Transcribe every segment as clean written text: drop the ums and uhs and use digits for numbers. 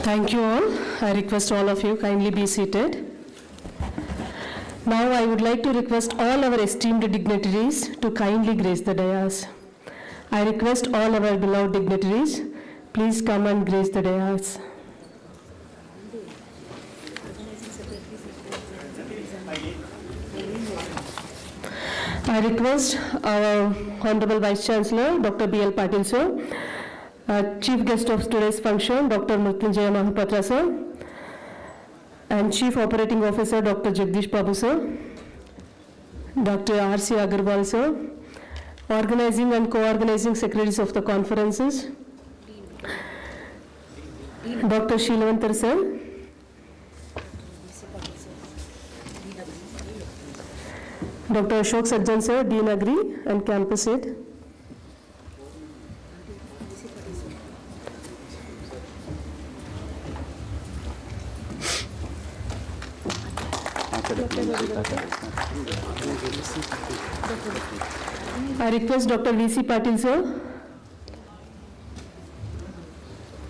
Thank you all. I request all of you kindly be seated. Now I would like to request all our esteemed dignitaries to kindly grace the dais. I request all our beloved dignitaries, please come and grace the dais. I request our Honorable Vice Chancellor, Dr. B.L. Patil sir, Chief Guest of today's function, Dr. Mrityunjaya Mahapatra sir, and Chief Operating Officer, Dr. Jagdish Babu sir, Dr. R.C. Agarwal sir, Organizing and Co-Organizing Secretaries of the Conferences, Dr. Sheelavantar sir, Dr. Ashok Sajjan sir, Dean Agri and Campus Head, I request Dr. V.C. Patil sir,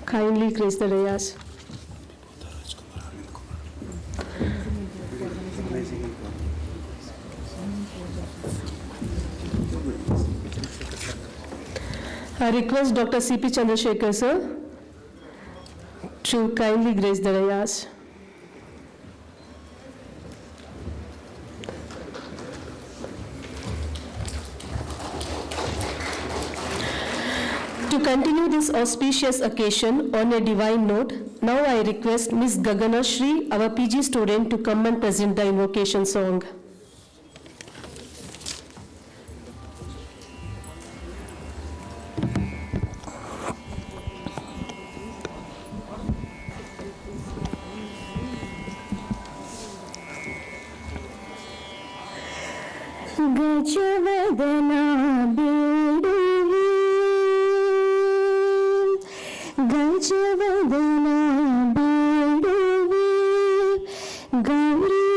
kindly grace the dais. I request Dr. C.P. Chandrasekhar sir to kindly grace the dais. To continue this auspicious occasion on a divine note, now I request Ms. Gagana Shri, our PG student, to come and present the invocation song. Gajavadana beduvi, Gajavadana beduvi, Gauri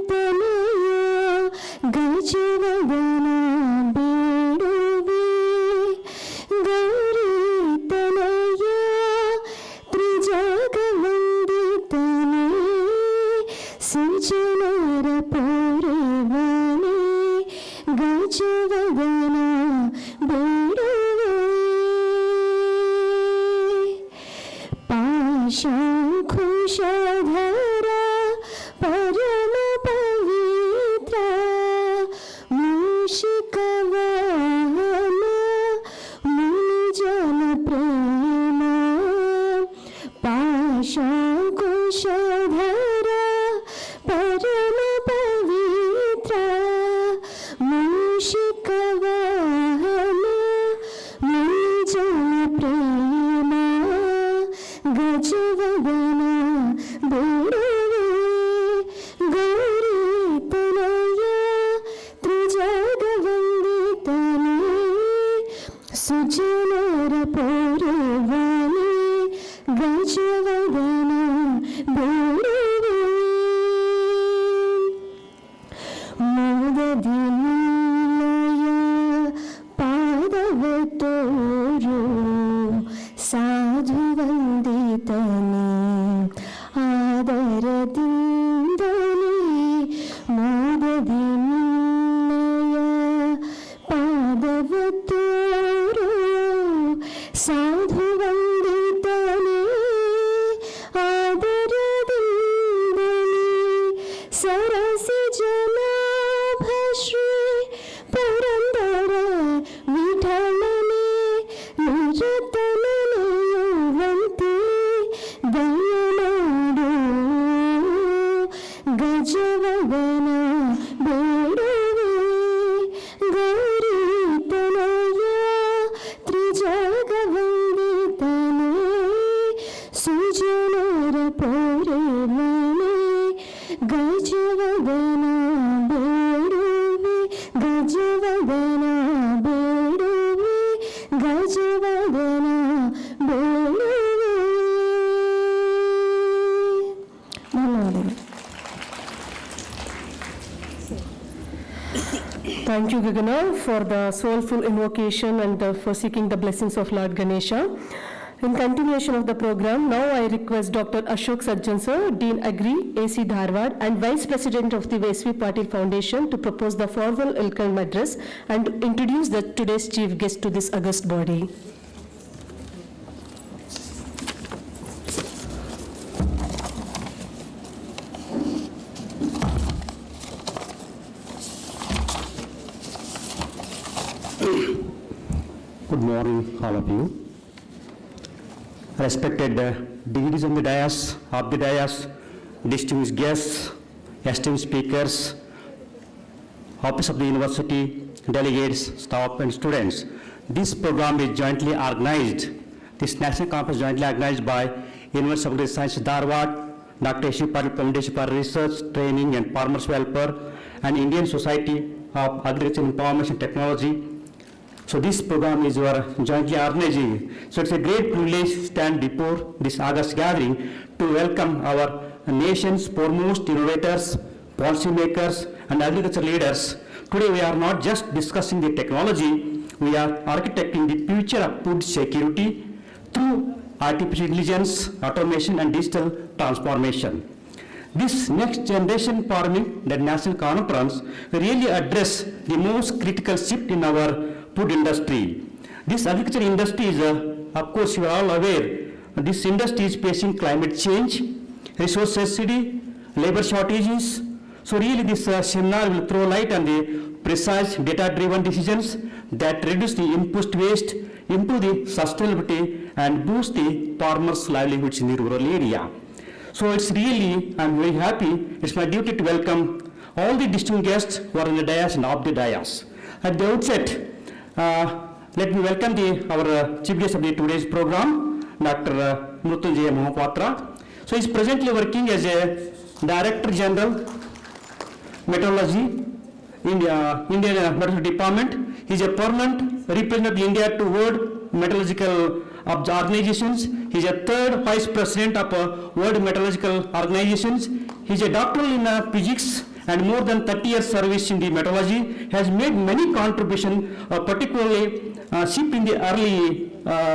tanaya, Gajavadana beduvi, Gauri tanaya, Trijagavanditane, Sijanara purivane, Gajavadana beduvi, Pashankushadhara parama pavitra, Mushikavahana munijana prema, Pashankushadhara parama pavitra, Mushikavahana munijana prema, Gajavadana beduvi, Gauri tanaya, Trijagavanditane, Sujanara purivane, Gajavadana beduvi, Mudadinilaya padavatoru, Sadhuvanditane, Adaradindane, Mudadinilaya padavatoru, Sadhuvanditane, Adaradindane, Sarasi Janabhashri Purandara Vithalane, Nijatananayavanti Dayanadu, Gajavadana beduvi, Gauri tanaya, Trijagavanditane, Sujanara purivane, Gajavadana beduvi, Gajavadana beduvi, Gajavadana beduvi. Thank you, Gagana, for the soulful invocation and for seeking the blessings of Lord Ganesha. In continuation of the program, now I request Dr. Ashok Sajjan sir, Dean Agri, AC Dharwad, and Vice President of the V.S.V. Patil Foundation to propose the formal welcome address and introduce today's chief guest to this august body. Good morning, all of you. Respected dignitaries on the dais, distinguished guests, esteemed speakers, office of the university, delegates, staff, and students. This program is jointly organized. This national conference is jointly organized by University of Agricultural Sciences, Dharwad, Dr. A.C. Patil Foundation for Research, Training, and Farmers Welfare, and Indian Society of Agriculture Information Technology. So this program is jointly organizing. So it's a great privilege to stand before this August gathering to welcome our nation's foremost innovators, policymakers, and agriculture leaders. Today we are not just discussing the technology, we are architecting the future of food security through artificial intelligence, automation, and digital transformation. This next generation farming, the national conference, really address the most critical shift in our food industry. This agriculture industry is, of course, you are all aware, this industry is facing climate change, resource scarcity, labor shortages. So really this seminar will throw light on the precise data-driven decisions that reduce the input waste, improve the sustainability, and boost the farmers' livelihoods in the rural area. So it's really, I'm very happy, it's my duty to welcome all the distinguished guests who are on the dais and off the dais. At the outset, let me welcome our chief guest of today's program, Dr. Mrityunjaya Mohapatra. So he's presently working as a Director General, Meteorology, Indian Meteorology Department. He's a permanent representative of India to World Meteorological Organizations. He's a third Vice President of World Meteorological Organizations. He's a doctoral in physics and more than 30 years service in the meteorology, has made many contributions, particularly shift in the early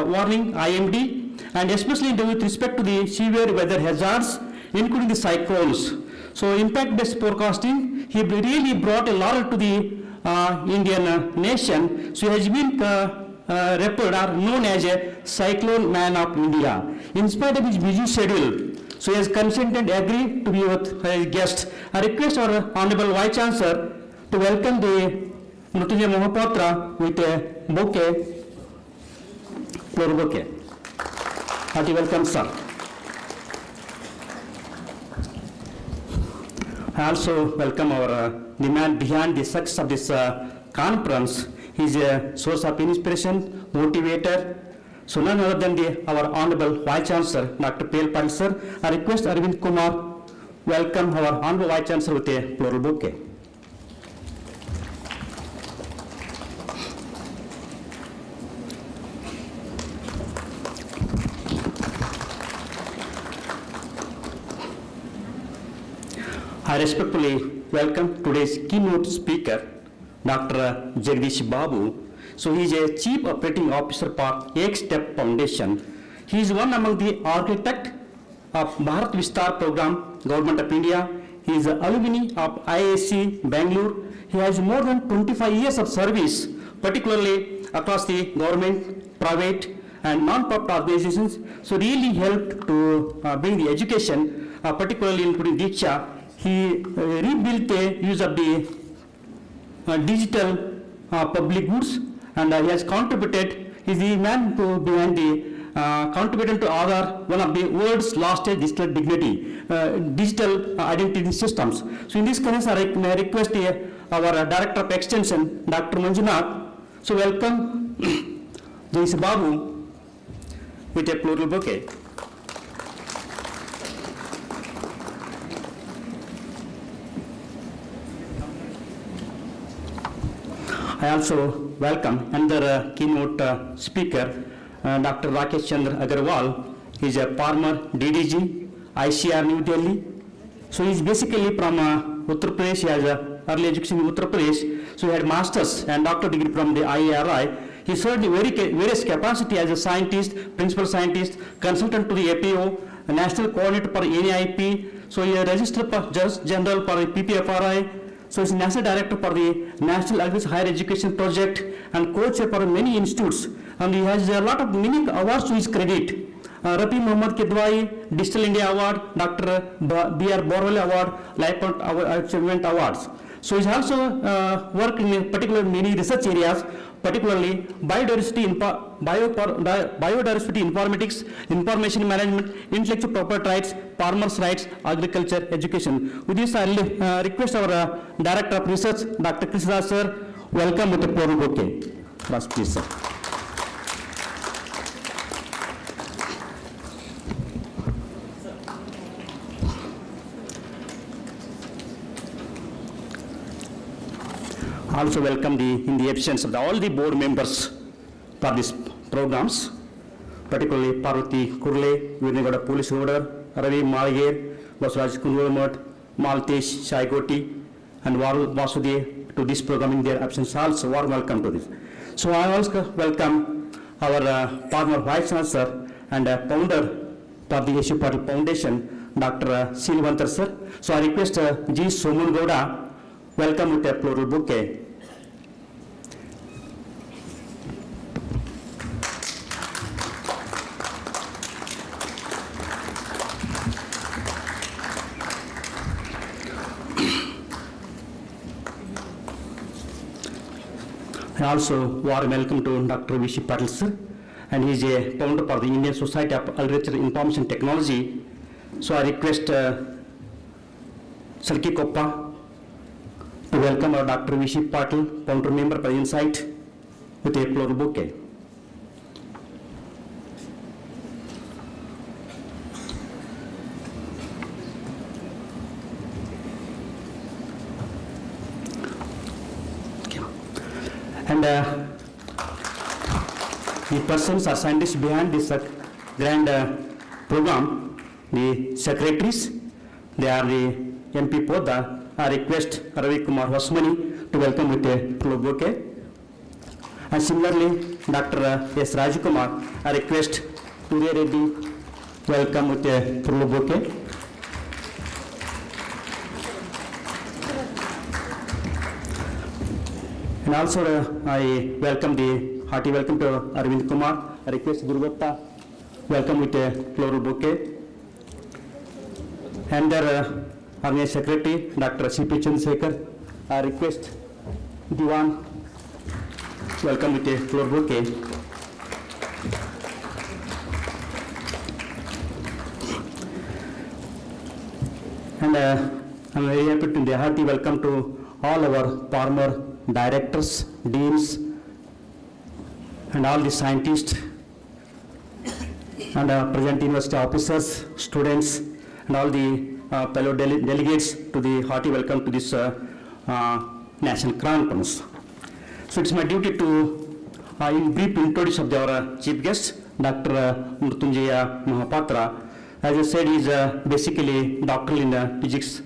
warning IMD, and especially with respect to the severe weather hazards, including the cyclones. So impact-based forecasting, he really brought a lot to the Indian nation. So he has been referred or known as a cyclone man of India. In spite of his busy schedule, so he has consented and agreed to be with his guest. I request our Honorable Vice Chancellor to welcome the Mrityunjaya Mohapatra with a bouquet, floral bouquet. Hearty welcome, sir. I also welcome the man behind the success of this conference. He is a source of inspiration, motivator. So none other than our Honorable Vice Chancellor, Dr. P.L. Patil sir. I request Arvind Kumar welcome our Honorable Vice Chancellor with a floral bouquet. I respectfully welcome today's keynote speaker, Dr. Jagdish Babu. So he is a Chief Operating Officer for Ek-Step Foundation. He is one among the architects of Bharat Vistar program, Government of India. He is an alumni of IISc Bangalore. He has more than 25 years of service, particularly across the government, private, and non-profit organizations. So really helped to bring the education, particularly including Diksha. He rebuilt the use of the digital public goods, and he has contributed, he is the man behind the contributed to other one of the world's largest digital digital identity systems. So in this case, I request our Director of Extension, Dr. Manjunath. So welcome Jagdish Babu with a floral bouquet. I also welcome another keynote speaker, Dr. Rakesh Chandra Agarwal. He is a former DDG, ICR New Delhi. So he is basically from Uttar Pradesh. He has early education in Uttar Pradesh. So he had master's and doctorate degree from the IARI. he served in various capacity as a scientist, principal scientist, consultant to the APO, a national coordinator for NAIP. So he is registered for Judge General for the PPFRI. So he's national director for the National Agriculture Higher Education Project and co-chair for many institutes. And he has a lot of many awards to his credit. Rafi Muhammad Kidwai, Digital India Award, Dr. B.R. Borwell Award, Lifetime Achievement Awards. So he's also worked in particular many research areas, particularly biodiversity, biodiversity informatics, information management, intellectual property rights, farmers' rights, agriculture, education. With this, I'll request our Director of Research, Dr. Krishna sir, welcome with the floral bouquet. Please, sir. Also welcome in the absence of all the board members for these programs, particularly Parvati Kurle, Virnagada Police Order, Ravi Malgir, Basraj Kunurmat, Maltesh Shaigoti, and Vasudev to this program in their absence. Also, warm welcome to this. So I also welcome our former Vice Chancellor and founder of the Yeshu Patil Foundation, Dr. Silvantar sir. So I request G. Somun Gowda, welcome with a floral bouquet. And also warm welcome to Dr. Vishi Patil sir, and he is a founder for the Indian Society of Agriculture Information Technology. So I request Sarki Koppa to welcome our Dr. Vishi Patil, founder member for Insight, with a floral bouquet. And the persons or scientists behind this grand program, the secretaries, they are the MP Poda. I request Ravi Kumar Vasmani to welcome with a floral bouquet. And similarly, Dr. S. Rajakumar, I request Turiya Reddy welcome with a floral bouquet. And also I welcome hearty welcome to Arvind Kumar. I request Durgatta welcome with a floral bouquet. And our secretary, Dr. C.P. Chandrasekhar, I request Diwan welcome with a floral bouquet. And I'm very happy to the hearty welcome to all our former directors, deans, and all the scientists, and present university officers, students, and all the fellow delegates to the hearty welcome to this national conference. So it's my duty to in brief introduce of our chief guest, Dr. Mrityunjaya Mahapatra. As I said, he is basically doctoral in physics,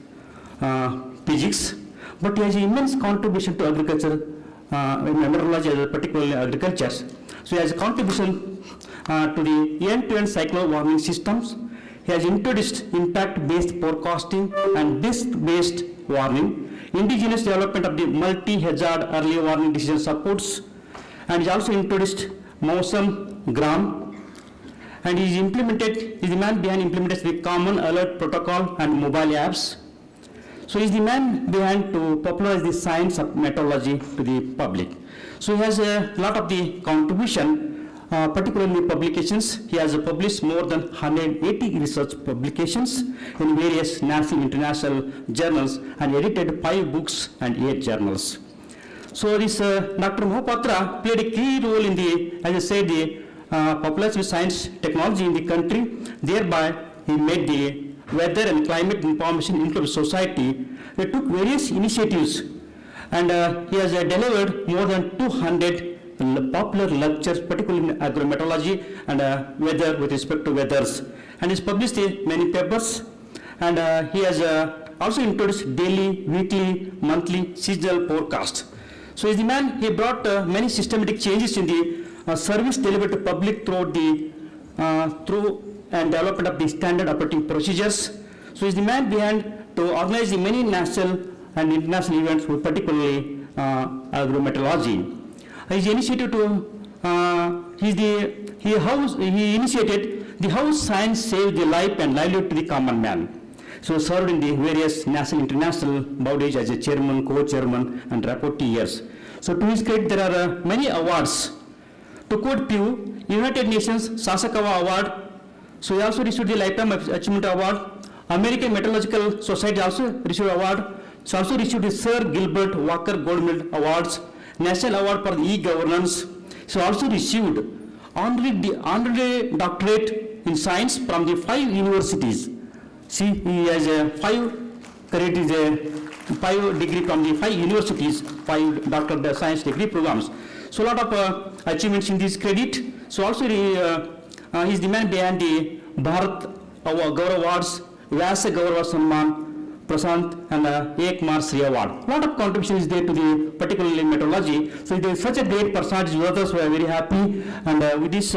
but he has immense contribution to agriculture, methodology, particularly agriculture. So he has a contribution to the end-to-end cyclone warming systems. He has introduced impact-based forecasting and risk-based warming, indigenous development of the multi-hazard early warning decision supports, and he also introduced Mausam Gram, and he is the man behind implementation the common alert protocol and mobile apps. So he is the man behind to popularize the science of meteorology to the public. So he has a lot of the contribution, particularly publications. He has published more than 180 research publications in various national and international journals and edited 5 books and 8 journals. So this Dr. Mahapatra played a key role in the, as I said, the population of science technology in the country. Thereby, he made the weather and climate information into the society. They took various initiatives, and he has delivered more than 200 popular lectures, particularly in agrometeorology and weather with respect to weathers. And he's published many papers, and he has also introduced daily, weekly, monthly, seasonal forecast. So is the man, he brought many systematic changes in the service delivered to public throughout the, through and development of the standard operating procedures. So is the man behind to organize the many national and international events, with particularly agrometeorology. His initiative to, he initiated the how science saved the life and livelihood to the common man. So served in the various national, international bodies as a chairman, co-chairman, and rapporteur years. So to his credit, there are many awards. To quote few, United Nations Sasakawa Award. So he also received the Lifetime Achievement Award. American Meteorological Society also received award. So also received the Sir Gilbert Walker Gold Medal Awards, National Award for the E-Governance. So also received honorary doctorate in science from the 5 universities. See, he has a 5 credit is a 5 degree from the 5 universities, 5 doctor of the science degree programs. So a lot of achievements in this credit. So also he is the man behind the Bharat Gaurav Awards, Vyasa Gaurav Samman, Prasant, and Ek Marsri Award. A lot of contribution is there to the particularly meteorology. So there is such a great personality with us. We are very happy, and with this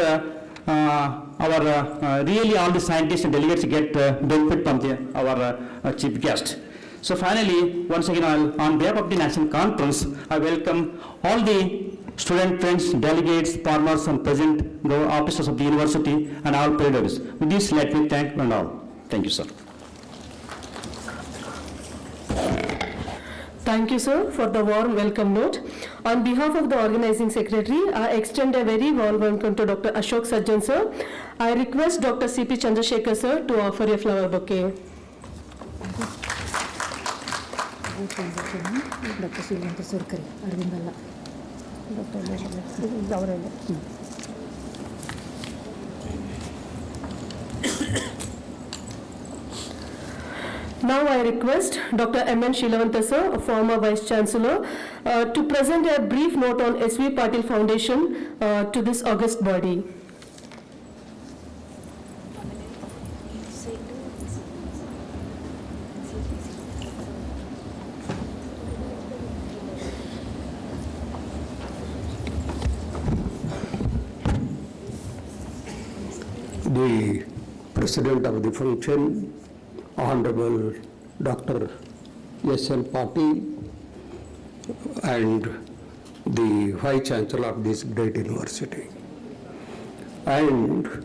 really all the scientists and delegates get benefit from our chief guest. So finally, once again, on behalf of the National Conference, I welcome all the student friends, delegates, partners, and present officers of the university and all predators. With this, let me thank you and all. Thank you, sir. Thank you, sir, for the warm welcome note. On behalf of the organizing secretary, I extend a very warm welcome to Dr. Ashok Sajjan, sir. I request Dr. C.P. Chandrasekhar, sir, to offer a flower bouquet. Dr. Srilanta Surkari, Arvindalla. Now I request Dr. M.N. Shilavanta, sir, a former Vice Chancellor, to present a brief note on S.V. Patil Foundation to this august body. The President of the function, Honorable Dr. S.L. Patil, and the Vice Chancellor of this great university, and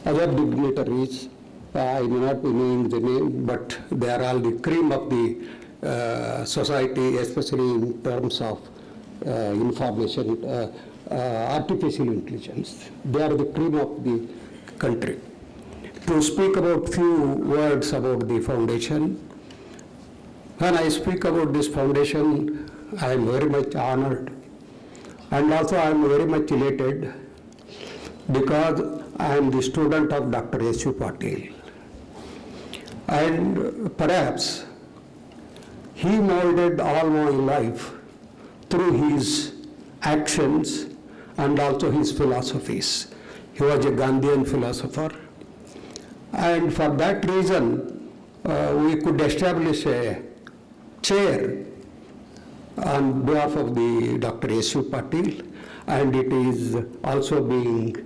other dignitaries. I may not be naming the name, but they are all the cream of the society, especially in terms of information, artificial intelligence. They are the cream of the country. To speak about few words about the foundation. When I speak about this foundation, I am very much honored, and also I am very much elated because I am the student of Dr. S.U. Patil. And perhaps he molded all my life through his actions and also his philosophies. He was a Gandhian philosopher, and for that reason we could establish a chair on behalf of the Dr. S.U. Patil, and it is also being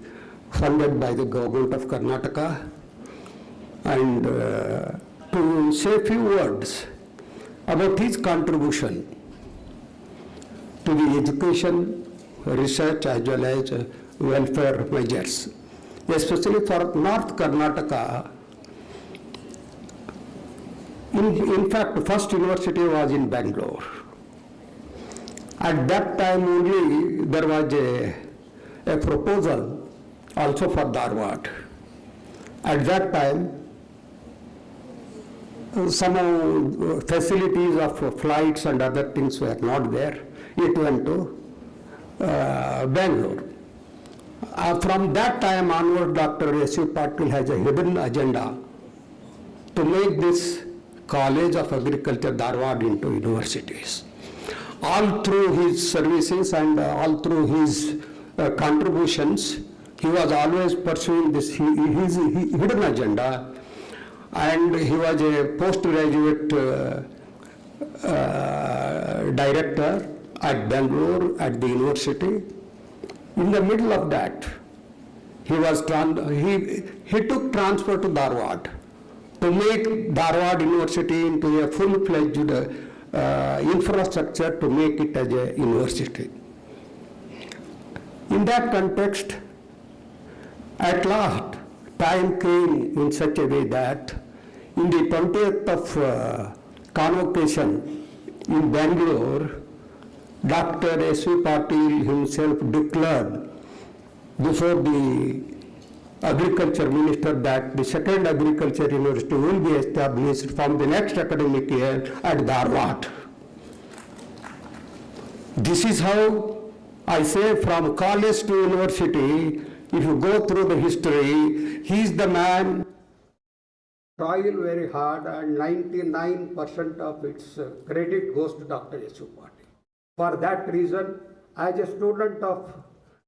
funded by the government of Karnataka. And to say a few words about his contribution to the education, research, as well as welfare measures, especially for North Karnataka. In fact, the first university was in Bangalore. At that time only there was a proposal also for Dharwad. At that time, some facilities of flights and other things were not there. It went to Bangalore. From that time onward, Dr. S.U. Patil has a hidden agenda to make this College of Agriculture Dharwad into universities. All through his services and all through his contributions, he was always pursuing this his hidden agenda, and he was a postgraduate director at Bangalore at the university. In the middle of that, he took transfer to Dharwad to make Dharwad University into a full-fledged infrastructure to make it as a university. In that context, at last, time came in such a way that in the 20th of convocation in Bangalore, Dr. S.V. Patil himself declared before the agriculture minister that the second agriculture university will be established from the next academic year at Dharwad. This is how I say from college to university, if you go through the history, he is the man. Trial very hard and 99% of its credit goes to Dr. S.V. Patil. For that reason, as a student of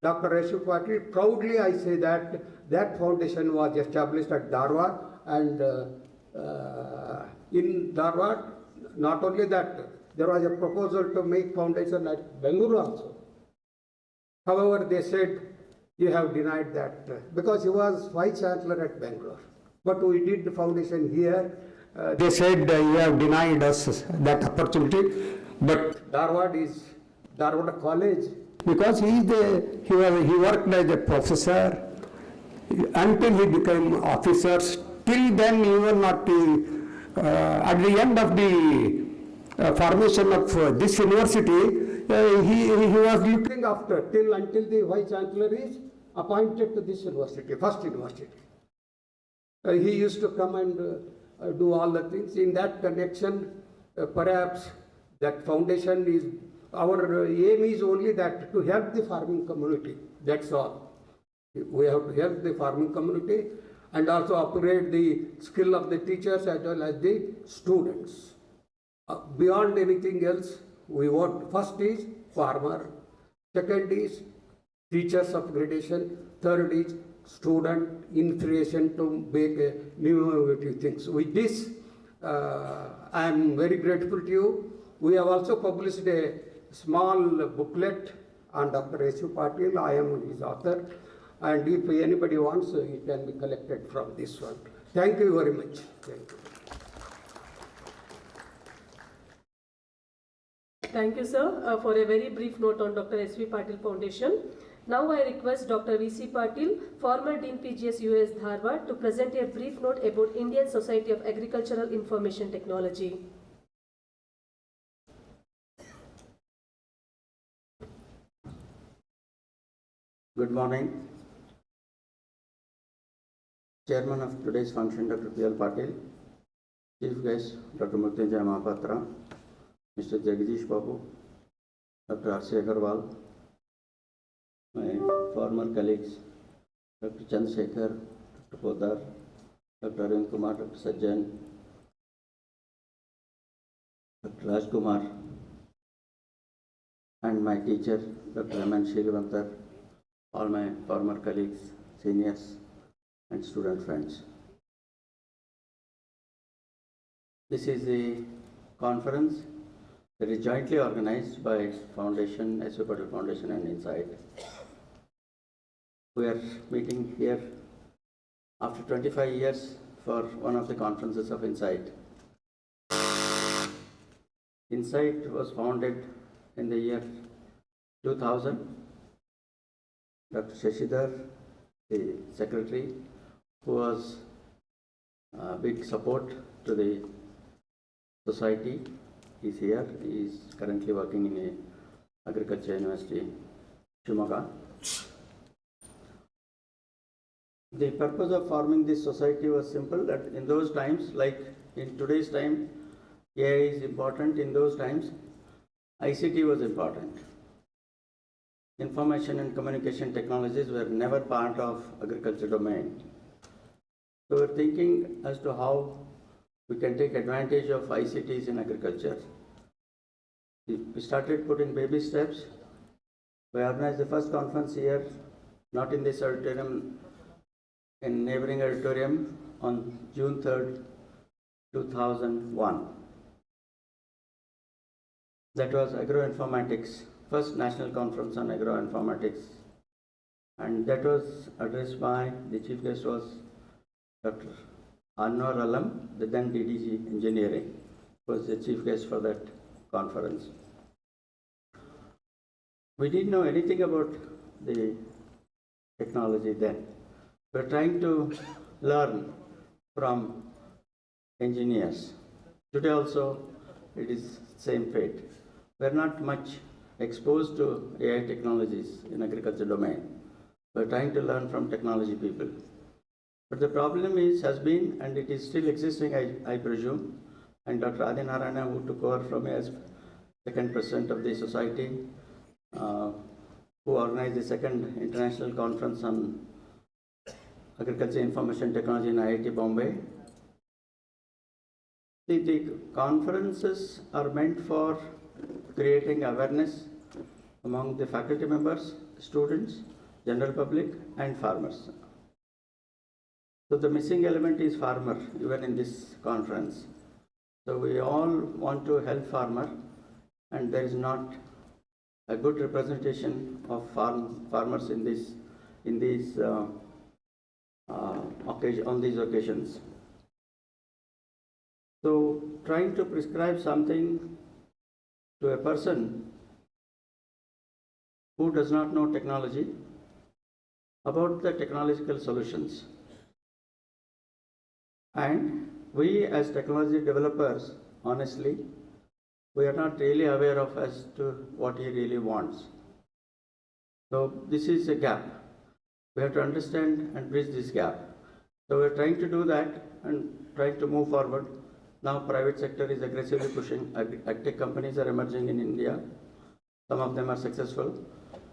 Dr. S.V. Patil, proudly I say that that foundation was established at Dharwad, and in Dharwad, not only that, there was a proposal to make foundation at Bangalore also. However, they said, you have denied that because he was Vice Chancellor at Bangalore. But we did the foundation here. They said, you have denied us that opportunity. But Dharwad is Dharwad College because he worked as a professor until he became officer. Till then, even not at the end of the formation of this university, he was looking after until the Vice Chancellor is appointed to this university, first university. He used to come and do all the things. In that connection, perhaps that foundation is, our aim is only that to help the farming community, that's all. We have to help the farming community and also upgrade the skill of the teachers as well as the students. Beyond anything else, we want, first is farmer, second is teachers upgradation, third is student inspiration to make new innovative things. With this, I am very grateful to you. We have also published a small booklet on Dr. S.V. Patil. I am his author. And if anybody wants, it can be collected from this one. Thank you very much. Thank you. Thank you, sir, for a very brief note on Dr. S.V. Patil Foundation. Now I request Dr. V.C. Patil, former Dean PGS US Dharwad, to present a brief note about Indian Society of Agricultural Information Technology. Good morning. Chairman of today's function, Dr. P.L. Patil, Chief Guest, Dr. Mrityunjay Mahapatra, Mr. Jagdish Babu, Dr. R.C. Agarwal, my former colleagues, Dr. Chandrasekhar, Dr. Podar, Dr. Arvind Kumar, Dr. Sajjan, Dr. Rajkumar, and my teacher, Dr. Raman Shilvantar, all my former colleagues, seniors, and student friends. This is a conference that is jointly organized by Foundation, S.V. Patil Foundation and Insight. We are meeting here after 25 years for one of the conferences of Insight. Insight was founded in the year 2000. Dr. Shashidhar, the secretary, who was a big support to the society, is here. He is currently working in an agriculture university, Shimoga. The purpose of forming this society was simple, that in those times, like in today's time, AI is important. In those times, ICT was important. Information and communication technologies were never part of agriculture domain. So we're thinking as to how we can take advantage of ICTs in agriculture. We started putting baby steps. We organized the first conference here, not in this auditorium, in neighboring auditorium on June 3rd, 2001. That was agroinformatics, first national conference on agroinformatics. And that was addressed by, the chief guest was Dr. Anwar Alam, the then DDG Engineering, was the chief guest for that conference. We didn't know anything about the technology then. We're trying to learn from engineers. Today also, it is same fate. We're not much exposed to AI technologies in agriculture domain. We're trying to learn from technology people. But the problem has been, and it is still existing, I presume, and Dr. Adi Narayana, who took over from me as second president of the society, who organized the second international conference on agriculture information technology in IIT Bombay. The conferences are meant for creating awareness among the faculty members, students, general public, and farmers. So the missing element is farmer, even in this conference. So we all want to help farmer, and there is not a good representation of farmers on these occasions. So trying to prescribe something to a person who does not know technology about the technological solutions. And we as technology developers, honestly, we are not really aware of as to what he really wants. So this is a gap. We have to understand and bridge this gap. So we are trying to do that and trying to move forward. Now private sector is aggressively pushing. Agtech companies are emerging in India. Some of them are successful,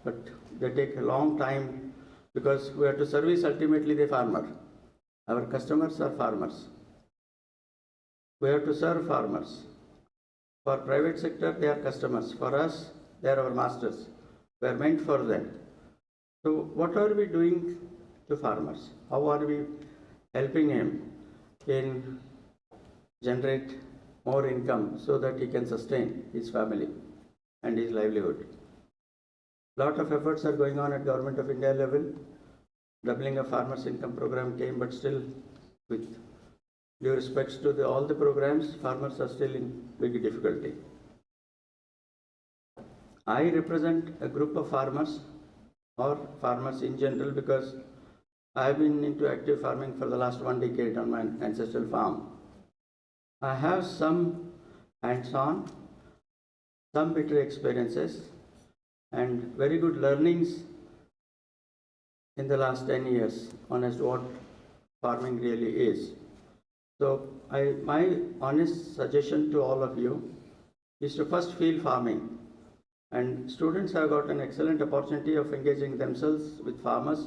but they take a long time because we have to service ultimately the farmer. Our customers are farmers. We have to serve farmers. For private sector, they are customers. For us, they are our masters. We are meant for them. So what are we doing to farmers? How are we helping him in generate more income so that he can sustain his family and his livelihood? Lot of efforts are going on at Government of India level. Doubling of farmers' income program came, but still, with due respects to all the programs, farmers are still in big difficulty. I represent a group of farmers, or farmers in general, because I have been into active farming for the last 1 decade on my ancestral farm. I have some hands-on, some bitter experiences, and very good learnings in the last 10 years on as to what farming really is. So my honest suggestion to all of you is to first feel farming. And students have got an excellent opportunity of engaging themselves with farmers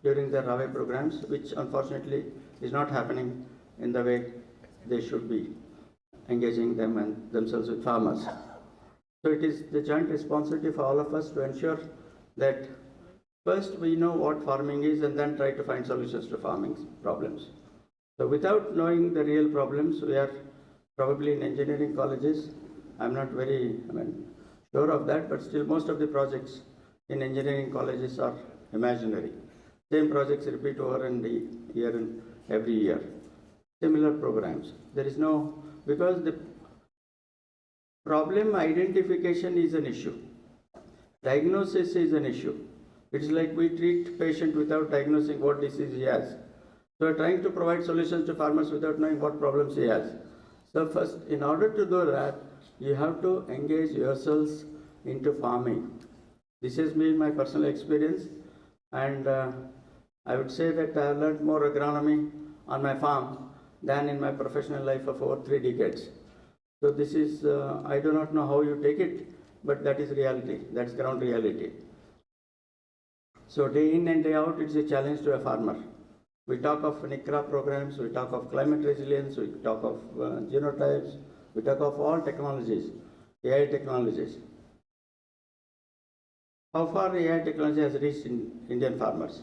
during their RAVE programs, which unfortunately is not happening in the way they should be, engaging them and themselves with farmers. So it is the joint responsibility for all of us to ensure that first we know what farming is and then try to find solutions to farming problems. So without knowing the real problems, we are probably in engineering colleges. I'm not very sure of that, but still most of the projects in engineering colleges are imaginary. Same projects repeat over and every year. Similar programs. There is no, because the problem identification is an issue. Diagnosis is an issue. It's like we treat patient without diagnosing what disease he has. So we're trying to provide solutions to farmers without knowing what problems he has. So first, in order to do that, you have to engage yourselves into farming. This has been my personal experience, and I would say that I have learned more agronomy on my farm than in my professional life of over 3 decades. So this is, I do not know how you take it, but that is reality. That's ground reality. So day in and day out, it's a challenge to a farmer. We talk of NICRA programs, we talk of climate resilience, we talk of genotypes, we talk of all technologies, AI technologies. How far AI technology has reached in Indian farmers?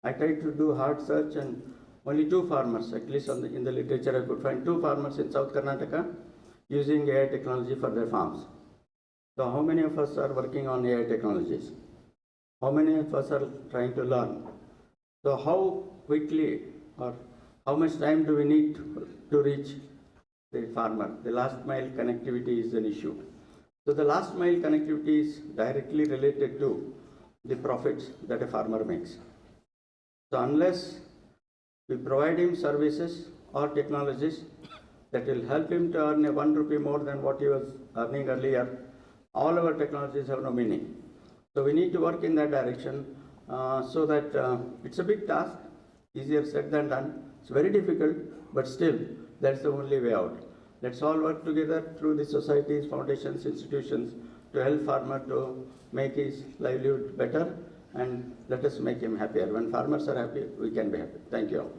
I tried to do hard search, and only 2 farmers, at least in the literature I could find 2 farmers in South Karnataka using AI technology for their farms. So how many of us are working on AI technologies? How many of us are trying to learn? So how quickly or how much time do we need to reach the farmer? The last mile connectivity is an issue. So the last mile connectivity is directly related to the profits that a farmer makes. So unless we provide him services or technologies that will help him to earn a 1 rupee more than what he was earning earlier, all our technologies have no meaning. So we need to work in that direction so that it's a big task, easier said than done. It's very difficult, but still, that's the only way out. Let's all work together through the societies, foundations, institutions to help farmer to make his livelihood better, and let us make him happier. When farmers are happy, we can be happy. Thank you all.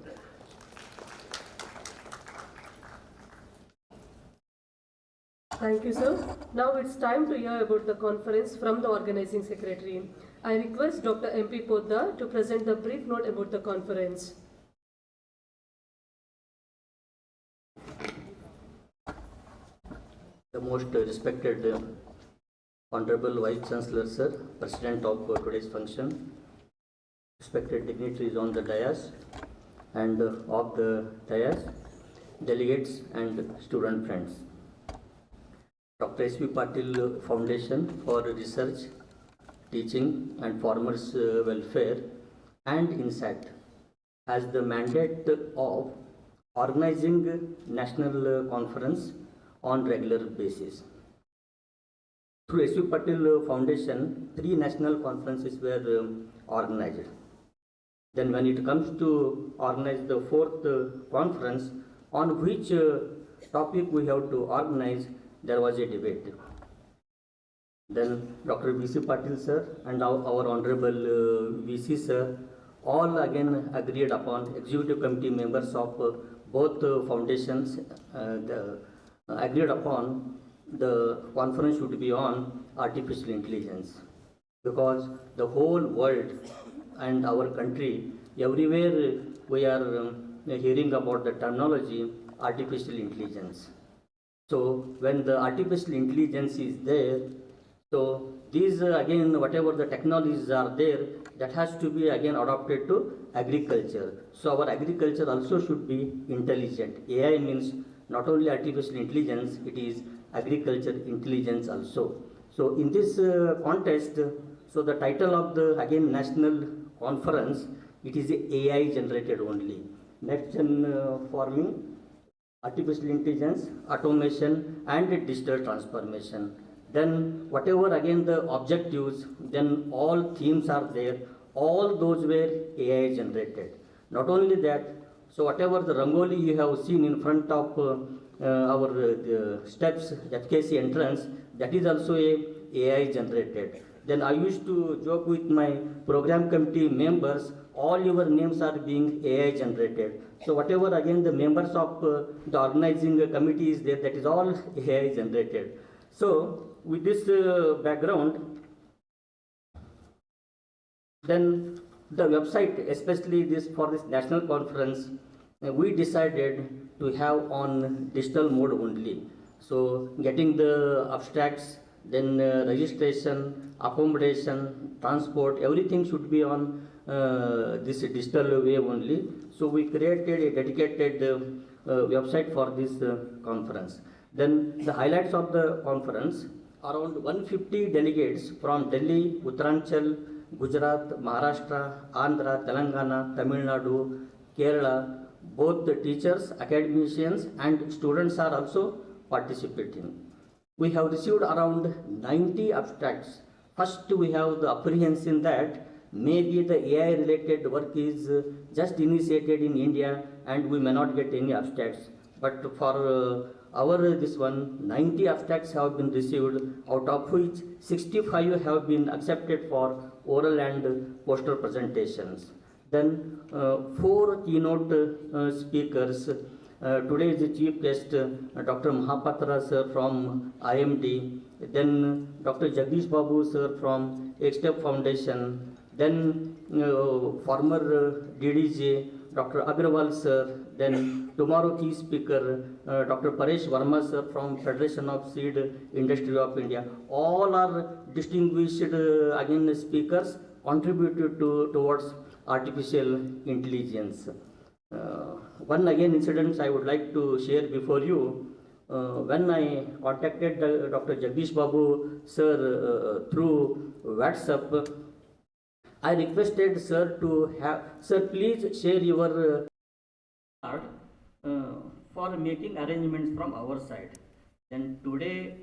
Thank you, sir. Now it's time to hear about the conference from the organizing secretary. I request Dr. MP Poddar to present the brief note about the conference. The most respected Honorable Vice Chancellor, Sir, President of today's function, respected dignitaries on the dais and of the dais, delegates and student friends. Dr. S.V. Patil Foundation for Research, Teaching and Farmers' Welfare and INSAT has the mandate of organizing national conference on regular basis. Through S.V. Patil Foundation, 3 national conferences were organized. Then when it comes to organize the 4th conference, on which topic we have to organize, there was a debate. Then Dr. V.C. Patil sir and our Honorable V.C. sir all again agreed upon, executive committee members of both foundations agreed upon the conference should be on artificial intelligence, because the whole world and our country, everywhere we are hearing about the terminology artificial intelligence. So when the artificial intelligence is there, so these again whatever the technologies are there, that has to be again adopted to agriculture. So our agriculture also should be intelligent. AI means not only artificial intelligence, it is agriculture intelligence also. So in this context, so the title of the again national conference, it is AI generated only. Next gen farming, artificial intelligence, automation and digital transformation. Then whatever again the objectives, then all themes are there, all those were AI generated. Not only that, so whatever the rangoli you have seen in front of our steps, FKC entrance, that is also a AI generated. Then I used to joke with my program committee members, all your names are being AI generated. So whatever again the members of the organizing committee is there, that is all AI generated. So with this background, then the website, especially this for this national conference, we decided to have on digital mode only. So getting the abstracts, then registration, accommodation, transport, everything should be on this digital way only. So we created a dedicated website for this conference. Then the highlights of the conference, around 150 delegates from Delhi, Uttaranchal, Gujarat, Maharashtra, Andhra, Telangana, Tamil Nadu, Kerala, both the teachers, academicians and students are also participating. We have received around 90 abstracts. First we have the apprehension that maybe the AI related work is just initiated in India and we may not get any abstracts. But for this one, 90 abstracts have been received, out of which 65 have been accepted for oral and poster presentations. Then 4 keynote speakers. Today is the chief guest, Dr. Mahapatra sir from IMD, then Dr. Jagdish Babu sir from X-Step Foundation, then former DDJ Dr. Agrawal sir, then tomorrow key speaker, Dr. Paresh Verma sir from Federation of Seed Industry of India. All are distinguished again speakers contributed towards artificial intelligence. One again incident I would like to share before you. When I contacted Dr. Jagdish Babu sir through WhatsApp, I requested sir to have, sir please share your card for making arrangements from our side. Then today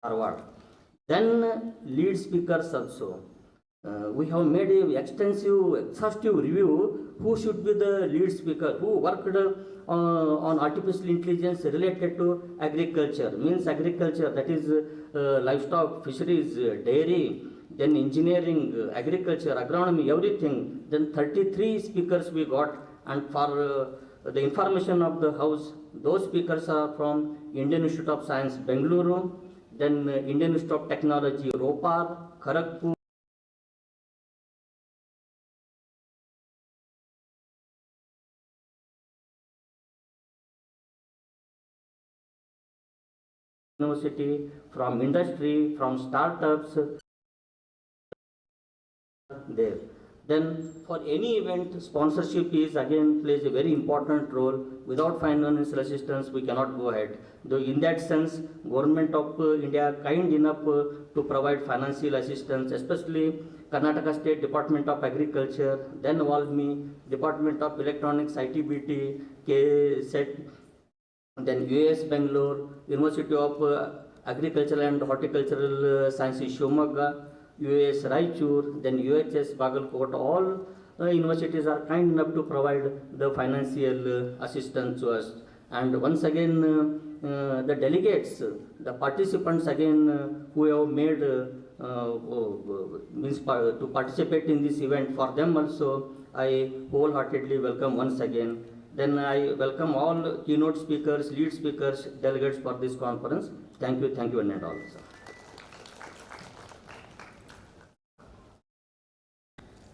forward. Then lead speakers also. We have made a extensive, exhaustive review who should be the lead speaker, who worked on artificial intelligence related to agriculture, means agriculture, that is livestock, fisheries, dairy, then engineering, agriculture, agronomy, everything. Then 33 speakers we got, and for the information of the house, those speakers are from Indian Institute of Science, Bengaluru, then Indian Institute of Technology, Ropar, Kharagpur, University, from industry, from startups, there. Then for any event, sponsorship is again plays a very important role. Without financial assistance, we cannot go ahead. Though in that sense, Government of India kind enough to provide financial assistance, especially Karnataka State Department of Agriculture, then Valmi, Department of Electronics, ITBT, KSET, then US Bangalore, University of Agricultural and Horticultural Sciences Shivamogga, US Raichur, then UHS Bagalkot, all universities are kind enough to provide the financial assistance to us. And once again, the delegates, the participants again who have made means to participate in this event, for them also I wholeheartedly welcome once again. Then I welcome all keynote speakers, lead speakers, delegates for this conference. Thank you one and all.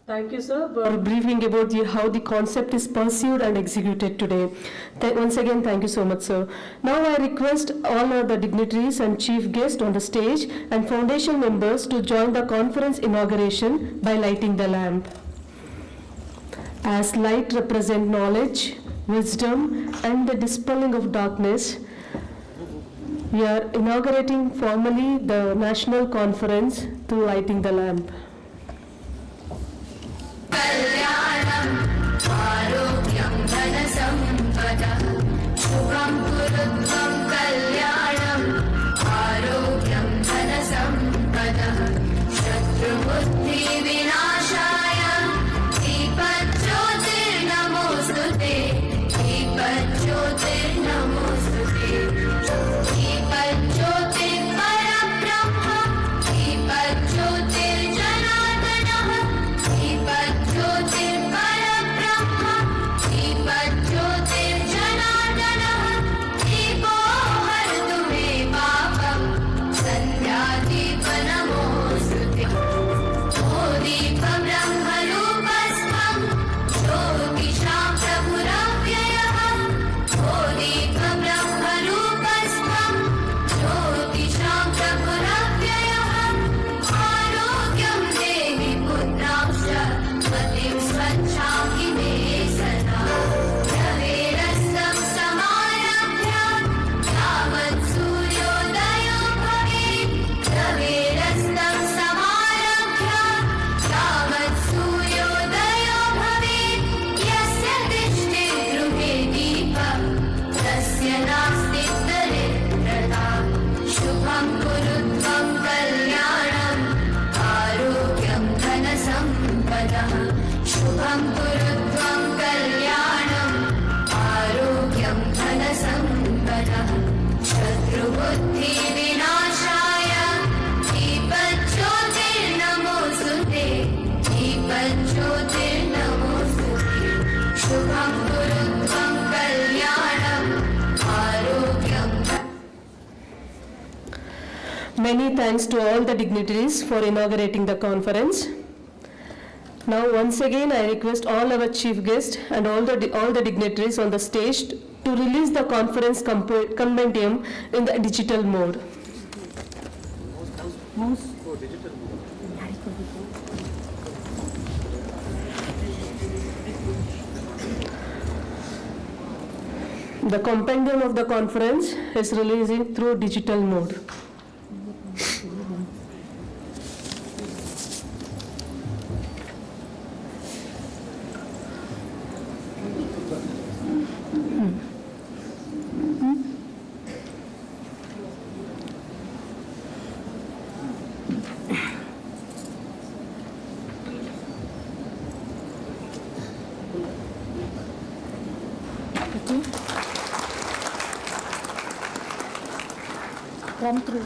Thank you, sir, for briefing about how the concept is pursued and executed today. Once again, thank you so much, sir. Now I request all the dignitaries and chief guests on the stage and foundation members to join the conference inauguration by lighting the lamp. As light represents knowledge, wisdom, and the dispelling of darkness, we are inaugurating formally the national conference through lighting the lamp. आरोग्यं धनसम्पदः शुभं कुरुत्वं कल्याणम् आरोग्यं धनसम्पदः शत्रुबुद्धिविनाशाय दीपज्योतिर्नमोऽस्तुते दीपज्योतिर्नमोऽस्तुते दीपज्योतिर्परब्रह्म दीपज्योतिर्जन Many thanks to all the dignitaries for inaugurating the conference. Now, once again, I request all our chief guests and all the dignitaries on the stage to release the conference compendium in the digital mode. The compendium of the conference is releasing through digital mode. Run through.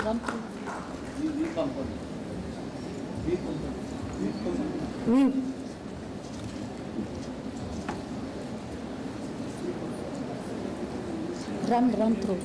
Weave. Run through.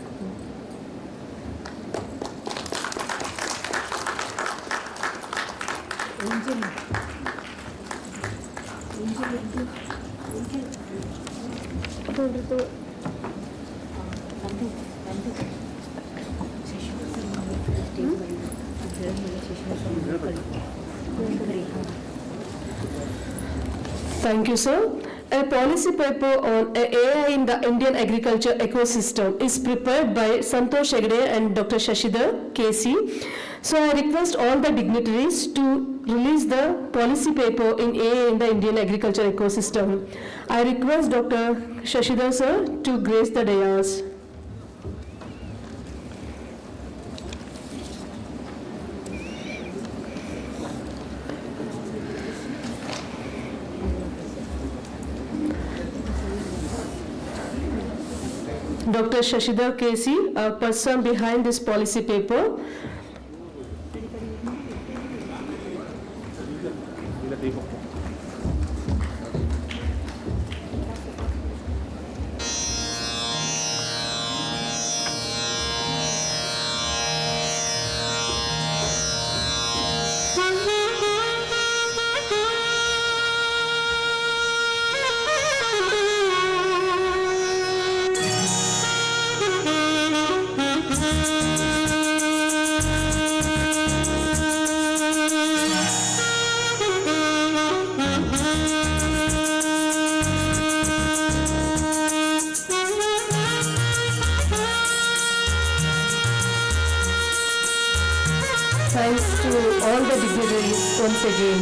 Thank you, sir. A policy paper on AI in the Indian agriculture ecosystem is prepared by Santosh Hegde and Dr. Shashidhar KC. So I request all the dignitaries to release the policy paper in AI in the Indian agriculture ecosystem. I request Dr. Shashidhar sir to grace the dais. Dr. Shashidhar KC, a person behind this policy paper. Thanks to all the dignitaries once again.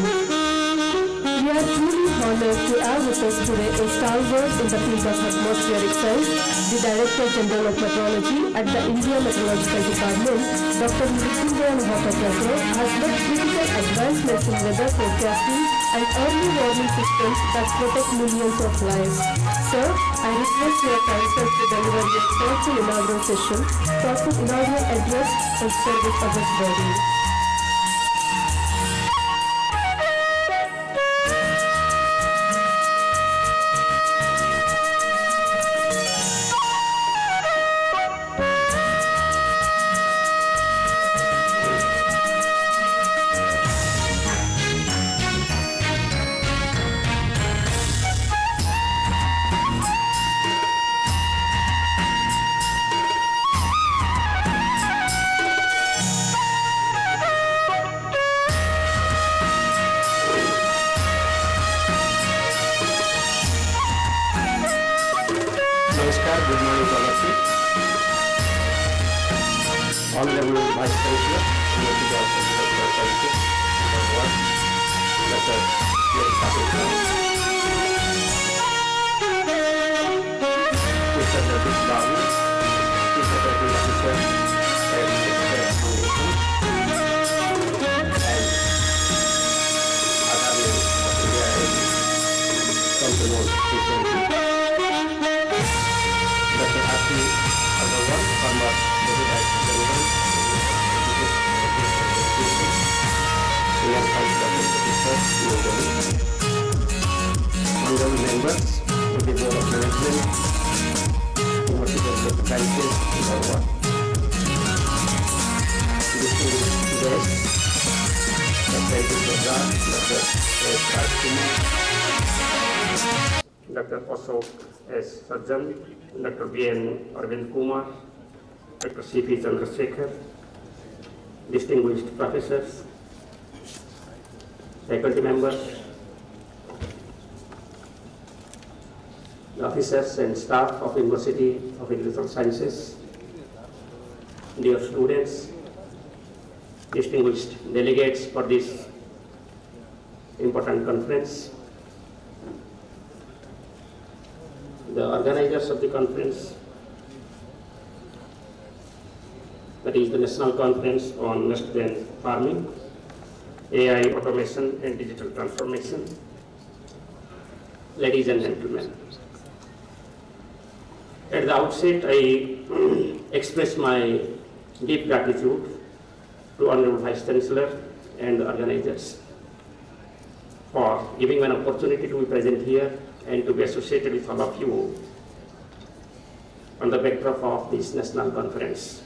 We are truly honored to have with us today a stalwart in the field of atmospheric science, the Director General of Meteorology at the India Meteorological Department, Dr. Mrityunjay Mahapatra, has led critical advancements in weather forecasting and early warning systems that protect millions of lives. Sir, I request your counsel to deliver your thoughtful inaugural session, thoughtful inaugural address and service of this body. Good morning to all of you. Honorable Vice Chancellor, University of Agriculture, Dr. Felicitation, Mr. Jagdish Babu, Chief Operating Officer, and Secretary of Foundation, and other members of India and Council Secretary. Dr. Asmi Agarwal, former Deputy Director General, Indian Council of Officers, New Delhi. Honorable members of the Board of Management, University of Sciences, Inaugural. Distinguished Thank you for that, Dr. Ashok S. Sajjan, Dr. B.N. Arvind Kumar, Dr. C.P. Chandrasekhar, distinguished professors, faculty members, the officers and staff of University of Agricultural Sciences, dear students, distinguished delegates for this important conference, the organizers of the conference, that is the National Conference on Next-Gen Farming, AI, Automation and Digital Transformation. Ladies and gentlemen, at the outset, I express my deep gratitude to Honorable Vice Chancellor and the organizers for giving me an opportunity to be present here and to be associated with all of you on the backdrop of this national conference.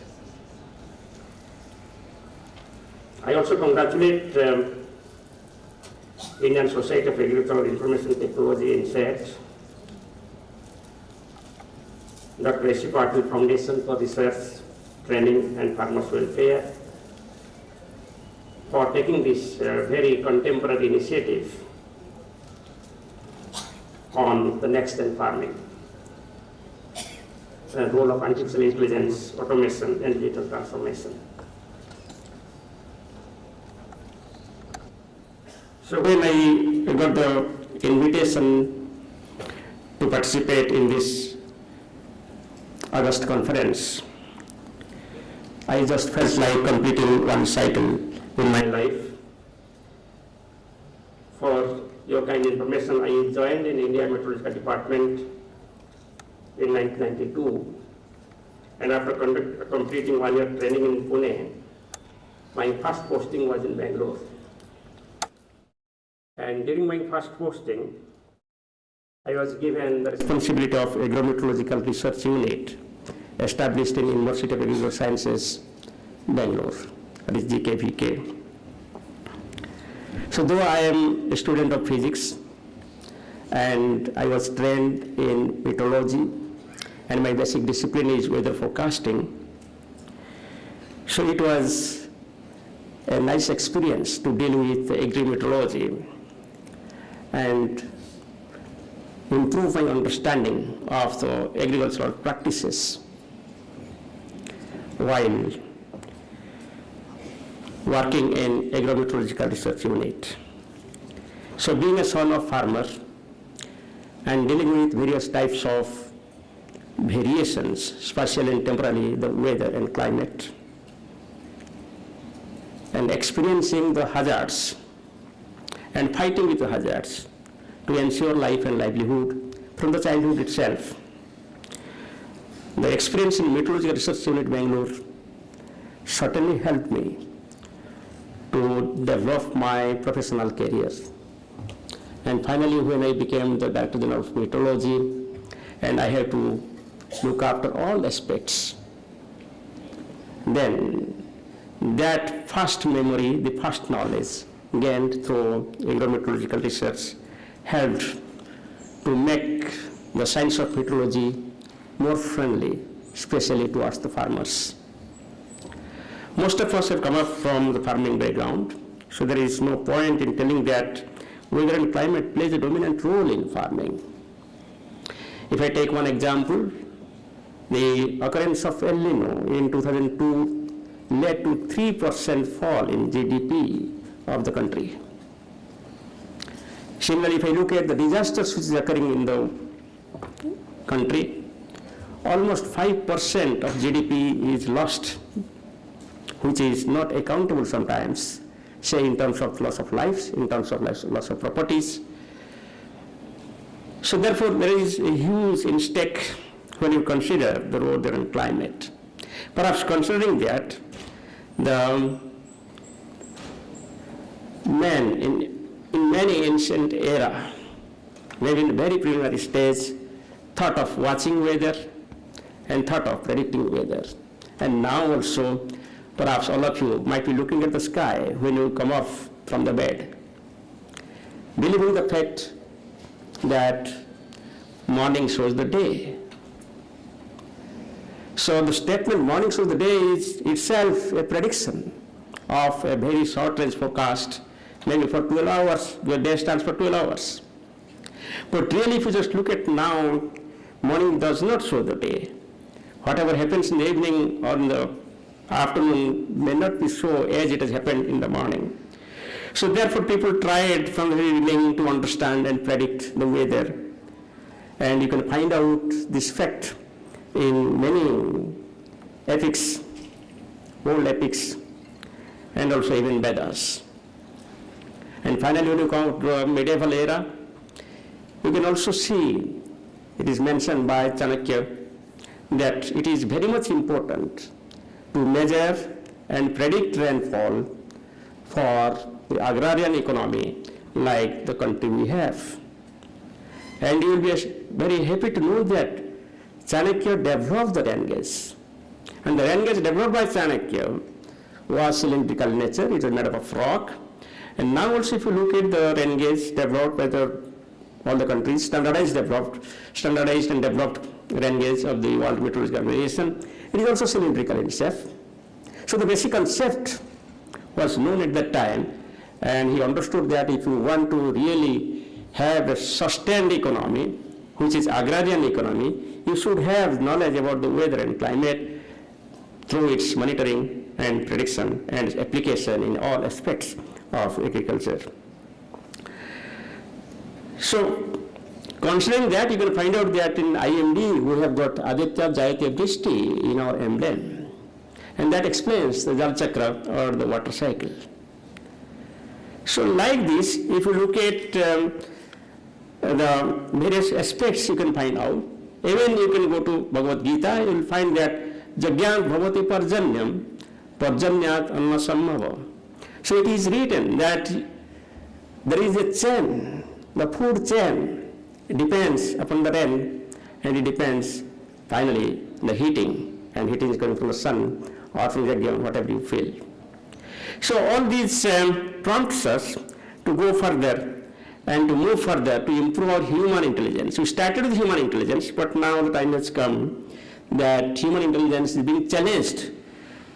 I also congratulate Indian Society of Agricultural Information Technology in SAT, Dr. S.C. Patil Foundation for Research, Training and Farmers' Welfare for taking this very contemporary initiative on the next-gen farming, the role of artificial intelligence, automation and digital transformation. So when I got the invitation to participate in this August conference, I just felt like completing one cycle in my life. For your kind information, I joined in India Meteorological Department in 1992, and after completing 1 year training in Pune, my first posting was in Bangalore. And during my first posting, I was given the responsibility of Agrometeorological Research Unit established in University of Agricultural Sciences, Bangalore, that is GKVK. So though I am a student of physics and I was trained in meteorology and my basic discipline is weather forecasting, so it was a nice experience to deal with agri-meteorology and improve my understanding of the agricultural practices while working in Agrometeorological Research Unit. So being a son of farmer and dealing with various types of variations, spatial and temporally, the weather and climate, and experiencing the hazards and fighting with the hazards to ensure life and livelihood from the childhood itself. The experience in Meteorological Research Unit Bangalore certainly helped me to develop my professional career. And finally, when I became the Director General of Meteorology, and I had to look after all aspects, then that first memory, the first knowledge gained through agrometeorological research helped to make the science of meteorology more friendly, especially towards the farmers. Most of us have come up from the farming background, so there is no point in telling that weather and climate plays a dominant role in farming. If I take one example, the occurrence of El Nino in 2002 led to 3% fall in GDP of the country. Similarly, if I look at the disasters which is occurring in the country, almost 5% of GDP is lost, which is not accountable sometimes, say in terms of loss of lives, in terms of loss of properties. So therefore, there is a huge in stake when you consider the weather and climate. Perhaps considering that, the men in many ancient era, maybe in a very preliminary stage, thought of watching weather and thought of predicting weather. And now also, perhaps all of you might be looking at the sky when you come off from the bed, believing the fact that morning shows the day. So the statement morning shows the day is itself a prediction of a very short range forecast, maybe for 12 hours, your day stands for 12 hours. But really, if you just look at now, morning does not show the day. Whatever happens in the evening or in the afternoon may not be so as it has happened in the morning. So therefore, people tried from the very beginning to understand and predict the weather. And you can find out this fact in many epics, old epics, and also even Vedas. And finally, when you come to the medieval era, you can also see, it is mentioned by Chanakya, that it is very much important to measure and predict rainfall for the agrarian economy like the country we have. And you will be very happy to know that Chanakya developed the rain gauge. And the rain gauge developed by Chanakya was cylindrical in nature, it was made up of rock. And now also if you look at the rain gauge developed by all the countries, standardized and developed rain gauge of the World Meteorological Organization, it is also cylindrical in shape. So the basic concept was known at that time, and he understood that if you want to really have a sustained economy, which is agrarian economy, you should have knowledge about the weather and climate through its monitoring and prediction and its application in all aspects of agriculture. So, considering that, you can find out that in IMD we have got Aditya Jayate Vrishti in our emblem. And that explains the Jal Chakra or the water cycle. So like this, if you look at the various aspects you can find out, even you can go to Bhagavad Gita, you will find that Jagyat Bhavati Parjanyam, Parjanyat Anna Sambhava. So it is written that there is a chain, the food chain, it depends upon the rain, and it depends finally the heating, and heating is coming from the sun or from Yajna, whatever you feel. So all these prompts us to go further and to move further to improve our human intelligence. We started with human intelligence, but now the time has come that human intelligence is being challenged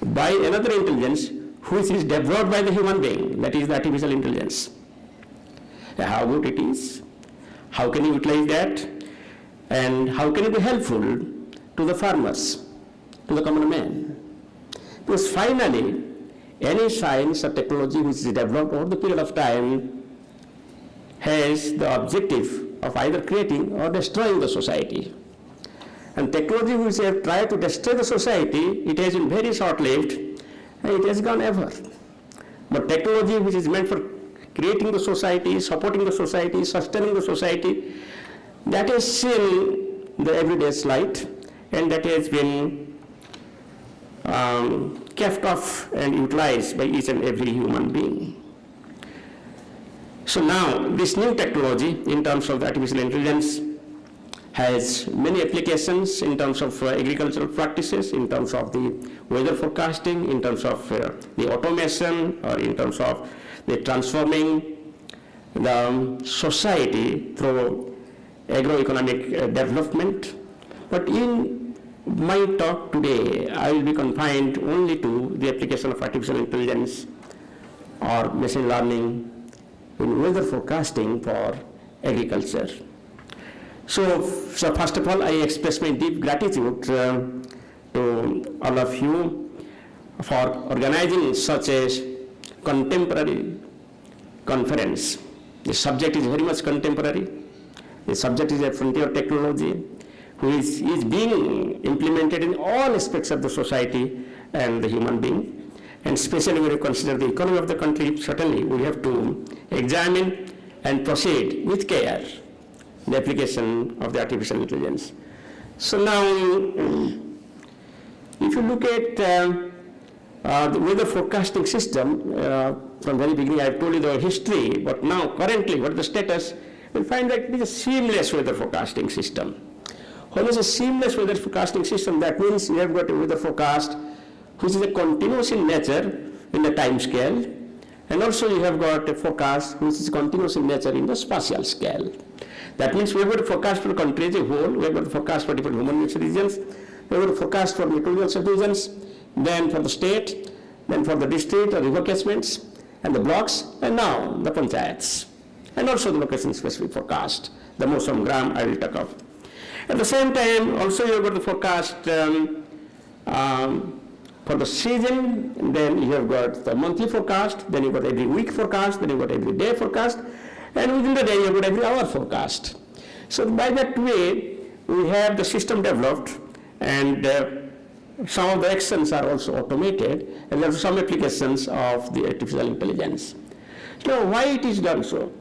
by another intelligence which is developed by the human being, that is the artificial intelligence. How good it is, how can you utilize that, and how can it be helpful to the farmers, to the common man. Because finally, any science or technology which is developed over the period of time has the objective of either creating or destroying the society. And technology which has tried to destroy the society, it has been very short-lived and it has gone ever. But technology which is meant for creating the society, supporting the society, sustaining the society, that has seen the everyday's light, and that has been kept off and utilized by each and every human being. So now, this new technology in terms of the artificial intelligence has many applications in terms of agricultural practices, in terms of the weather forecasting, in terms of the automation, or in terms of the transforming the society through agroeconomic development. But in my talk today, I will be confined only to the application of artificial intelligence or machine learning in weather forecasting for agriculture. So first of all, I express my deep gratitude to all of you for organizing such a contemporary conference. The subject is very much contemporary. The subject is a frontier technology which is being implemented in all aspects of the society and the human being. And especially when you consider the economy of the country, certainly we have to examine and proceed with care the application of the artificial intelligence. So now, if you look at the weather forecasting system, from very beginning I have told you the history, but now currently what is the status, you'll find that it is a seamless weather forecasting system. When it's a seamless weather forecasting system, that means you have got a weather forecast which is a continuous in nature in the time scale, And also you have got a forecast which is continuous in nature in the spatial scale. That means we have got a forecast for the country as a whole, we have got a forecast for different human rights regions, we have got a forecast for metropolitan subdivisions, then for the state, then for the district or river catchments, and the blocks, and now the panchayats. And also the location-specific forecast, the most from gram I will talk of. At the same time, also you have got the forecast for the season, and then you have got the monthly forecast, then you've got every week forecast, then you've got every day forecast, and within the day you've got every hour forecast. So by that way, we have the system developed, and some of the actions are also automated, and there are some applications of the artificial intelligence. Now, why it is done so?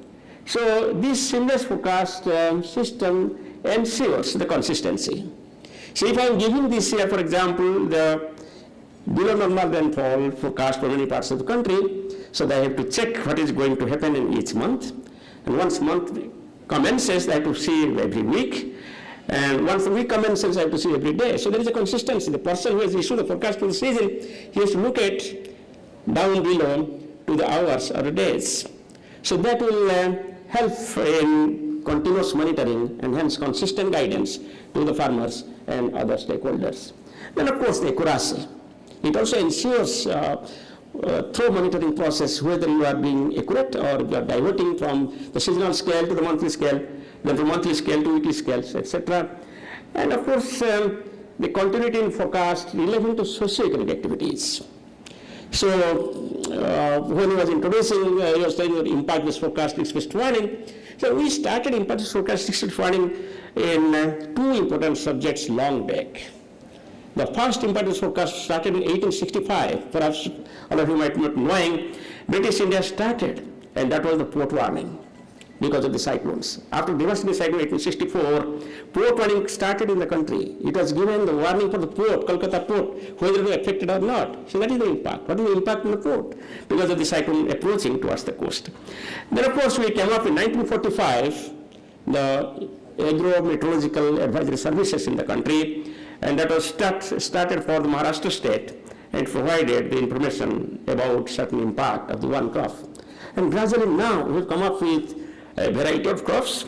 So this seamless forecast system ensures the consistency. So if I am giving this year, for example, the below normal rainfall forecast for many parts of the country, so they have to check what is going to happen in each month. And once month commences, they have to see every week. And once the week commences, I have to see every day. So there is a consistency. The person who has issued the forecast for the season, he has to look at down below to the hours or the days. So that will help in continuous monitoring and hence consistent guidance to the farmers and other stakeholders. Then of course the accuracy. It also ensures through monitoring process whether you are being accurate or you are diverting from the seasonal scale to the monthly scale, then from monthly scale to weekly scales, etc. And of course the continuity in forecast relevant to socio-economic activities. So when he was introducing, he was saying that impact-based forecast, risk-based warning. So we started impact-based forecast, risk-based warning in two important subjects long back. The first impact-based forecast started in 1865. Perhaps all of you might not knowing, British India started, and that was the port warning because of the cyclones. After devastating cyclone 1864, port warning started in the country. It was given the warning for the port, Kolkata port, whether it was affected or not. So that is the impact. What is the impact on the port? Because of the cyclone approaching towards the coast. Then of course we came up in 1945, the agro-meteorological advisory services in the country, and that was started for the Maharashtra state and provided the information about certain impact of the one crop. And gradually now we've come up with a variety of crops,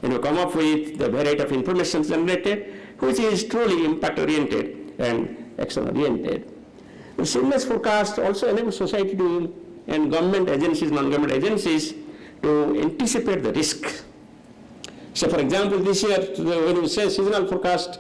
and we come up with the variety of information generated, which is truly impact-oriented and action-oriented. The seamless forecast also enables society to, and government agencies, non-government agencies, to anticipate the risk. So for example, this year, when you say seasonal forecast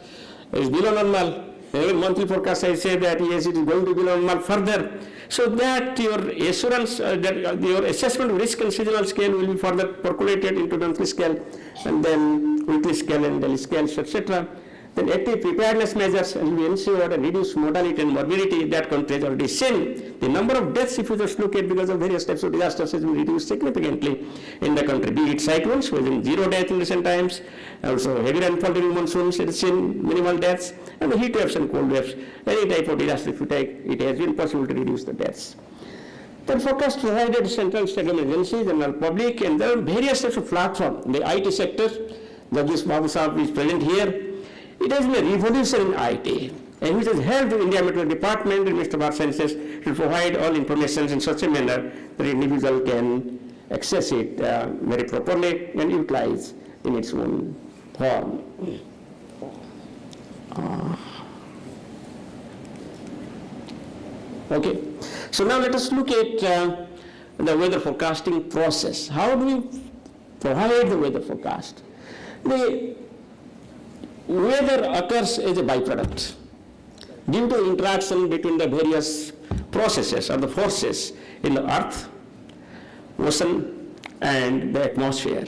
is below normal, even monthly forecast I say that yes, it is going to be below normal further, so that your assurance, that your assessment of risk and seasonal scale will be further percolated into monthly scale, and then weekly scale and daily scales, etc. Then active preparedness measures will be ensured and reduce mortality and morbidity. That country has already seen. The number of deaths, if you just look at because of various types of disasters, has been reduced significantly in the country. Be it cyclones, within zero death in recent times, also heavy rainfall during monsoons, it has seen minimal deaths, and the heat waves and cold waves. Any type of disaster, if you take, it has been possible to reduce the deaths. Then forecast provided central state government agencies, general public, and there are various types of platforms. The IT sector, Jagdish Babu Sahab is present here. It has been a revolution in IT, and which has helped the India Meteorology Department and Ministry of Earth Sciences to provide all information in such a manner that the individual can access it very properly and utilize in its own form. Okay, so now let us look at the weather forecasting process. How do we provide the weather forecast? The weather occurs as a byproduct due to interaction between the various processes or the forces in the earth, ocean, and the atmosphere.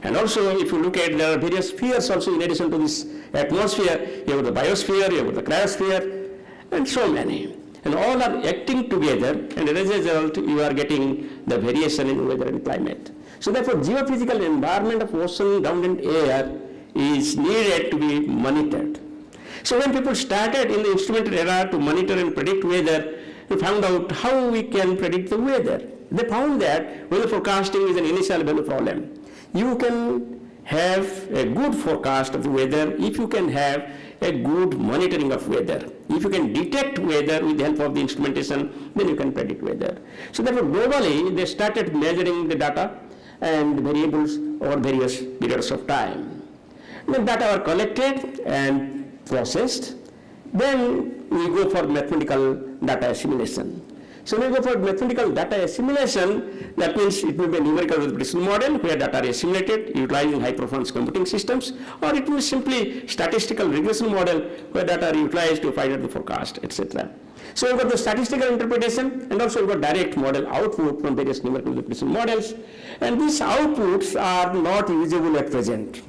And also, if you look at, there are various spheres also in addition to this atmosphere. You have the biosphere, you have the cryosphere, and so many. And all are acting together, and as a result, you are getting the variation in weather and climate. So therefore, geophysical environment of ocean, ground, and air is needed to be monitored. So when people started in the instrumented era to monitor and predict weather, they found out how we can predict the weather. They found that weather forecasting is an initial value problem. You can have a good forecast of the weather if you can have a good monitoring of weather. If you can detect weather with the help of the instrumentation, then you can predict weather. So therefore, globally, they started measuring the data and variables over various periods of time. When data are collected and processed, then we go for mathematical data assimilation. So when we go for mathematical data assimilation, that means it will be a numerical representation model where data are assimilated utilizing high performance computing systems, or it will be simply statistical regression model where data are utilized to find out the forecast, etc. So we've got the statistical interpretation, and also we've got direct model output from various numerical representation models, and these outputs are not usable at present.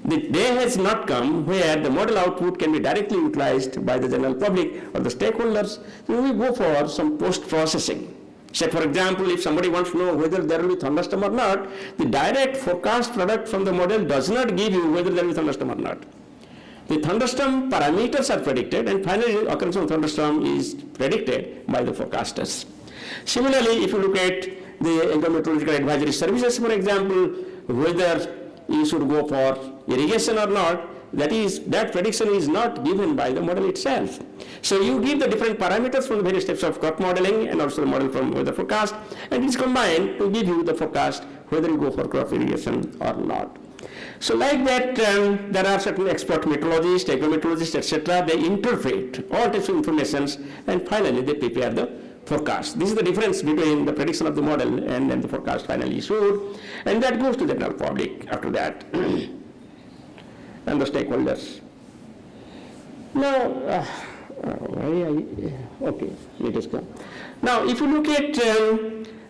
The day has not come where the model output can be directly utilized by the general public or the stakeholders. So we go for some post-processing. Say, for example, if somebody wants to know whether there will be thunderstorm or not, the direct forecast product from the model does not give you whether there will be thunderstorm or not. The thunderstorm parameters are predicted, and finally the occurrence of thunderstorm is predicted by the forecasters. Similarly, if you look at the Inaugural advisory services, for example, whether you should go for irrigation or not, that prediction is not given by the model itself. So you give the different parameters from the various types of crop modeling and also the model from weather forecast, and it is combined to give you the forecast whether you go for crop irrigation or not. So like that, there are certain expert meteorologists, agrometeorologists, etc. They interpret all types of informations, and finally they prepare the forecast. This is the difference between the prediction of the model and then the forecast finally issued, and that goes to the general public after that and the stakeholders. Now, okay, let us go. Now, if you look at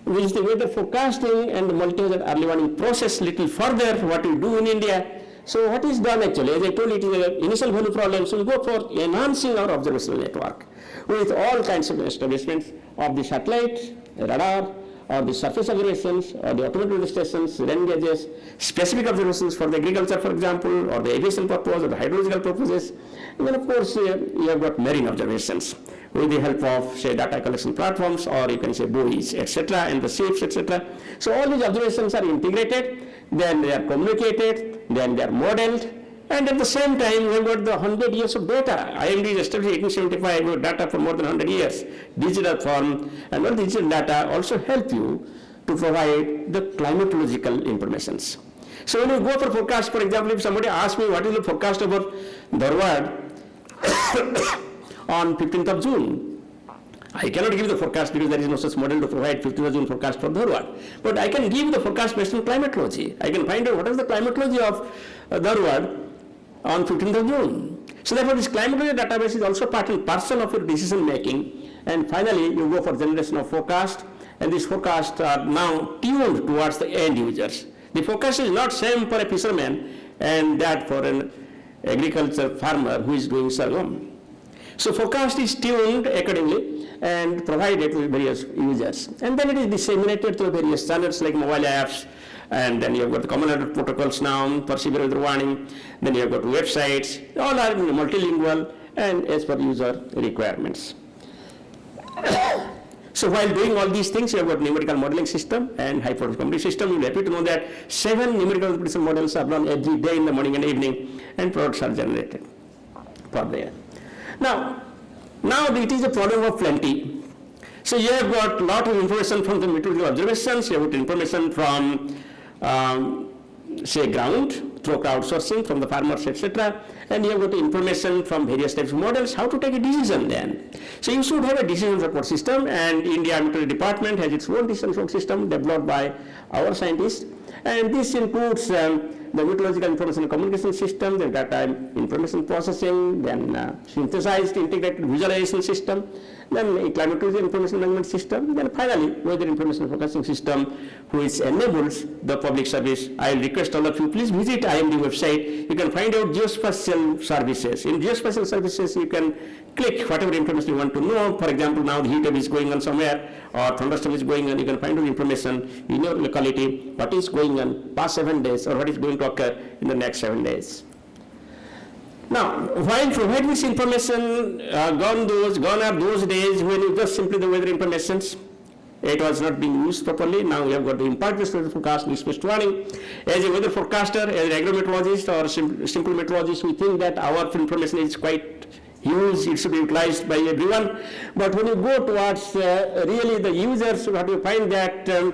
which the weather forecasting and the multi-hazard early warning process little further, what we do in India. So what is done actually? As I told you, it is an initial value problem, so we go for enhancing our observational network with all kinds of establishments of the satellite, radar, or the surface observations, or the automated weather stations, rain gauges, specific observations for the agriculture, for example, or the aviation purpose, or the hydrological purposes. And then, of course, you have got marine observations with the help of, say, data collection platforms, or you can say buoys, etc., and the ships, etc. So all these observations are integrated, then they are communicated, then they are modeled, and at the same time, we have got the 100 years of data. IMD is established in 1875 with data for more than 100 years, digital form, and all digital data also help you to provide the climatological informations. So when you go for forecast, for example, if somebody asks me what is the forecast about Dharwad on 15th of June, I cannot give the forecast because there is no such model to provide 15th of June forecast for Dharwad. But I can give the forecast based on climatology. I can find out what is the climatology of Dharwad on 15th of June. So therefore, this climatology database is also part and parcel of your decision making. And finally, you go for generation of forecast, and these forecasts are now tuned towards the end users. The forecast is not same for a fisherman and that for an agriculture farmer who is doing sorghum. So forecast is tuned accordingly and provided to various users. And then it is disseminated through various channels like mobile apps, and then you have got the common alert protocols now for severe weather warning, then you have got websites, all are multilingual and as per user requirements. So while doing all these things, you have got numerical modeling system and high performance computing system. You'll be happy to know that 7 numerical prediction models are run every day in the morning and evening, and products are generated for there. Now it is a problem of plenty. So you have got a lot of information from the meteorological observations, you have got information from say ground through crowdsourcing from the farmers, etc. And you have got information from various types of models, how to take a decision then. So you should have a decision support system, and India Meteorology Department has its own decision support system developed by our scientists. And this includes the meteorological information and communication system, the data information processing, then synthesized integrated visualization system, then a climatology information management system, then finally weather information forecasting system, which enables the public service. I will request all of you, please visit IMD website. You can find out geospatial services. In geospatial services, you can click whatever information you want to know. For example, now the heat wave is going on somewhere, or thunderstorm is going on. You can find out information in your locality, what is going on past 7 days, or what is going to occur in the next 7 days. Now, while providing this information, gone are those days when you just simply the weather informations. It was not being used properly. Now we have got the impact-based weather forecast, risk-based warning. As a weather forecaster, as an agrometeorologist or simple meteorologist, we think that our information is quite huge. It should be utilized by everyone. But when you go towards really the users, what you find that there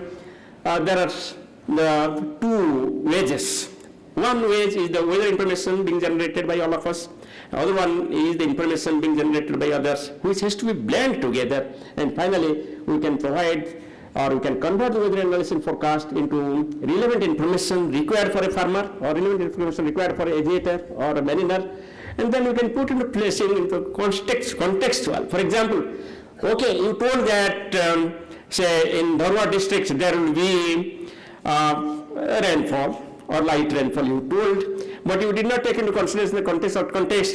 are the two ways. One way is the weather information being generated by all of us. Other one is the information being generated by others, which has to be blended together. And finally, we can provide or we can convert the weather analysis and forecast into relevant information required for a farmer or relevant information required for an aviator or a mariner. And then you can put into place into contextual. For example, okay, you told that, say, in Dharwad district there will be rainfall or light rainfall, you told, but you did not take into consideration the context,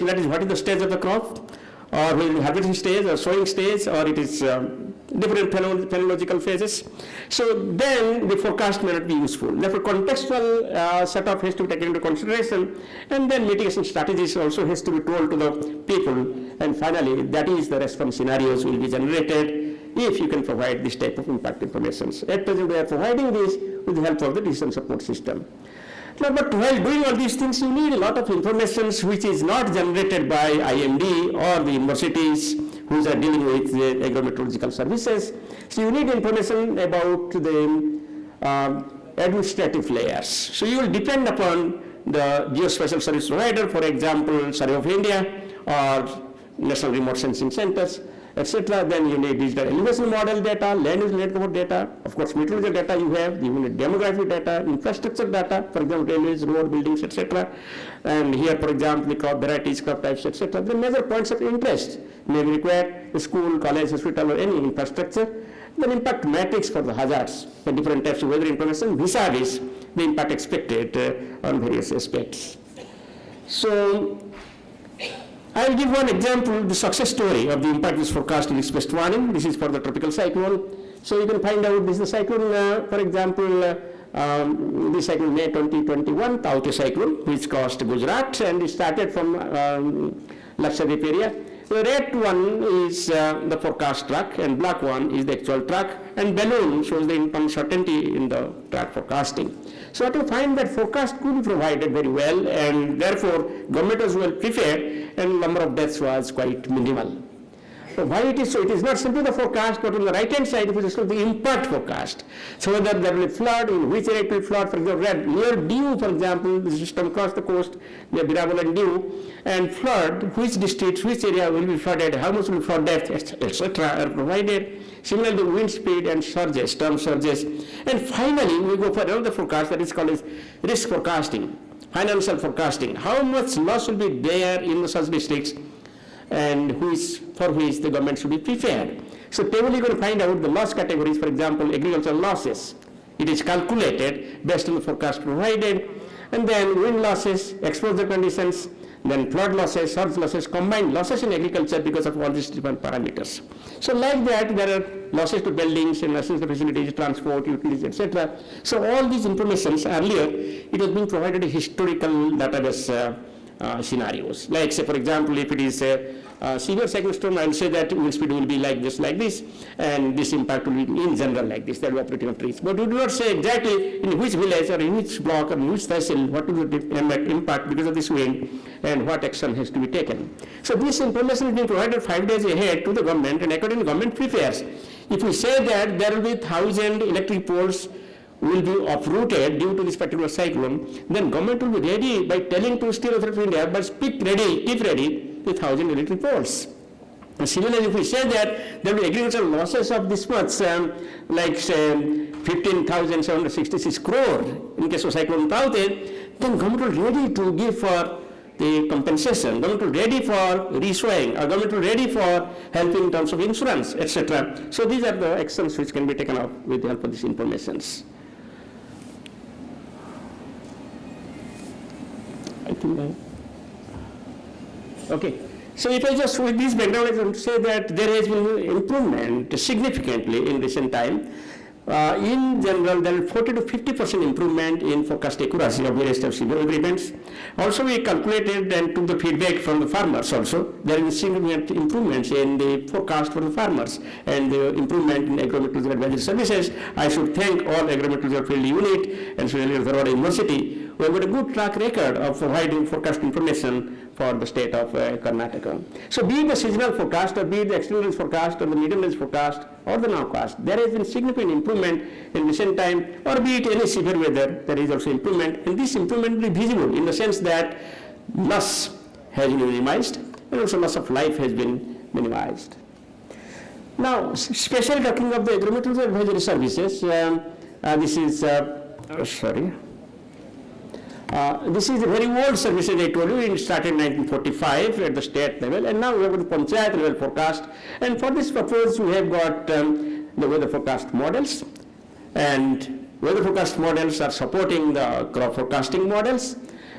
that is, what is the stage of the crop, or will harvesting stage, or sowing stage, or it is different phenological phases. So then the forecast may not be useful. Therefore, contextual setup has to be taken into consideration, and then mitigation strategies also has to be told to the people. And finally, that is the response scenarios will be generated if you can provide this type of impact information. At present, we are providing this with the help of the decision support system. Now, but while doing all these things, you need a lot of information which is not generated by IMD or the universities who are dealing with the agrometeorological services. So you need information about the administrative layers. So you will depend upon the geospatial service provider, for example, Survey of India or National Remote Sensing Centers, etc. Then you need digital elevation model data, land use network data, of course meteorological data you have, you need demographic data, infrastructure data, for example railways, road, buildings, etc. And here, for example, the crop varieties, crop types, etc. The major points of interest may be required, the school, college, hospital, or any infrastructure. Then impact matrix for the hazards, the different types of weather information, vis-a-vis the impact expected on various aspects. So I will give one example, the success story of the impact-based forecast risk-based warning. This is for the tropical cyclone. So you can find out this is the cyclone, for example, this cyclone May 2021, Taukte cyclone, which crossed Gujarat, and it started from Lakshadweep area. The red one is the forecast track, and black one is the actual track, and balloon shows the uncertainty in the track forecasting. So to find that forecast could be provided very well, and therefore government was well prepared, and number of deaths was quite minimal. So why it is so? It is not simply the forecast, but on the right hand side, it is the impact forecast. So whether there will be flood, in which area it will flood, for example, red, near Diu, for example, the system across the coast, near Biraval and Diu, and flood, which districts, which area will be flooded, how much will be flood depth, etc. are provided. Similarly, wind speed and surges, storm surges. And finally, we go for another forecast that is called as risk forecasting, financial forecasting. How much loss will be there in such districts, and for which the government should be prepared. So table you are going to find out the loss categories, for example, agricultural losses. It is calculated based on the forecast provided, and then wind losses, exposure conditions, then flood losses, surge losses, combined losses in agriculture because of all these different parameters. So like that, there are losses to buildings, and losses to facilities, transport, utilities, etc. So all these informations earlier, it has been provided in historical database scenarios. Like say, for example, if it is a severe cyclone storm, I will say that wind speed will be like this, and this impact will be in general like this, that will be operating on trees. But we do not say exactly in which village or in which block or in which tehsil what will be the impact because of this wind and what action has to be taken. So this information is being provided 5 days ahead to the government, and accordingly government prepares. If we say that there will be 1,000 electric poles will be uprooted due to this particular cyclone, then government will be ready by telling to Steel Authority of India, but keep ready the 1,000 electric poles. And similarly, if we say that there will be agricultural losses of this much, like say 15,766 crore in case of cyclone Taukte, then government will ready to give for the compensation, government will ready for resowing, or government will ready for helping in terms of insurance, etc. So these are the actions which can be taken up with the help of these informations. I think okay. So if I just with this background, I want to say that there has been improvement significantly in recent time. in general, there is 40 to 50% improvement in forecast accuracy of various types of weather events. Also, we calculated and took the feedback from the farmers also. There is significant improvements in the forecast for the farmers and the improvement in agrometeorological advisory services. I should thank all agrometeorological field unit and especially the Harvard University, who have got a good track record of providing forecast information for the state of Karnataka. So be it the seasonal forecast or be it the extended range forecast or the medium range forecast or the nowcast, there has been significant improvement in recent time, or be it any severe weather, there is also improvement, and this improvement will be visible in the sense that loss has been minimized and also loss of life has been minimized. Now, especially talking of the agrometeorological advisory services, this is this is a very old service, as I told you. It started in 1945 at the state level, and now we have got panchayat level forecast. And for this purpose, we have got the weather forecast models, and weather forecast models are supporting the crop forecasting models.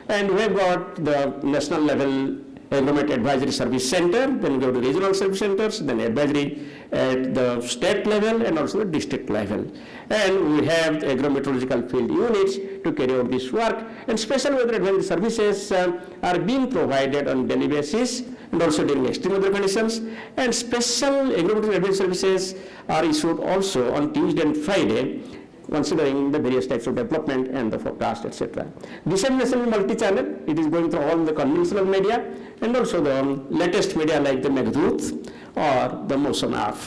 And we have got the national level Agromet Advisory Service Center, then we go to regional service centers, then advisory at the state level and also the district level. And we have agrometeorological field units to carry out this work, and special weather advisory services are being provided on daily basis and also during extreme weather conditions, and special agrometeorological advisory services are issued also on Tuesday and Friday, considering the various types of development and the forecast, etc. Dissemination is multi-channel. It is going through all the conventional media and also the latest media like the Meghdut or the Mosam app.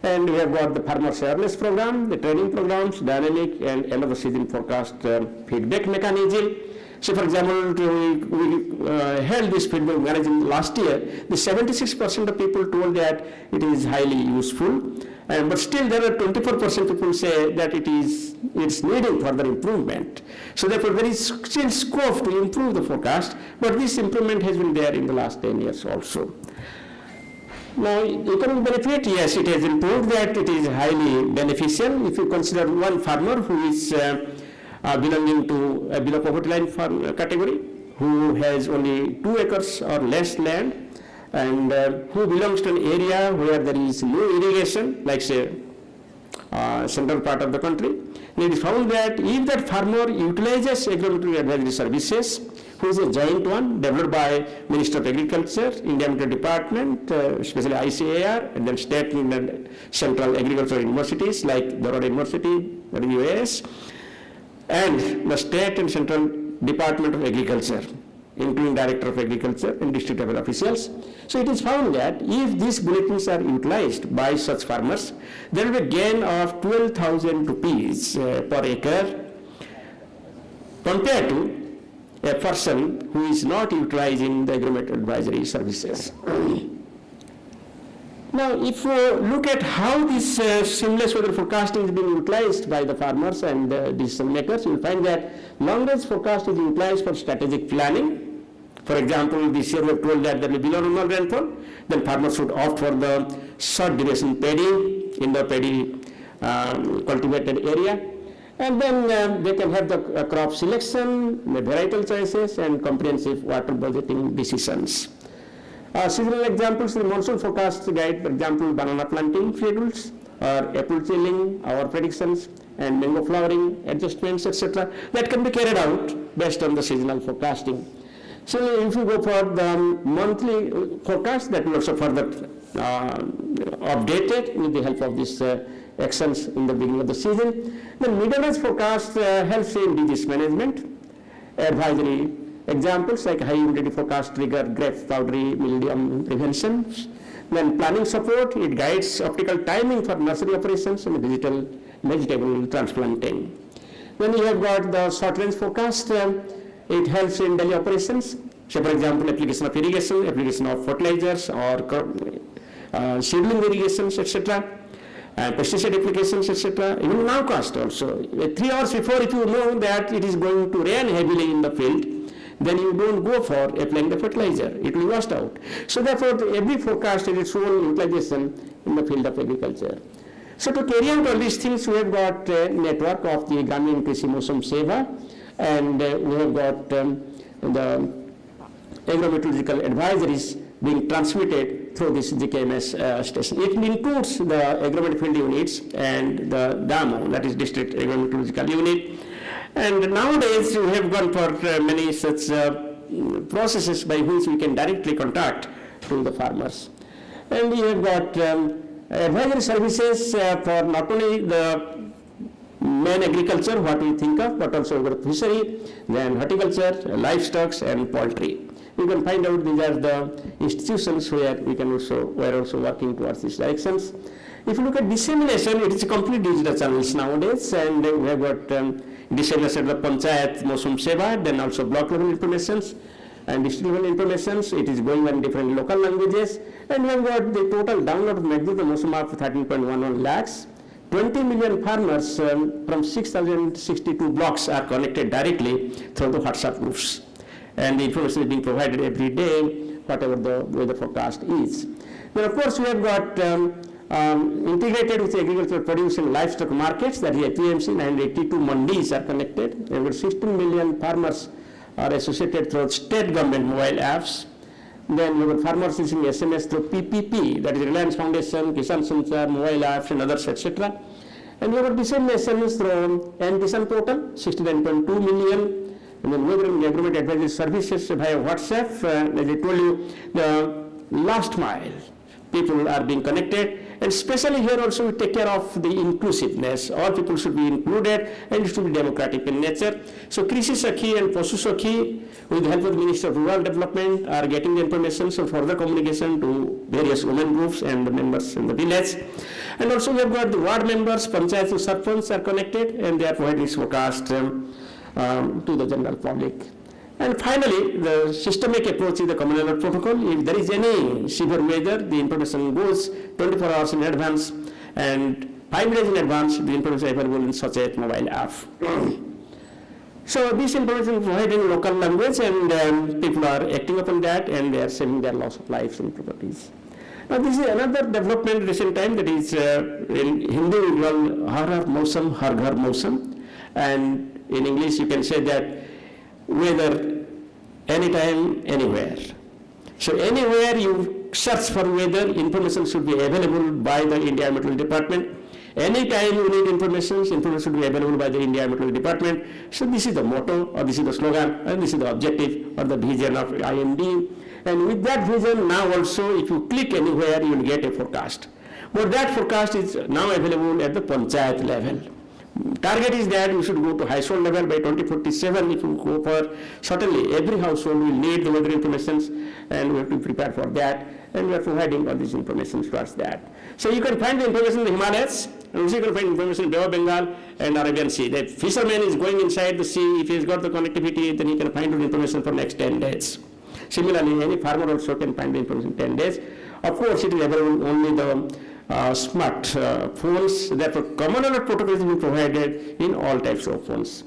And we have got the farmers awareness program, the training programs, dynamic and end of the season forecast feedback mechanism. So, for example, we held this feedback mechanism last year. The 76% of people told that it is highly useful, but still there are 24% people say that it's needing further improvement. So therefore, there is still scope to improve the forecast, but this improvement has been there in the last 10 years also. Now, economic benefit, yes, it has improved, that it is highly beneficial. If you consider one farmer who is belonging to a below poverty line farm category, who has only 2 acres or less land, and who belongs to an area where there is no irrigation, like say central part of the country, and it is found that if that farmer utilizes agrometeorological advisory services, who is a joint one developed by Minister of Agriculture, Indian Agriculture Department, especially ICAR, and then state and central agricultural universities like Harvard University, the US, and the state and central Department of Agriculture, including Director of Agriculture and district level officials. So it is found that if these bulletins are utilized by such farmers, there will be a gain of 12,000 rupees per acre compared to a person who is not utilizing the agromet advisory services. Now, if we look at how this seamless weather forecasting is being utilized by the farmers and decision makers, you will find that long-range forecast is utilized for strategic planning. For example, this year we have told that there will be no normal rainfall, then farmers should opt for the short duration paddy in the paddy cultivated area. And then they can have the crop selection, the varietal choices, and comprehensive water budgeting decisions. Seasonal examples, the monsoon forecast guide, for example, banana planting schedules, or apple chilling, our predictions, and mango flowering adjustments, etc. That can be carried out based on the seasonal forecasting. So if you go for the monthly forecast, that will also further updated with the help of these actions in the beginning of the season. The medium-range forecast helps in disease management, advisory examples like high humidity forecast trigger grape powdery mildew prevention. Then planning support, it guides optical timing for nursery operations and digital vegetable transplanting. Then you have got the short range forecast, it helps in daily operations. So for example, application of irrigation, application of fertilizers or seedling irrigations, etc. Pesticide applications, etc. Even nowcast also. 3 hours before, if you know that it is going to rain heavily in the field, then you don't go for applying the fertilizer. It will be washed out. So therefore, every forecast has its own utilization in the field of agriculture. So to carry out all these things, we have got a network of the Gramin Krishi Mosam Seva, and we have got the agrometeorological advisories being transmitted through this GKMS station. It includes the agreement field units and the DAMO, that is District Agreement Meteorological Unit. And nowadays we have gone for many such processes by which we can directly contact to the farmers. And we have got advisory services for not only the main agriculture, what we think of, but also over fishery, then horticulture, livestock, and poultry. You can find out these are the institutions where we are also working towards these directions. If you look at dissemination, it is a complete digital channels nowadays, and we have got dissemination of the Panchayat Mosum Seva, then also block level informations and district level informations. It is going on in different local languages, and we have got the total download of Magdu the Mosum of 13.11 lakhs. 20 million farmers from 6,062 blocks are connected directly through the WhatsApp groups. And the information is being provided every day, whatever the weather forecast is. Then of course we have got integrated with the agricultural produce and livestock markets, that is APMC, 982 mandis are connected. Over 16 million farmers are associated through state government mobile apps. Then we have farmers using SMS through PPP, that is Reliance Foundation, Kisan Sanchar, mobile apps and others, etc. And we have disseminations through Kisan portal, 69.2 million. And then weather and agreement advisory services via WhatsApp. As I told you, the last mile people are being connected, and especially here also we take care of the inclusiveness. All people should be included, and it should be democratic in nature. So Krishi Sakhi and Pasu Sakhi, with the help of the Minister of Rural Development, are getting the information for further communication to various women groups and the members in the village. And also we have got the ward members, Panchayat and Sarpanch are connected, and they are providing this forecast to the general public. And finally, the systemic approach is the communal alert protocol. If there is any severe weather, the information goes 24 hours in advance, and 5 days in advance, the information is available in such a mobile app. So this information is provided in local language, and people are acting upon that, and they are saving their loss of lives and properties. Now this is another development recent time, that is in Hindi we call Har Har Mausam, Har Ghar Mausam, and in English you can say that weather anytime, anywhere. So anywhere you search for weather, information should be available by the India Meteorology Department. Anytime you need information should be available by the India Meteorology Department. So this is the motto, or this is the slogan, and this is the objective or the vision of IMD. And with that vision, now also if you click anywhere, you will get a forecast. But that forecast is now available at the Panchayat level. Target is that we should go to household level by 2047. If you go for, certainly every household will need the weather information, and we have to prepare for that, and we are providing all this information towards that. So you can find the information in the Himalayas, and also you can find information in Bay of Bengal and Arabian Sea. The fisherman is going inside the sea, if he has got the connectivity, then he can find the information for next 10 days. Similarly, any farmer also can find the information in 10 days. Of course, it is available only the smart phones. Therefore, common alert protocol is being provided in all types of phones.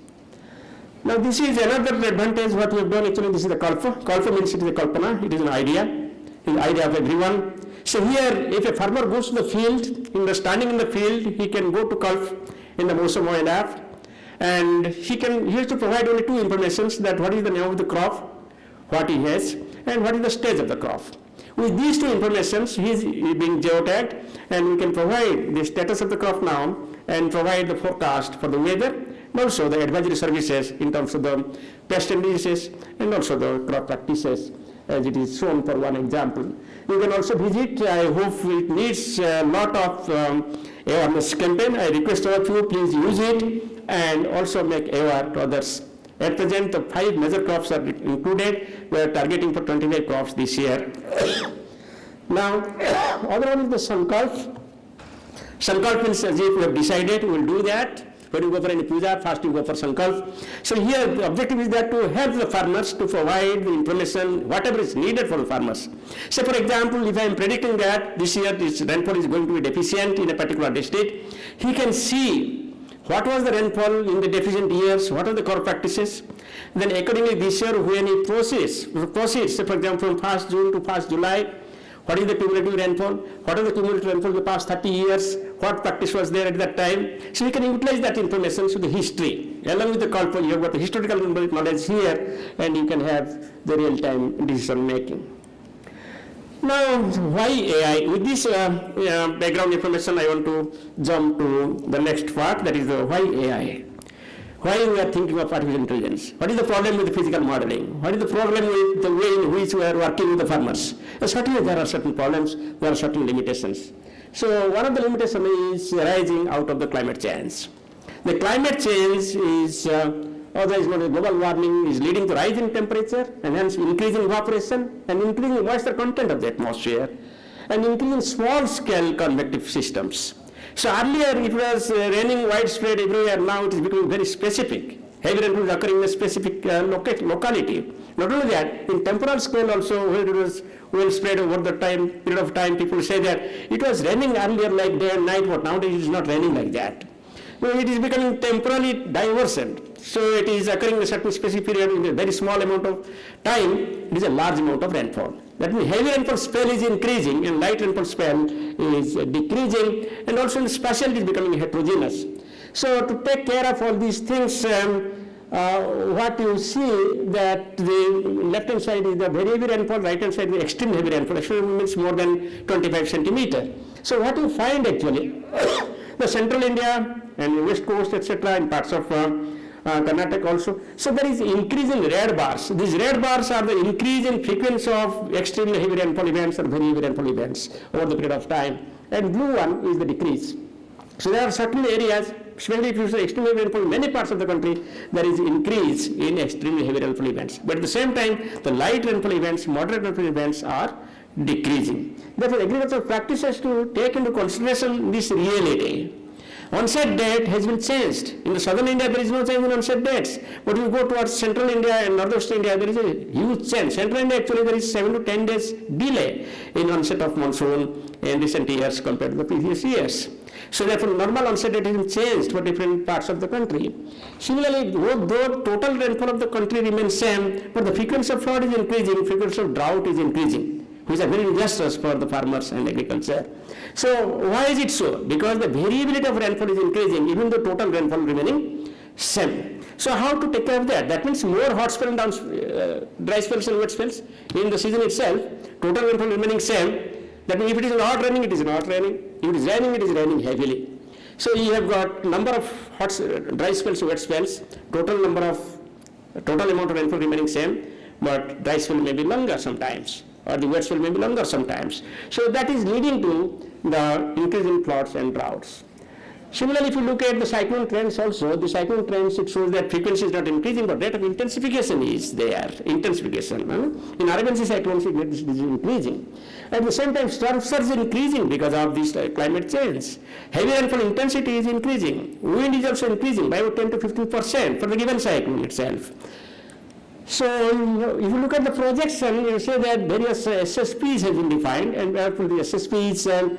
Now, this is another advantage what we have done. Actually, this is the Kalpa. Kalpa means it is a Kalpana. It is an idea. It is the idea of everyone. So here, if a farmer goes to the field, standing in the field, he can go to Kalp in the Mosam mobile app, and he has to provide only two informations: that what is the name of the crop, what he has, and what is the stage of the crop. With these two informations, he is being geotagged, and we can provide the status of the crop now and provide the forecast for the weather, and also the advisory services in terms of the pest and diseases, and also the crop practices, as it is shown for one example. You can also visit. I hope it needs a lot of awareness campaign. I request all of you, please use it and also make aware to others. At present, the 5 major crops are included. We are targeting for 25 crops this year. Now, other one is the Sankalp. Sankalp means as if we have decided we will do that. When you go for any puja, first you go for Sankalp. So here the objective is that to help the farmers to provide the information, whatever is needed for the farmers. So for example, if I am predicting that this year this rainfall is going to be deficient in a particular district, he can see what was the rainfall in the deficient years, what are the crop practices. Then accordingly this year when he proceeds, say for example from 1st June to 1st July, what is the cumulative rainfall, what is the cumulative rainfall in the past 30 years, what practice was there at that time. So we can utilize that information to the history. Along with the Kalpa, you have got the historical knowledge here, and you can have the real-time decision making. Now, why AI? With this background information, I want to jump to the next part, that is why AI. Why we are thinking of artificial intelligence? What is the problem with the physical modeling? What is the problem with the way in which we are working with the farmers? Certainly there are certain problems, there are certain limitations. So one of the limitations is arising out of the climate change. The climate change is, otherwise known as global warming, is leading to rise in temperature and hence increasing evaporation and increasing moisture content of the atmosphere and increasing small-scale convective systems. So earlier it was raining widespread everywhere, now it is becoming very specific. Heavy rainfall is occurring in a specific locality. Not only that, in temporal scale also, where it was well spread over the period of time, people say that it was raining earlier like day and night, but nowadays it is not raining like that. No, it is becoming temporally divergent. So it is occurring in a certain specific period in a very small amount of time, it is a large amount of rainfall. That means heavy rainfall spell is increasing and light rainfall spell is decreasing, and also the spatiality is becoming heterogeneous. So to take care of all these things, what you see that the left hand side is the very heavy rainfall, right hand side is the extreme heavy rainfall. Extreme means more than 25 centimeter. So what you find actually, the central India and west coast, etc., in parts of Karnataka also. So there is increase in red bars. These red bars are the increase in frequency of extremely heavy rainfall events or very heavy rainfall events over the period of time. And blue one is the decrease. So there are certain areas, especially if you say extremely heavy rainfall in many parts of the country, there is increase in extremely heavy rainfall events. But at the same time, the light rainfall events, moderate rainfall events are decreasing. Therefore, agricultural practices to take into consideration this reality. Onset date has been changed. In the southern India, there is no change in onset dates. But if you go towards central India and northwest India, there is a huge change. Central India, actually, there is 7 to 10 days delay in onset of monsoon in recent years compared to the previous years. So therefore, normal onset date has been changed for different parts of the country. Similarly, though total rainfall of the country remains same, but the frequency of flood is increasing, frequency of drought is increasing, which are very disastrous for the farmers and agriculture. So why is it so? Because the variability of rainfall is increasing, even though total rainfall remaining same. So how to take care of that? That means more hot spell and dry spells and wet spells in the season itself, total rainfall remaining same. That means if it is not raining, it is not raining. If it is raining, it is raining heavily. So you have got number of dry spells and wet spells, total amount of rainfall remaining same, but dry spell may be longer sometimes, or the wet spell may be longer sometimes. So that is leading to the increase in floods and droughts. Similarly, if you look at the cyclone trends also, the cyclone trends, it shows that frequency is not increasing, but rate of intensification is there, intensification. In Arabian Sea cyclones, it is increasing. At the same time, storm surge is increasing because of this climate change. Heavy rainfall intensity is increasing. Wind is also increasing by about 10 to 15% for the given cyclone itself. So if you look at the projection, you say that various SSPs have been defined, and therefore the SSPs,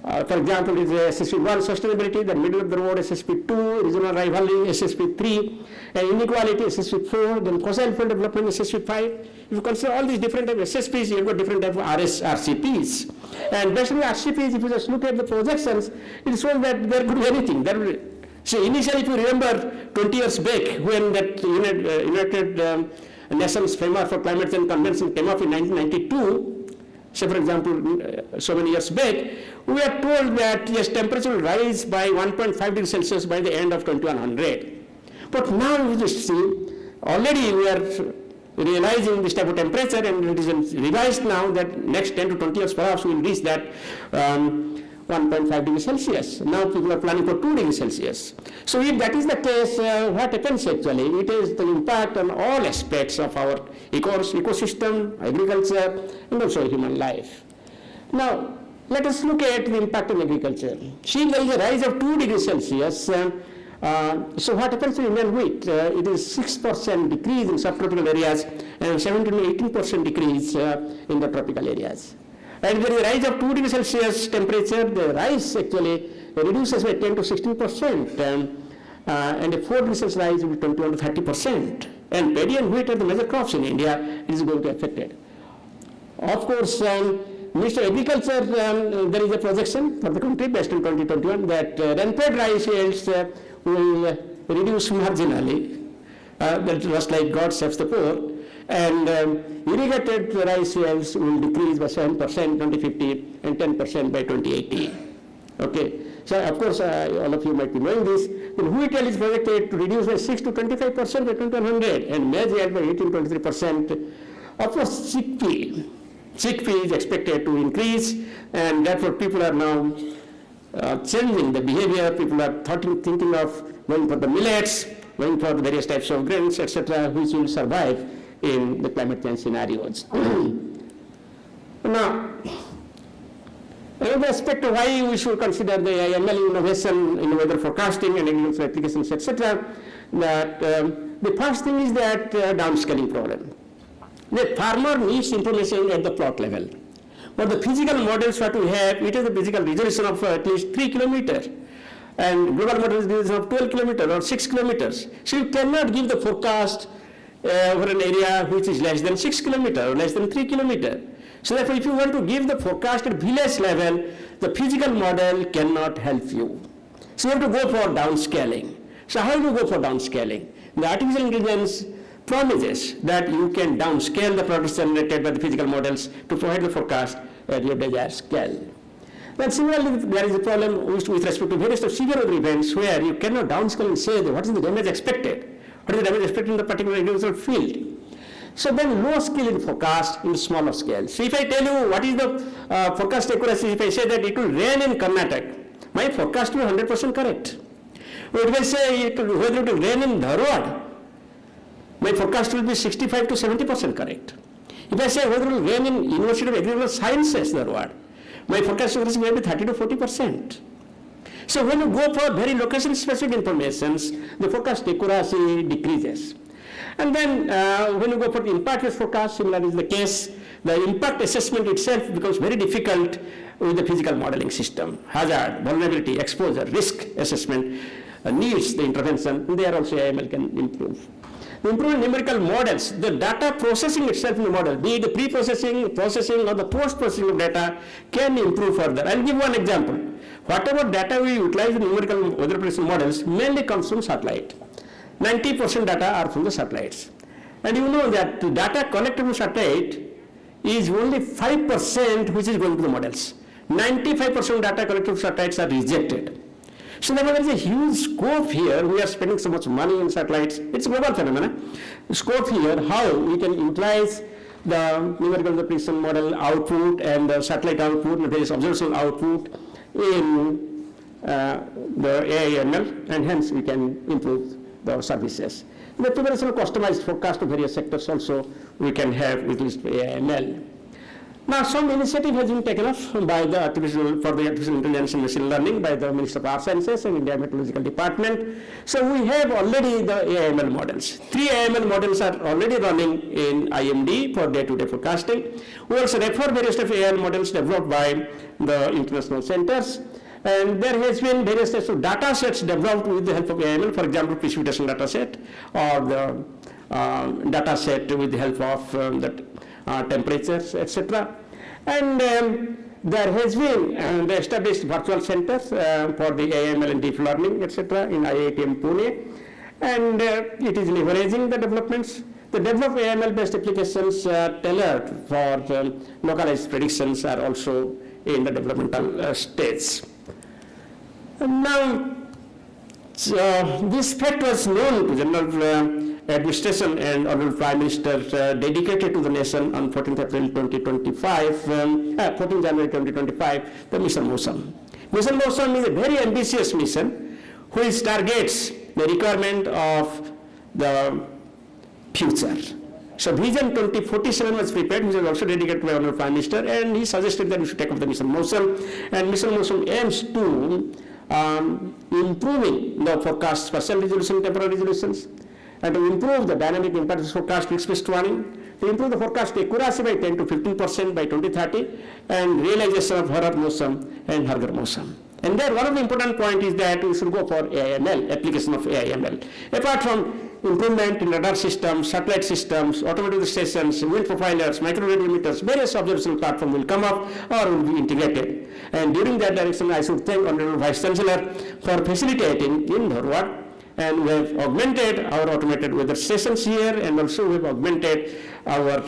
for example, is SSP1 sustainability, the middle of the road SSP2, regional rivalry SSP3, and inequality SSP4, then fossil fuel development SSP5. If you consider all these different types of SSPs, you have got different types of RCPs. And based on the RCPs, if you just look at the projections, it shows that there could be anything. So initially, if you remember 20 years back when that United Nations Framework for Climate Change Convention came up in 1992, say for example, so many years back, we are told that yes, temperature will rise by 1.5 degrees Celsius by the end of 2100. But now we just see, already we are realizing this type of temperature, and it is revised now that next 10 to 20 years perhaps we will reach that 1.5 degrees Celsius. Now people are planning for 2 degrees Celsius. So if that is the case, what happens actually? It is the impact on all aspects of our ecosystem, agriculture, and also human life. Now, let us look at the impact on agriculture. See, there is a rise of 2 degrees Celsius. So what happens to Indian wheat? It is 6% decrease in subtropical areas and 17 to 18% decrease in the tropical areas. And there is a rise of 2 degrees Celsius temperature, the rise actually reduces by 10 to 16%, and a 4 degrees Celsius rise will be 21 to 30%. And paddy and wheat are the major crops in India, it is going to be affected. Of course, Ministry of Agriculture, there is a projection for the country based on 2021 that rainfed rice yields will reduce marginally. That was like God saves the poor. and irrigated rice fields will decrease by 7% 2050 and 10% by 2080. Okay, so of course all of you might be knowing this. Wheat yield is projected to reduce by 6 to 25% by 2100 and maize yield by 18 to 23%. Of course, chickpea is expected to increase, and therefore people are now changing the behavior. People are thinking of going for the millets, going for the various types of grains, etc., which will survive in the climate change scenarios. Now, another aspect of why we should consider the ML innovation in weather forecasting and agricultural applications, etc., that the first thing is that downscaling problem. The farmer needs information at the plot level. But the physical models what we have, it is a physical resolution of at least 3 kilometers. And global model is resolution of 12 kilometers or 6 kilometers. So you cannot give the forecast over an area which is less than 6 kilometers or less than 3 kilometers. So therefore, if you want to give the forecast at village level, the physical model cannot help you. So you have to go for downscaling. So how do you go for downscaling? The artificial intelligence promises that you can downscale the products generated by the physical models to provide the forecast at your desired scale. Then similarly, there is a problem with respect to various severe weather events where you cannot downscale and say what is the damage expected, what is the damage expected in the particular agricultural field. So then low scale in forecast in smaller scale. So if I tell you what is the forecast accuracy, if I say that it will rain in Karnataka, my forecast will be 100% correct. But if I say whether it will rain in Dharwad, my forecast will be 65 to 70% correct. If I say whether it will rain in University of Agricultural Sciences, Dharwad, my forecast accuracy may be 30 to 40%. So when you go for very location-specific informations, the forecast accuracy decreases. And then when you go for the impact-based forecast, similar is the case. The impact assessment itself becomes very difficult with the physical modeling system. Hazard, vulnerability, exposure, risk assessment needs the intervention. There also AML can improve. The improved numerical models, the data processing itself in the model, be it the pre-processing, processing, or the post-processing of data, can improve further. I'll give one example. Whatever data we utilize in numerical weather prediction models mainly comes from satellite. 90% data are from the satellites. And you know that the data collected from satellite is only 5% which is going to the models. 95% data collected from satellites are rejected. So there is a huge scope here. We are spending so much money in satellites. It's a global phenomenon. Scope here, how we can utilize the numerical prediction model output and the satellite output and various observational output in the AI/ML, and hence we can improve the services. The preparation of customized forecast of various sectors also we can have with this AI/ML. Now, some initiative has been taken up by the artificial intelligence and machine learning by the Ministry of Earth Sciences and India Meteorological Department. So we have already the AI/ML models. 3 AI/ML models are already running in IMD for day-to-day forecasting. We also refer various types of AI/ML models developed by the international centers. And there has been various types of data sets developed with the help of AI/ML, for example, precipitation data set, or the data set with the help of temperatures, etc. And there has been the established virtual centers for the AI/ML and deep learning, etc. in IITM Pune, and it is leveraging the developments. The developed AI/ML-based applications tailored for localized predictions are also in the developmental stage. And now, this fact was known to General Administration and Honorable Prime Minister dedicated to the nation on 14th April 2025, 14th January 2025, the Mission Mosam. Mission Mosam is a very ambitious mission which targets the requirement of the future. So Vision 2047 was prepared, which was also dedicated to Honorable Prime Minister, and he suggested that we should take up the Mission Mosam, and Mission Mosam aims to improving the forecast spatial resolution, temporal resolutions, and to improve the dynamic impact forecast risk-based planning, to improve the forecast accuracy by 10 to 15% by 2030, and realization of Harar Mosam and Hargar Mosam. And there, one of the important points is that we should go for AI/ML, application of AI/ML. Apart from improvement in radar systems, satellite systems, automated stations, wind profilers, microradiometers, various observation platforms will come up or will be integrated. And during that direction, I should thank Honorable Vice Chancellor for facilitating in Dharwad And we have augmented our automated weather stations here, and also we have augmented our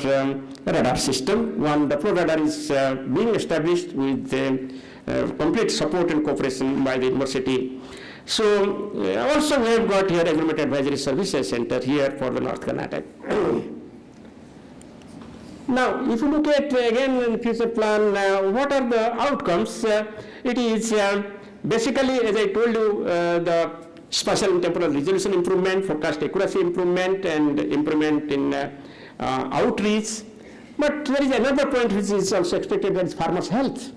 radar system. One Doppler radar is being established with complete support and cooperation by the university. So also we have got here Agreement Advisory Services Center here for the North Karnataka. Now, if you look at again in the future plan, what are the outcomes? It is basically, as I told you, the spatial and temporal resolution improvement, forecast accuracy improvement, and improvement in outreach. But there is another point which is also expected, that is farmers' health.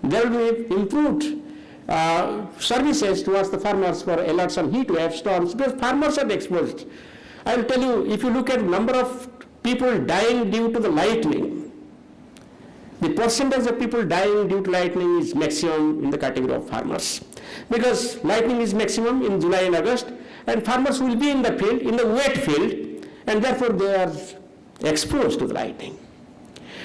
There will be improved services towards the farmers for alerts on heat wave storms, because farmers are exposed. I will tell you, if you look at number of people dying due to the lightning, the percentage of people dying due to lightning is maximum in the category of farmers. Because lightning is maximum in July and August, and farmers will be in the field, in the wet field, and therefore they are exposed to the lightning.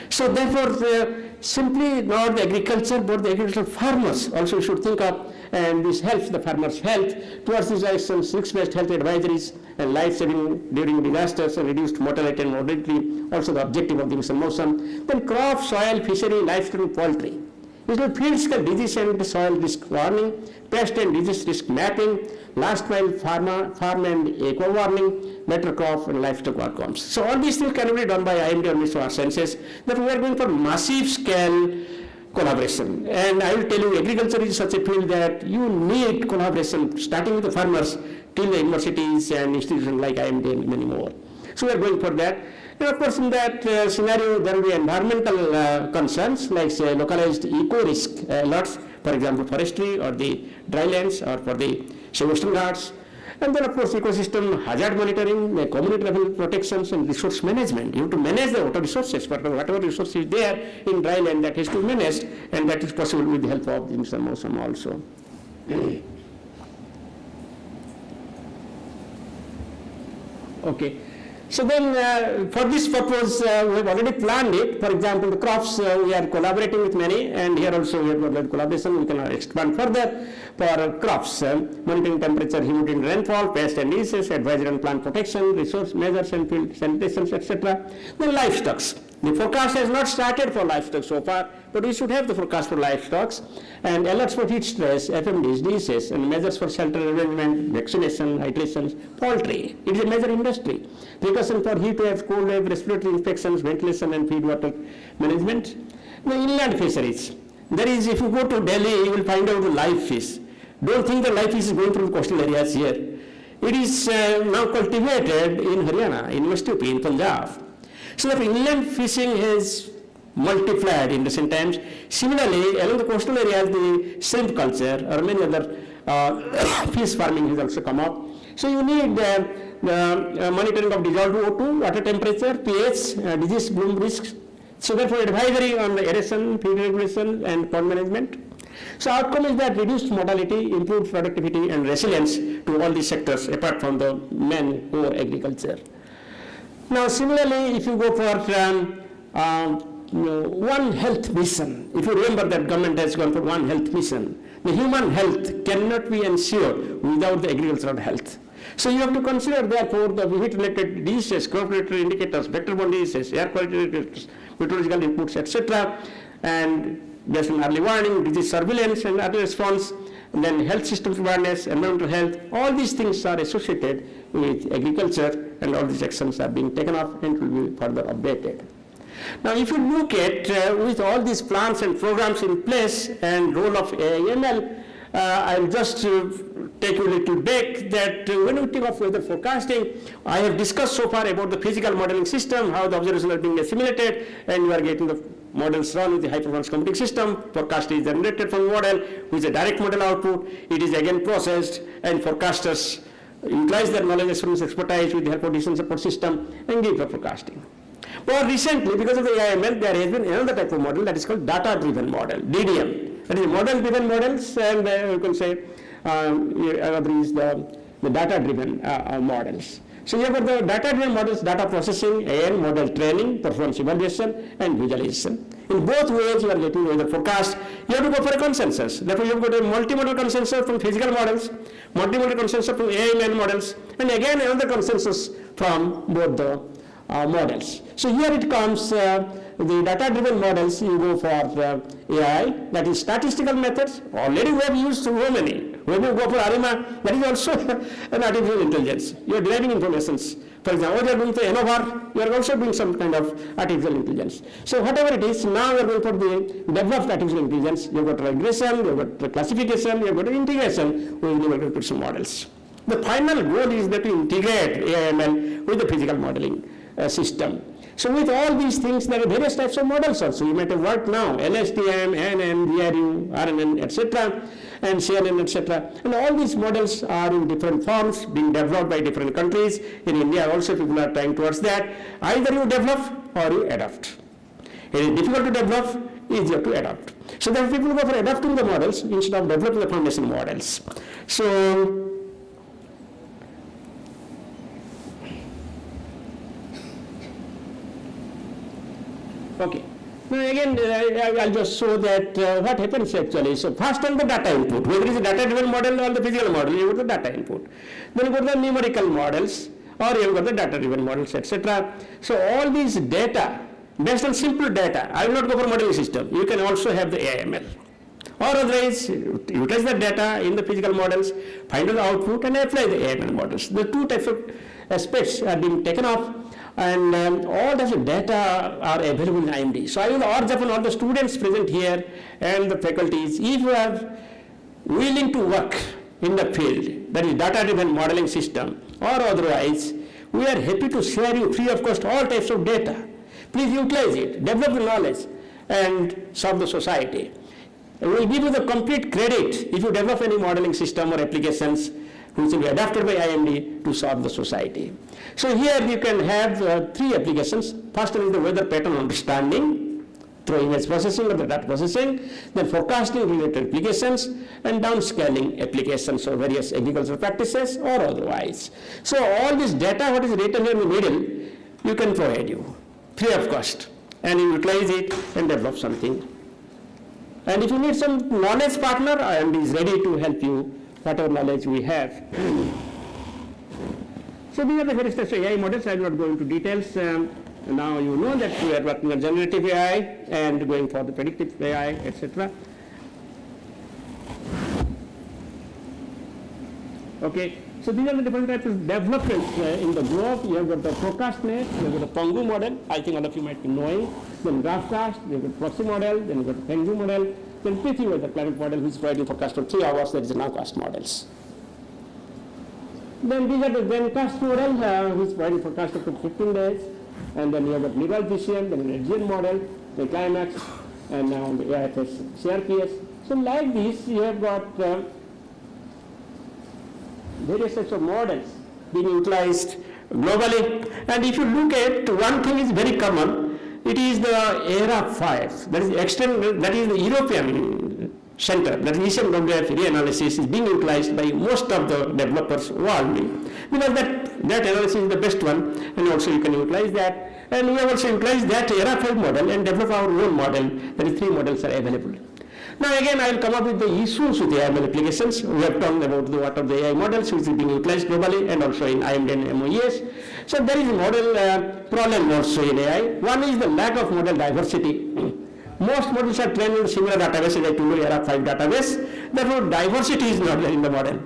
So therefore, simply not the agriculture, but the agricultural farmers also should think of, and this helps the farmers' health. Towards these actions, risk-based health advisories and life-saving during disasters and reduced mortality and morbidity, also the objective of the mission motion. Then crop, soil, fishery, livestock and poultry. It will field-scale disease and soil risk warning, pest and disease risk mapping, last mile farm and eco warning, better crop and livestock outcomes. So all these things can be done by IMD or Ministry of Earth Sciences. That we are going for massive scale collaboration. And I will tell you, agriculture is such a field that you need collaboration, starting with the farmers till the universities and institutions like IMD and many more. So we are going for that. And of course, in that scenario, there will be environmental concerns, like say localized eco-risk alerts, for example, forestry or the drylands or for the Western Ghats. And then, of course, ecosystem hazard monitoring, the community level protections and resource management. You have to manage the water resources, whatever resource is there in dryland, that is to be managed, and that is possible with the help of the mission motion also. Okay. So then, for this purpose, we have already planned it. For example, the crops, we are collaborating with many, and here also we have got collaboration. We can expand further for crops, monitoring temperature, humidity, and rainfall, pest and diseases, advisory on plant protection, resource measures and field sanitations, etc. Then livestock. The forecast has not started for livestock so far, but we should have the forecast for livestock, and alerts for heat stress, FMDs, diseases, and measures for shelter arrangement, vaccination, hydration, poultry. It is a major industry. Precaution for heat wave, cold wave, respiratory infections, ventilation, and feed water management. The inland fisheries. There is, if you go to Delhi, you will find out the live fish. Don't think the live fish is going through the coastal areas here. It is now cultivated in Haryana, in West UP, in Punjab. So that inland fishing has multiplied in recent times. Similarly, along the coastal areas, the shrimp culture or many other fish farming has also come up. So you need the monitoring of dissolved O2, water temperature, pH, disease bloom risks. So therefore, advisory on the aeration, feed regulation, and pond management. So outcome is that reduced mortality, improved productivity, and resilience to all these sectors apart from the main core agriculture. Now, similarly, if you go for One Health mission, if you remember that government has gone for One Health mission, the human health cannot be ensured without the agricultural health. So you have to consider, therefore, the heat-related diseases, crop-related indicators, vector-borne diseases, air quality indicators, meteorological inputs, etc., and based on early warning, disease surveillance and early response, and then health system awareness, environmental health, all these things are associated with agriculture, and all these actions are being taken up and will be further updated. Now, if you look at with all these plans and programs in place and role of AIML, I'll just take you a little back that when we think of weather forecasting, I have discussed so far about the physical modeling system, how the observations are being assimilated, and you are getting the models run with the high-performance computing system. Forecast is generated from model, which is a direct model output. It is again processed, and forecasters utilize their knowledge, experience, expertise with the help of decision support system and give the forecasting. But recently, because of the AIML, there has been another type of model that is called data-driven model, DDM. That is model-driven models, and you can say another is the data-driven models. So you have the data-driven models, data processing, and model training, performance evaluation, and visualization. In both ways, you are getting weather forecast. You have to go for a consensus. Therefore, you have got a multimodal consensus from physical models, multimodal consensus from AI/ML models, and again another consensus from both the models. So here it comes, the data-driven models, you go for AI, that is statistical methods. Already we have used so many. When you go for ARIMA, that is also an artificial intelligence. You are deriving informations. For example, you are going for Inaugural, you are also doing some kind of artificial intelligence. So whatever it is, now you are going for the developed artificial intelligence. You have got regression, you have got the classification, you have got integration with numerical models. The final goal is that to integrate AI/ML with the physical modeling system. So with all these things, there are various types of models also. You might have worked now, LSTM, NN, DRU, RNN, etc., and CNN, etc. And all these models are in different forms, being developed by different countries. In India also people are trying towards that. Either you develop or you adopt. It is difficult to develop, easier to adopt. So then people go for adapting the models instead of developing the foundation models. So okay. Now again, I'll just show that what happens actually. So first on the data input, whether it is a data-driven model or the physical model, you got the data input. Then you got the numerical models, or you got the data-driven models, etc. So all these data, based on simple data, I will not go for modeling system. You can also have the AI/ML. Or otherwise, utilize the data in the physical models, find out the output, and apply the AI/ML models. The two types of aspects are being taken off. And all the data are available in IMD. So I will urge upon all the students present here and the faculties, if you are willing to work in the field, that is data-driven modeling system or otherwise, we are happy to share you free of cost all types of data. Please utilize it, develop the knowledge, and serve the society. We will give you the complete credit if you develop any modeling system or applications which will be adapted by IMD to serve the society. So here you can have three applications. First one is the weather pattern understanding through image processing or the data processing, then forecasting related applications, and downscaling applications or various agricultural practices or otherwise. So all this data, what is written here in the middle, you can provide you free of cost, and you utilize it and develop something. And if you need some knowledge partner, IMD is ready to help you whatever knowledge we have. So these are the various types of AI models. I will not go into details. Now you know that we are working on generative AI and going for the predictive AI, etc. Okay, so these are the different types of developments in the globe. You have got the Procrastinate, you have got the Pongu model, I think all of you might be knowing, then GraphCast, you have got Proxy model, then you have got the Pengu model, then Prithy was the climate model which is providing forecast for 3 hours, that is the Nowcast models. Then these are the Zencast model which is providing forecast for 15 days, and then you have got Neural Vision, then the Region model, the Climax, and now the AIFS CRPS. So like this, you have got various types of models being utilized globally. And if you look at one thing is very common, it is the ERA 5, that is that is the European center, that is ECMWF reanalysis is being utilized by most of the developers worldwide, because that analysis is the best one, and also you can utilize that. And we have also utilized that ERA 5 model and develop our own model, that is 3 models are available. Now again, I will come up with the issues with the AI/ML applications. We have talked about what are the AI models which is being utilized globally and also in IMD and MOES. So there is a model problem also in AI. One is the lack of model diversity. Most models are trained on similar database, as I told you, ERA 5 database. Therefore, diversity is not there in the model.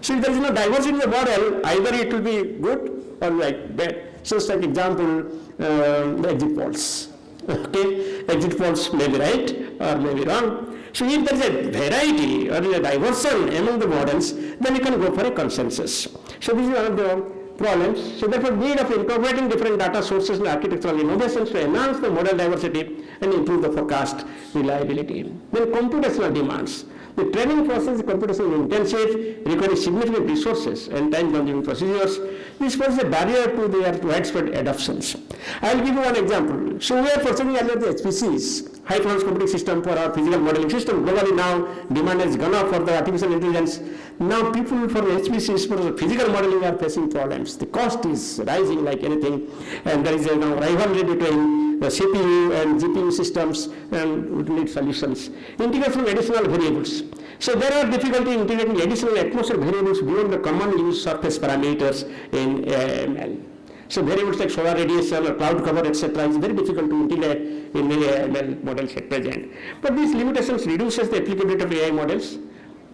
So if there is no diversity in the model, either it will be good or like bad. So like example, the exit polls. Okay, exit polls may be right or may be wrong. So if there is a variety or a diversion among the models, then you can go for a consensus. So this is one of the problems. So therefore, need of incorporating different data sources and architectural innovations to enhance the model diversity and improve the forecast reliability. Then computational demands. The training process is computationally intensive, requiring significant resources and time-consuming procedures. This poses a barrier to their widespread adoptions. I will give you one example. So we are pursuing either the HPCs high performance computing system for our physical modeling system. Globally now, demand has gone up for the artificial intelligence. Now people for HPCs, for the physical modeling are facing problems. The cost is rising like anything, and there is a rivalry between the CPU and GPU systems, and we need solutions. Integration of additional variables. So there are difficulty integrating additional atmosphere variables beyond the common use surface parameters in AML. So variables like solar radiation or cloud cover, etc., is very difficult to integrate in the AML models at present. But these limitations reduces the applicability of AI models.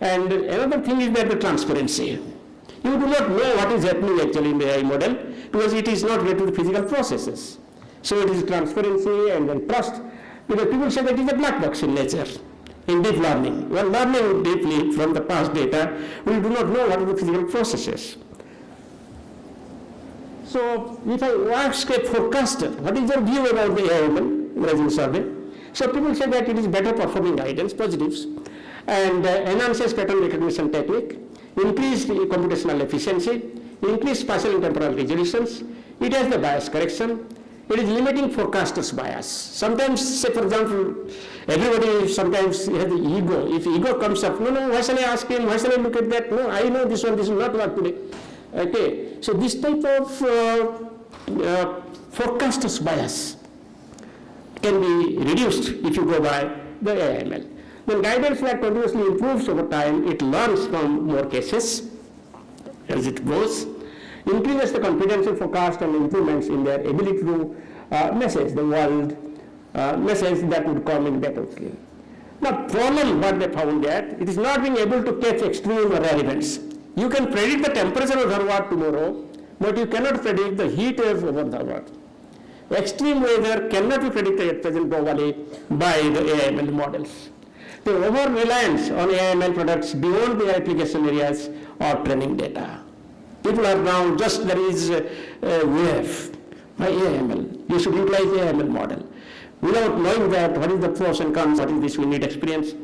And another thing is that the transparency. You do not know what is happening actually in the AI model because it is not related to physical processes. So it is transparency and then trust, because people say that it is a black box in nature. In deep learning, when learning deeply from the past data, we do not know what are the physical processes. So if I ask a forecaster, what is your view about the AML result survey? So people say that it is better performing guidance, positives, and enhances pattern recognition technique, increased computational efficiency, increased spatial and temporal resolutions, it has the bias correction, it is limiting forecaster's bias. Sometimes, say for example, everybody sometimes has the ego. If ego comes up, no, why shall I ask him, why shall I look at that? No, I know this will not work today. Okay, so this type of forecaster's bias can be reduced if you go by the AML. When guidance that continuously improves over time, it learns from more cases as it goes, increases the confidence in forecast and improvements in their ability to message the world, message that would come in better sleep. Now, problem what they found that it is not being able to catch extreme or rare events. You can predict the temperature of the world tomorrow, but you cannot predict the heat wave over the world. Extreme weather cannot be predicted at present globally by the AML models. The over-reliance on AML products beyond the application areas or training data. People are now just, there is a wave by AML. You should utilize the AML model. Without knowing that, what is the pros and cons, what is this, we need experience,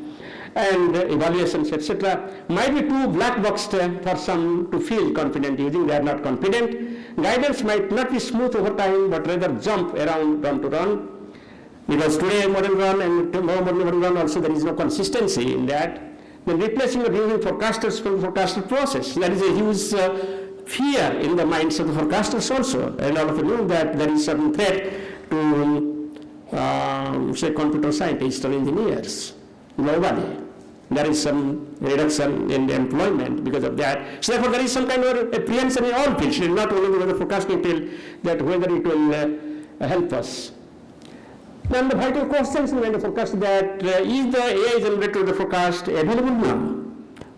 and evaluations, etc. Might be too black boxed for some to feel confident using, they are not confident. Guidance might not be smooth over time, but rather jump around run to run. Because today model run and tomorrow model run also there is no consistency in that. Then replacing or using forecasters from forecaster process, that is a huge fear in the minds of the forecasters also. And all of you know that there is some threat to say computer scientists or engineers globally. There is some reduction in the employment because of that. So therefore there is some kind of apprehension in all fields, not only with the forecasting field, that whether it will help us. Then the vital questions when the forecast that is the AI generated the forecast available now?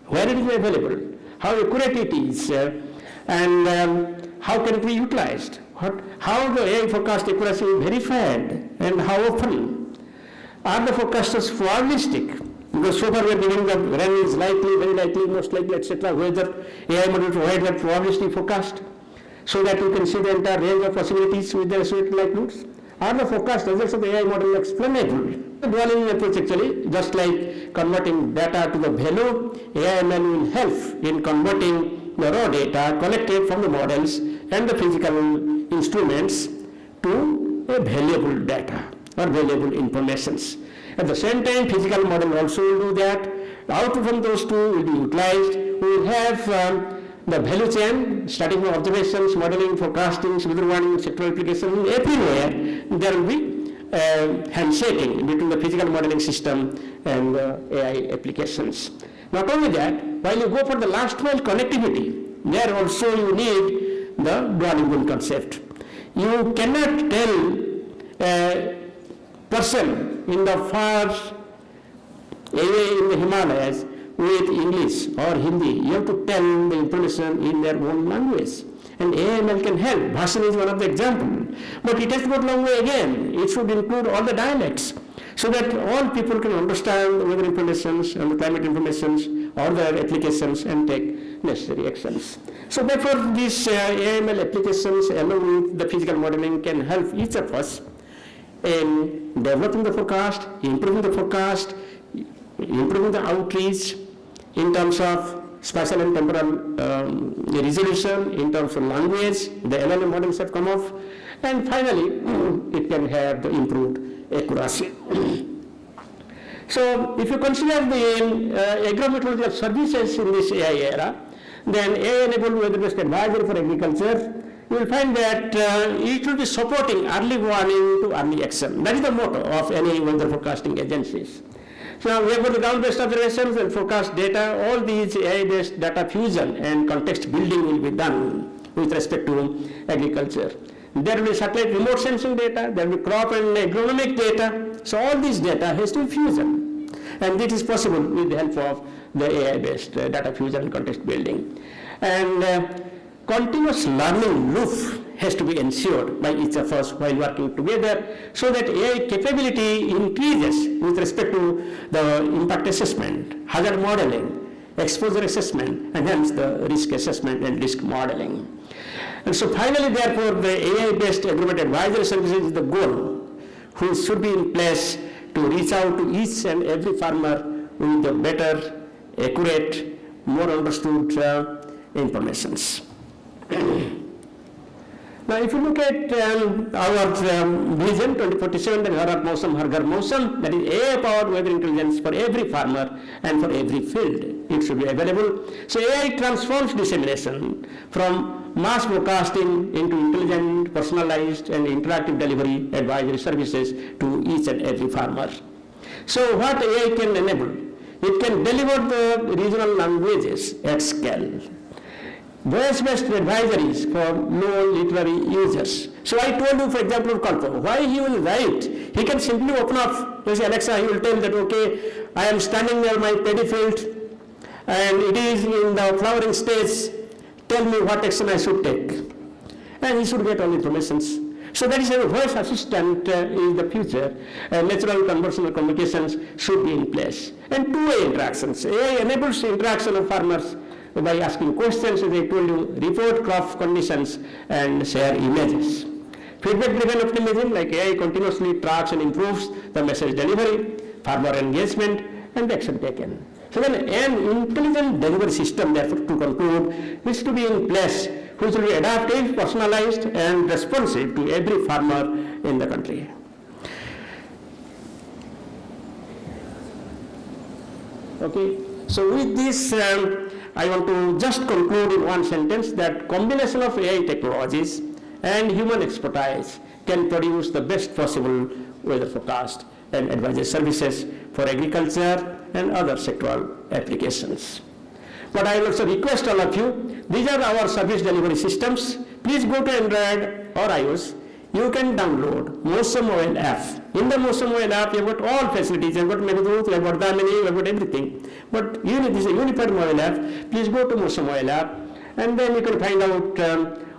Where it is available? How accurate it is? And how can it be utilized? How the AI forecast accuracy is verified and how often? Are the forecasters probabilistic? Because so far we are giving the range is likely, very likely, most likely, etc. Whether AI model provides that probabilistic forecast so that you can see the entire range of possibilities with the associated likelihoods. Are the forecast results of the AI model explainable? The dual approach actually, just like converting data to the value, AI/ML will help in converting the raw data collected from the models and the physical instruments to a valuable data or valuable informations. At the same time, physical model also will do that. Output from those two will be utilized. We will have the value chain, starting from observations, modeling, forecasting, weather warning, sectoral application, everywhere there will be handshaking between the physical modeling system and AI applications. Not only that, while you go for the last mile connectivity, there also you need the dual concept. You cannot tell a person in the far away in the Himalayas with English or Hindi. You have to tell the information in their own language. And AML can help. Bhashan is one of the examples. But it has to go a long way again. It should include all the dialects so that all people can understand the weather informations and the climate informations or their applications and take necessary actions. So therefore these AML applications along with the physical modeling can help each of us in developing the forecast, improving the forecast, improving the outreach in terms of spatial and temporal resolution, in terms of language, the LLM models have come off, and finally it can have the improved accuracy. So if you consider the agro-meteorological services in this AI era, then AI-enabled weather-based advisory for agriculture, you will find that it will be supporting early warning to early action. That is the motto of any weather forecasting agencies. So now we have got the ground-based observations and forecast data. All these AI-based data fusion and context building will be done with respect to agriculture. There will be satellite remote sensing data, there will be crop and agronomic data. So all these data has to be fusion. And this is possible with the help of the AI-based data fusion and context building. And continuous learning loop has to be ensured by each of us while working together so that AI capability increases with respect to the impact assessment, hazard modeling, exposure assessment, and hence the risk assessment and risk modeling. And so finally, therefore, the AI-based agreement advisory services is the goal, which should be in place to reach out to each and every farmer with the better, accurate, more understood informations. Now, if you look at our vision 2047, that Har Mausam Har Ghar Mausam, that is AI-powered weather intelligence for every farmer and for every field, it should be available. So AI transforms dissemination from mass broadcasting into intelligent, personalized, and interactive delivery advisory services to each and every farmer. So what AI can enable? It can deliver the regional languages at scale. Voice-based advisories for low-literary users. So I told you, for example, of Kalpo, why he will write? He can simply open up, say Alexa, he will tell that, okay, I am standing near my paddy field and it is in the flowering stage, tell me what action I should take. And he should get all information. So that is a voice assistant is the future. Natural conversational communications should be in place. And two-way interactions. AI enables interaction of farmers by asking questions, as I told you, report crop conditions and share images. Feedback-driven optimism, like AI continuously tracks and improves the message delivery, farmer engagement, and the action taken. So then an intelligent delivery system, therefore, to conclude, is to be in place, which will be adaptive, personalized, and responsive to every farmer in the country. Okay, so with this, I want to just conclude in one sentence that combination of AI technologies and human expertise can produce the best possible weather forecast and advisory services for agriculture and other sectoral applications. But I will also request all of you, these are our service delivery systems. Please go to Android or iOS. You can download Mausam mobile app. In the Mausam mobile app, you have got all facilities. You have got Meghdut, you have got Damini, you have got everything. But this is a unified mobile app. Please go to Mausam mobile app, and then you can find out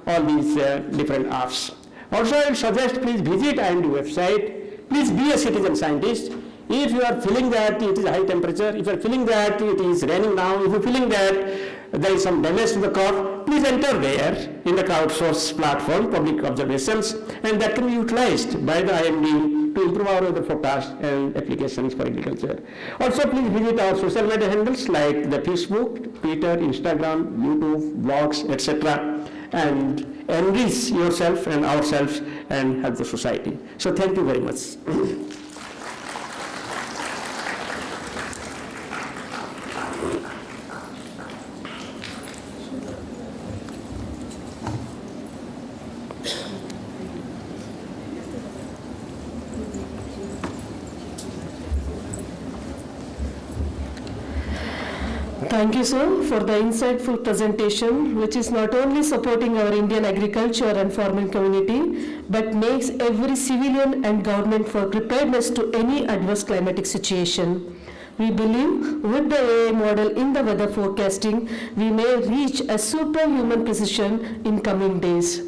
all these different apps. Also, I will suggest please visit IMD website. Please be a citizen scientist. If you are feeling that it is high temperature, if you are feeling that it is raining now, if you are feeling that there is some damage to the crop, please enter there in the crowdsourced platform, public observations, and that can be utilized by the IMD to improve our weather forecast and applications for agriculture. Also, please visit our social media handles like the Facebook, Twitter, Instagram, YouTube, blogs, etc., and enrich yourself and ourselves and help the society. So thank you very much. Thank you, sir, for the insightful presentation, which is not only supporting our Indian agriculture and farming community, but makes every civilian and government for preparedness to any adverse climatic situation. We believe with the AI model in the weather forecasting, we may reach a superhuman precision in coming days.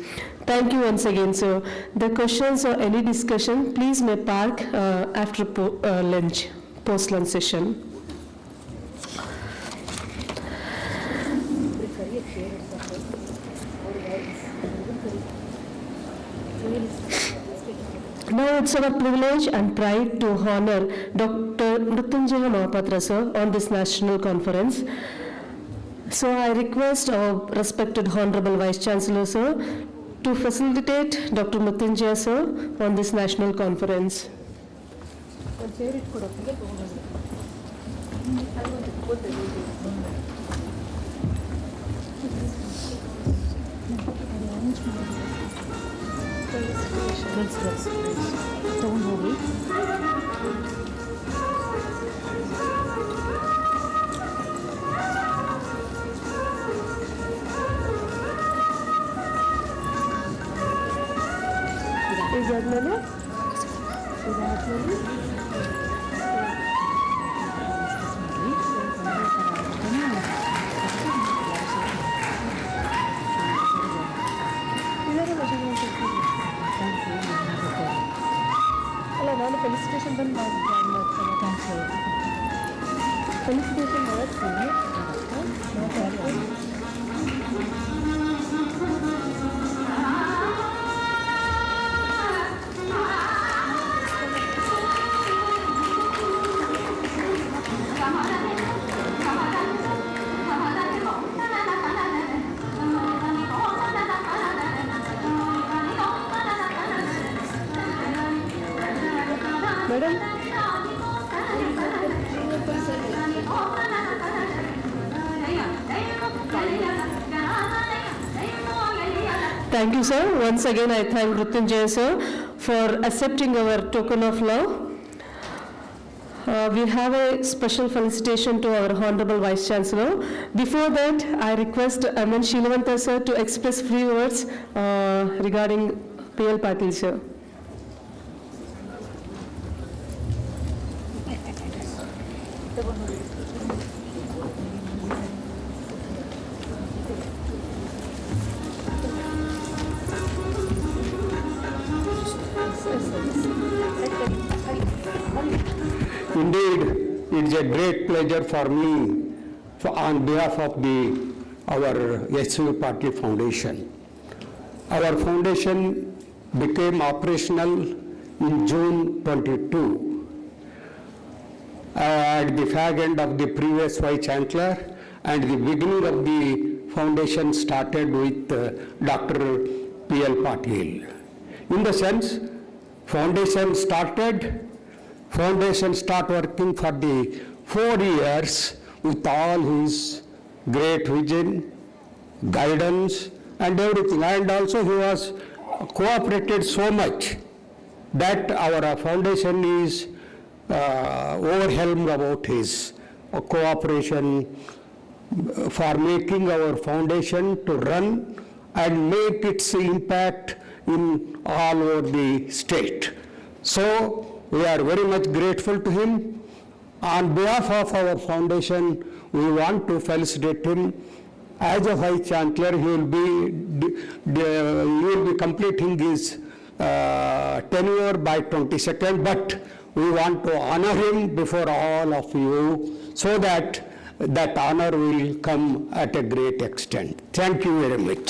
Thank you once again, sir. The questions or any discussion, please may park after lunch, post-lunch session. Now it's our privilege and pride to honor Dr. Mrityunjaya Mahapatra sir on this national conference. So I request our respected Honorable Vice Chancellor sir to facilitate Dr. Mrityunjaya sir on this national conference. ತಗೊಂಡು ಹೋಗಿ ಇದಾದ್ಮೇಲೆ ಅಲ್ಲ ನಾನು felicitation ಬಂದು ಮಾಡ್ತೀನಿ felicitation ಮಾಡ್ತೀನಿ madam Thank you, sir. Once again, I thank Mrityunjaya, sir, for accepting our token of love. We have a special felicitation to our Honorable Vice Chancellor. Before that, I request M.N. Sheelawanta, sir, to express few words regarding P.L. Patil, sir. Indeed, it is a great pleasure for me on behalf of our SV Patil Foundation. Our foundation became operational in June 22 at the fag end of the previous Vice Chancellor, and the beginning of the foundation started with Dr. P.L. Patil. In the sense, foundation start working for the 4 years with all his great vision, guidance and everything. And also he was cooperated so much that our foundation is overwhelmed about his cooperation for making our foundation to run and make its impact in all over the state. So we are very much grateful to him. On behalf of our foundation, we want to felicitate him. As a Vice Chancellor, he will be completing his tenure by 22nd, but we want to honor him before all of you so that that honor will come at a great extent. Thank you very much.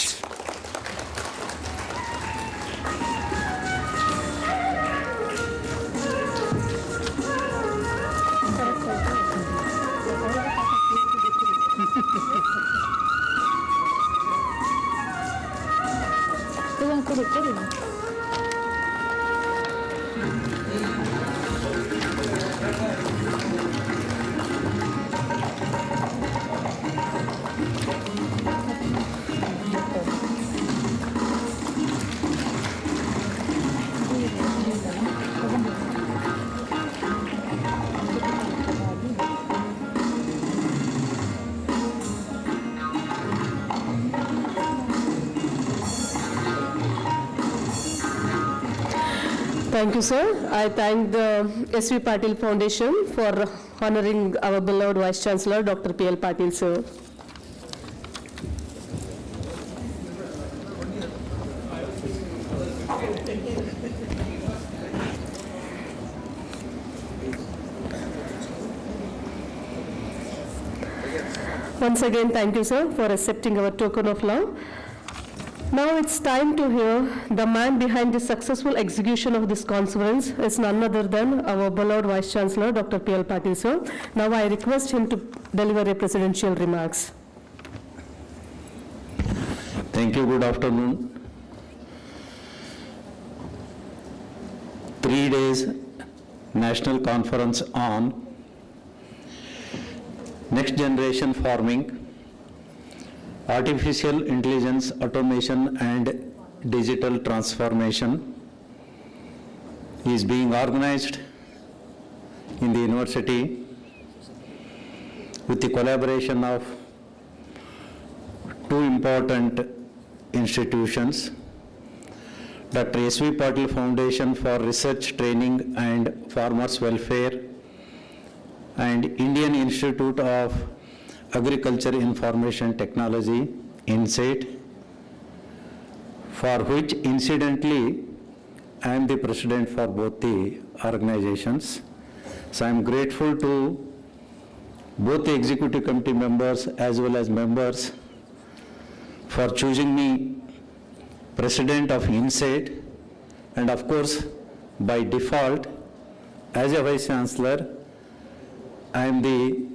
Thank you, sir. I thank the SV Patil Foundation for honoring our beloved Vice Chancellor, Dr. P.L. Patil, sir. Once again, thank you, sir, for accepting our token of love. Now it's time to hear the man behind the successful execution of this conference is none other than our beloved Vice Chancellor, Dr. P.L. Patil, sir. Now I request him to deliver a presidential remarks. Thank you. Good afternoon. 3 days national conference on next generation farming, artificial intelligence, automation and digital transformation is being organized in the university with the collaboration of two important institutions, Dr. S.V. Patil Foundation for Research, Training and Farmers Welfare and Indian Institute of Agriculture Information Technology, INSET, for which incidentally I am the president for both the organizations. So I am grateful to both the executive committee members as well as members for choosing me president of INSET, and of course by default as a vice chancellor I am the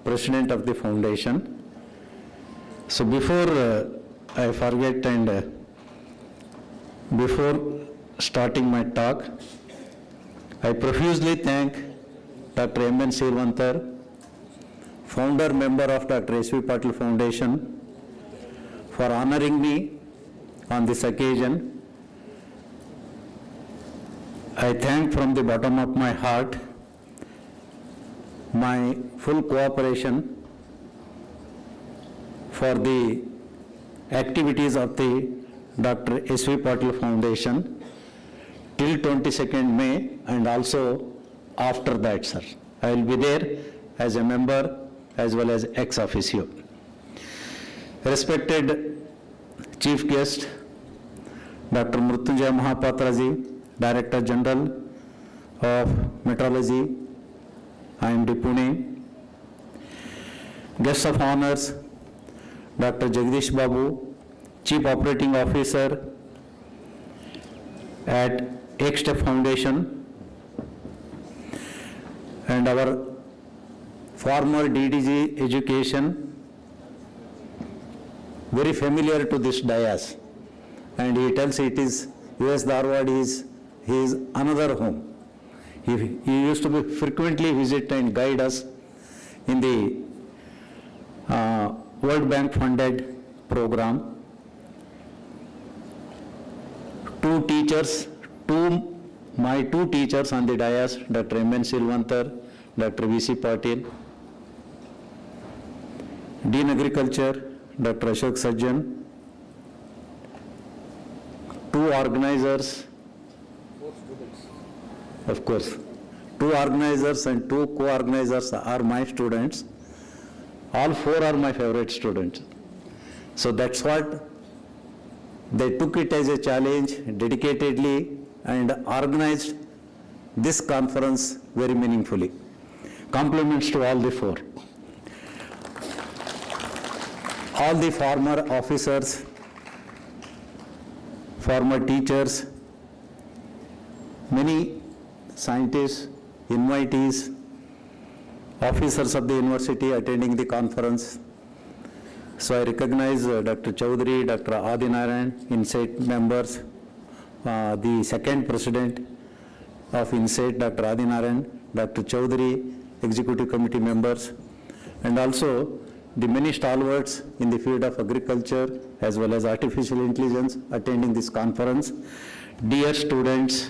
president of the foundation. So before I forget and before starting my talk, I profusely thank Dr. M.N. Silvantar, founder member of Dr. S.V. Patil Foundation, for honoring me on this occasion. I thank from the bottom of my heart my full cooperation for the activities of the Dr. S.V. Patil Foundation till 22nd May and also after that, sir. I will be there as a member as well as ex officio. Respected Chief Guest, Dr. Mrityunjay Mahapatra ji, Director General of Meteorology, IMD Pune. Guests of honors, Dr. Jagdish Babu, Chief Operating Officer at X-Step Foundation, and our former DDG Education, very familiar to this dais, and he tells it is US Dharwad is his another home. He used to be frequently visit and guide us in the World Bank funded program. My two teachers on the dais, Dr. M.N. Silvantar, Dr. V.C. Patil, Dean Agriculture, Dr. Ashok Sajjan, two organizers, of course, two organizers and two co-organizers are my students. All four are my favorite students. So that's what they took it as a challenge dedicatedly and organized this conference very meaningfully. Compliments to all the four. All the former officers, former teachers, many scientists, invitees, officers of the university attending the conference. So I recognize Dr. Chaudhary, Dr. Adinarayan, INSET members, the second president of INSET, Dr. Adinarayan, Dr. Chaudhary, executive committee members, and also the many stalwarts in the field of agriculture as well as artificial intelligence attending this conference. Dear students,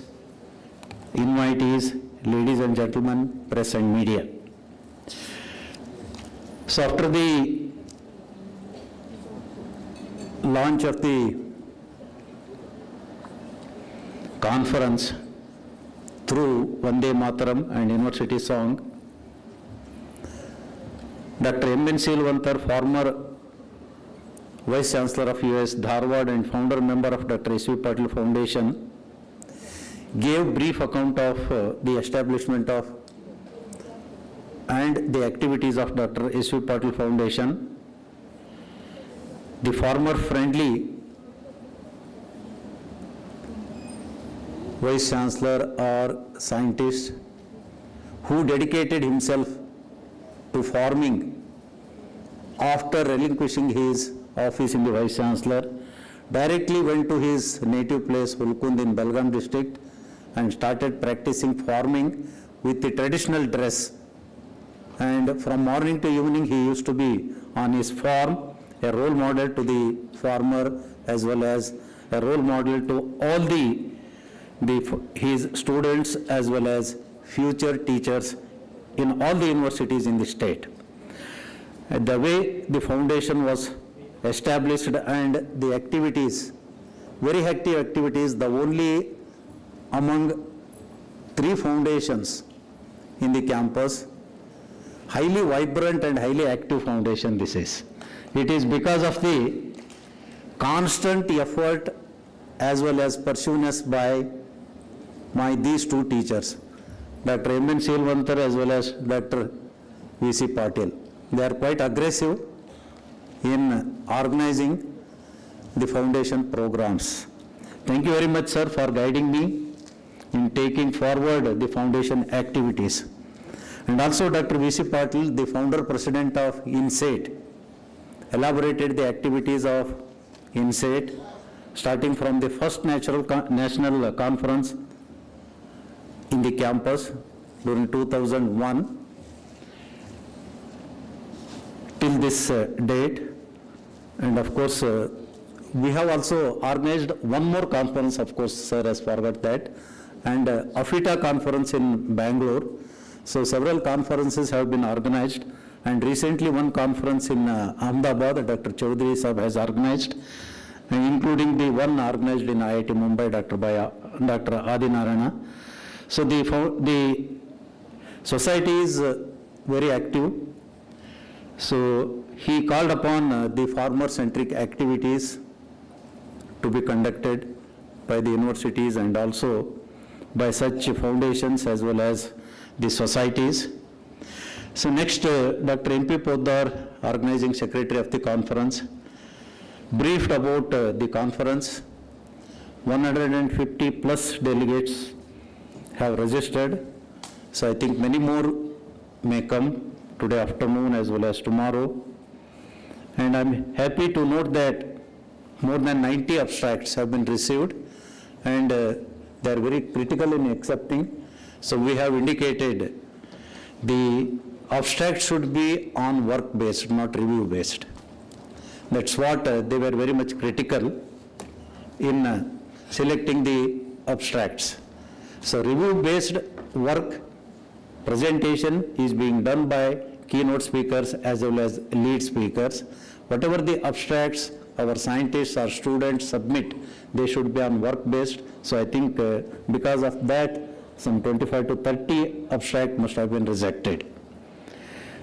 invitees, ladies and gentlemen, press and media. So after the launch of the conference through Vande Mataram and University Song, Dr. M.N. Silvantar, former Vice Chancellor of US Dharwad and founder member of Dr. S.V. Patil Foundation, gave brief account of the establishment of and the activities of Dr. S.V. Patil Foundation. The former friendly Vice Chancellor or scientist who dedicated himself to farming after relinquishing his office in the Vice Chancellor, directly went to his native place Ulkund in Belgaum district and started practicing farming with the traditional dress And from morning to evening, he used to be on his farm, a role model to the farmer as well as a role model to all his students as well as future teachers in all the universities in the state. The way the foundation was established and the activities, very active activities, the only among 3 foundations in the campus, highly vibrant and highly active foundation this is. It is because of the constant effort as well as pursuance by these 2 teachers, Dr. M.N. Silvantar as well as Dr. V.C. Patil. They are quite aggressive in organizing the foundation programs. Thank you very much, sir, for guiding me in taking forward the foundation activities. And also Dr. V.C. Patil, the founder president of INSATE, elaborated the activities of INSATE starting from the first national conference in the campus during 2001 till this date. And of course, we have also organized one more conference, of course, sir has forgot that, and AFITA conference in Bangalore. So several conferences have been organized, and recently one conference in Ahmedabad, Dr. Chaudhary Sahab has organized, and including the one organized in IIT Mumbai, Dr. Adi Narayana. So the society is very active. So he called upon the farmer-centric activities to be conducted by the universities and also by such foundations as well as the societies. So next, Dr. M.P. Poddar, organizing secretary of the conference, briefed about the conference. 150 plus delegates have registered. So I think many more may come today afternoon as well as tomorrow. And I'm happy to note that more than 90 abstracts have been received, and they are very critical in accepting. So we have indicated the abstract should be on work-based, not review-based. That's what they were very much critical in selecting the abstracts. So review-based work presentation is being done by keynote speakers as well as lead speakers. Whatever the abstracts our scientists or students submit, they should be on work-based. So I think because of that, some 25 to 30 abstract must have been rejected.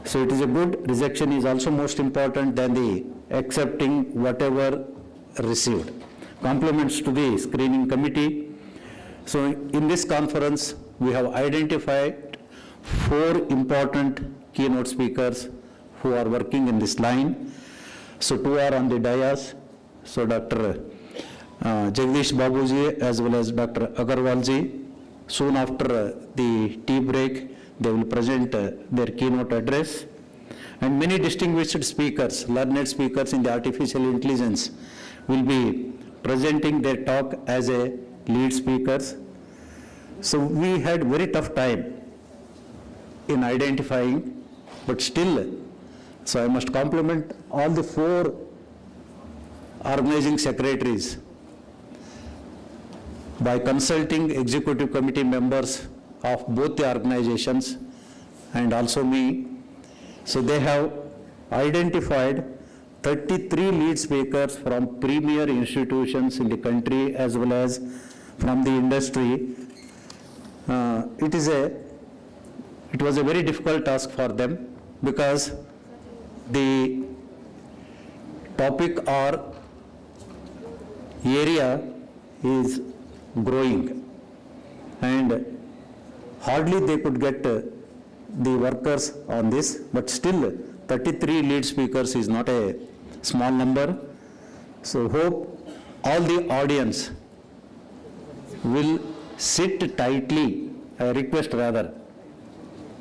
So it is a good rejection is also most important than the accepting whatever received. Compliments to the screening committee. So in this conference, we have identified 4 important keynote speakers who are working in this line. So 2 are on the dais. So Dr. Jagdish Babuji as well as Dr. Agarwalji. Soon after the tea break, they will present their keynote address. And many distinguished speakers, learned speakers in the artificial intelligence will be presenting their talk as a lead speakers. So we had very tough time in identifying, but still, so I must compliment all the 4 organizing secretaries by consulting executive committee members of both the organizations and also me. So they have identified 33 lead speakers from premier institutions in the country as well as from the industry. It was a very difficult task for them because the topic or area is growing and hardly they could get the workers on this, but still 33 lead speakers is not a small number. So hope all the audience will sit tightly, I request rather,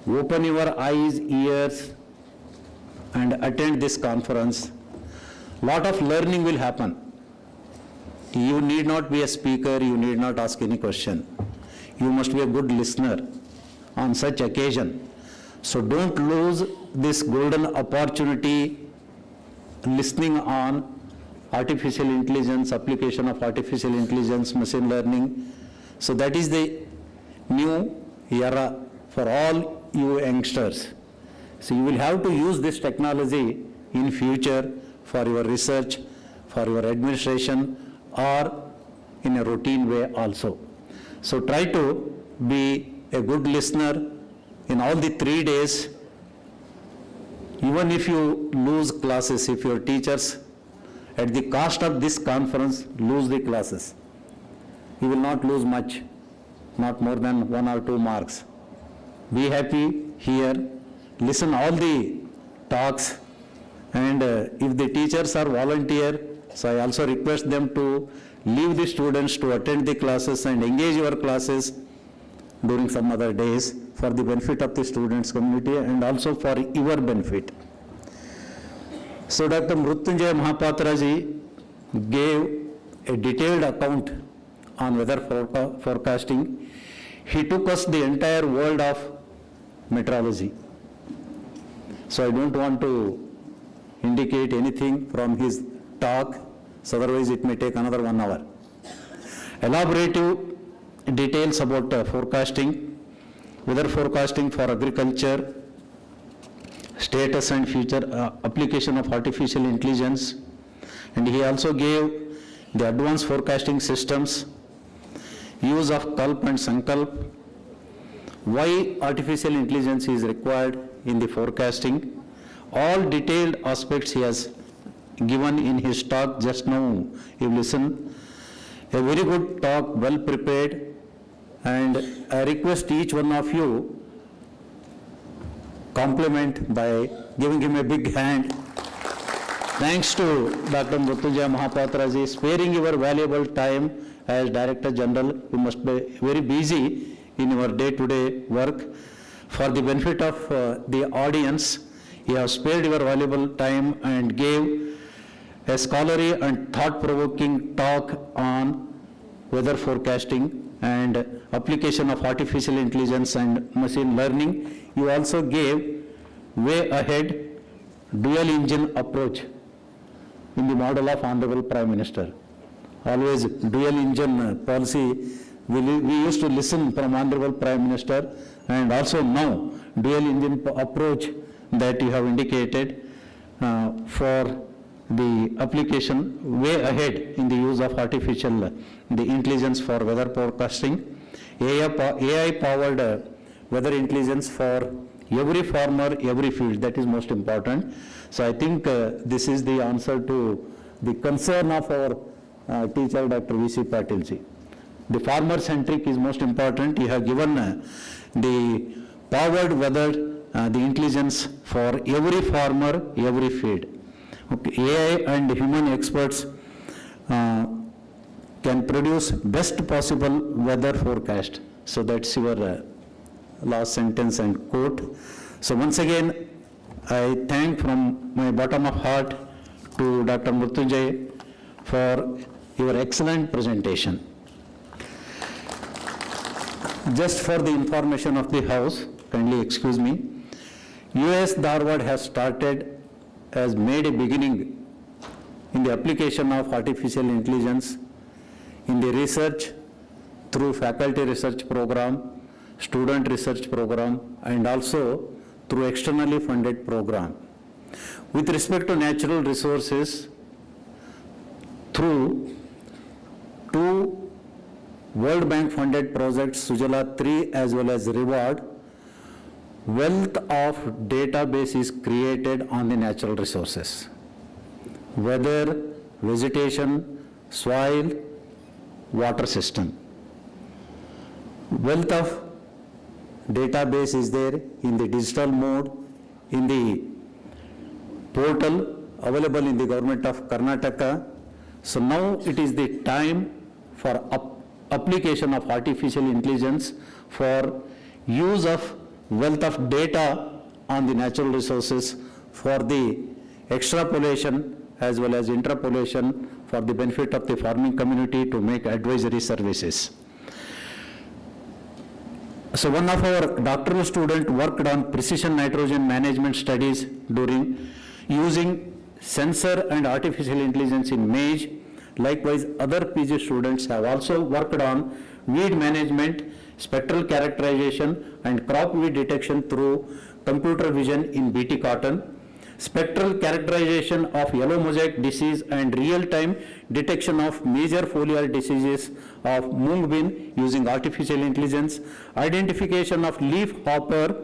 open your eyes, ears and attend this conference. Lot of learning will happen. You need not be a speaker, you need not ask any question. You must be a good listener on such occasion. So don't lose this golden opportunity listening on artificial intelligence, application of artificial intelligence, machine learning. So that is the new era for all you youngsters. So you will have to use this technology in future for your research, for your administration, or in a routine way also. So try to be a good listener in all the 3 days. Even if you lose classes, if your teachers at the cost of this conference lose the classes, you will not lose much, not more than 1 or 2 marks. Be happy here, listen all the talks, and if the teachers are volunteer, so I also request them to leave the students to attend the classes and engage your classes during some other days for the benefit of the students community and also for your benefit. So Dr. Mrutyunjay Mahapatra ji gave a detailed account on weather forecasting. He took us the entire world of meteorology. So I don't want to indicate anything from his talk, so otherwise it may take another 1 hour. Elaborative details about forecasting, weather forecasting for agriculture, status and future application of artificial intelligence, and he also gave the advanced forecasting systems, use of Kalp and Sankalp, why artificial intelligence is required in the forecasting. All detailed aspects he has given in his talk just now. You listen. A very good talk, well prepared, and I request each one of you compliment by giving him a big hand. Thanks to Dr. Mrutyunjay Mahapatra ji sparing your valuable time as Director General. You must be very busy in your day-to-day work. For the benefit of the audience, you have spared your valuable time and gave a scholarly and thought-provoking talk on weather forecasting and application of artificial intelligence and machine learning. You also gave way ahead dual engine approach in the model of Honorable Prime Minister. Always dual engine policy, we used to listen from Honorable Prime Minister, and also now dual engine approach that you have indicated for the application way ahead in the use of artificial the intelligence for weather forecasting, AI powered weather intelligence for every farmer, every field. That is most important. So I think this is the answer to the concern of our teacher, Dr. V.C. Patil ji. The farmer centric is most important. You have given the powered weather, the intelligence for every farmer, every field. Okay. AI and human experts can produce best possible weather forecast. So that's your last sentence and quote. So once again, I thank from my bottom of heart to Dr. Mrutyunjay for your excellent presentation. Just for the information of the House, kindly excuse me, US Dharwad has made a beginning in the application of artificial intelligence in the research through faculty research program, student research program, and also through externally funded program. With respect to natural resources, through 2 World Bank funded projects, Sujala 3 as well as Reward, wealth of database is created on the natural resources. Weather, vegetation, soil, water system. Wealth of database is there in the digital mode, in the portal available in the government of Karnataka. So now it is the time for application of artificial intelligence for use of wealth of data on the natural resources for the extrapolation as well as interpolation for the benefit of the farming community to make advisory services. So one of our doctoral student worked on precision nitrogen management studies during using sensor and artificial intelligence in maize. Likewise, other PG students have also worked on weed management, spectral characterization and crop weed detection through computer vision in BT cotton, spectral characterization of yellow mosaic disease and real-time detection of major foliar diseases of mung bean using artificial intelligence, identification of leaf hopper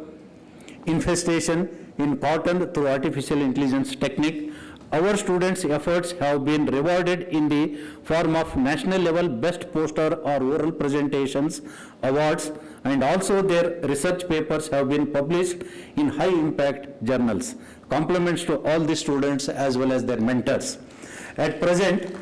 infestation in cotton through artificial intelligence technique. Our students' efforts have been rewarded in the form of national level best poster or oral presentations awards, and also their research papers have been published in high impact journals. Compliments to all the students as well as their mentors. At present,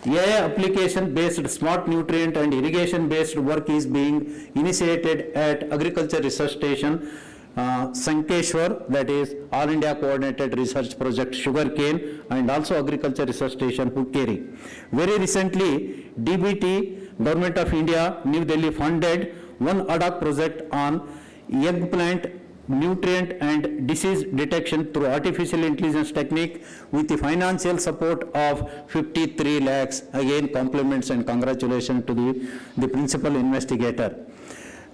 AI application based smart nutrient and irrigation based work is being initiated at Agriculture Research Station Sankeshwar, that is All India Coordinated Research Project Sugarcane, and also Agriculture Research Station Hukkeri. Very recently, DBT, Government of India, New Delhi funded one ad hoc project on eggplant nutrient and disease detection through artificial intelligence technique with the financial support of 53 lakhs. Again, compliments and congratulations to the principal investigator.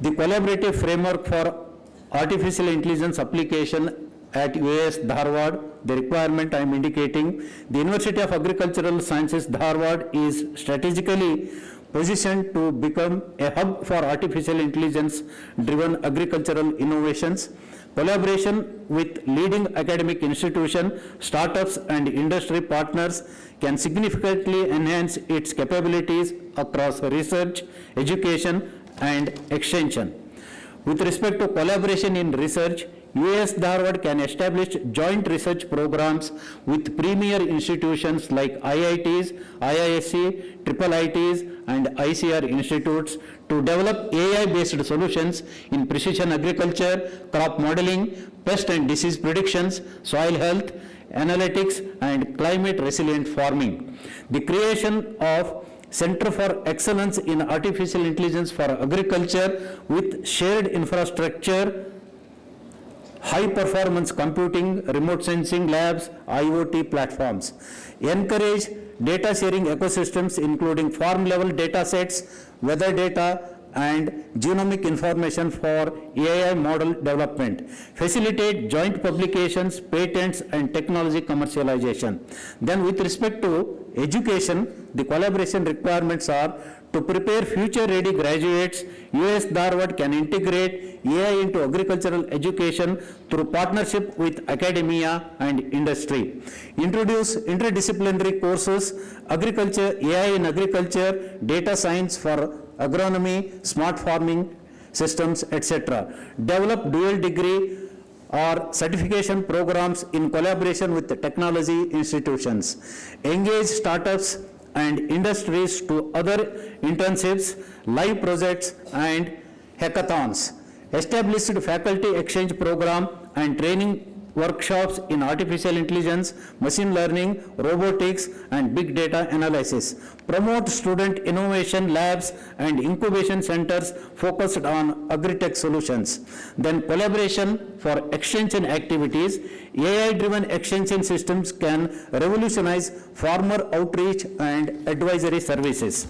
The collaborative framework for artificial intelligence application at US Dharwad, the requirement I am indicating, the University of Agricultural Sciences Dharwad is strategically positioned to become a hub for artificial intelligence driven agricultural innovations. Collaboration with leading academic institutions, startups and industry partners can significantly enhance its capabilities across research, education and extension. With respect to collaboration in research, US Dharwad can establish joint research programs with premier institutions like IITs, IISc, IIITs and ICR institutes to develop AI-based solutions in precision agriculture, crop modeling, pest and disease predictions, soil health, analytics and climate resilient farming. The creation of Center for Excellence in Artificial Intelligence for Agriculture with shared infrastructure, high performance computing, remote sensing labs, IoT platforms. Encourage data sharing ecosystems including farm level data sets, weather data and genomic information for AI model development. Facilitate joint publications, patents and technology commercialization. Then with respect to education, the collaboration requirements are to prepare future-ready graduates. US Dharwad can integrate AI into agricultural education through partnership with academia and industry. Introduce interdisciplinary courses, agriculture, AI in agriculture, data science for agronomy, smart farming systems, etc. Develop dual degree or certification programs in collaboration with the technology institutions. Engage startups and industries to other internships, live projects and hackathons. Established faculty exchange program and training workshops in artificial intelligence, machine learning, robotics and big data analysis. Promote student innovation labs and incubation centers focused on agri-tech solutions. Then collaboration for extension activities. AI-driven extension systems can revolutionize farmer outreach and advisory services.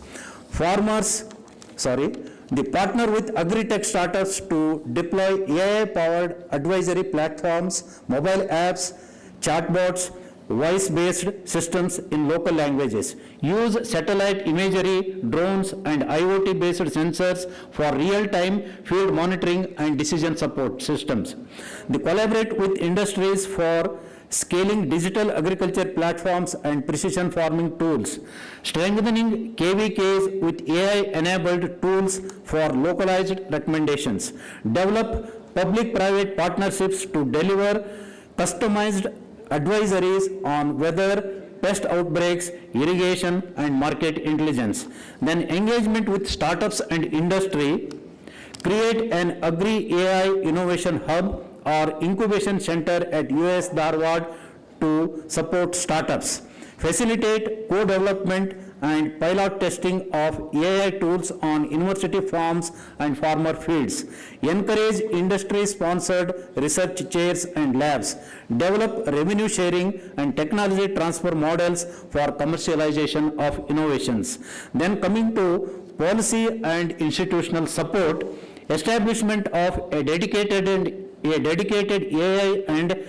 The partner with agri-tech startups to deploy AI-powered advisory platforms, mobile apps, chatbots, voice-based systems in local languages. Use satellite imagery, drones, and IoT-based sensors for real-time field monitoring and decision support systems. They collaborate with industries for scaling digital agriculture platforms and precision farming tools, strengthening KVKs with AI-enabled tools for localized recommendations, develop public-private partnerships to deliver customized advisories on weather, pest outbreaks, irrigation, and market intelligence. Then engagement with startups and industry, create an Agri-AI Innovation Hub or incubation center at US Dharwad to support startups. Facilitate co-development and pilot testing of AI tools on university farms and farmer fields, encourage industry-sponsored research chairs and labs, develop revenue sharing and technology transfer models for commercialization of innovations. Then coming to policy and institutional support, establishment of a dedicated AI and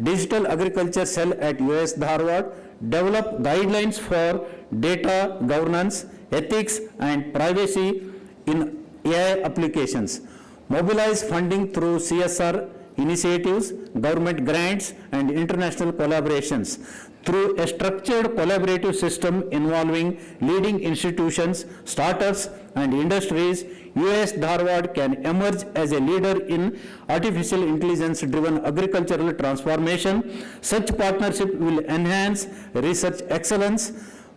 digital agriculture cell at US Dharwad, develop guidelines for data governance, ethics and privacy in AI applications, mobilize funding through CSR initiatives, government grants and international collaborations. Through a structured collaborative system involving leading institutions, startups and industries, US Dharwad can emerge as a leader in artificial intelligence-driven agricultural transformation. Such partnership will enhance research excellence,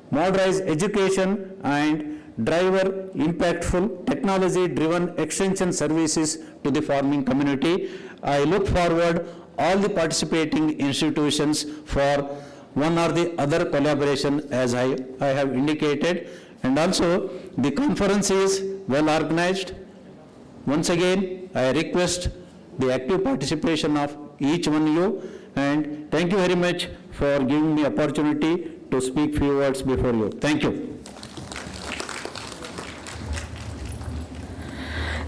modernize education and deliver impactful technology-driven extension services to the farming community. I look forward all the participating institutions for one or the other collaboration as I have indicated, and also the conference is well organized. Once again, I request the active participation of each one of you, and thank you very much for giving me opportunity to speak few words before you. Thank you.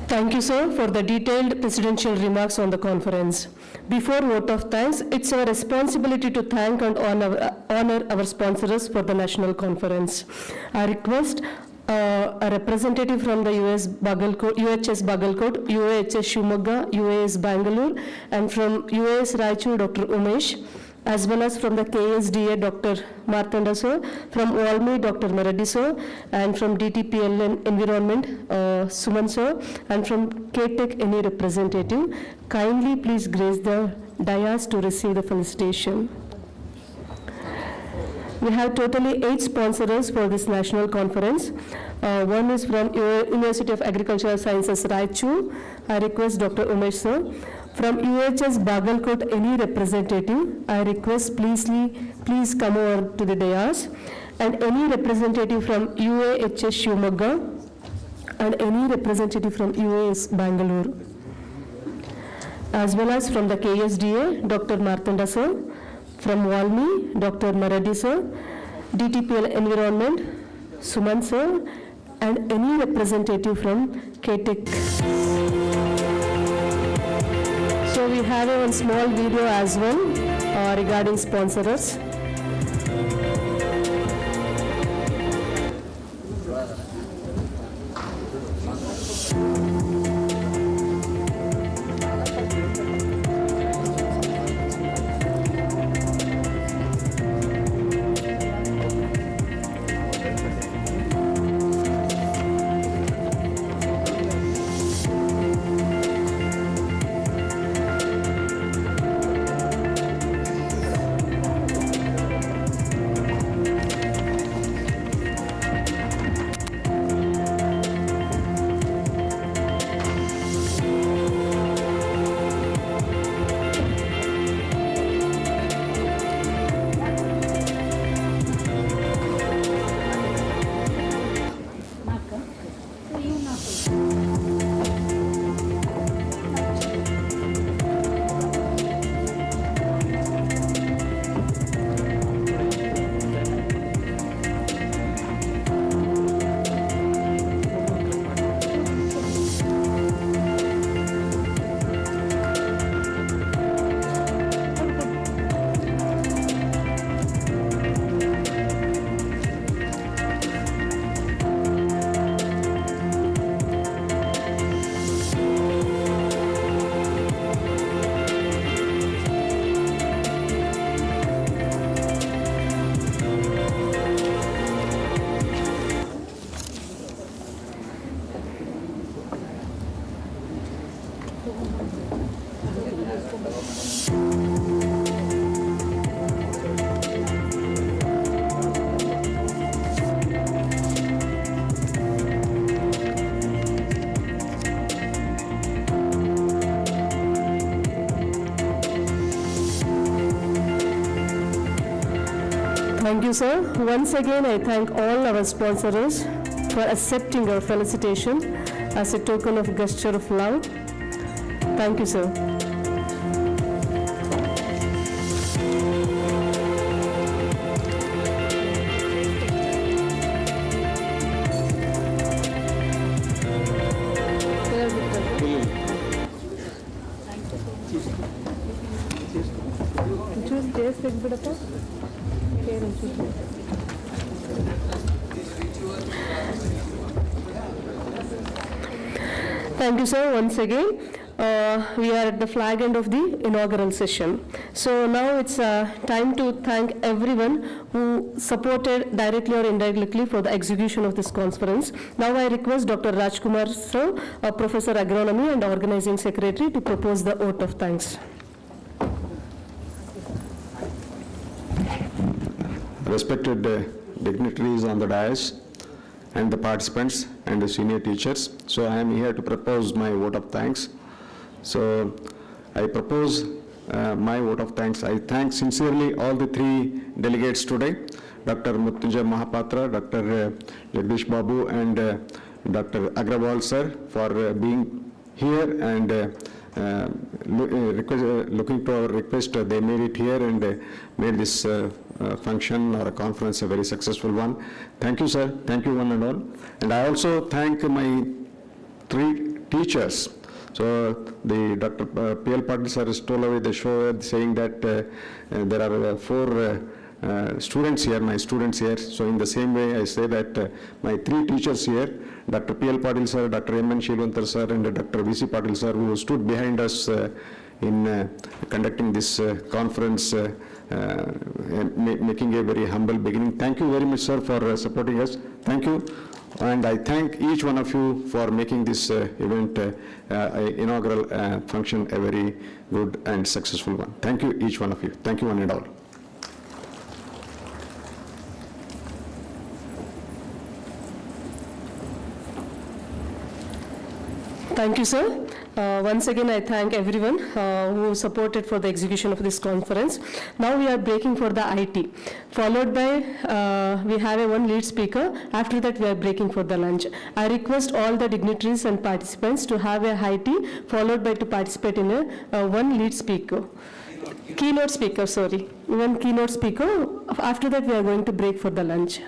Thank you, sir, for the detailed presidential remarks on the conference. Before vote of thanks, it's our responsibility to thank and honor our sponsors for the national conference. I request a representative from the UHS Bagalkot, UAHS Shumagga, UAS Bangalore, and from UAS Raichur, Dr. Umesh, as well as from the KSDA, Dr. Martanda sir, from OALMI, Dr. Maradi sir, and from DTPL Environment, Suman sir, and from KTech, any representative. Kindly please grace the dais to receive the felicitation. We have totally 8 sponsors for this national conference. One is from University of Agricultural Sciences, Raichur. I request Dr. Umesh sir. From UHS Bagalkot, any representative, I request please come over to the dais. And any representative from UAHS Shumagga and any representative from UAS Bangalore. As well as from the KSDA, Dr. Martanda sir, from Walmi, Dr. Maradi sir, DTPL Environment, Suman sir, and any representative from KTech. So we have a small video as well regarding sponsors. Thank you, sir. Once again, I thank all our sponsors for accepting our felicitation as a token of gesture of love. Thank you, sir. Thank you, sir, once again. We are at the flag end of the inaugural session. So now it's time to thank everyone who supported directly or indirectly for the execution of this conference. Now I request Dr. Rajkumar sir, Professor Agronomy and Organizing Secretary, to propose the vote of thanks. Respected dignitaries on the dais and the participants and the senior teachers. So I am here to propose my vote of thanks. So I propose my vote of thanks. I thank sincerely all the three delegates today, Dr. Mrityunjay Mahapatra, Dr. Jagdish Babu and Dr. Agrawal sir for being here and looking to our request, they made it here and made this function or a conference a very successful one. Thank you, sir. Thank you, one and all. And I also thank my three teachers. So the Dr. P.L. Patil sir stole away the show saying that there are four students here, my students here. So in the same way, I say that my three teachers here, Dr. P.L. Patil sir, Dr. M.N. Shilwantar sir, and Dr. V.C. Patil sir, who stood behind us in conducting this conference, making a very humble beginning. Thank you very much, sir, for supporting us. Thank you. And I thank each one of you for making this event, inaugural function, a very good and successful one. Thank you, each one of you. Thank you, one and all. Thank you, sir. Once again, I thank everyone who supported for the execution of this conference. Now we are breaking for the IT, followed by we have one lead speaker. After that, we are breaking for the lunch. I request all the dignitaries and participants to have a high tea, followed by to participate in a one lead speaker. Keynote speaker, sorry. One keynote speaker. After that, we are going to break for the lunch.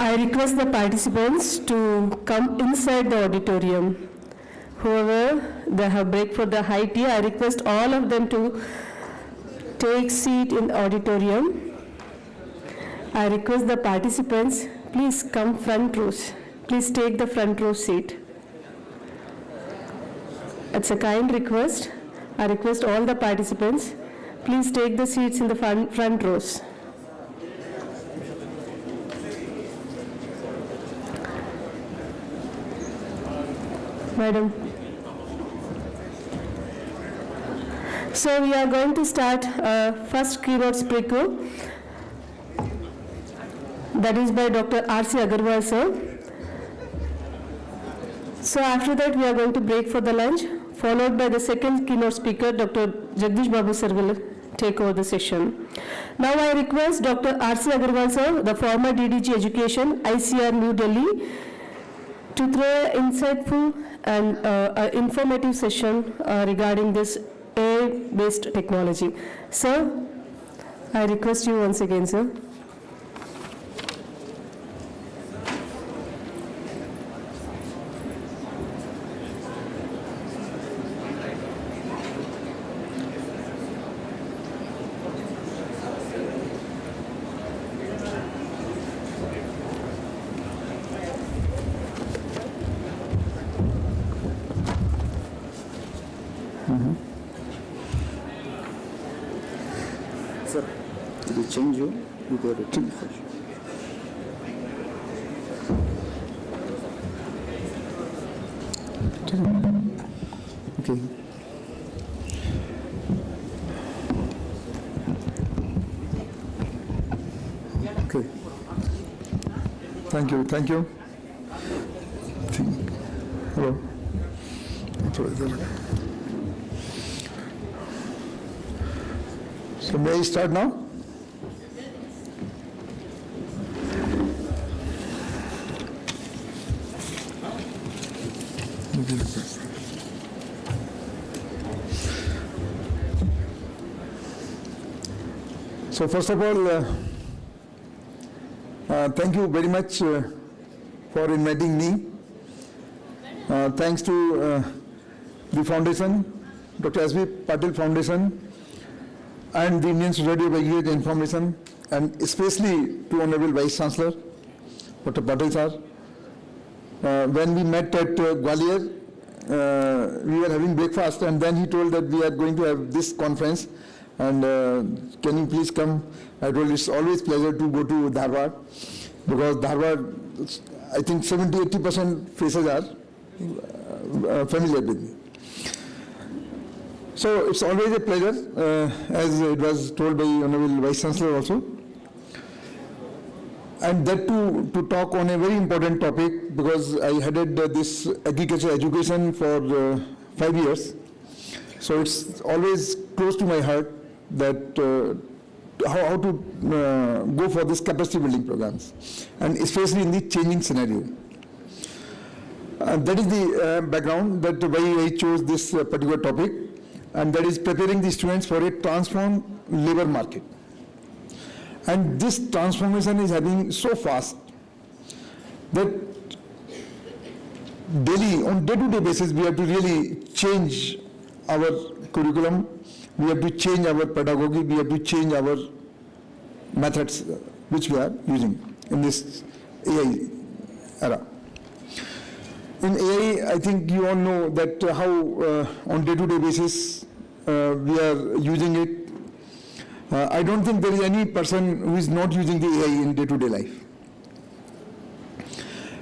I request the participants to come inside the auditorium. Whoever they have break for the high tea, I request all of them to take seat in the auditorium. I request the participants, please come front rows. Please take the front row seat. It's a kind request. I request all the participants, please take the seats in the front rows. Madam. So we are going to start first keynote speaker. That is by Dr. R.C. Agarwal, sir. So after that, we are going to break for the lunch, followed by the second keynote speaker, Dr. Jagdish Babu, sir, will take over the session. Now I request Dr. R.C. Agarwal, sir, the former DDG Education, ICR, New Delhi, to throw an insightful and informative session regarding this AI-based technology. Sir, I request you once again, sir. Sir, did you change you got it. Okay. Okay. Thank you. Thank you. Hello. So may I start now? So first of all, thank you very much for inviting me. Thanks to the foundation, Dr. S.V. Patil Foundation, and the Indian Society of Aggregate Information, and especially to Honorable Vice Chancellor, Dr. Patil sir. When we met at Gwalior, we were having breakfast, and then he told that we are going to have this conference, and can you please come? I told it's always pleasure to go to Dharwad, because Dharwad, I think 70-80% faces are familiar with me. So it's always a pleasure, as it was told by Honorable Vice Chancellor also. And that to talk on a very important topic, because I headed this agriculture education for 5 years. So it's always close to my heart that how to go for this capacity building programs, and especially in the changing scenario. That is the background, that why I chose this particular topic, and that is preparing the students for a transformed labor market. And this transformation is happening so fast that daily, on day-to-day basis, we have to really change our curriculum, we have to change our pedagogy, we have to change our methods which we are using in this AI era. In AI, I think you all know that how on day-to-day basis we are using it. I don't think there is any person who is not using the AI in day-to-day life.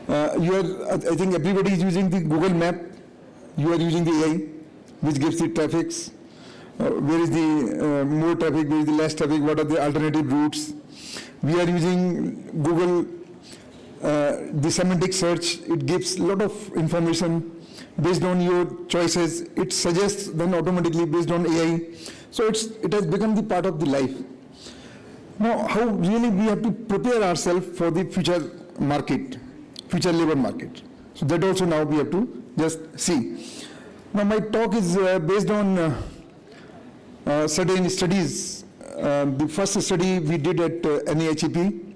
I think everybody is using the Google Map. You are using the AI, which gives the traffics. Where is the more traffic, where is the less traffic, what are the alternative routes. We are using Google, the semantic search. It gives a lot of information based on your choices. It suggests then automatically based on AI. So it has become the part of the life. Now, how really we have to prepare ourselves for the future market, future labor market. So that also now we have to just see. Now my talk is based on certain studies. The first study we did at NAHEP,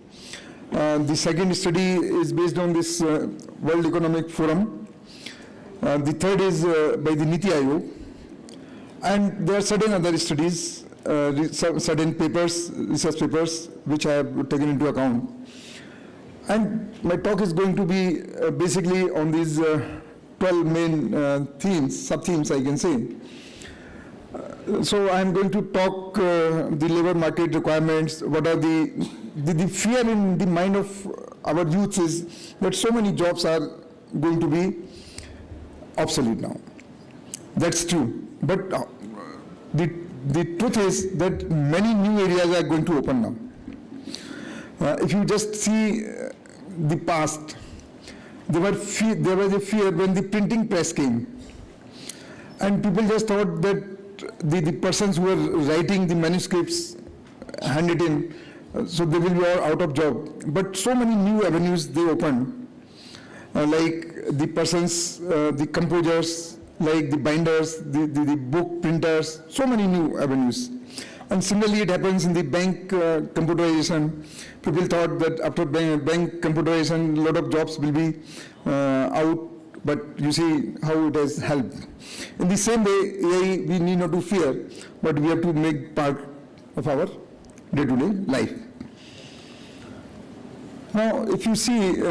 The second study is based on this World Economic Forum. The third is by the Niti Aayog. And there are certain other studies, certain papers, research papers, which I have taken into account. And my talk is going to be basically on these 12 main themes, sub-themes I can say. So I'm going to talk the labor market requirements, what are the fear in the mind of our youth is that so many jobs are going to be obsolete now. That's true. But the truth is that many new areas are going to open now. If you just see the past, there was a fear when the printing press came. And people just thought that the persons who were writing the manuscripts hand it in, so they will be out of job. But so many new avenues they opened, like the persons, the composers, like the binders, the book printers, so many new avenues. And similarly, it happens in the bank computerization. People thought that after bank computerization, a lot of jobs will be out, but you see how it has helped. In the same way, AI, we need not to fear, but we have to make part of our day-to-day life. Now, if you see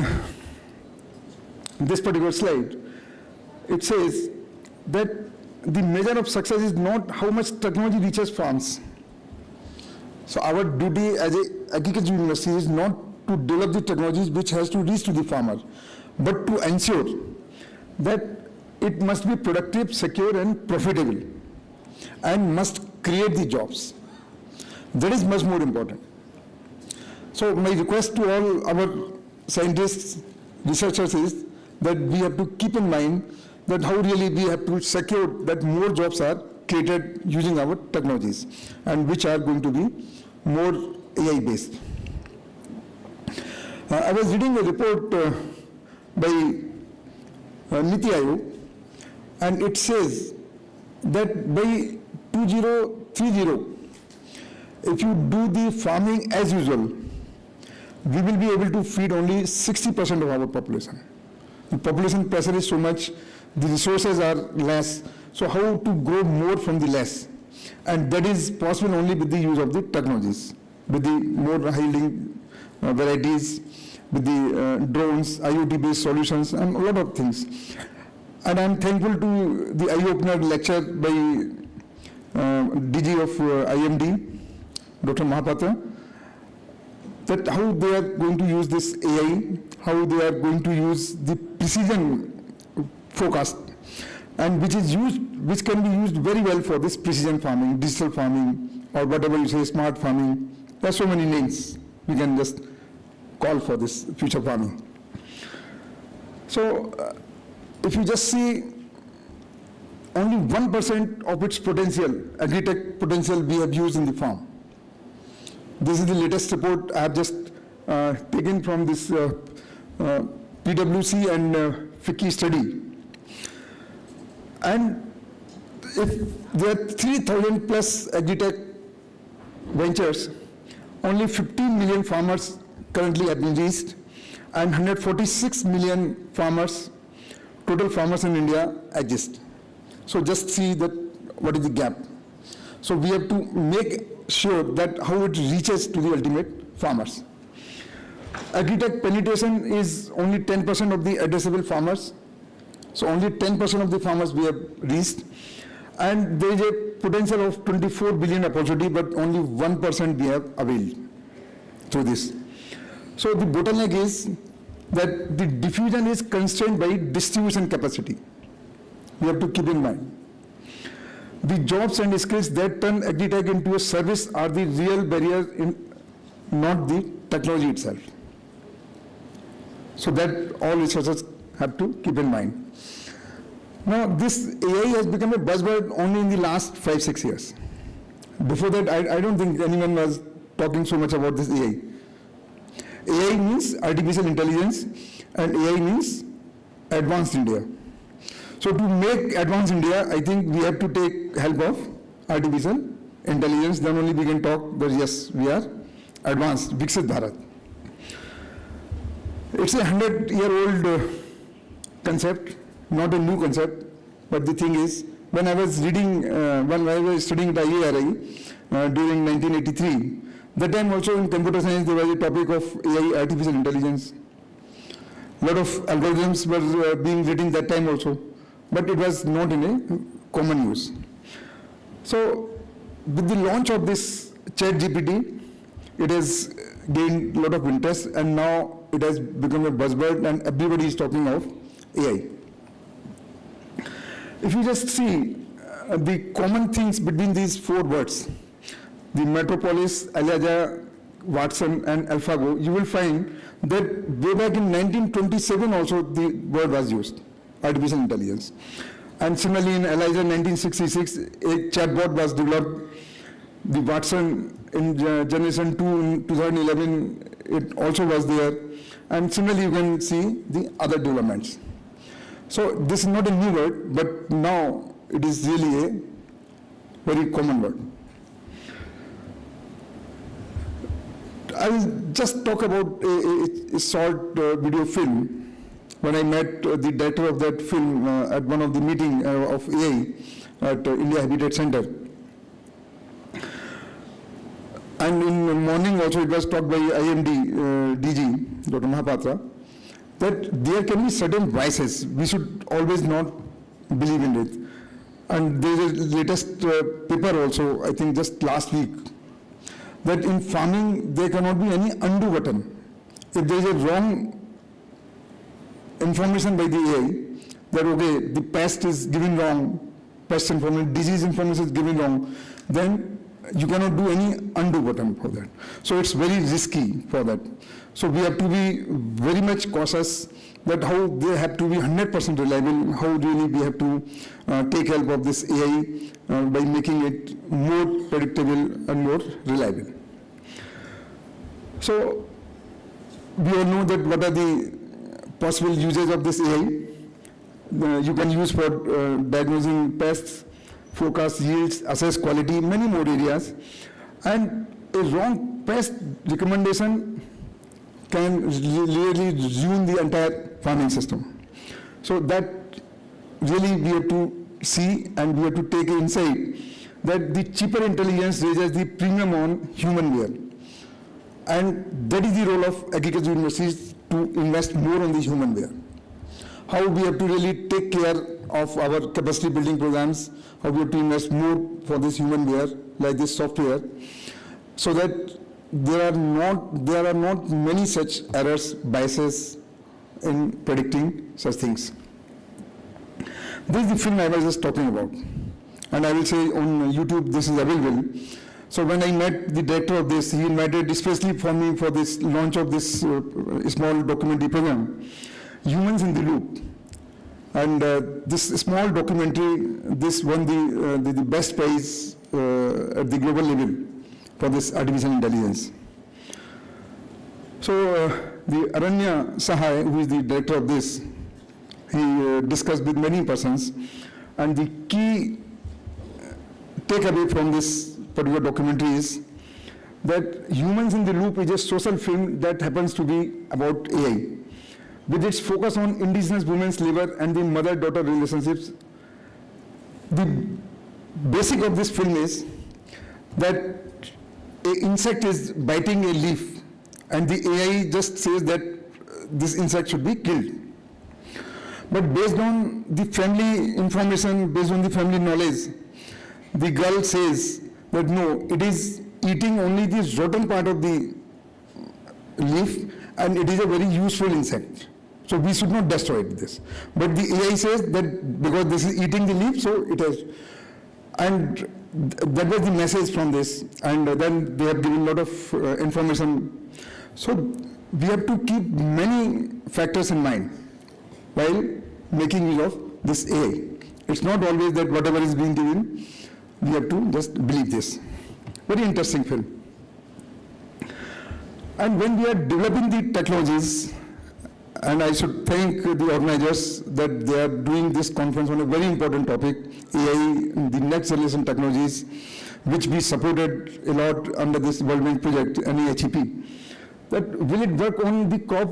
this particular slide, it says that the measure of success is not how much technology reaches farms. So our duty as an agriculture university is not to develop the technologies which has to reach to the farmer, but to ensure that it must be productive, secure and profitable and must create the jobs. That is much more important. So my request to all our scientists, researchers is that we have to keep in mind that how really we have to secure that more jobs are created using our technologies and which are going to be more AI based. I was reading a report by Niti Aayog, and it says that by 2030, if you do the farming as usual, we will be able to feed only 60% of our population. The population pressure is so much, the resources are less, so how to grow more from the less? And that is possible only with the use of the technologies, with the more high-yielding varieties, with the drones, IoT-based solutions, and a lot of things. And I'm thankful to the eye-opener lecture by DG of IMD, Dr. Mahapatra, that how they are going to use this AI, how they are going to use the precision forecast, and which can be used very well for this precision farming, digital farming, or whatever you say, smart farming. There are so many names we can just call for this future farming. So if you just see only 1% of its potential, agri-tech potential we have used in the farm. This is the latest report I have just taken from this PwC and FICCI study. And if there are 3,000 plus agri-tech ventures, only 15 million farmers currently have been reached, and 146 million farmers, total farmers in India exist. So just see that what is the gap. So we have to make sure that how it reaches to the ultimate farmers. Agri-tech penetration is only 10% of the addressable farmers. So only 10% of the farmers we have reached. And there is a potential of 24 billion opportunity, but only 1% we have availed through this. So the bottleneck is that the diffusion is constrained by distribution capacity. We have to keep in mind. The jobs and skills that turn agri-tech into a service are the real barrier, not the technology itself. So that all researchers have to keep in mind. Now, this AI has become a buzzword only in the last 5-6 years. Before that, I don't think anyone was talking so much about this AI. AI means artificial intelligence, and AI means advanced India. So to make advanced India, I think we have to take help of artificial intelligence. Then only we can talk that yes, we are advanced, Viksit Bharat. It's a 100-year-old concept, not a new concept, but the thing is, when I was studying at IARI during 1983, that time also in computer science there was a topic of AI, artificial intelligence. A lot of algorithms were being written that time also, but it was not in a common use. So with the launch of this ChatGPT, it has gained a lot of interest, and now it has become a buzzword and everybody is talking of AI. If you just see the common things between these four words, the Metropolis, Elijah, Watson and AlphaGo, you will find that way back in 1927 also the word was used, artificial intelligence. And similarly in Elijah 1966, a chatbot was developed. The Watson in generation 2 in 2011, it also was there. And similarly you can see the other developments. So this is not a new word, but now it is really a very common word. I will just talk about a short video film. When I met the director of that film at one of the meetings of AI at India Habitat Center. And in the morning also it was talked by IMD DG, Dr. Mahapatra, that there can be certain biases. We should always not believe in it. And there is a latest paper also, I think just last week, that in farming there cannot be any undo button. If there is a wrong information by the AI, that okay, the pest is given wrong, pest information, disease information is given wrong, then you cannot do any undo button for that. So it's very risky for that. So we have to be very much cautious that how they have to be 100% reliable, how really we have to take help of this AI by making it more predictable and more reliable. So we all know that what are the possible uses of this AI. You can use for diagnosing pests, forecast yields, assess quality, many more areas. And a wrong pest recommendation can really ruin the entire farming system. So that really we have to see and we have to take insight that the cheaper intelligence raises the premium on human wear. And that is the role of agriculture universities to invest more on the human wear. How we have to really take care of our capacity building programs, how we have to invest more for this human wear, like this software, so that there are not many such errors, biases in predicting such things. This is the film I was just talking about. And I will say on YouTube this is available. So when I met the director of this, he invited especially for me for this launch of this small documentary program, Humans in the Loop. And this small documentary, this won the best prize at the global level for this artificial intelligence. So the Aranya Sahai, who is the director of this, he discussed with many persons, and the key takeaway from this particular documentary is that Humans in the Loop is a social film that happens to be about AI. With its focus on indigenous women's labor and the mother-daughter relationships, the basic of this film is that an insect is biting a leaf and the AI just says that this insect should be killed. But based on the family information, based on the family knowledge, the girl says that no, it is eating only the rotten part of the leaf and it is a very useful insect. So we should not destroy this. But the AI says that because this is eating the leaf, so it has. And that was the message from this. And then they have given a lot of information. So we have to keep many factors in mind while making use of this AI. It's not always that whatever is being given, we have to just believe this. Very interesting film. And when we are developing the technologies, and I should thank the organizers that they are doing this conference on a very important topic, AI, the next generation technologies, which we supported a lot under this World Bank project, NEHEP. That will it work on the crop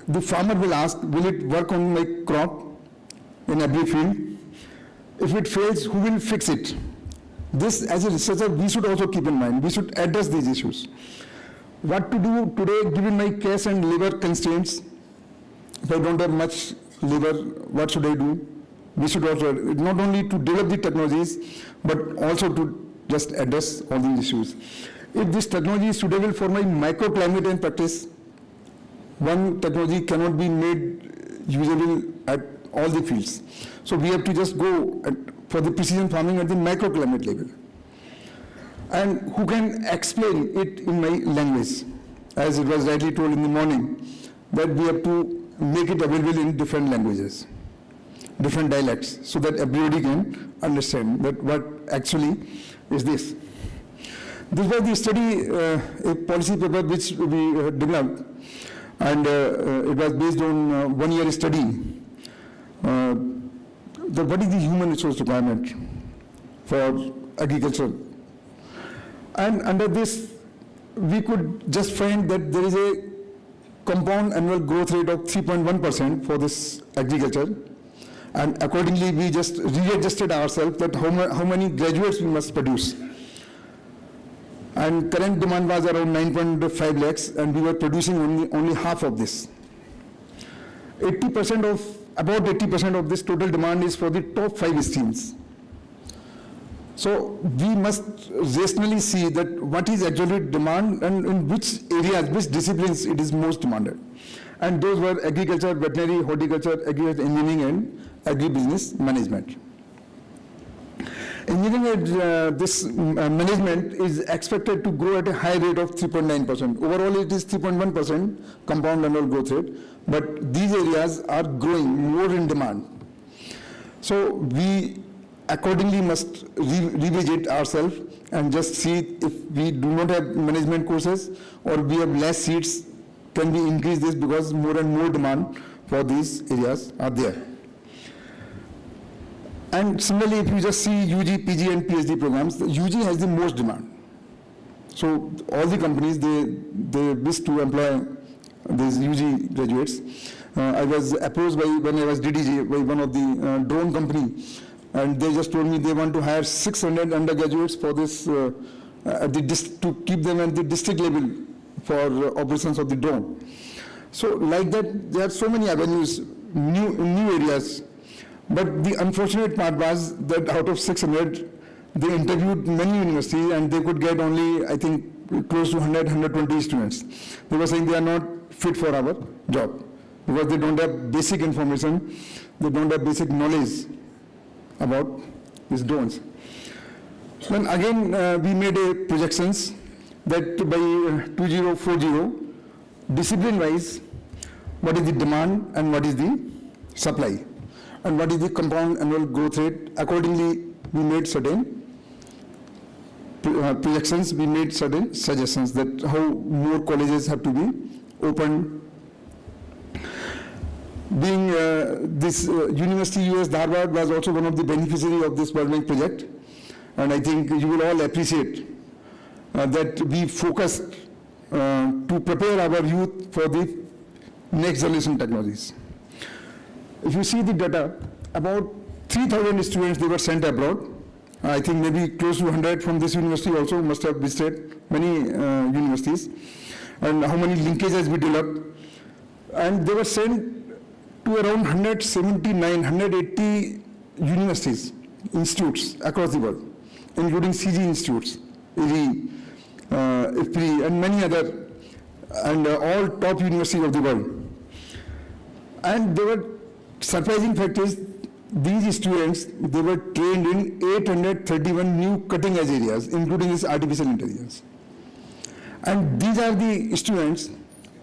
the farmer will ask, will it work on my crop in every field? If it fails, who will fix it? This, as a researcher, we should also keep in mind. We should address these issues. What to do today, given my cash and labor constraints? If I don't have much labor, what should I do? We should also, not only to develop the technologies, but also to just address all these issues. If this technology is suitable for my microclimate and practice, one technology cannot be made usable at all the fields. So we have to just go for the precision farming at the microclimate level. And who can explain it in my language? As it was rightly told in the morning, that we have to make it available in different languages, different dialects, so that everybody can understand that what actually is this. This was the study, a policy paper which we developed, and it was based on 1 year study. What is the human resource requirement for agriculture? And under this, we could just find that there is a compound annual growth rate of 3.1% for this agriculture. And accordingly, we just readjusted ourselves that how many graduates we must produce. And current demand was around 9.5 lakhs, and we were producing only half of this. About 80% of this total demand is for the top 5 streams. So we must rationally see that what is actually demand and in which areas, which disciplines it is most demanded. And those were agriculture, veterinary, horticulture, agriculture, engineering, and agribusiness management. Engineering management is expected to grow at a high rate of 3.9%. Overall, it is 3.1% compound annual growth rate, but these areas are growing more in demand. So we accordingly must revisit ourselves and just see if we do not have management courses or we have less seats, can we increase this because more and more demand for these areas are there. And similarly, if you just see UG, PG and PhD programs, the UG has the most demand. So all the companies, they wish to employ these UG graduates. I was approached when I was DDG by one of the drone company, and they just told me they want to hire 600 undergraduates for this, to keep them at the district level for operations of the drone. So like that, there are so many avenues, new areas. But the unfortunate part was that out of 600, they interviewed many universities and they could get only, I think, close to 100, 120 students. They were saying they are not fit for our job because they don't have basic information, they don't have basic knowledge about these drones. Then again, we made a projections that by 2040, discipline-wise, what is the demand and what is the supply, and what is the compound annual growth rate. Accordingly, we made certain projections, we made certain suggestions that how more colleges have to be opened. Being this University US Dharwad was also one of the beneficiaries of this World Bank project, and I think you will all appreciate that we focused to prepare our youth for the next generation technologies. If you see the data, about 3,000 students, they were sent abroad. I think maybe close to 100 from this university also must have visited many universities. And how many linkages we developed. And they were sent to around 179, 180 universities, institutes across the world, including CG institutes, IRI, IFPRI, and many other, and all top universities of the world. And there were surprising fact is, these students, they were trained in 831 new cutting edge areas, including this artificial intelligence. And these are the students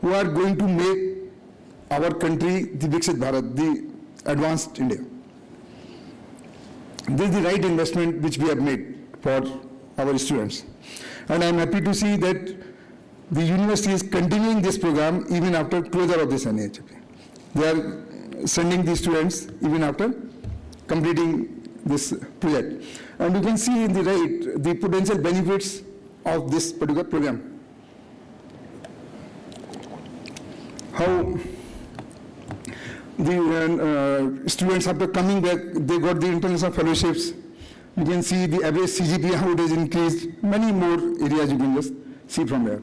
who are going to make our country the Viksit Bharat, the advanced India. This is the right investment which we have made for our students. And I am happy to see that the university is continuing this program even after closure of this NIHP. They are sending the students even after completing this project. And you can see in the right the potential benefits of this particular program. How the students after coming back, they got the international fellowships. You can see the average CGPA, how it has increased. Many more areas you can just see from there.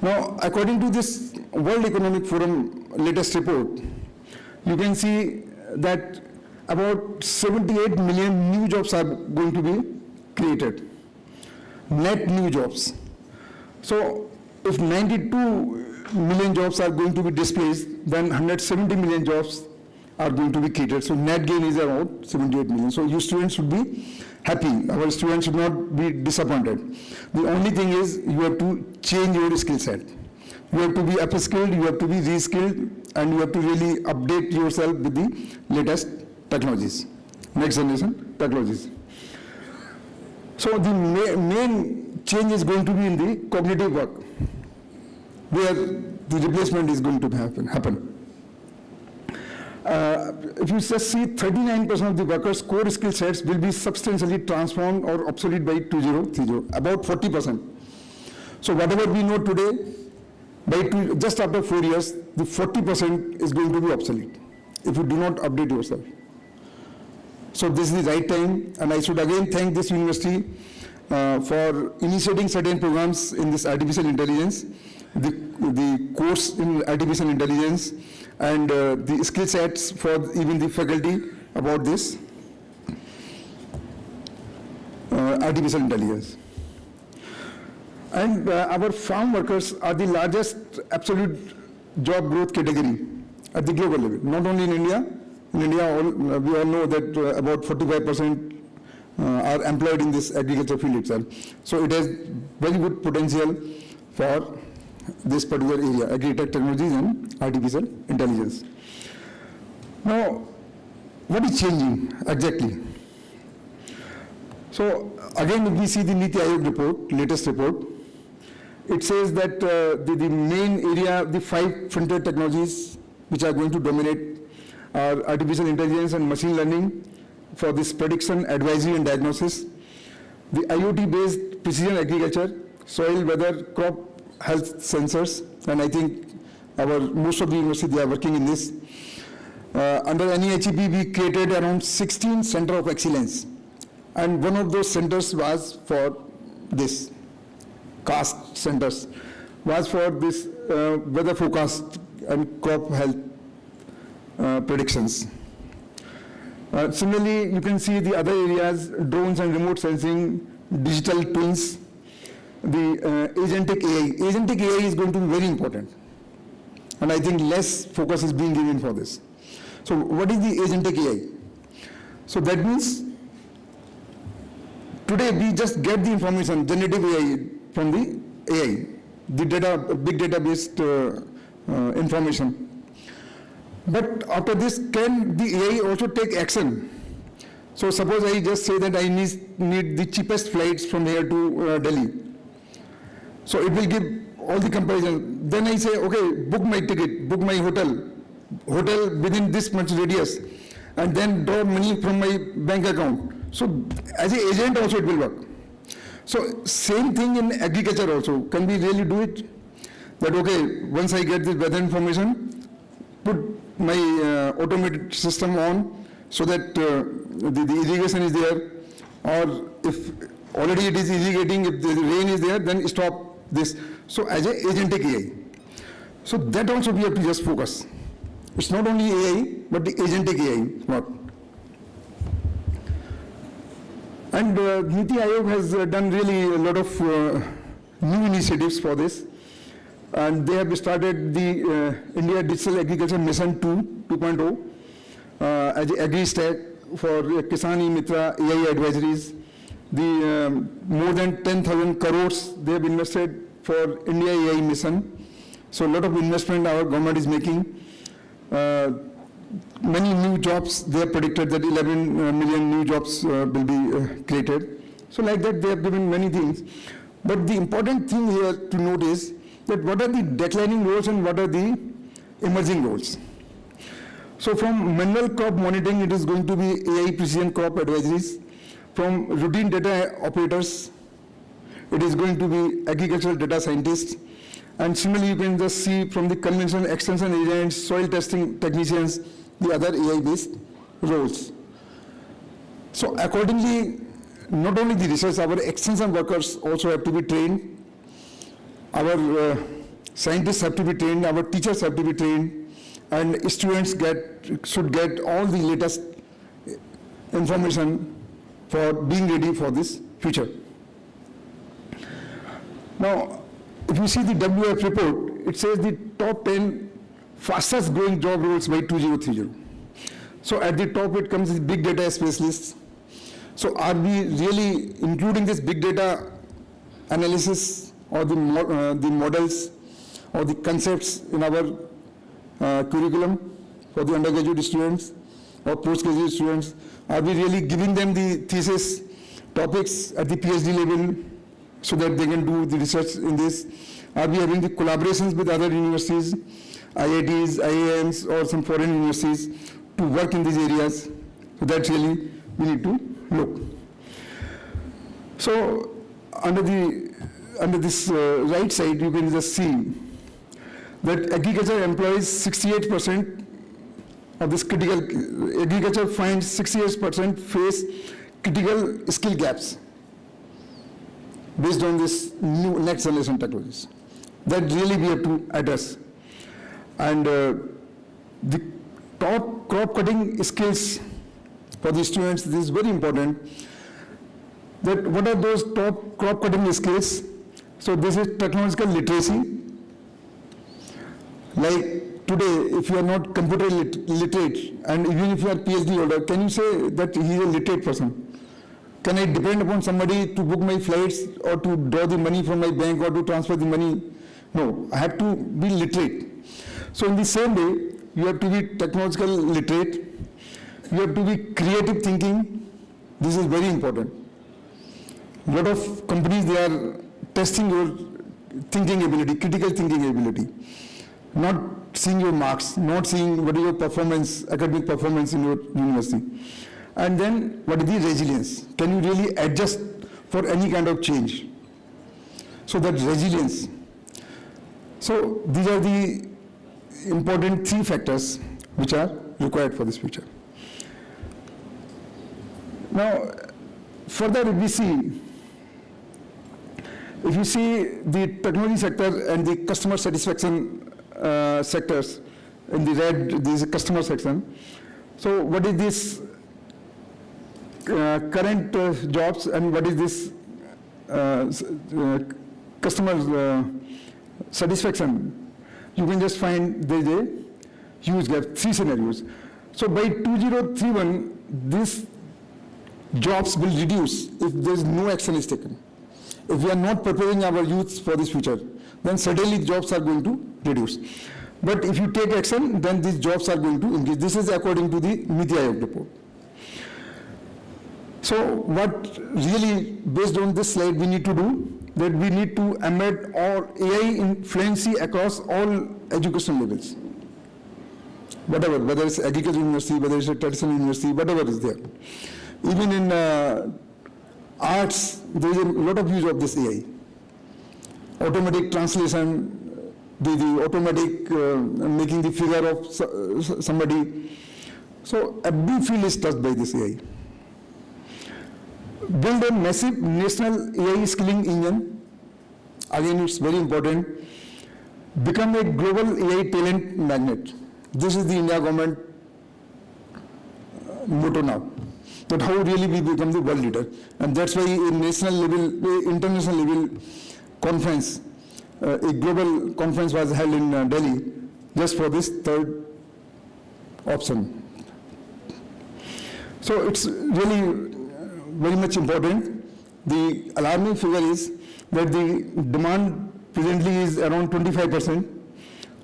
Now, according to this World Economic Forum latest report, you can see that about 78 million new jobs are going to be created, net new jobs. So, if 92 million jobs are going to be displaced, then 170 million jobs are going to be created. So net gain is around 78 million. So you students should be happy. Our students should not be disappointed. The only thing is you have to change your skill set. You have to be upskilled, you have to be reskilled, and you have to really update yourself with the latest technologies, next generation technologies. So the main change is going to be in the cognitive work, where the replacement is going to happen. If you just see, 39% of the workers' core skill sets will be substantially transformed or obsolete by 2030, about 40%. So whatever we know today, just after 4 years, the 40% is going to be obsolete if you do not update yourself. So this is the right time, and I should again thank this university for initiating certain programs in this artificial intelligence, the course in artificial intelligence, and the skill sets for even the faculty about this artificial intelligence. And our farm workers are the largest absolute job growth category at the global level, not only in India. In India, we all know that about 45% are employed in this agriculture field itself. So it has very good potential for this particular area, agri-tech technologies and artificial intelligence. Now, what is changing exactly? So again, if we see the Niti Aayog report, latest report, it says that the main area, the 5 frontier technologies which are going to dominate are artificial intelligence and machine learning for this prediction, advisory and diagnosis, the IoT-based precision agriculture, soil, weather, crop health sensors, and I think most of the universities they are working in this. Under NEHEP, we created around 16 centers of excellence, and one of those centers was for this, CAST centers, was for this weather forecast and crop health predictions. Similarly, you can see the other areas, drones and remote sensing, digital twins, the agentic AI. Agentic AI is going to be very important, and I think less focus is being given for this. So what is the agentic AI? So that means today we just get the information, generative AI from the AI, the data, big data based information. But after this, can the AI also take action? So suppose I just say that I need the cheapest flights from here to Delhi. So it will give all the comparison. Then I say, okay, book my ticket, book my hotel within this much radius, and then draw money from my bank account. So as an agent also it will work. So same thing in agriculture also. Can we really do it? That okay, once I get this weather information, put my automated system on so that the irrigation is there, or if already it is irrigating, if the rain is there, then stop this. So as an agentic AI. So that also we have to just focus. It's not only AI, but the agentic AI work. And Niti Aayog has done really a lot of new initiatives for this. And they have started the India Digital Agriculture Mission 2.0 as an agri-stack for Kisan E-Mitra AI advisories. The more than 10,000 crores they have invested for India AI mission. So a lot of investment our government is making. Many new jobs, they have predicted that 11 million new jobs will be created. So like that they have given many things. But the important thing here to note is that what are the declining roles and what are the emerging roles. So from manual crop monitoring, it is going to be AI precision crop advisories. From routine data operators, it is going to be agricultural data scientists. And similarly, you can just see from the conventional extension agents, soil testing technicians, the other AI-based roles. So accordingly, not only the research, our extension workers also have to be trained. Our scientists have to be trained, our teachers have to be trained, and students should get all the latest information for being ready for this future. Now, if you see the WF report, it says the top 10 fastest growing job roles by 2030. So at the top it comes with big data specialists. So are we really including this big data analysis or the models or the concepts in our curriculum for the undergraduate students or postgraduate students? Are we really giving them the thesis topics at the PhD level so that they can do the research in this? Are we having the collaborations with other universities, IITs, IIMs, or some foreign universities to work in these areas? So that really we need to look. So under this right side, you can just see that agriculture employs 68% of this critical, agriculture finds 68% face critical skill gaps based on this new next generation technologies that really we have to address. And the top crop cutting skills for the students, this is very important. That what are those top crop cutting skills? So this is technological literacy. Like today, if you are not computer literate, and even if you are PhD holder, can you say that he is a literate person? Can I depend upon somebody to book my flights or to draw the money from my bank or to transfer the money? No, I have to be literate. So in the same way, you have to be technological literate. You have to be creative thinking. This is very important. A lot of companies, they are testing your thinking ability, critical thinking ability. Not seeing your marks, not seeing what is your performance, academic performance in your university. And then what is the resilience? Can you really adjust for any kind of change? So that resilience. So these are the important 3 factors which are required for this future. Now, further if we see, if you see the technology sector and the customer satisfaction sectors, in the red, this is customer section. So what is this current jobs and what is this customer satisfaction? You can just find there is a huge gap, 3 scenarios. So by 2031, these jobs will reduce if there is no action is taken. If we are not preparing our youth for this future, then certainly jobs are going to reduce. But if you take action, then these jobs are going to increase. This is according to the Niti Aayog report. So what really, based on this slide, we need to do, that we need to embed all AI fluency across all education levels. Whatever, whether it's agriculture university, whether it's a traditional university, whatever is there. Even in arts, there is a lot of use of this AI. Automatic translation, the automatic making the figure of somebody. So every field is touched by this AI. Build a massive national AI skilling engine. Again, it's very important. Become a global AI talent magnet. This is the India government motto now. That how really we become the world leader. And that's why in national level, international level conference, a global conference was held in Delhi just for this 3rd option. So it's really very much important. The alarming figure is that the demand presently is around 25%,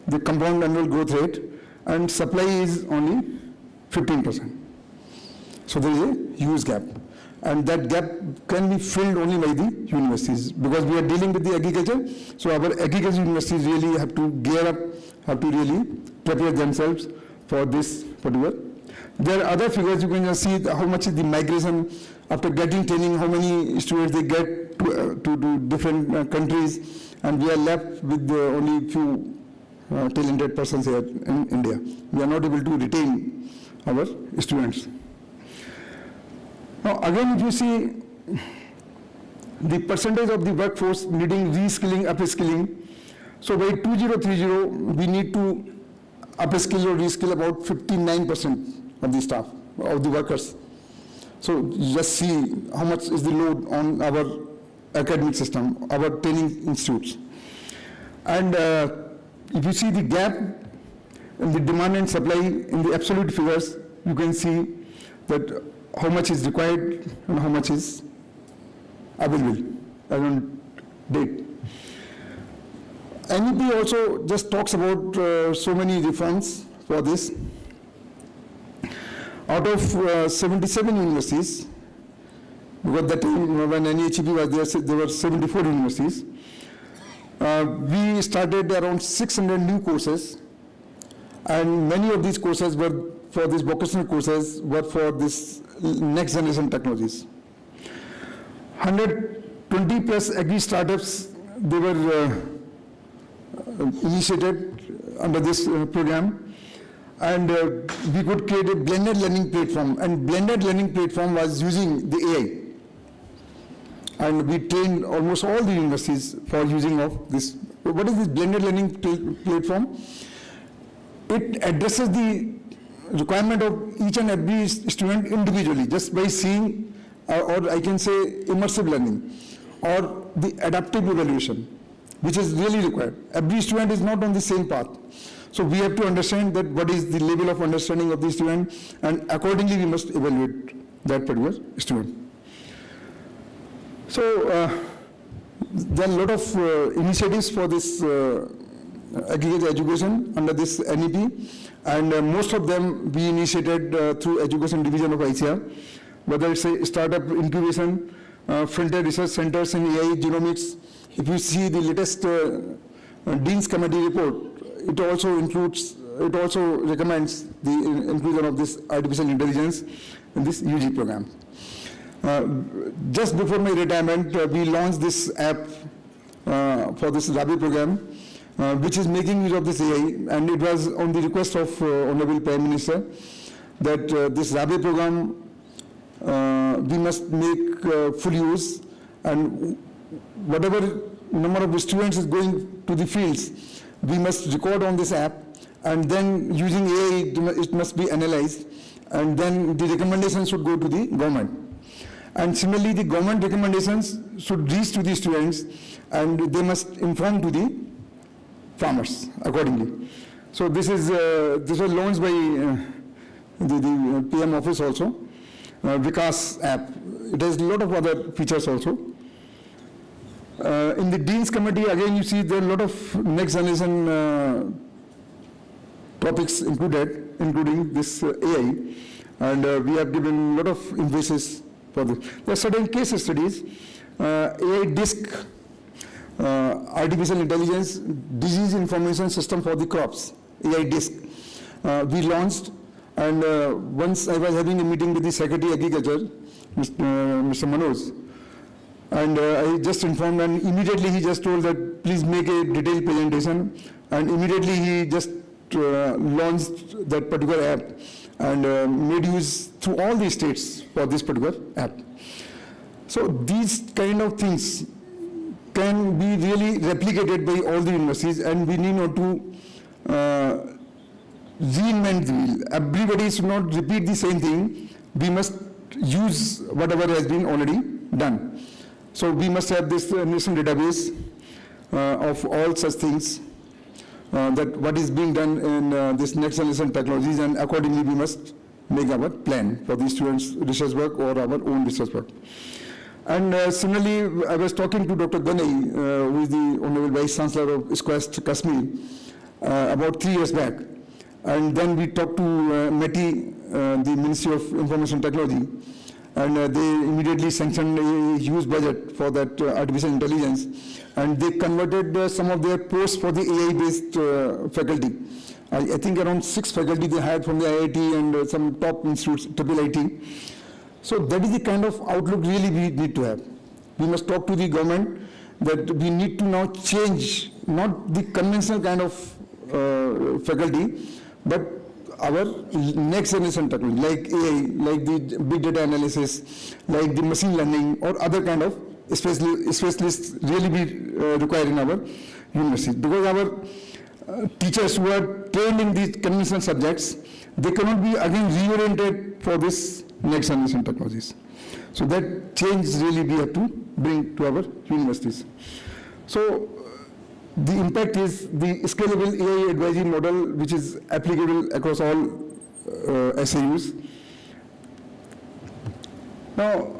the compound annual growth rate, and supply is only 15%. So there is a huge gap. And that gap can be filled only by the universities because we are dealing with the agriculture. So our agriculture universities really have to gear up, have to really prepare themselves for this particular. There are other figures. You can just see how much is the migration after getting training, how many students they get to different countries, and we are left with only few talented persons here in India. We are not able to retain our students. Now, again, if you see the percentage of the workforce needing reskilling, upskilling, so by 2030, we need to upskill or reskill about 59% of the staff, of the workers. So just see how much is the load on our academic system, our training institutes. And if you see the gap in the demand and supply in the absolute figures, you can see that how much is required and how much is available as on date. NEP also just talks about so many reforms for this. Out of 77 universities, because that time when NEHB was there were 74 universities, we started around 600 new courses, and many of these courses were for these vocational courses were for this next generation technologies. 120 plus agri startups, they were initiated under this program, and we could create a blended learning platform, and blended learning platform was using the AI, and we trained almost all the universities for using of this. What is this blended learning platform? It addresses the requirement of each and every student individually, just by seeing, or I can say immersive learning, or the adaptive evaluation, which is really required. Every student is not on the same path. So we have to understand that what is the level of understanding of the student, and accordingly we must evaluate that particular student. So there are a lot of initiatives for this agriculture education under this NEP, and most of them we initiated through education division of ICR, whether it's a startup incubation, frontier research centers in AI genomics. If you see the latest Dean's Committee report, it also recommends the inclusion of this artificial intelligence in this UG program. Just before my retirement, we launched this app for this Rabi program, which is making use of this AI, and it was on the request of Honorable Prime Minister that this Rabi program we must make full use, and whatever number of students is going to the fields, we must record on this app, and then using AI it must be analyzed, and then the recommendations should go to the government. And similarly, the government recommendations should reach to the students, and they must inform to the farmers accordingly. So this was launched by the PM office also, Vikas app. It has a lot of other features also. In the Dean's Committee, again, you see there are a lot of next generation topics included, including this AI, and we have given a lot of emphasis for this. There are certain case studies, AI DISC, artificial intelligence disease information system for the crops, AI DISC. We launched, and once I was having a meeting with the Secretary Agriculture, Mr. Manoj, and I just informed, and immediately he just told that please make a detailed presentation, and immediately he just launched that particular app and made use through all the states for this particular app. So these kind of things can be really replicated by all the universities, and we need not to reinvent the wheel. Everybody should not repeat the same thing. We must use whatever has been already done. So we must have this national database of all such things, that what is being done in this next generation technologies, and accordingly we must make our plan for the students' research work or our own research work. And similarly, I was talking to Dr. Ganai, who is the Honorable Vice Chancellor of SQUEST Kashmir, about 3 years back. And then we talked to METI, the Ministry of Information Technology, and they immediately sanctioned a huge budget for that artificial intelligence, and they converted some of their posts for the AI-based faculty. I think around 6 faculty they hired from the IIT and some top institutes, IIIT. So that is the kind of outlook really we need to have. We must talk to the government that we need to now change not the conventional kind of faculty, but our next generation technology, like AI, like the big data analysis, like the machine learning, or other kind of specialists really be required in our university. Because our teachers who are trained in these conventional subjects, they cannot be again reoriented for this next generation technologies. So that change really we have to bring to our universities. So the impact is the scalable AI advisory model, which is applicable across all SAUs. Now,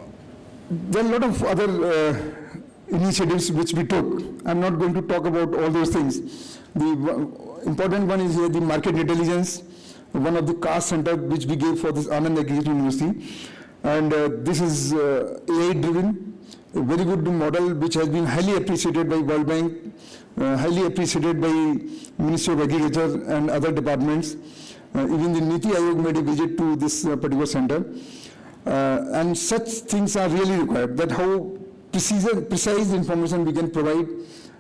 there are a lot of other initiatives which we took. I'm not going to talk about all those things. The important one is here the market intelligence, one of the CAST center which we gave for this Anand Agricultural University. And this is AI-driven, a very good model which has been highly appreciated by World Bank, highly appreciated by Ministry of Agriculture and other departments. Even the Niti Aayog made a visit to this particular center. And such things are really required, that how precise information we can provide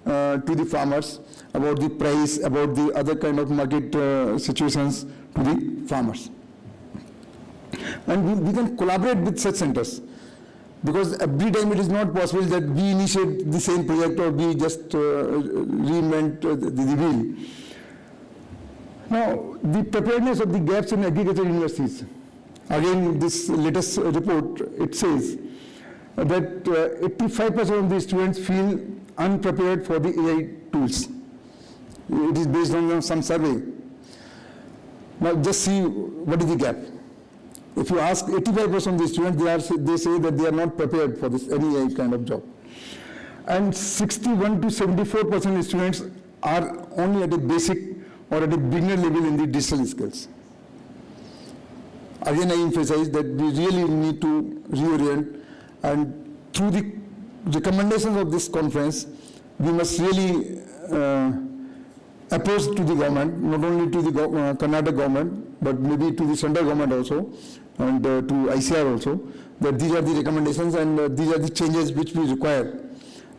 to the farmers about the price, about the other kind of market situations to the farmers. And we can collaborate with such centers, because every time it is not possible that we initiate the same project or we just reinvent the wheel. Now, the preparedness of the gaps in agriculture universities. Again, this latest report, it says that 85% of the students feel unprepared for the AI tools. It is based on some survey. Now, just see what is the gap. If you ask 85% of the students, they say that they are not prepared for this any AI kind of job. And 61 to 74% of students are only at a basic or at a beginner level in the digital skills. Again, I emphasize that we really need to reorient, and through the recommendations of this conference, we must really approach to the government, not only to the Karnataka government, but maybe to the central government also, and to ICR also, that these are the recommendations and these are the changes which we require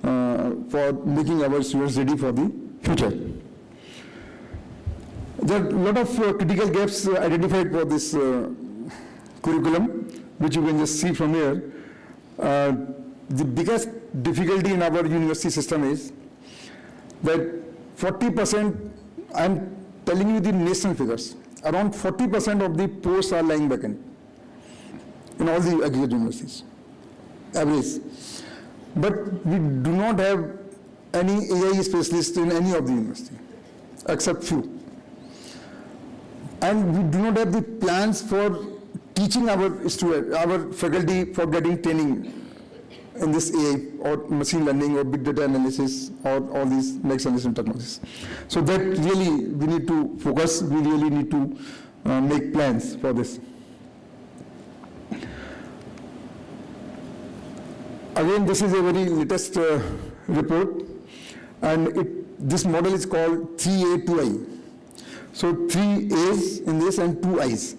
for making our students ready for the future. There are a lot of critical gaps identified for this curriculum, which you can just see from here. The biggest difficulty in our university system is that 40%, I'm telling you the national figures, around 40% of the posts are lying vacant in all the agriculture universities, average. But we do not have any AI specialists in any of the university, except few. And we do not have the plans for teaching our students, our faculty for getting training in this AI or machine learning or big data analysis or all these next generation technologies. So that really we need to focus, we really need to make plans for this. Again, this is a very latest report, and this model is called 3A, 2I. So 3 A's in this and 2 I's.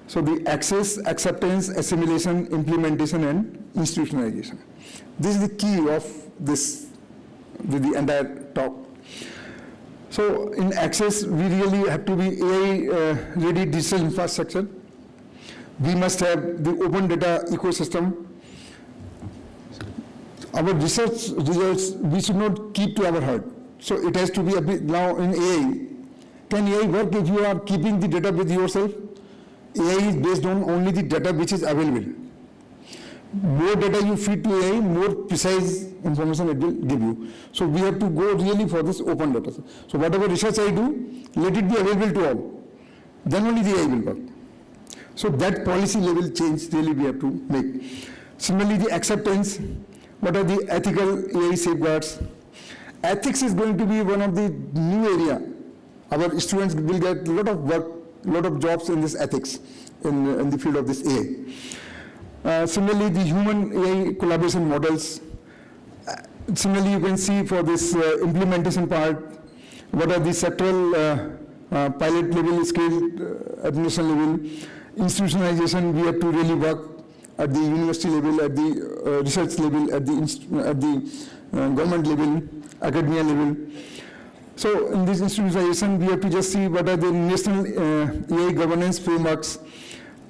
So the access, acceptance, assimilation, implementation, and institutionalization. This is the key of this, with the entire talk. So in access, we really have to be AI-ready digital infrastructure. We must have the open data ecosystem. Our research results, we should not keep to our heart. So it has to be a bit now in AI. Can AI work if you are keeping the data with yourself? AI is based on only the data which is available. More data you feed to AI, more precise information it will give you. So we have to go really for this open data. So whatever research I do, let it be available to all. Then only the AI will work. So that policy level change really we have to make. Similarly, the acceptance, what are the ethical AI safeguards? Ethics is going to be one of the new area. Our students will get a lot of work, a lot of jobs in this ethics, in the field of this AI. Similarly, the human AI collaboration models. Similarly, you can see for this implementation part, what are the sectoral pilot level, scale, administration level, institutionalization, we have to really work at the university level, at the research level, at the government level, academia level. So in this institutionalization, we have to just see what are the national AI governance frameworks.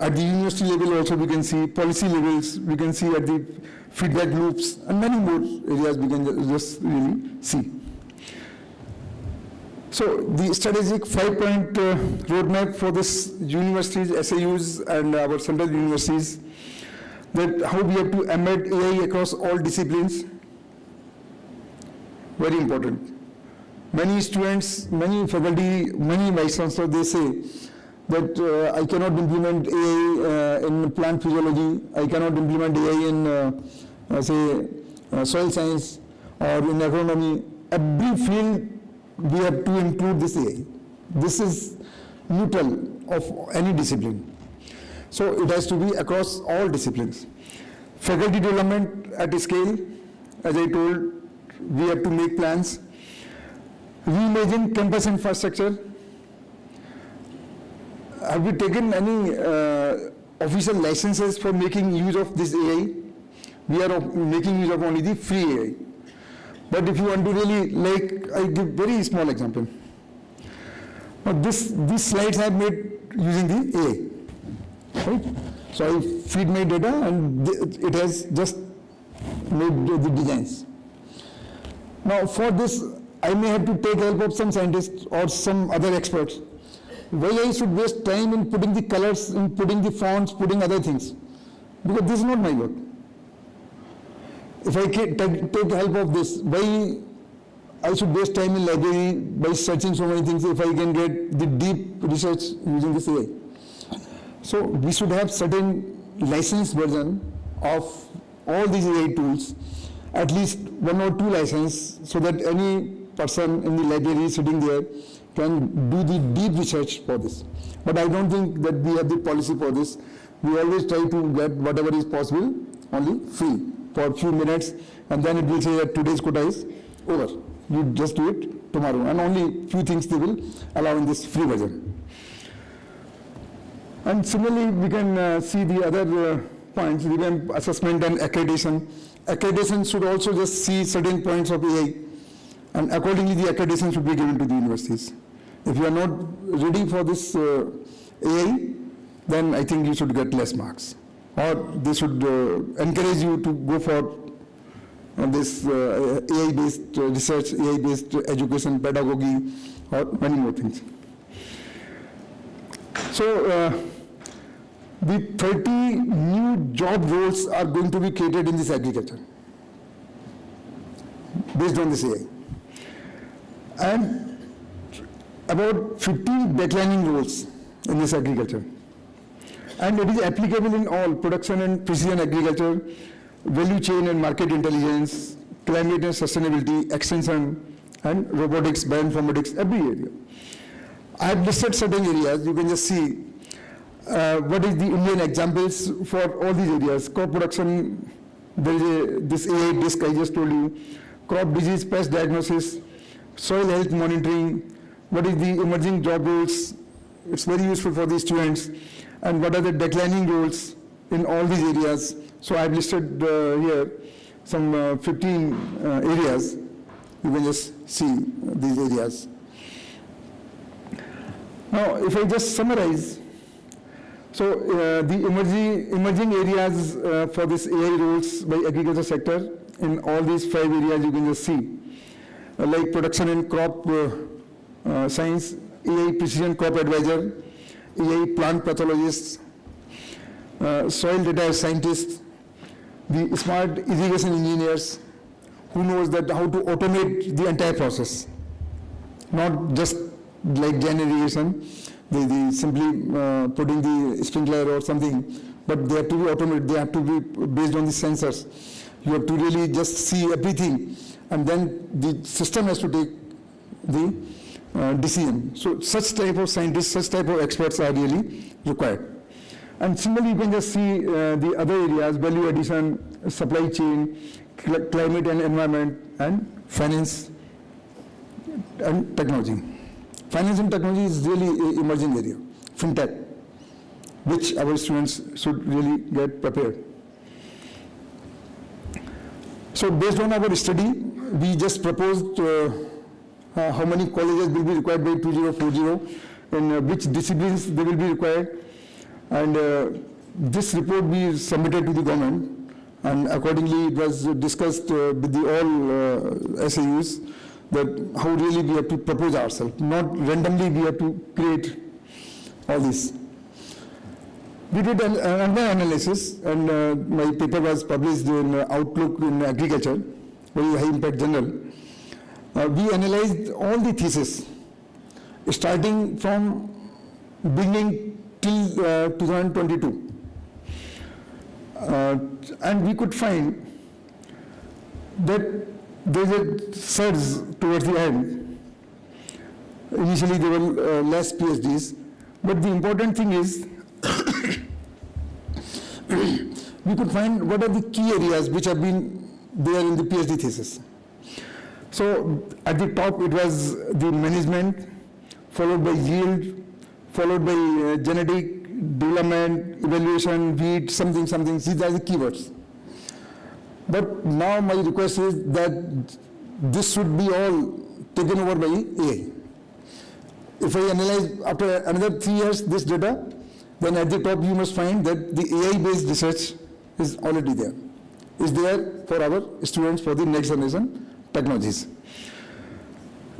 At the university level also we can see policy levels, we can see at the feedback loops, and many more areas we can just really see. So the strategic 5-point roadmap for this universities, SAUs and our central universities, that how we have to embed AI across all disciplines, very important. Many students, many faculty, many vice chancellors, they say that I cannot implement AI in plant physiology, I cannot implement AI in soil science or in agronomy. Every field we have to include this AI. This is neutral of any discipline. So it has to be across all disciplines. Faculty development at a scale, as I told, we have to make plans. Reimagine campus infrastructure. Have we taken any official licenses for making use of this AI? We are making use of only the free AI. But if you want to really, like, I give very small example. Now these slides I have made using the AI, right? So I feed my data and it has just made the designs. Now for this, I may have to take help of some scientists or some other experts. Why I should waste time in putting the colors, in putting the fonts, putting other things? Because this is not my work. If I take help of this, why I should waste time in library by searching so many things if I can get the deep research using this AI? So we should have certain licensed version of all these AI tools, at least 1 or 2 license, so that any person in the library sitting there can do the deep research for this. But I don't think that we have the policy for this. We always try to get whatever is possible only free for a few minutes, and then it will say that today's quota is over. You just do it tomorrow, and only few things they will allow in this free version. And similarly, we can see the other points, revamp assessment and accreditation. Accreditation should also just see certain points of AI, and accordingly the accreditation should be given to the universities. If you are not ready for this AI, then I think you should get less marks. Or they should encourage you to go for this AI-based research, AI-based education, pedagogy, or many more things. So the 30 new job roles are going to be created in this agriculture based on this AI. And about 15 declining roles in this agriculture. And it is applicable in all production and precision agriculture, value chain and market intelligence, climate and sustainability, extension, and robotics, bioinformatics, every area. I have listed certain areas. You can just see what is the Indian examples for all these areas. Crop production, there is this AI disk I just told you, crop disease, pest diagnosis, soil health monitoring, what is the emerging job roles. It's very useful for the students. And what are the declining roles in all these areas. So I've listed here some 15 areas. You can just see these areas. Now, if I just summarize, so the emerging areas for this AI roles by agriculture sector, in all these 5 areas you can just see, like production and crop science, AI precision crop advisor, AI plant pathologists, soil data scientists, the smart irrigation engineers who knows that how to automate the entire process, not just like gen irrigation, they simply putting the sprinkler or something, but they have to be automated, they have to be based on the sensors. You have to really just see everything, and then the system has to take the decision. So such type of scientists, such type of experts are really required. And similarly, you can just see the other areas, value addition, supply chain, climate and environment, and finance and technology. Finance and technology is really an emerging area, fintech, which our students should really get prepared. So based on our study, we just proposed how many colleges will be required by 2040, and which disciplines they will be required. And this report we submitted to the government, and accordingly it was discussed with the all SAUs that how really we have to propose ourselves, not randomly we have to create all this. We did another analysis, and my paper was published in Outlook in Agriculture, very high impact journal. We analyzed all the theses, starting from beginning till 2022. And we could find that there is a surge towards the end. Initially there were less PhDs, but the important thing is we could find what are the key areas which have been there in the PhD thesis. So at the top it was the management, followed by yield, followed by genetic development, evaluation, weed, something, these are the keywords. But now my request is that this should be all taken over by AI. If I analyze after another 3 years this data, then at the top you must find that the AI-based research is already there, is there for our students for the next generation technologies.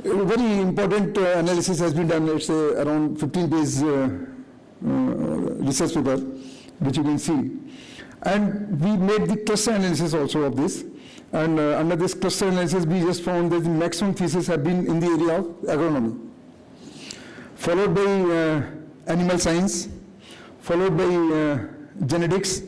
A very important analysis has been done. It's around 15-page research paper, which you can see. And we made the cluster analysis also of this. And under this cluster analysis, we just found that the maximum theses have been in the area of agronomy, followed by animal science, followed by genetics.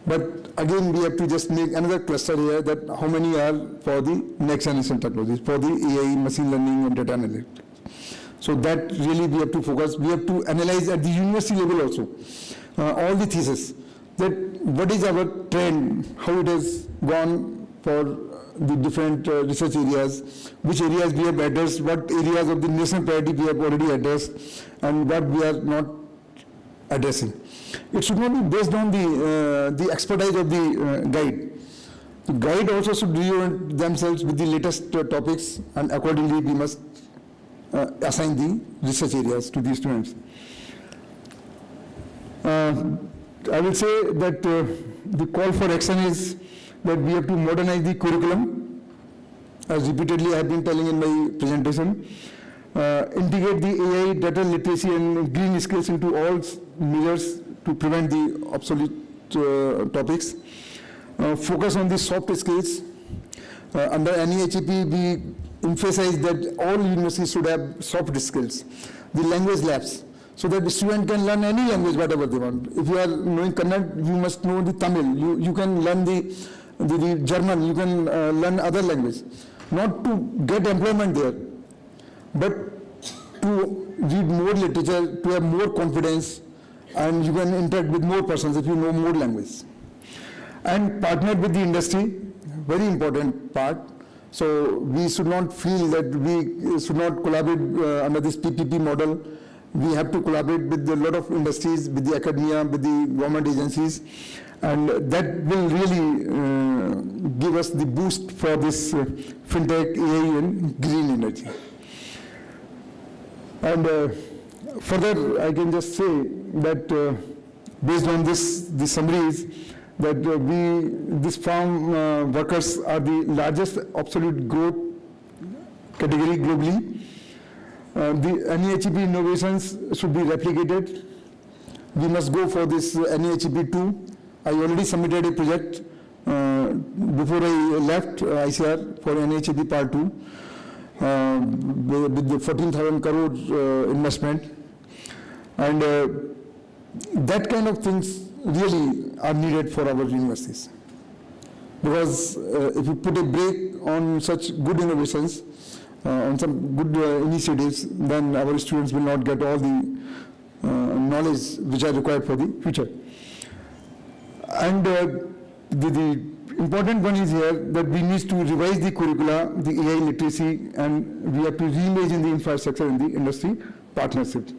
But again, we have to just make another cluster here that how many are for the next generation technologies, for the AI, machine learning, and data analytics. So that really we have to focus. We have to analyze at the university level also all the thesis, that what is our trend, how it has gone for the different research areas, which areas we have addressed, what areas of the national priority we have already addressed, and what we are not addressing. It should not be based on the expertise of the guide. The guide also should reorient themselves with the latest topics, and accordingly we must assign the research areas to the students. I will say that the call for action is that we have to modernize the curriculum, as repeatedly I have been telling in my presentation. Integrate the AI, data literacy, and green skills into all measures to prevent the obsolete topics. Focus on the soft skills. Under NEHEP, we emphasize that all universities should have soft skills. The language labs, so that the student can learn any language, whatever they want. If you are knowing Kannada, you must know the Tamil. You can learn the German, you can learn other language. Not to get employment there, but to read more literature, to have more confidence, and you can interact with more persons if you know more language. And partner with the industry, very important part. So we should not feel that we should not collaborate under this PPP model. We have to collaborate with a lot of industries, with the academia, with the government agencies, and that will really give us the boost for this fintech, AI, and green energy. And further, I can just say that based on this, the summaries, that this farm workers are the largest absolute growth category globally. The NEHEP innovations should be replicated. We must go for this NEHEP 2. I already submitted a project before I left ICR for NEHEP Part 2 with the 14,000 crore investment. And that kind of things really are needed for our universities. Because if you put a brake on such good innovations, on some good initiatives, then our students will not get all the knowledge which are required for the future. And the important one is here that we need to revise the curricula, the AI literacy, and we have to reimagine the infrastructure in the industry partnership.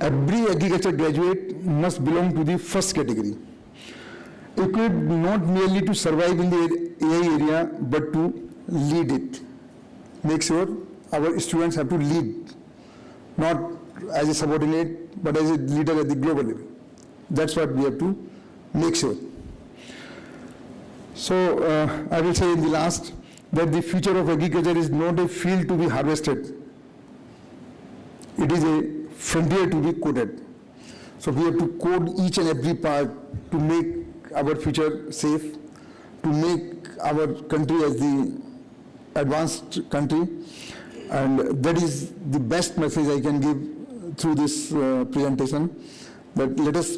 Every agriculture graduate must belong to the first category. equipped not merely to survive in the AI area, but to lead it. Make sure our students have to lead, not as a subordinate, but as a leader at the global level. That's what we have to make sure. So I will say in the last that the future of agriculture is not a field to be harvested. It is a frontier to be coded. So we have to code each and every part to make our future safe, to make our country as the advanced country, and that is the best message I can give through this presentation, that let us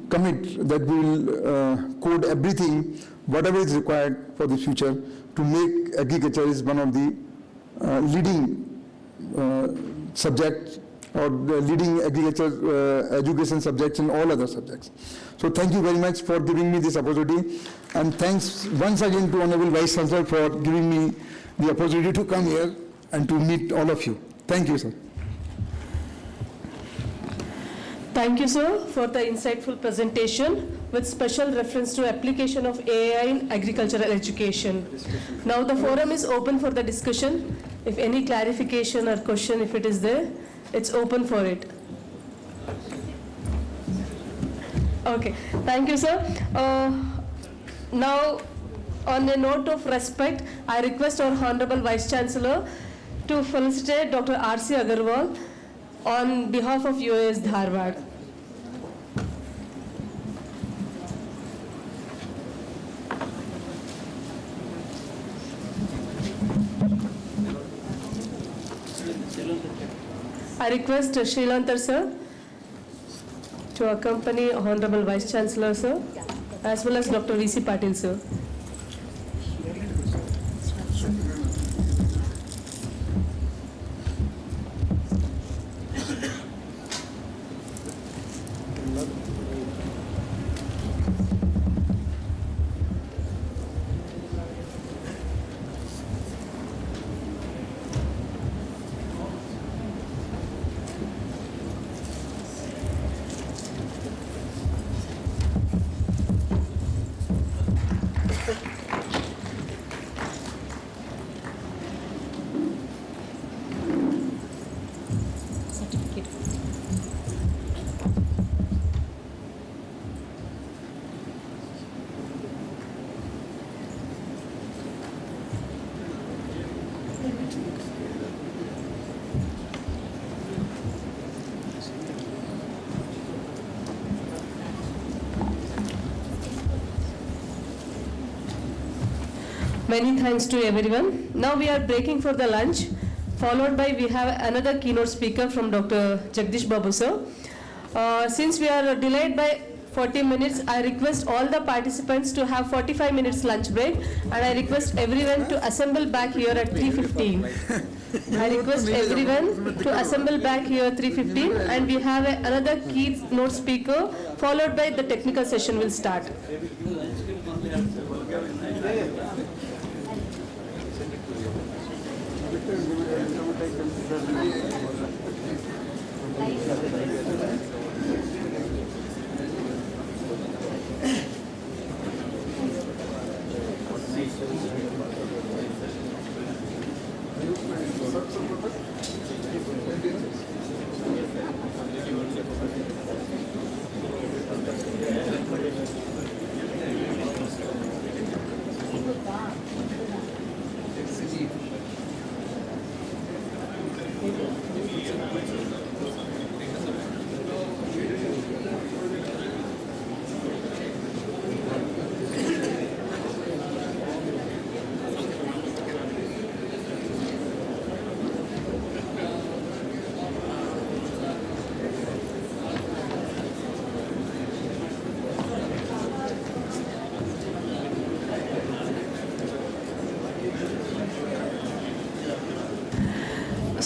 commit that we will code everything, whatever is required for the future, to make agriculture is one of the leading subjects or the leading agriculture education subjects in all other subjects. So thank you very much for giving me this opportunity, and thanks once again to Honorable Vice Chancellor for giving me the opportunity to come here and to meet all of you. Thank you, sir. Thank you, sir, for the insightful presentation with special reference to application of AI in agricultural education. Now the forum is open for the discussion. If any clarification or question, if it is there, it's open for it. Okay, thank you, sir. Now, on a note of respect, I request our Honorable Vice Chancellor to felicitate Dr. R.C. Agarwal on behalf of UAS Dharwad. I request Shrilantar sir to accompany Honorable Vice Chancellor sir, as well as Dr. V.C. Patil sir. Many thanks to everyone. Now we are breaking for the lunch, followed by we have another keynote speaker from Dr. Jagdish Babu sir. Since we are delayed by 40 minutes, I request all the participants to have 45 minutes lunch break, and I request everyone to assemble back here at 3:15. I request everyone to assemble back here 3:15, and we have another keynote speaker, followed by the technical session will start.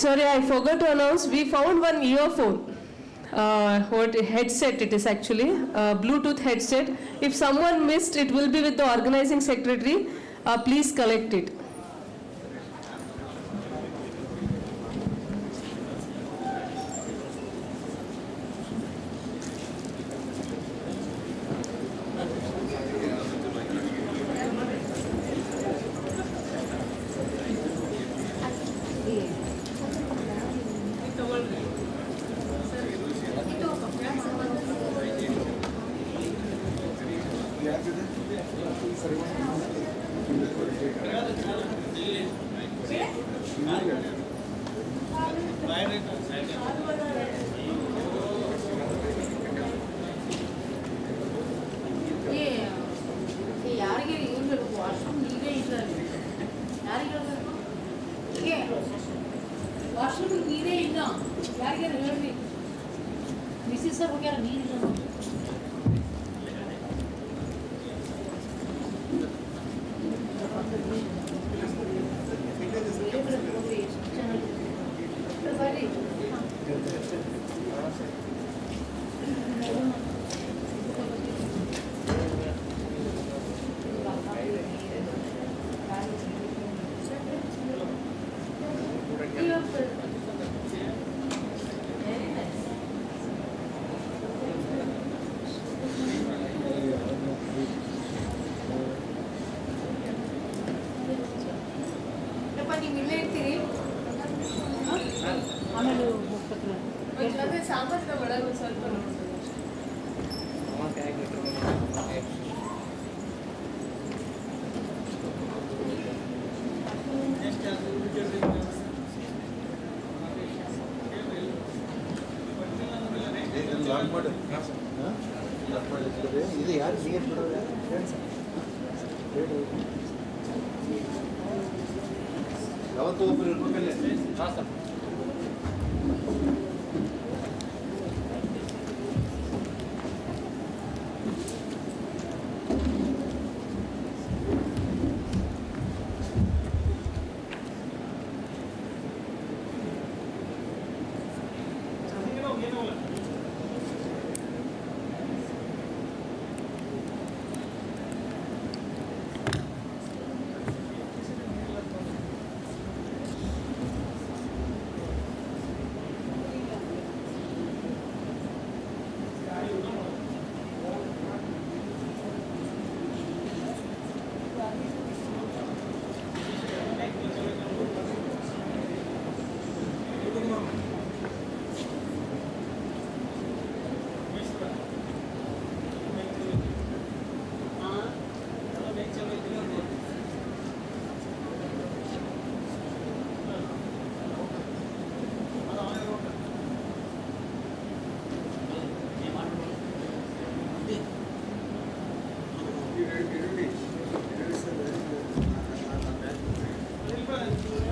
Sorry, I forgot to announce, we found one earphone. What headset it is actually, Bluetooth headset. If someone missed, it will be with the organizing secretary. Please collect it. ಯಾರಿಗೆ ಇವ್ರು washroom ನೀವೇ ಇಲ್ಲ ಯಾರಿಗೆ washroom ನೀರೇ ಇಲ್ಲ ಯಾರಿಗೆ ಹೇಳ್ರಿ Mrs sir ಹೋಗ್ಯಾರ ನೀರಿಲ್ಲ ನೀವು ಇಲ್ಲೇ ಇರ್ತೀರಿ ಆಮೇಲೆ ಹೋಗ್ಬೇಕು ಸಾಂಬಾರು ಒಳಗೆ ಸ್ವಲ್ಪ ಇದು ಯಾರು ಯಾವತ್ತೂ ಒಬ್ಬರು ಇರ್ಬೇಕಲ್ಲೇ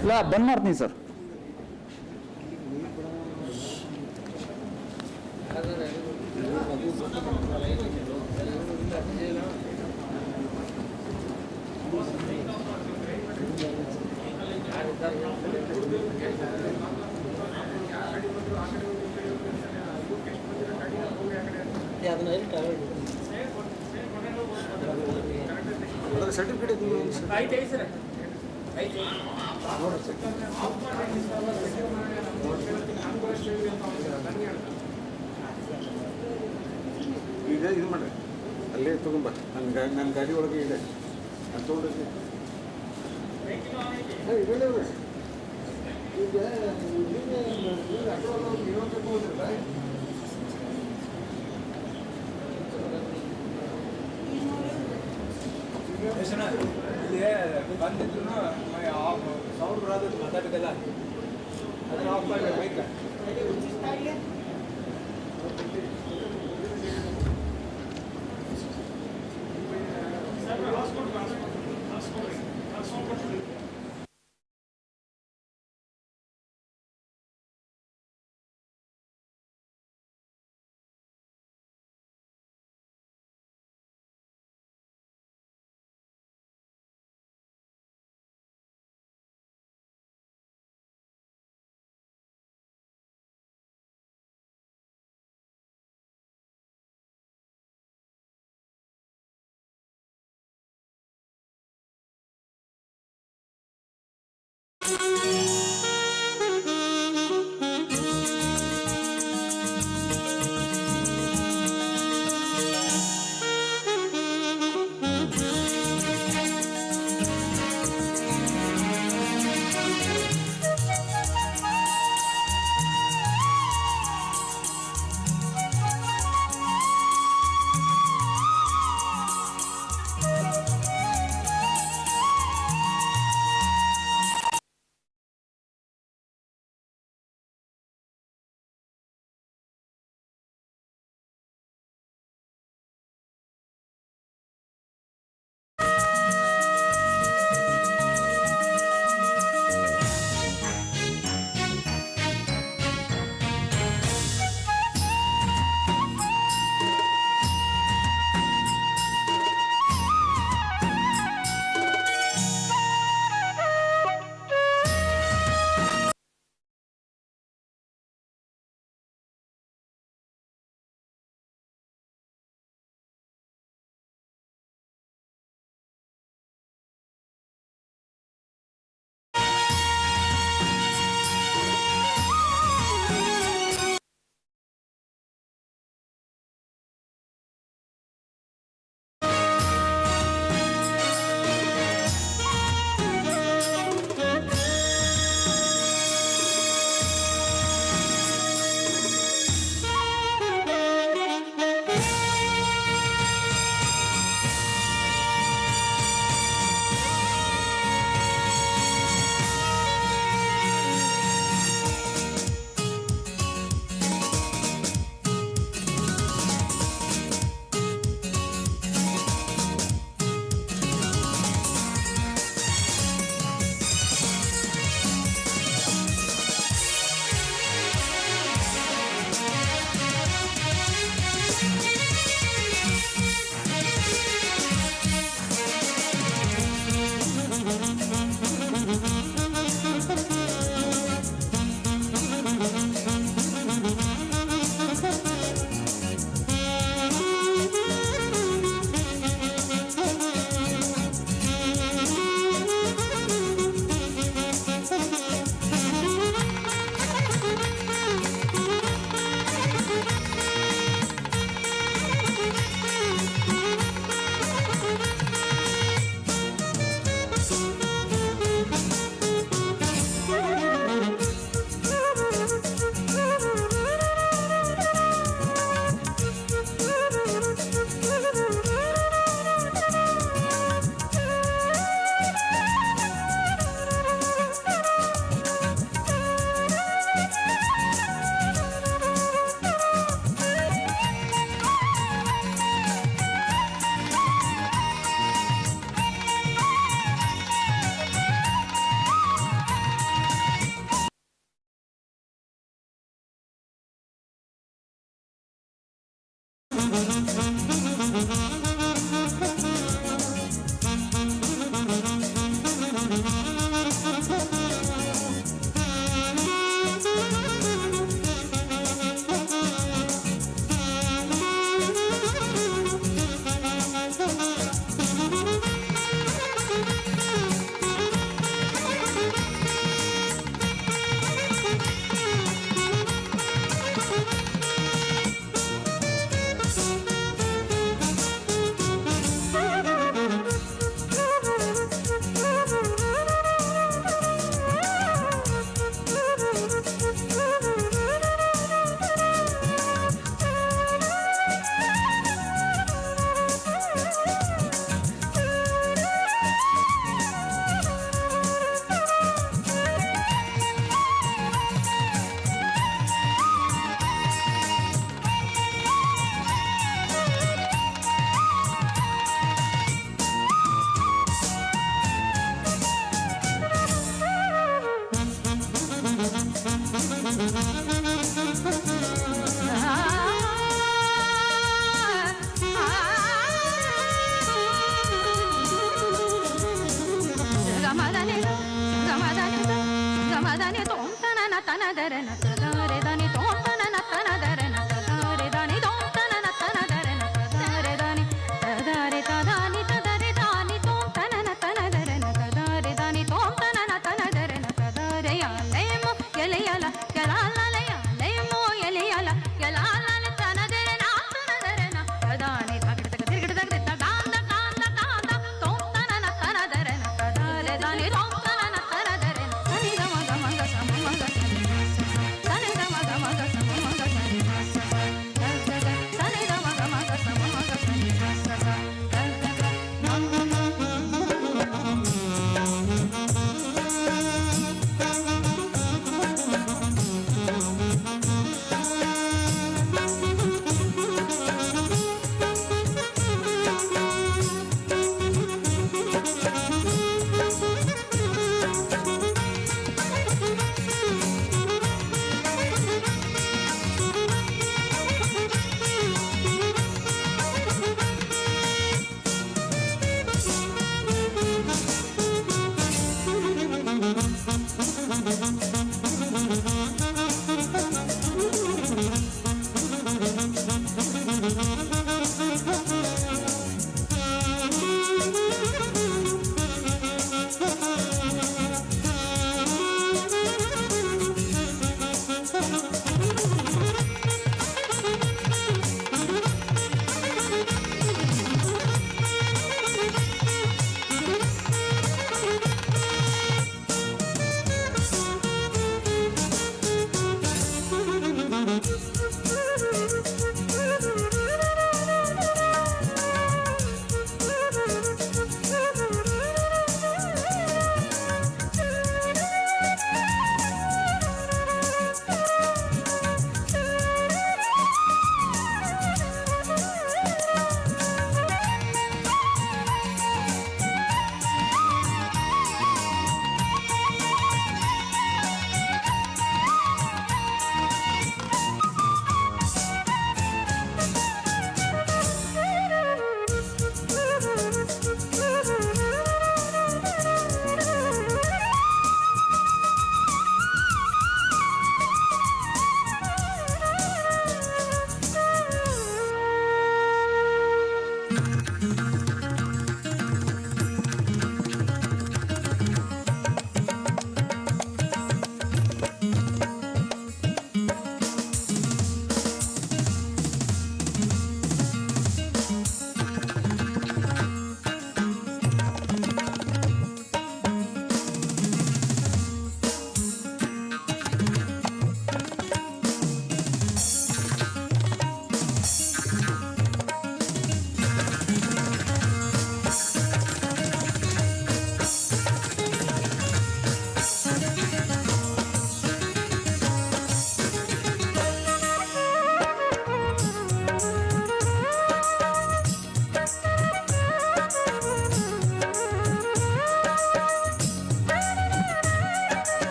ಇಲ್ಲ ಬಂದ್ ಮಾಡ್ತೀನಿ ಸರ್ ಸರ್ಟಿಫಿಕೇಟ್ ಈಗ ಇದು ಮಾಡ್ರಿ ಅಲ್ಲೇ ತಗೊಂಬ ನನ್ನ ಗಾಡಿ ಒಳಗೆ ಇದೆ ಅದು ತೊಗೊಂಡ್ರಿ ಈಗ ಬಂದಿದ್ರು ಸೌಂಡ್ ಬರೋದು ಮಾತಾಡಿದಲ್ಲ ಅದನ್ನ ಆಫ್ ಮಾಡಿ bike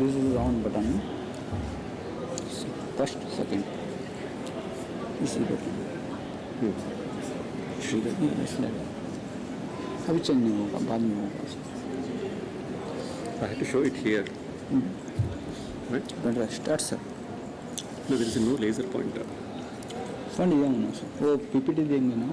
this is the on button. First, second. This is button. अभी चेंज नहीं होगा, बाद में होगा. I have to show it here. Right? But start sir. No, there is no laser pointer. Fund दिया होना सर. वो पीपीटी देंगे ना.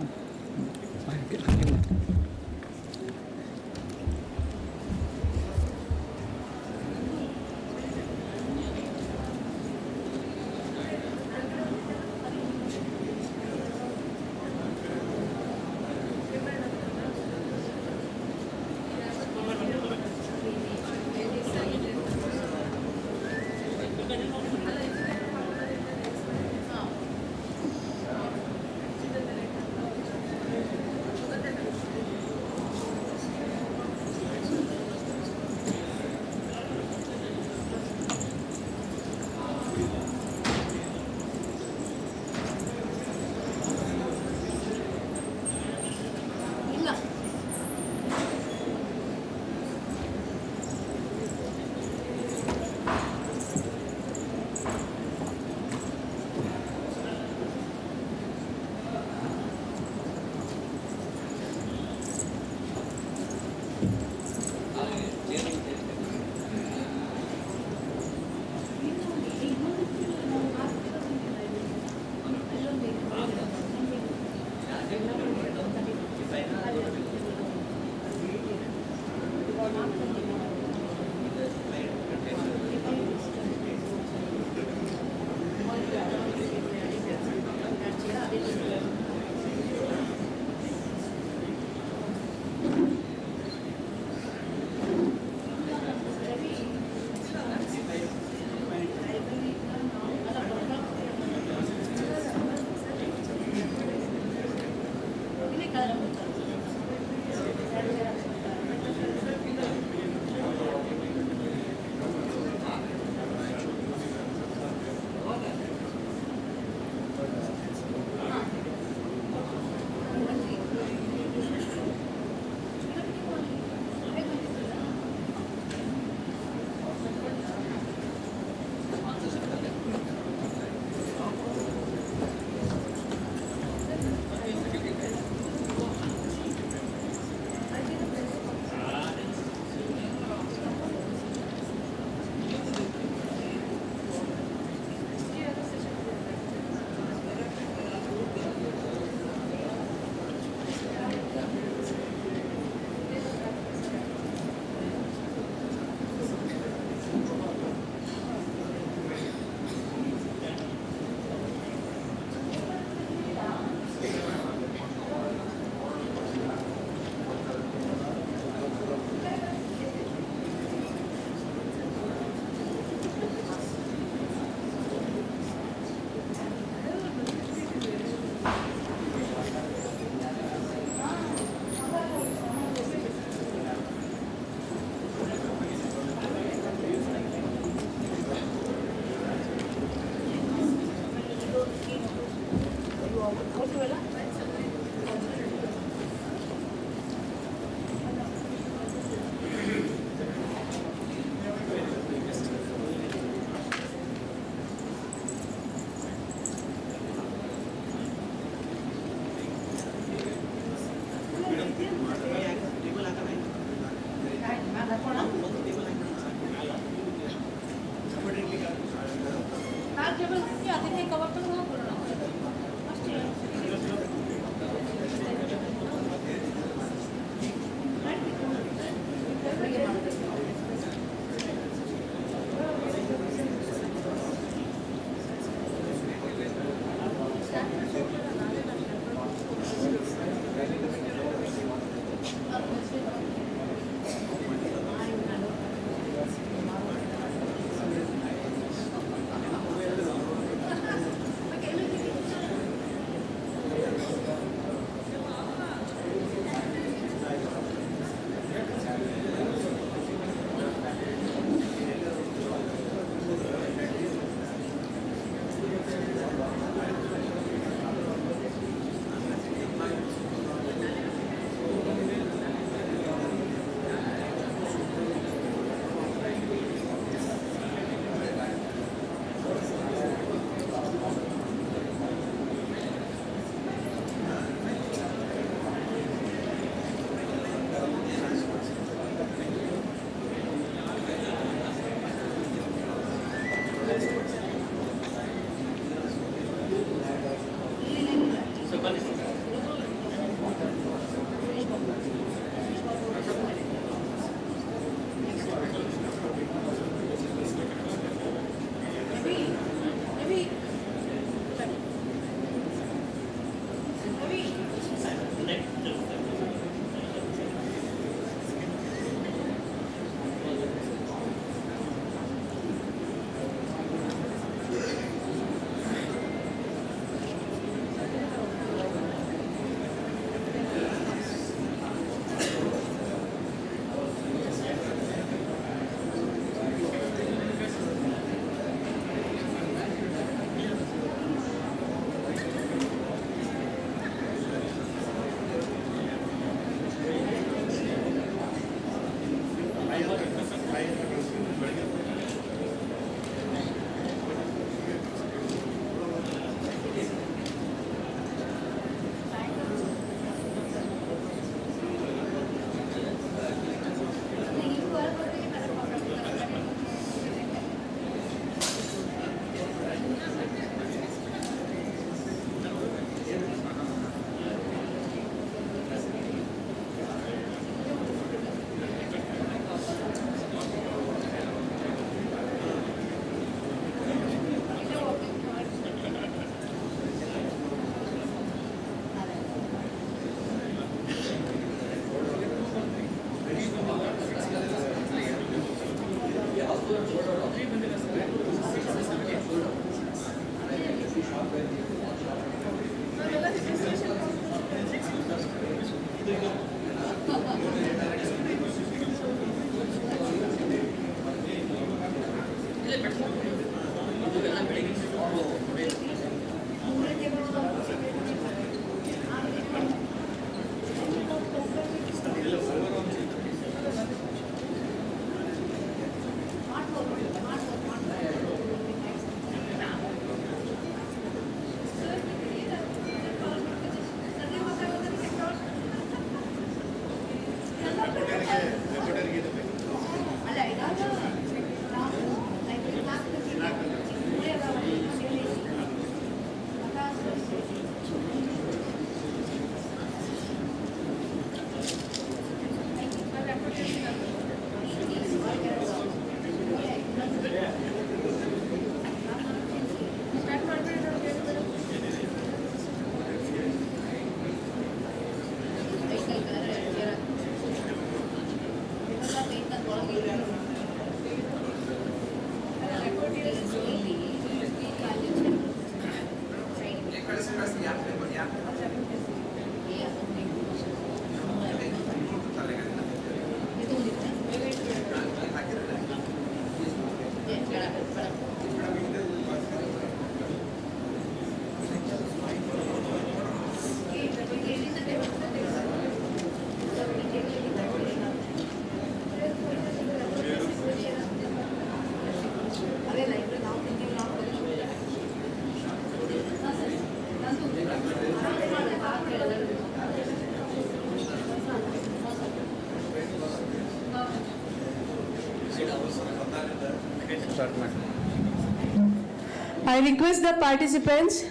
Cover I request the participants,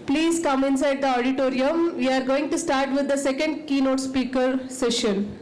please come inside the auditorium. We are going to start with the second keynote speaker session.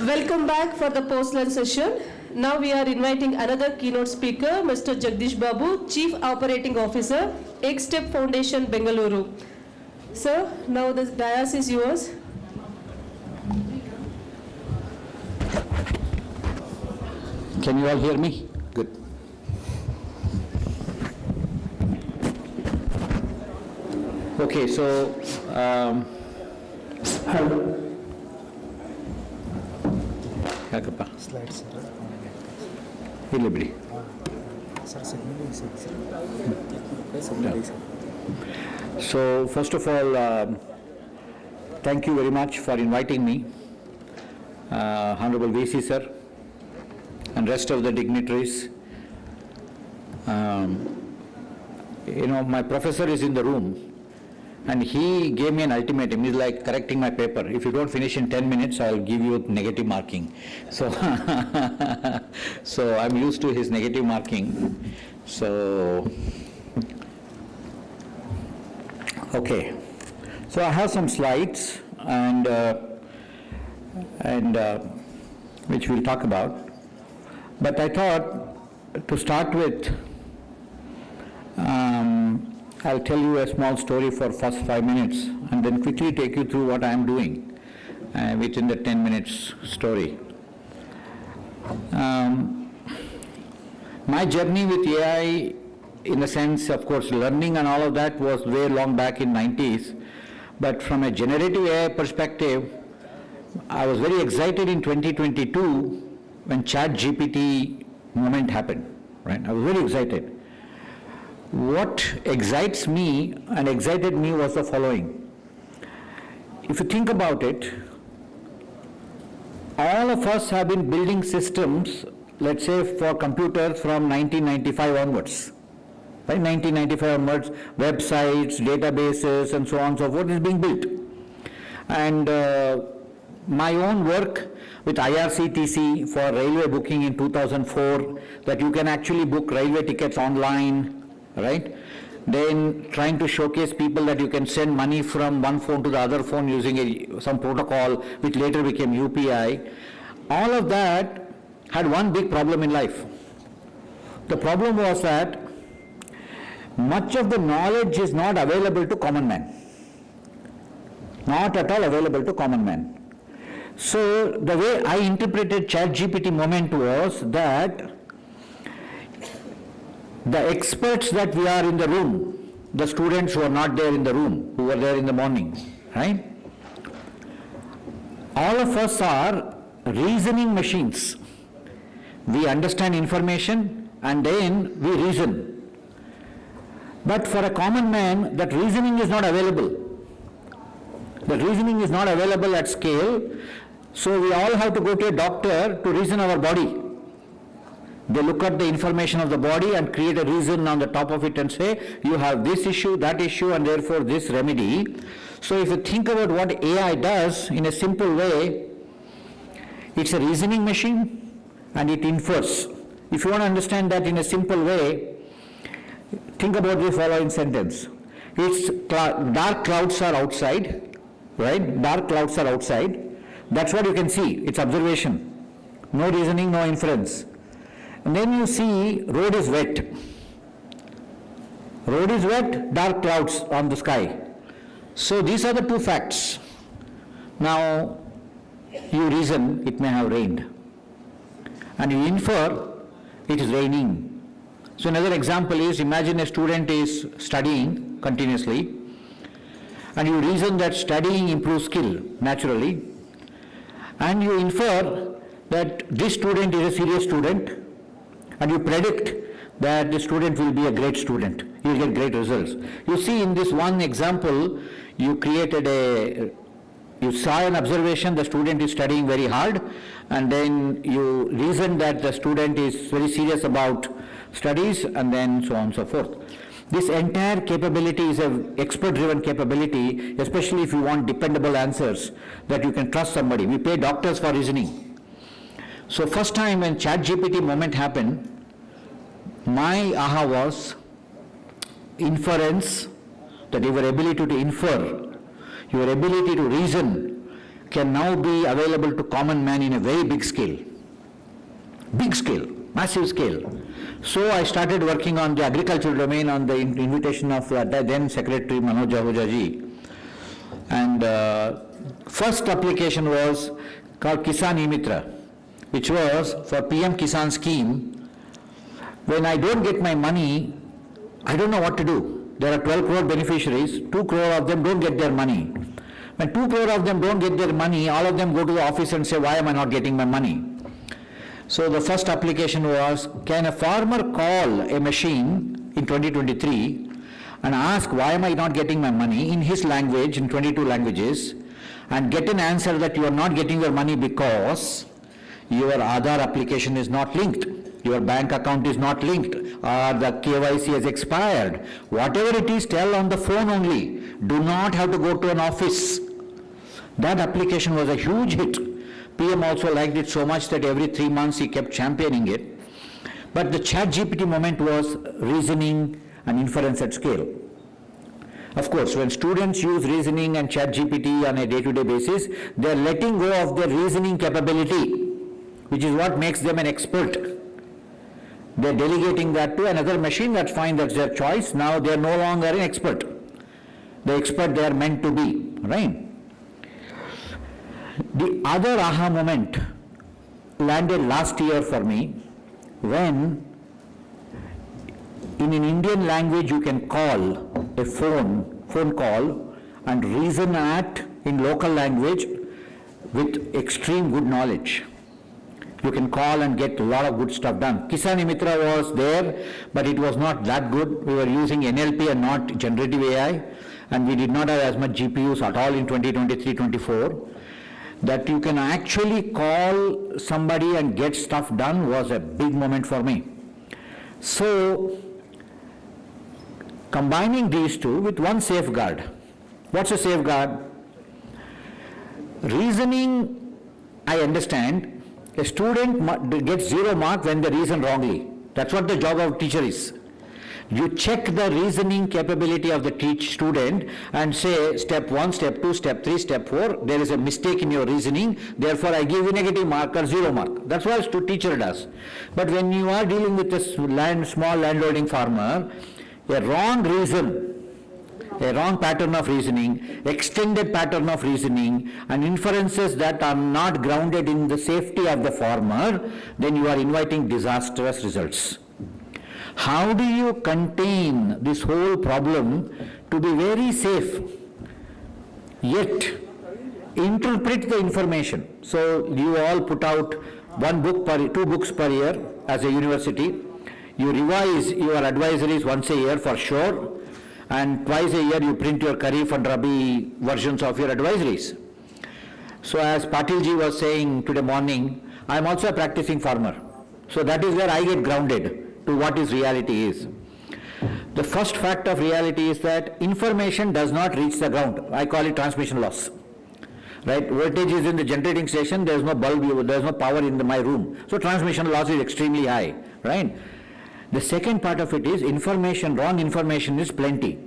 Welcome back for the post-lunch session. Now we are inviting another keynote speaker, Mr. Jagdish Babu, Chief Operating Officer, X-Step Foundation, Bengaluru. Sir, now the dais is yours. Can you all hear me? Good. Okay, so slides. So first of all, thank you very much for inviting me, Honorable VC sir, and rest of the dignitaries. My professor is in the room. And he gave me an ultimatum. He's like correcting my paper. If you don't finish in 10 minutes, I'll give you negative marking. So, so I'm used to his negative marking. So, okay. So I have some slides and which we'll talk about. But I thought to start with, I'll tell you a small story for first 5 minutes and then quickly take you through what I'm doing within the 10 minutes story. My journey with AI, in the sense, of course, learning and all of that was way long back in 90s. But from a generative AI perspective, I was very excited in 2022 when ChatGPT moment happened, right? I was very excited. What excites me and excited me was the following. If you think about it, all of us have been building systems, let's say for computers from 1995 onwards. Right? 1995 onwards, websites, databases, and so on and so forth is being built. And my own work with IRCTC for railway booking in 2004, that you can actually book railway tickets online, right? Then trying to showcase people that you can send money from one phone to the other phone using some protocol, which later became UPI. All of that had one big problem in life. The problem was that much of the knowledge is not available to common man. Not at all available to common man. So the way I interpreted ChatGPT moment was that the experts that we are in the room, the students who are not there in the room, who were there in the morning, right? All of us are reasoning machines. We understand information and then we reason. But for a common man, that reasoning is not available. The reasoning is not available at scale, so we all have to go to a doctor to reason our body. They look at the information of the body and create a reason on the top of it and say, you have this issue, that issue, and therefore this remedy. So if you think about what AI does in a simple way, it's a reasoning machine and it infers. If you want to understand that in a simple way, think about the following sentence. It's dark clouds are outside, right? Dark clouds are outside. That's what you can see. It's observation. No reasoning, no inference. And then you see road is wet. Road is wet, dark clouds on the sky. So these are the two facts. Now you reason it may have rained. And you infer it is raining. So another example is, imagine a student is studying continuously and you reason that studying improves skill naturally, and you infer that this student is a serious student, and you predict that the student will be a great student, he will get great results. You see, in this one example, you saw an observation, the student is studying very hard, and then you reason that the student is very serious about studies, and then so on and so forth. This entire capability is an expert-driven capability, especially if you want dependable answers, that you can trust somebody. We pay doctors for reasoning. So first time when ChatGPT moment happened, my aha was inference, that your ability to infer, your ability to reason can now be available to common man in a very big scale. Big scale, massive scale. So I started working on the agricultural domain on the invitation of then Secretary Manoj Ahuja ji. And first application was called Kisan E-Mitra, which was for PM Kisan scheme. When I don't get my money, I don't know what to do. There are 12 crore beneficiaries, 2 crore of them don't get their money. When 2 crore of them don't get their money, all of them go to the office and say, why am I not getting my money? So the first application was, can a farmer call a machine in 2023 and ask, why am I not getting my money, in his language, in 22 languages, and get an answer that you are not getting your money because your Aadhaar application is not linked, your bank account is not linked, or the KYC has expired. Whatever it is, tell on the phone only. Do not have to go to an office. That application was a huge hit. PM also liked it so much that every 3 months he kept championing it. But the ChatGPT moment was reasoning and inference at scale. Of course, when students use reasoning and ChatGPT on a day-to-day basis, they are letting go of their reasoning capability, which is what makes them an expert. They are delegating that to another machine. That's fine, that's their choice. Now they are no longer an expert. The expert they are meant to be, right? The other aha moment landed last year for me, when in an Indian language you can call a phone call and reason in local language with extreme good knowledge. You can call and get a lot of good stuff done. Kisan E-Mitra was there, but it was not that good. We were using NLP and not generative AI, and we did not have as much GPUs at all in 2023-24. That you can actually call somebody and get stuff done was a big moment for me. So, combining these two with one safeguard. What's a safeguard? Reasoning, I understand, a student gets 0 mark when they reason wrongly. That's what the job of teacher is. You check the reasoning capability of the student and say, step 1, step 2, step 3, step 4, there is a mistake in your reasoning, therefore I give you negative mark or 0 mark. That's what a teacher does. But when you are dealing with a small landholding farmer, a wrong reason, a wrong pattern of reasoning, extended pattern of reasoning, and inferences that are not grounded in the safety of the farmer, then you are inviting disastrous results. How do you contain this whole problem to be very safe, yet interpret the information? So you all put out 2 books per year as a university. You revise your advisories once a year for sure, and twice a year you print your Kharif and Rabi versions of your advisories. So as Patil ji was saying today morning, I am also a practicing farmer. So that is where I get grounded to what is reality is. The first fact of reality is that information does not reach the ground. I call it transmission loss. Right? Voltage is in the generating station, there is no bulb, there is no power in my room. So transmission loss is extremely high. Right? The second part of it is information, wrong information is plenty.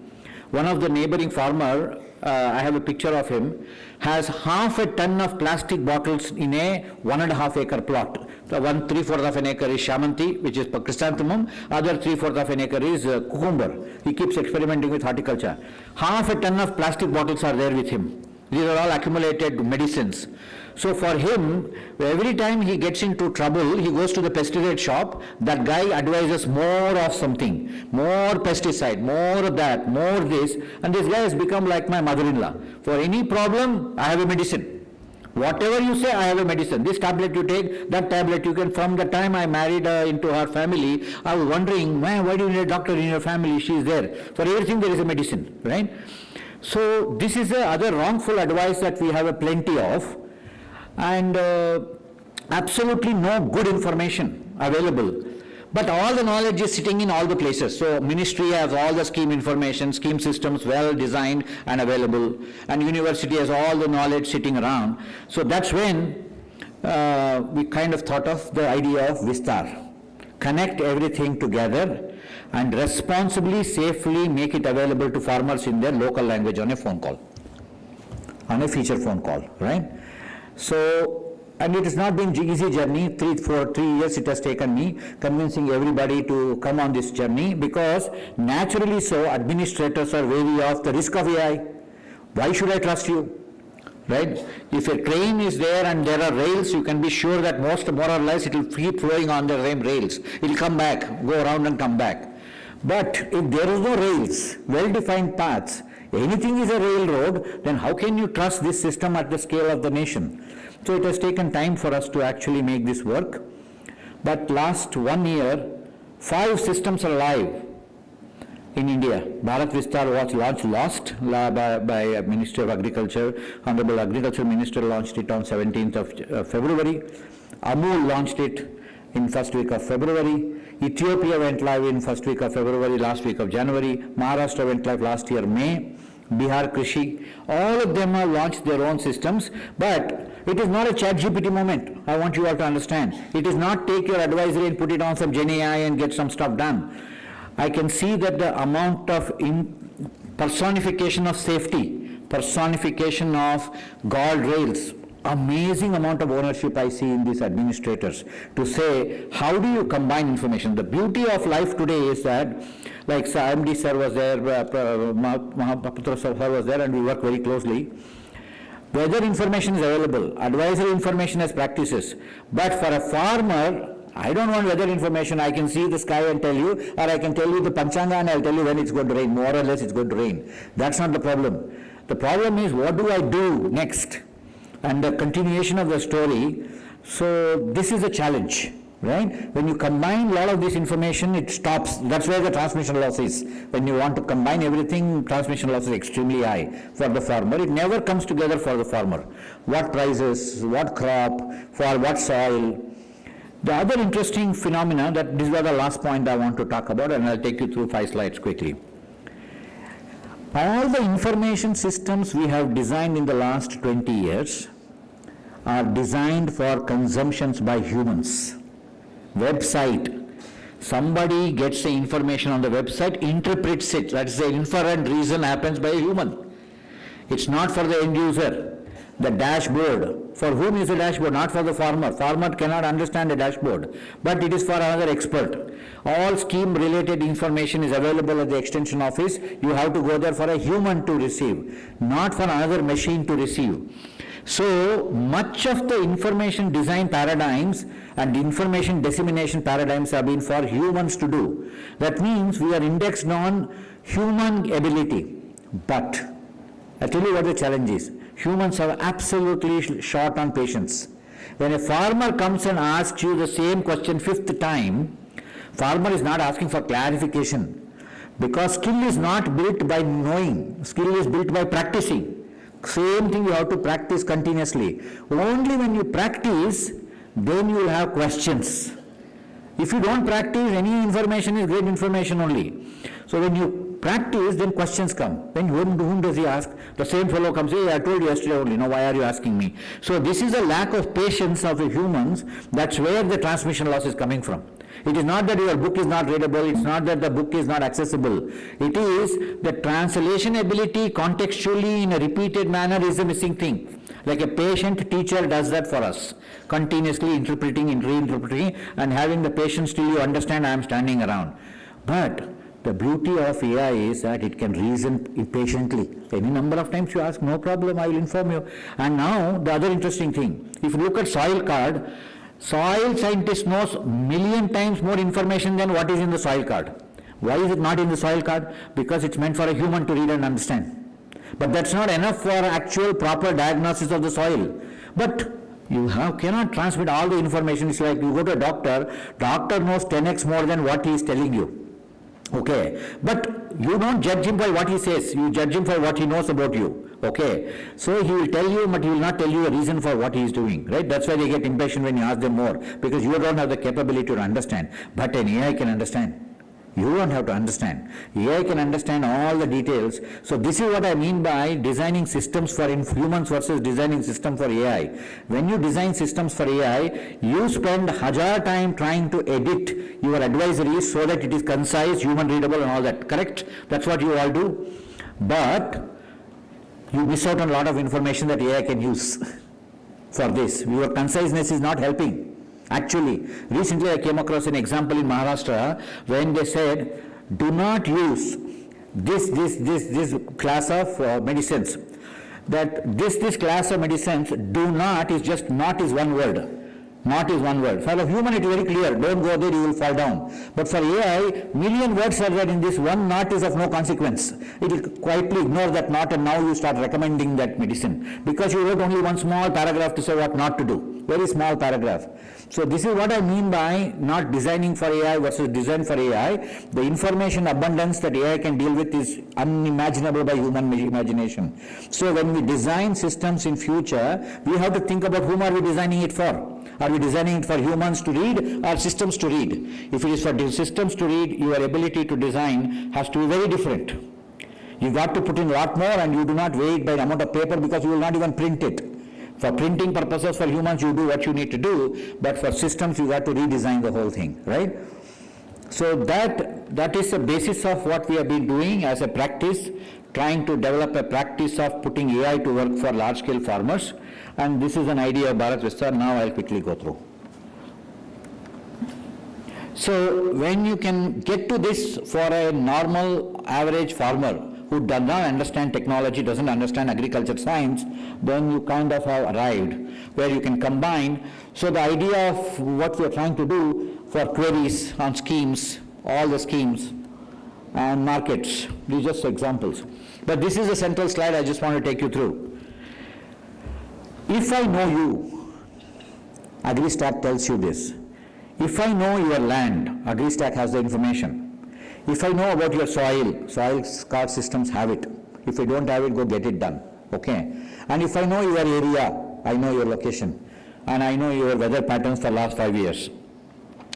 One of the neighboring farmer, I have a picture of him, has half a ton of plastic bottles in a 1.5 acre plot. So 3/4 of an acre is shamanti, which is chrysanthemum, other 3/4 of an acre is cucumber. He keeps experimenting with horticulture. Half a ton of plastic bottles are there with him. These are all accumulated medicines. So for him, every time he gets into trouble, he goes to the pesticide shop, that guy advises more of something, more pesticide, more of that, more this, and this guy has become like my mother-in-law. For any problem, I have a medicine. Whatever you say, I have a medicine. This tablet you take, that tablet you can. From the time I married into her family, I was wondering, man, why do you need a doctor in your family? She is there. For everything there is a medicine, right? So this is the other wrongful advice that we have a plenty of, and absolutely no good information available. But all the knowledge is sitting in all the places. So ministry has all the scheme information, scheme systems well designed and available, and university has all the knowledge sitting around. So that's when we kind of thought of the idea of Vistar. Connect everything together and responsibly, safely make it available to farmers in their local language on a phone call, on a feature phone call, right? So, and it has not been an easy journey. 3 years it has taken me convincing everybody to come on this journey, because naturally so administrators are wary of the risk of AI. Why should I trust you? Right? If a train is there and there are rails, you can be sure that more or less it will keep flowing on the same rails. It will come back, go around and come back. But if there is no rails, well-defined paths, anything is a railroad, then how can you trust this system at the scale of the nation? So it has taken time for us to actually make this work. But last 1 year, 5 systems are live in India. Bharat Vistar was launched by Ministry of Agriculture. Honorable Agriculture Minister launched it on 17th of February. Amul launched it in first week of February. Ethiopia went live in first week of February, last week of January. Maharashtra went live last year, May. Bihar Krishi, all of them have launched their own systems, but it is not a ChatGPT moment. I want you all to understand. It is not take your advisory and put it on some Gen AI and get some stuff done. I can see that the amount of personification of safety, personification of guardrails, amazing amount of ownership I see in these administrators to say, how do you combine information? The beauty of life today is that, like MD sir was there, Mahaputra sir was there, and we work very closely. Weather information is available, advisory information as practices, but for a farmer, I don't want weather information. I can see the sky and tell you, or I can tell you the Panchanga and I'll tell you when it's going to rain, more or less it's going to rain. That's not the problem. The problem is, what do I do next? And the continuation of the story. So this is a challenge, right? When you combine a lot of this information, it stops. That's where the transmission loss is. When you want to combine everything, transmission loss is extremely high for the farmer. It never comes together for the farmer. What prices, what crop, for what soil. The other interesting phenomena, that this was the last point I want to talk about, and I'll take you through 5 slides quickly. All the information systems we have designed in the last 20 years are designed for consumptions by humans. Website. Somebody gets the information on the website, interprets it. That is, the inferent reason happens by a human. It's not for the end user. The dashboard. For whom is the dashboard? Not for the farmer. Farmer cannot understand a dashboard, but it is for another expert. All scheme related information is available at the extension office. You have to go there for a human to receive, not for another machine to receive. So much of the information design paradigms and information dissemination paradigms have been for humans to do. That means we are indexed on human ability. But I tell you what the challenge is. Humans are absolutely short on patience. When a farmer comes and asks you the same question 5th time, farmer is not asking for clarification, because skill is not built by knowing, skill is built by practicing. Same thing you have to practice continuously. Only when you practice, then you will have questions. If you don't practice, any information is great information only. So when you practice, then questions come. Then whom does he ask? The same fellow comes, hey, I told you yesterday only, now why are you asking me? So this is a lack of patience of the humans. That's where the transmission loss is coming from. It is not that your book is not readable, it's not that the book is not accessible. It is the translation ability contextually in a repeated manner is the missing thing. Like a patient teacher does that for us, continuously interpreting and reinterpreting and having the patience till you understand I am standing around. But the beauty of AI is that it can reason patiently. Any number of times you ask, no problem, I will inform you. And now the other interesting thing, if you look at soil card, soil scientist knows million times more information than what is in the soil card. Why is it not in the soil card? Because it's meant for a human to read and understand. But that's not enough for actual proper diagnosis of the soil. But you cannot transmit all the information. It's like you go to a doctor, doctor knows 10x more than what he is telling you. Okay, but you don't judge him by what he says, you judge him for what he knows about you. Okay, so he will tell you, but he will not tell you a reason for what he is doing, right? That's why they get impatient when you ask them more, because you don't have the capability to understand. But an AI can understand. You don't have to understand. AI can understand all the details. So this is what I mean by designing systems for humans versus designing system for AI. When you design systems for AI, you spend 1,000 time trying to edit your advisories so that it is concise, human readable and all that. Correct? That's what you all do. But you miss out on a lot of information that AI can use for this. Your conciseness is not helping. Actually, recently I came across an example in Maharashtra when they said, do not use this class of medicines. That this class of medicines, do not is just not is one word. Not is one word. For a human it is very clear, don't go there, you will fall down. But for AI, million words are there in this, one not is of no consequence. It will quietly ignore that not and now you start recommending that medicine. Because you wrote only one small paragraph to say what not to do. Very small paragraph. So this is what I mean by not designing for AI versus design for AI. The information abundance that AI can deal with is unimaginable by human imagination. So when we design systems in future, we have to think about whom are we designing it for. Are we designing it for humans to read or systems to read? If it is for systems to read, your ability to design has to be very different. You got to put in a lot more and you do not weigh it by the amount of paper because you will not even print it. For printing purposes, for humans, you do what you need to do, but for systems, you got to redesign the whole thing, right? So that is the basis of what we have been doing as a practice, trying to develop a practice of putting AI to work for large-scale farmers. And this is an idea of Bharat Vistar. Now I'll quickly go through. So when you can get to this for a normal average farmer who does not understand technology, doesn't understand agriculture science, then you kind of have arrived where you can combine. So the idea of what we are trying to do for queries on schemes, all the schemes and markets, these are just examples. But this is a central slide I just want to take you through. If I know you, AgriStack tells you this. If I know your land, AgriStack has the information. If I know about your soil card systems have it. If you don't have it, go get it done. Okay. And if I know your area, I know your location, and I know your weather patterns for last 5 years.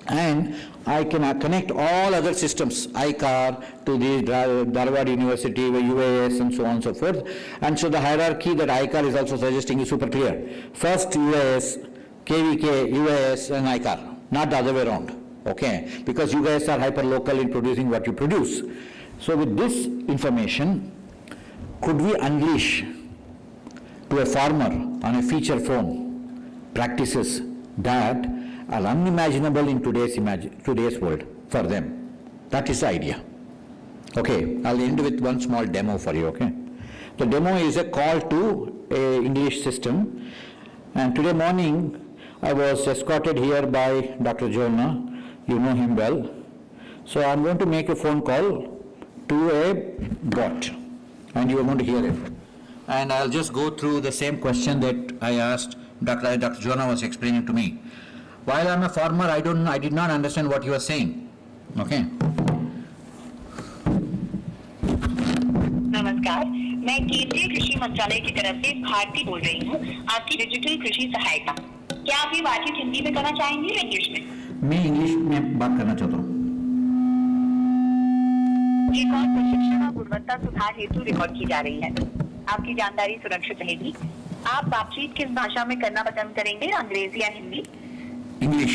And I can connect all other systems, ICAR to the Dharwad University, UAS and so on and so forth. And so the hierarchy that ICAR is also suggesting is super clear. First UAS, KVK, UAS and ICAR, not the other way around. Okay, because you guys are hyper-local in producing what you produce. So with this information, could we unleash to a farmer on a feature phone practices that are unimaginable in today's world for them? That is the idea. Okay, I'll end with one small demo for you, okay? The demo is a call to a English system. And today morning, I was escorted here by Dr. Jonah. You know him well. So I'm going to make a phone call to a bot, and you are going to hear it. And I'll just go through the same question that I asked Dr. Jonah was explaining to me. While I'm a farmer, I did not understand what he was saying. Okay. नमस्कार, मैं केंद्रीय कृषि मंत्रालय की तरफ से भारती बोल रही हूँ, आपकी डिजिटल कृषि सहायता। क्या आप ये बातचीत हिंदी में करना चाहेंगे या इंग्लिश में? मैं इंग्लिश में बात करना चाहता हूँ। ये कॉल प्रशिक्षण और गुणवत्ता सुधार हेतु रिकॉर्ड की जा रही है। आपकी जानकारी सुरक्षित रहेगी। आप बातचीत किस भाषा में करना पसंद करेंगे, अंग्रेजी या Hindi? English.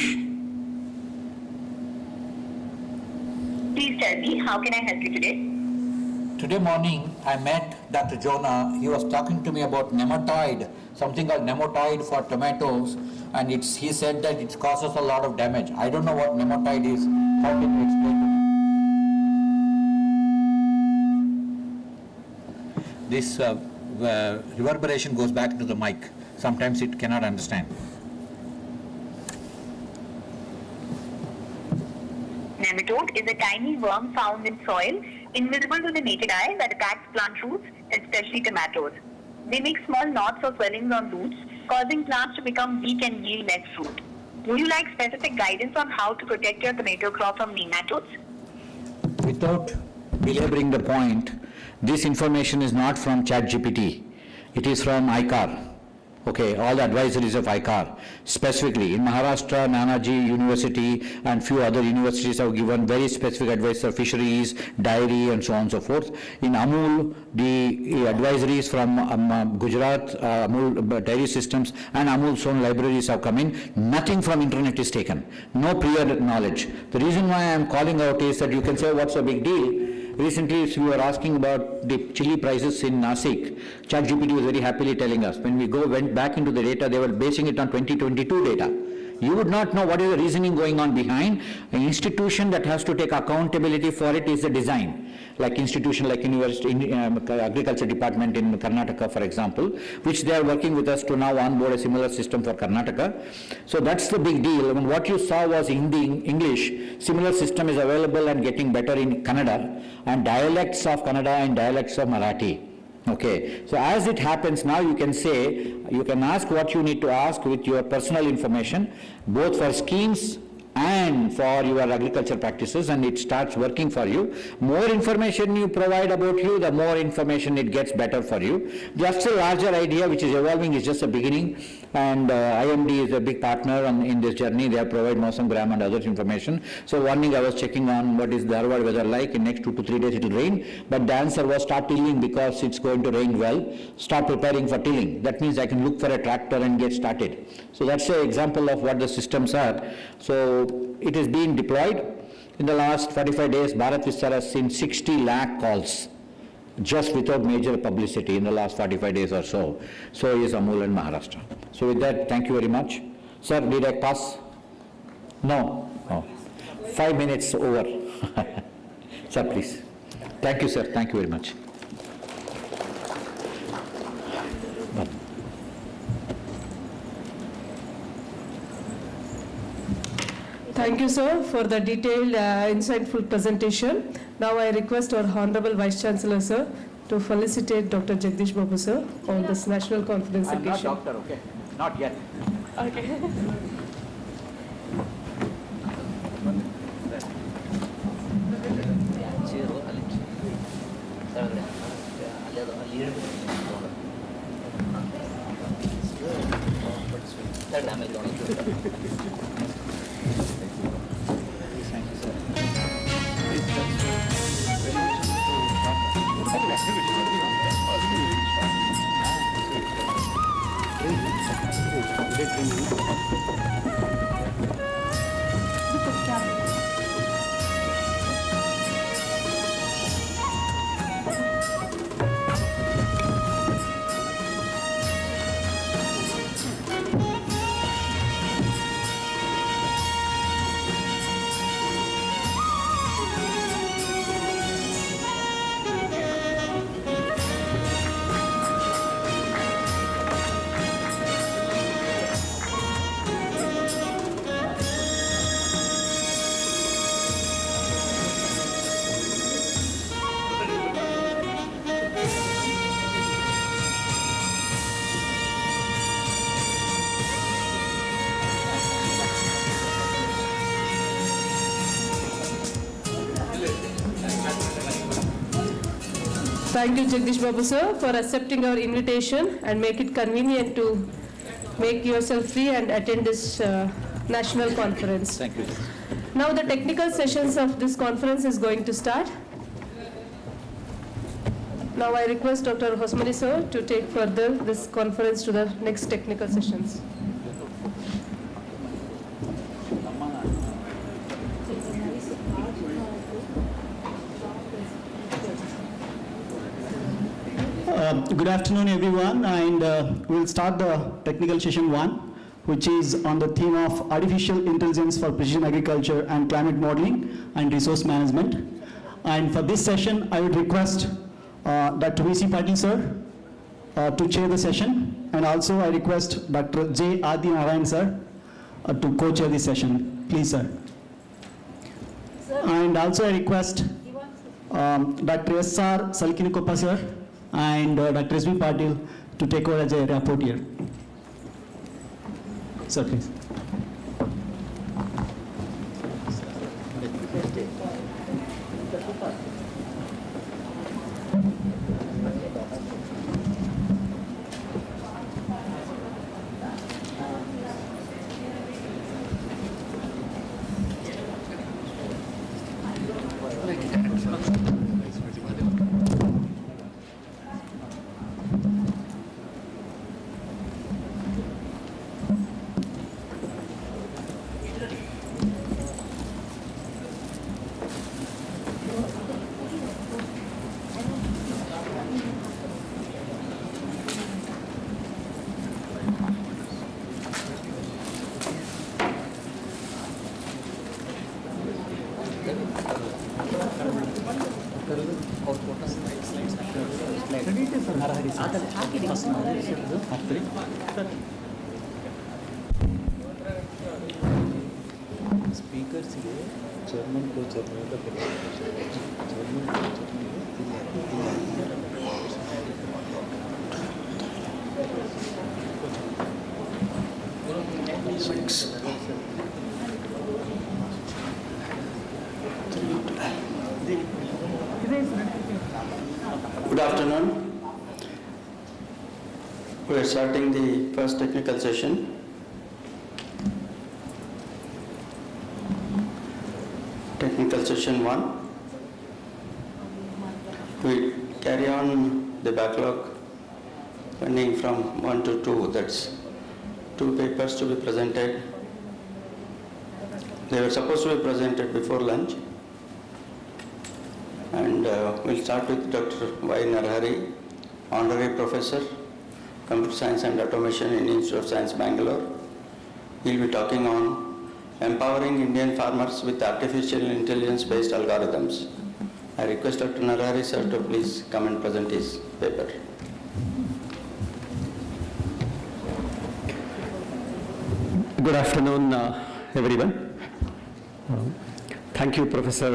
Please tell me, how can I help you today? Today morning, I met Dr. Jonah. He was talking to me about nematode, something called nematode for tomatoes, and he said that it causes a lot of damage. I don't know what nematode is. How can you explain to me? This reverberation goes back to the mic. Sometimes it cannot understand. Nematode is a tiny worm found in soil, invisible to the naked eye, that attacks plant roots, especially tomatoes. They make small knots or swellings on roots, causing plants to become weak and yield less fruit. Would you like specific guidance on how to protect your tomato crop from nematodes? Without belaboring the point, this information is not from ChatGPT. It is from ICAR. Okay, all the advisories of ICAR. Specifically, in Maharashtra, Nanaji University and few other universities have given very specific advice for fisheries, dairy and so on and so forth. In Amul, the advisories from Gujarat, Amul dairy systems and Amul's own libraries have come in. Nothing from internet is taken. No prior knowledge. The reason why I am calling out is that you can say what's a big deal. Recently, we were asking about the chili prices in Nasik. ChatGPT was very happily telling us. When we went back into the data, they were basing it on 2022 data. You would not know what is the reasoning going on behind. An institution that has to take accountability for it is the design. Like institution like University, Agriculture Department in Karnataka, for example, which they are working with us to now onboard a similar system for Karnataka. So that's the big deal. I mean, what you saw was in the English, similar system is available and getting better in Kannada and dialects of Kannada and dialects of Marathi. Okay, so as it happens now, you can say, you can ask what you need to ask with your personal information, both for schemes and for your agriculture practices, and it starts working for you. More information you provide about you, the more information it gets better for you. Just a larger idea which is evolving is just a beginning, and IMD is a big partner in this journey. They have provided Mosam and other information. So morning I was checking on what is the Harvard weather like. In next 2 to 3 days it will rain, but the answer was start tilling because it's going to rain well. Start preparing for tilling. That means I can look for a tractor and get started. So that's an example of what the systems are. So it is being deployed. In the last 45 days, Bharat Vistar has seen 60 lakh calls just without major publicity in the last 45 days or so. So is Amul and Maharashtra. So with that, thank you very much. Sir, did I pass? No? Oh. 5 minutes over. Sir, please. Thank you, sir. Thank you very much. Thank you, sir, for the detailed, insightful presentation. Now I request our Honorable Vice Chancellor, sir, to felicitate Dr. Jagdish Babu, sir, on this National Confidence I'm not occasion. doctor, okay? Not yet. Okay. Thank you, Jagdish Babu, sir, for accepting our invitation and make it convenient to make yourself free and attend this National Conference. Thank you. Now the technical sessions of this conference is going to start. Now I request Dr. Hosmani sir to take further this conference to the next technical sessions. Good afternoon, everyone, and we'll start the technical session 1, which is on the theme of artificial intelligence for precision agriculture and climate modeling and resource management. And for this session, I would request Dr. V.C. Patil sir to chair the session, and also I request Dr. J. Adi Narayan sir to co-chair the session. Please, sir. And also I request Dr. S.R. Salkinikoppa sir and Dr. S.B. Patil to take over as a rapporteur. Sir, please. ಸ್ಪೀಕರ್ಸ್ಗೆ chairman co chairman ಅಂತ chairman Good afternoon. We are starting the first technical session. Technical session 1. We carry on the backlog running from 1 to 2. That's 2 papers to be presented. They were supposed to be presented before lunch. And we'll start with Dr. Y. Narahari, Honorary Professor, Computer Science and Automation in Institute of Science, Bangalore. He'll be talking on empowering Indian farmers with artificial intelligence-based algorithms. I request Dr. Narahari sir to please come and present his paper. Good afternoon, everyone. Thank you, Professor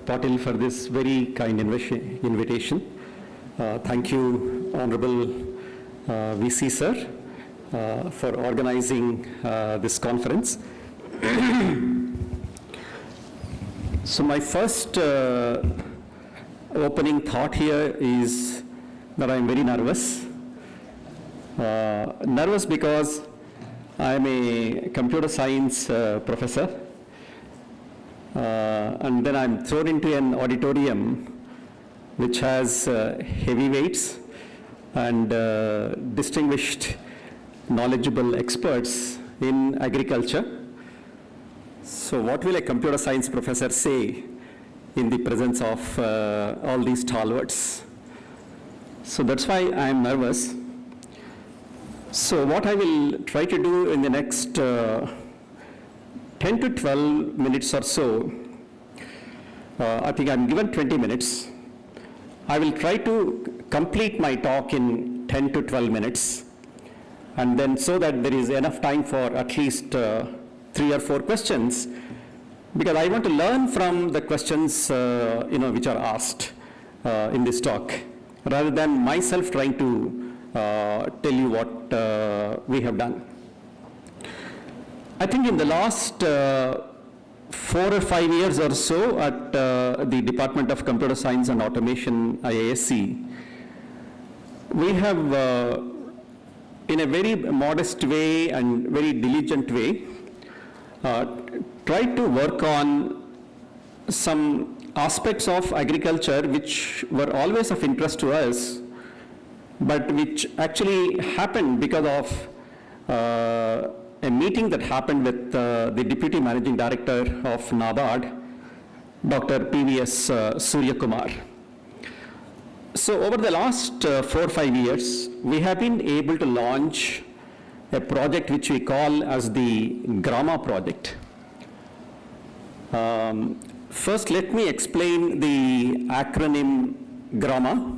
Patil, for this very kind invitation. Thank you, Honorable VC sir, for organizing this conference. So my first opening thought here is that I'm very nervous. Nervous because I'm a computer science professor. And then I'm thrown into an auditorium which has heavyweights and distinguished, knowledgeable experts in agriculture. So what will a computer science professor say in the presence of all these stalwarts? So that's why I'm nervous. So what I will try to do in the next 10 to 12 minutes or so, I think I'm given 20 minutes. I will try to complete my talk in 10 to 12 minutes, and then so that there is enough time for at least 3 or 4 questions, because I want to learn from the questions which are asked in this talk, rather than myself trying to tell you what we have done. I think in the last 4 or 5 years or so at the Department of Computer Science and Automation, IISc, we have, in a very modest way and very diligent way, tried to work on some aspects of agriculture which were always of interest to us, but which actually happened because of a meeting that happened with the Deputy Managing Director of NABARD, Dr. PVS Surya Kumar. So over the last 4 or 5 years, we have been able to launch a project which we call as the Grama project. First, let me explain the acronym Grama.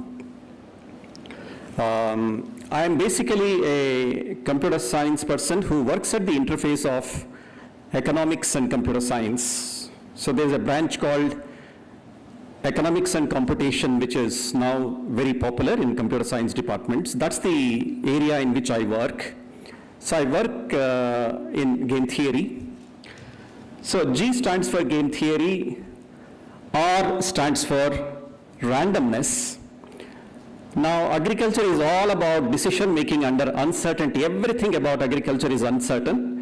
I am basically a computer science person who works at the interface of economics and computer science. So there's a branch called Economics and Computation, which is now very popular in computer science departments. That's the area in which I work. So I work in game theory. So G stands for game theory, R stands for randomness. Now agriculture is all about decision making under uncertainty. Everything about agriculture is uncertain.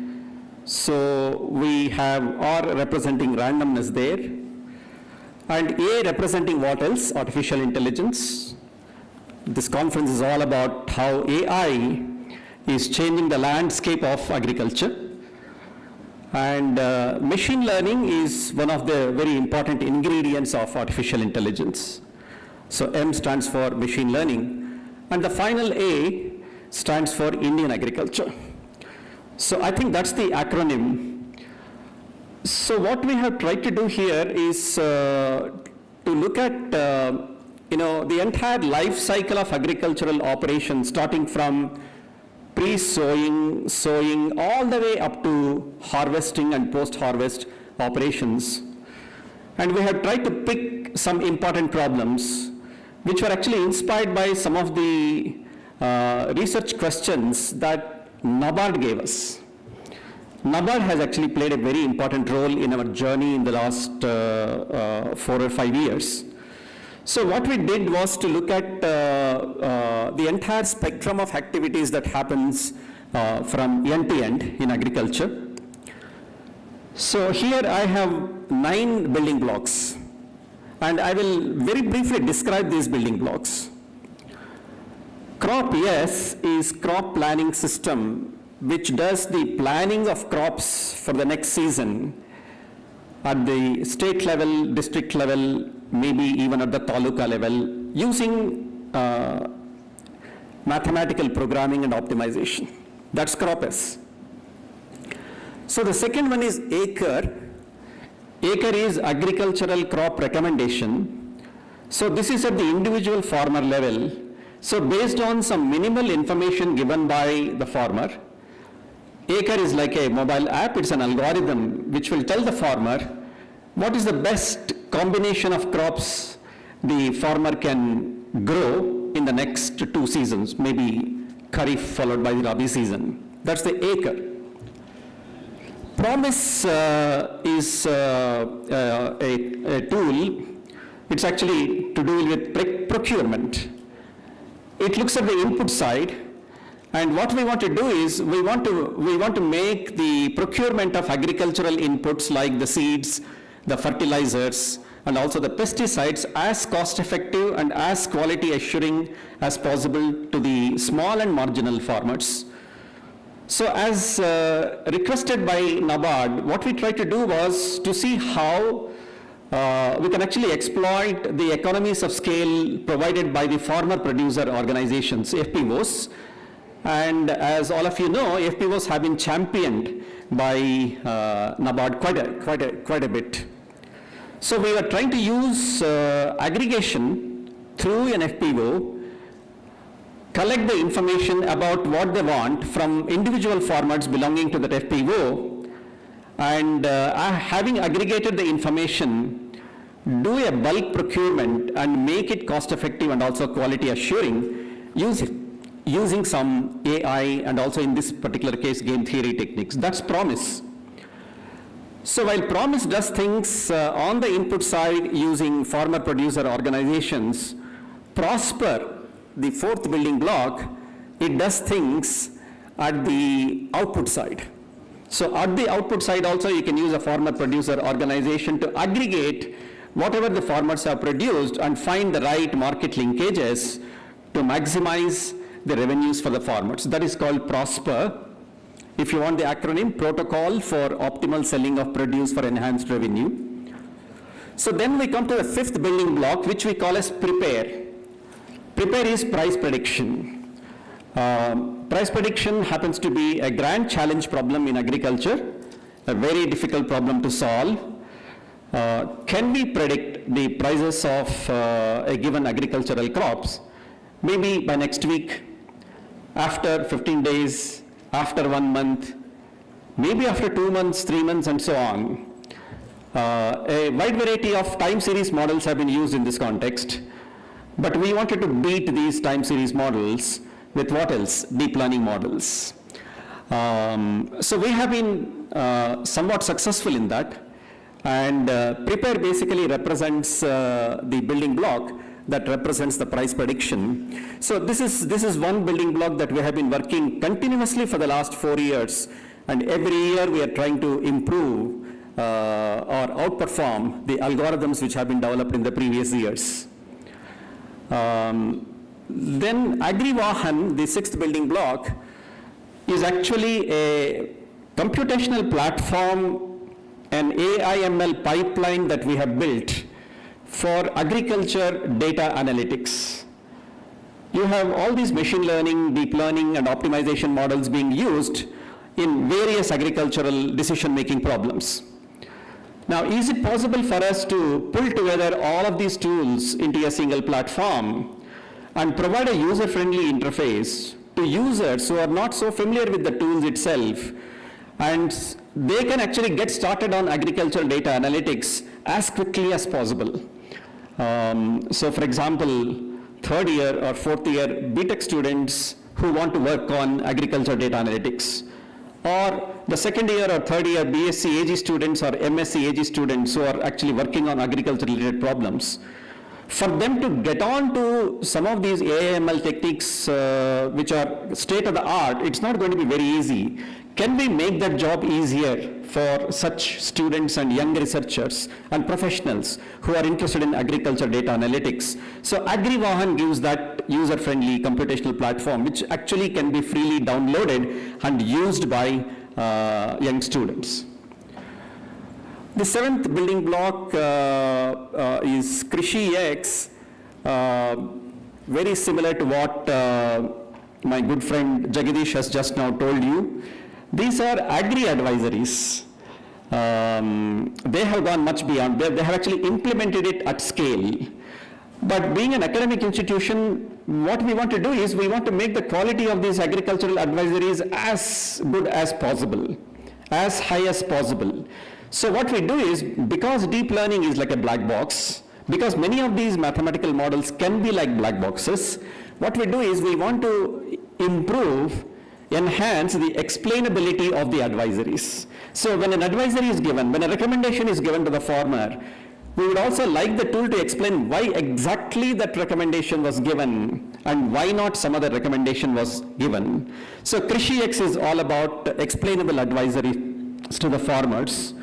So we have R representing randomness there, and A representing what else? Artificial intelligence. This conference is all about how AI is changing the landscape of agriculture. And machine learning is one of the very important ingredients of artificial intelligence. So M stands for machine learning. And the final A stands for Indian agriculture. So I think that's the acronym. So what we have tried to do here is to look at the entire life cycle of agricultural operations, starting from pre-sowing, sowing, all the way up to harvesting and post-harvest operations. And we have tried to pick some important problems which were actually inspired by some of the research questions that NABARD gave us. NABARD has actually played a very important role in our journey in the last 4 or 5 years. So what we did was to look at the entire spectrum of activities that happens from end to end in agriculture. So here I have 9 building blocks, and I will very briefly describe these building blocks. Crop S is crop planning system, which does the planning of crops for the next season at the state level, district level, maybe even at the taluka level, using mathematical programming and optimization. That's crop S. So the second one is acre. Acre is agricultural crop recommendation. So this is at the individual farmer level. So based on some minimal information given by the farmer, acre is like a mobile app. It's an algorithm which will tell the farmer what is the best combination of crops the farmer can grow in the next 2 seasons, maybe Kharif followed by the Rabi season. That's the acre. Promise is a tool. It's actually to do with procurement. It looks at the input side, and what we want to do is we want to make the procurement of agricultural inputs like the seeds, the fertilizers, and also the pesticides as cost effective and as quality assuring as possible to the small and marginal farmers. So as requested by NABARD, what we tried to do was to see how we can actually exploit the economies of scale provided by the farmer producer organizations, FPOs. And as all of you know, FPOs have been championed by NABARD quite a bit. So we were trying to use aggregation through an FPO, collect the information about what they want from individual farmers belonging to that FPO, and having aggregated the information, do a bulk procurement and make it cost effective and also quality assuring using some AI and also in this particular case game theory techniques. That's Promise. So while Promise does things on the input side using farmer producer organizations, Prosper, the 4th building block, it does things at the output side. So at the output side also, you can use a farmer-producer organization to aggregate whatever the farmers have produced and find the right market linkages to maximize the revenues for the farmers. That is called PROSPER. If you want the acronym, Protocol for Optimal Selling of Produce for Enhanced Revenue. So then we come to the fifth building block, which we call as PREPARE. PREPARE is price prediction. Price prediction happens to be a grand challenge problem in agriculture, a very difficult problem to solve. Can we predict the prices of a given agricultural crops? Maybe by next week, after 15 days, after 1 month, maybe after 2 months, 3 months, and so on. A wide variety of time series models have been used in this context, but we wanted to beat these time series models with what else? Deep learning models. So we have been somewhat successful in that, and PREPARE basically represents the building block that represents the price prediction. So this is one building block that we have been working continuously for the last 4 years, and every year we are trying to improve or outperform the algorithms which have been developed in the previous years. Then AgriVahan, the sixth building block, is actually a computational platform, an AI/ML pipeline that we have built for agriculture data analytics. You have all these machine learning, deep learning, and optimization models being used in various agricultural decision-making problems. Now, is it possible for us to pull together all of these tools into a single platform and provide a user-friendly interface to users who are not so familiar with the tools itself, and they can actually get started on agricultural data analytics as quickly as possible? So for example, third year or fourth year BTech students who want to work on agriculture data analytics, or the second year or third year BSc AG students or MSc AG students who are actually working on agriculture related problems. For them to get on to some of these AI/ML techniques which are state of the art, it's not going to be very easy. Can we make that job easier for such students and young researchers and professionals who are interested in agriculture data analytics? So AgriVahan gives that user-friendly computational platform which actually can be freely downloaded and used by young students. The seventh building block is KrishiX, very similar to what my good friend Jagadish has just now told you. These are agri-advisories. They have gone much beyond. They have actually implemented it at scale. But being an academic institution, what we want to do is we want to make the quality of these agricultural advisories as good as possible, as high as possible. So what we do is, because deep learning is like a black box, because many of these mathematical models can be like black boxes, what we do is we want to improve, enhance the explainability of the advisories. So when an advisory is given, when a recommendation is given to the farmer, we would also like the tool to explain why exactly that recommendation was given and why not some other recommendation was given. So KrishiX is all about explainable advisories to the farmers.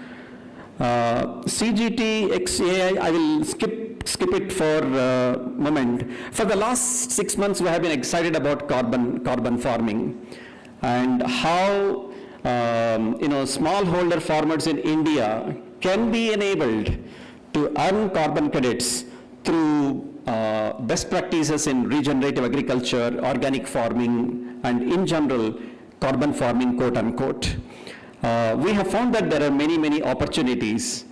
CGT XAI, I will skip it for a moment. For the last 6 months, we have been excited about carbon farming and how smallholder farmers in India can be enabled to earn carbon credits through best practices in regenerative agriculture, organic farming, and in general, carbon farming, quote unquote. We have found that there are many opportunities,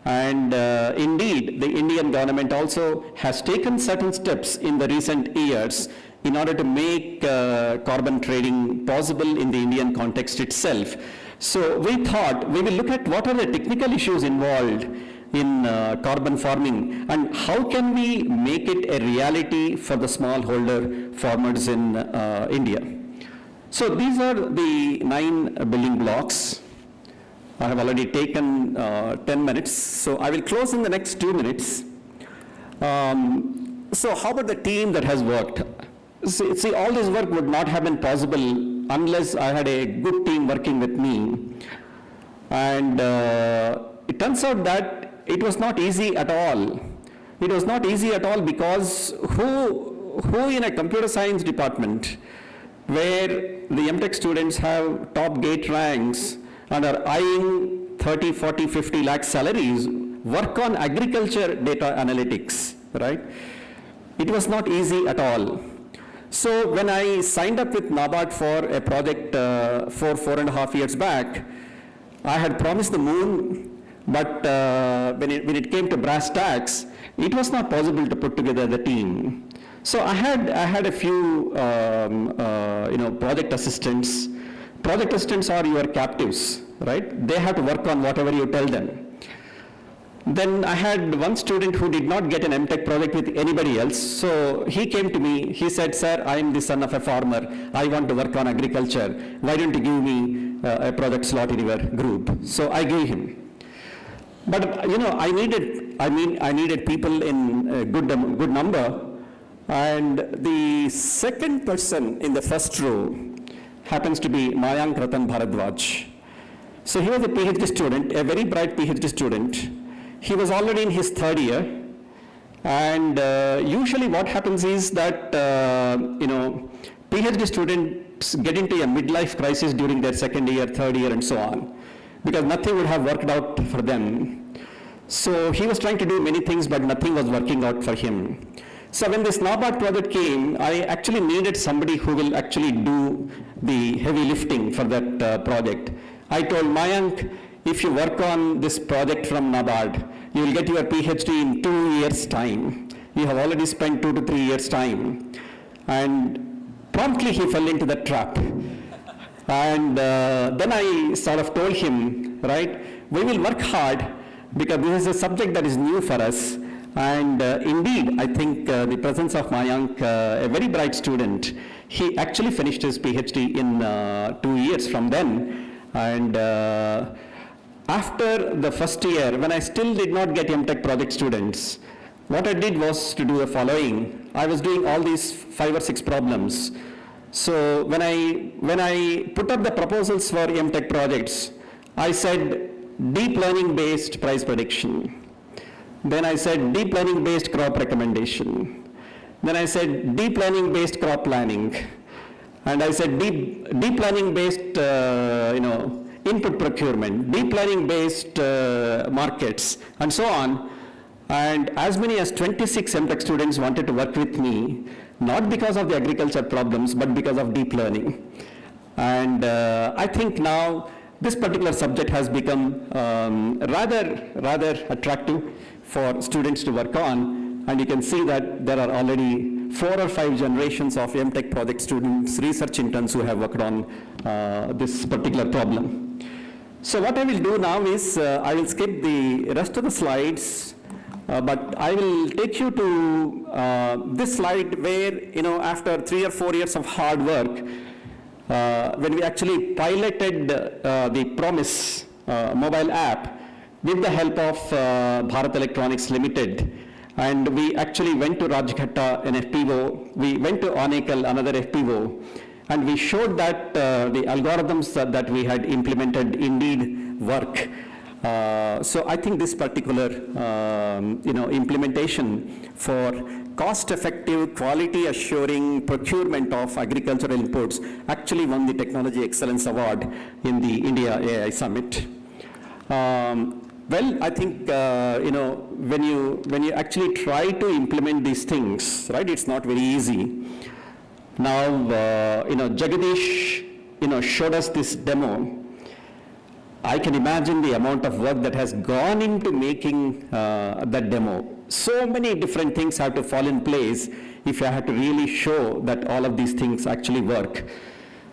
and indeed the Indian government also has taken certain steps in the recent years in order to make carbon trading possible in the Indian context itself. So we thought we will look at what are the technical issues involved in carbon farming and how can we make it a reality for the smallholder farmers in India. So these are the 9 building blocks. I have already taken 10 minutes, so I will close in the next 2 minutes. So how about the team that has worked? See, all this work would not have been possible unless I had a good team working with me. And it turns out that it was not easy at all. It was not easy at all because who in a computer science department where the MTech students have top gate ranks and are eyeing 30, 40, 50 lakh salaries, work on agriculture data analytics, right? It was not easy at all. So when I signed up with NABARD for a project 4.5 years back, I had promised the moon, but when it came to brass tacks, it was not possible to put together the team. So I had a few project assistants. Project assistants are your captives, right? They have to work on whatever you tell them. Then I had one student who did not get an MTech project with anybody else. So he came to me, he said, sir, I am the son of a farmer. I want to work on agriculture. Why don't you give me a project slot in your group? So I gave him. But I needed people in a good number. And the second person in the first row happens to be Mayank Ratan Bharadwaj. So he was a PhD student, a very bright PhD student. He was already in his third year, and usually what happens is that, PhD students get into a midlife crisis during their second year, third year, and so on, because nothing would have worked out for them. So he was trying to do many things, but nothing was working out for him. So when this NABARD project came, I actually needed somebody who will actually do the heavy lifting for that project. I told Mayank, if you work on this project from NABARD, you will get your PhD in 2 years' time. You have already spent 2 to 3 years' time. And promptly he fell into that trap. And then I sort of told him, right, we will work hard because this is a subject that is new for us. And indeed, I think the presence of Mayank, a very bright student, he actually finished his PhD in 2 years from then. And after the first year, when I still did not get MTech project students, what I did was to do the following. I was doing all these 5 or 6 problems. So when I put up the proposals for MTech projects, I said deep learning based price prediction. Then I said deep learning based crop recommendation. Then I said deep learning based crop planning. And I said deep learning based, input procurement, deep learning based markets, and so on. And as many as 26 MTech students wanted to work with me, not because of the agriculture problems, but because of deep learning. And I think now this particular subject has become rather attractive for students to work on. And you can see that there are already 4 or 5 generations of MTech project students, research interns who have worked on this particular problem. So what I will do now is I will skip the rest of the slides, but I will take you to this slide where, after 3 or 4 years of hard work, when we actually piloted the Promise mobile app with the help of Bharat Electronics Limited, and we actually went to Rajghatta, an FPO, we went to Onekal, another FPO, and we showed that the algorithms that we had implemented indeed work. So I think this particular implementation for cost-effective, quality-assuring procurement of agricultural inputs actually won the Technology Excellence Award in the India AI Summit. Well, I think when you actually try to implement these things, right, it's not very easy. Now, Jagadish, showed us this demo. I can imagine the amount of work that has gone into making that demo. So many different things have to fall in place if you have to really show that all of these things actually work.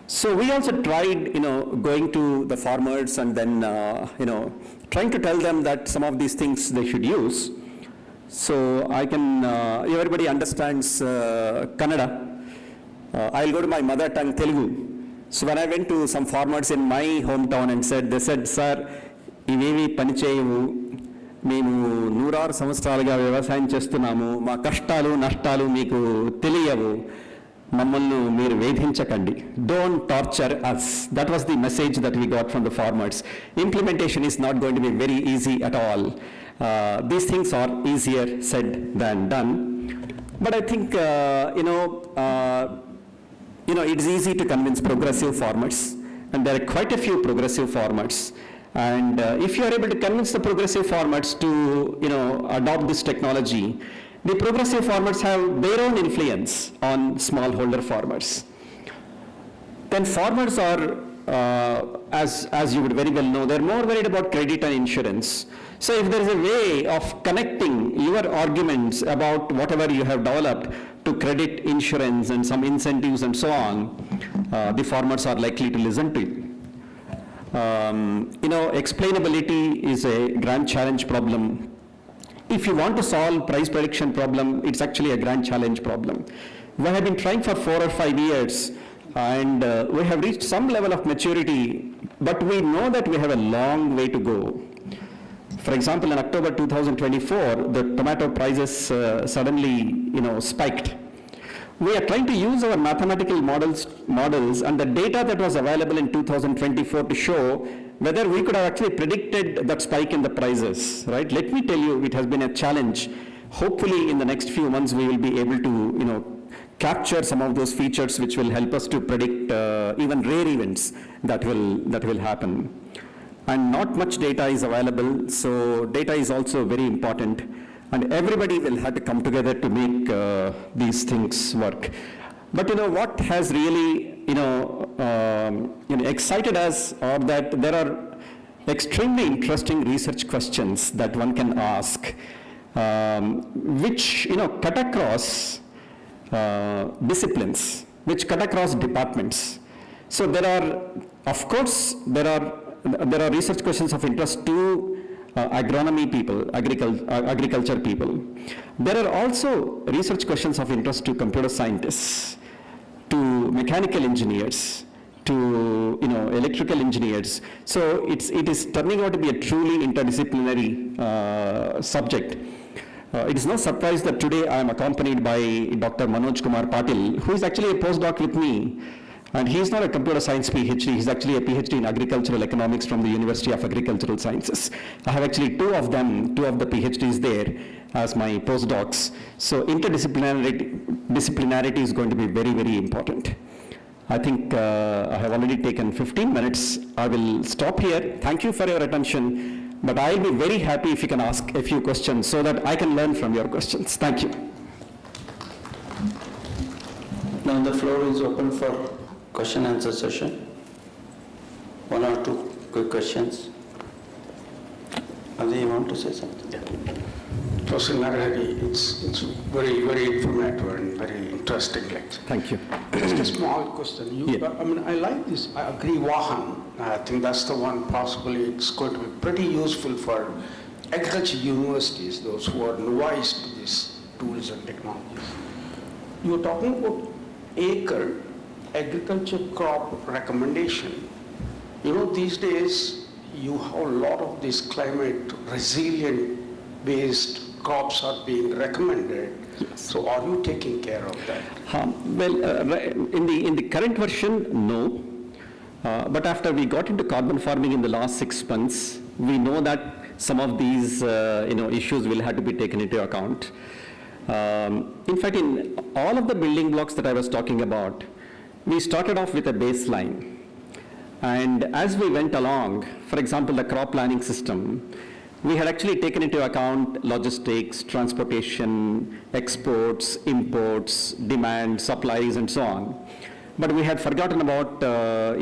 So we also tried, going to the farmers and then, trying to tell them that some of these things they should use. So I can, everybody understands Kannada. I'll go to my mother tongue, Telugu. So when I went to some farmers in my hometown and they said, sir, ivevi panicheyavu, మేము 106 సంవత్సరాలుగా వ్యవసాయం చేస్తున్నాము, మా కష్టాలు నష్టాలు మీకు తెలియవు, మమ్మల్ని మీరు వేధించకండి. Don't torture us. That was the message that we got from the farmers. Implementation is not going to be very easy at all. These things are easier said than done. But I think, it's easy to convince progressive farmers, and there are quite a few progressive farmers. And if you are able to convince the progressive farmers to, adopt this technology, the progressive farmers have their own influence on smallholder farmers. Then farmers are, as you would very well know, they're more worried about credit and insurance. So if there is a way of connecting your arguments about whatever you have developed to credit, insurance, and some incentives and so on, the farmers are likely to listen to you. Explainability is a grand challenge problem. If you want to solve price prediction problem, it's actually a grand challenge problem. We have been trying for 4 or 5 years, and we have reached some level of maturity, but we know that we have a long way to go. For example, in October 2024, the tomato prices suddenly, spiked. We are trying to use our mathematical models and the data that was available in 2024 to show whether we could have actually predicted that spike in the prices, right? Let me tell you, it has been a challenge. Hopefully, in the next few months, we will be able to, capture some of those features which will help us to predict even rare events that will happen. And not much data is available, so data is also very important. And everybody will have to come together to make these things work. But what has really excited us are that there are extremely interesting research questions that one can ask, which cut across disciplines, which cut across departments. So there are research questions of interest to agronomy people, agriculture people. There are also research questions of interest to computer scientists, to mechanical engineers, to electrical engineers. So it is turning out to be a truly interdisciplinary subject. It is no surprise that today I am accompanied by Dr. Manoj Kumar Patil, who is actually a postdoc with me. And he is not a computer science PhD, he's actually a PhD in agricultural economics from the University of Agricultural Sciences. I have actually two of the PhDs there as my postdocs. So interdisciplinarity is going to be very, very important. I think I have already taken 15 minutes. I will stop here. Thank you for your attention. But I'll be very happy if you can ask a few questions so that I can learn from your questions. Thank you. Now the floor is open for question and answer session. 1 or 2 quick questions. Adi, you want to say something? Yeah. Professor Narahari, it's very, very informative and very interesting lecture. Thank you. Just a small question. I like this Agri-Vahan. I think that's the one possibly it's going to be pretty useful for agriculture universities, those who are novice to these tools and technologies. You were talking about acre agriculture crop recommendation. These days you have a lot of these climate resilient based crops are being recommended. Yes. So are you taking care of that? In the current version, no. But after we got into carbon farming in the last 6 months, we know that some of these issues will have to be taken into account. In fact, in all of the building blocks that I was talking about, we started off with a baseline. And as we went along, for example, the crop planning system, we had actually taken into account logistics, transportation, exports, imports, demand, supplies, and so on. But we had forgotten about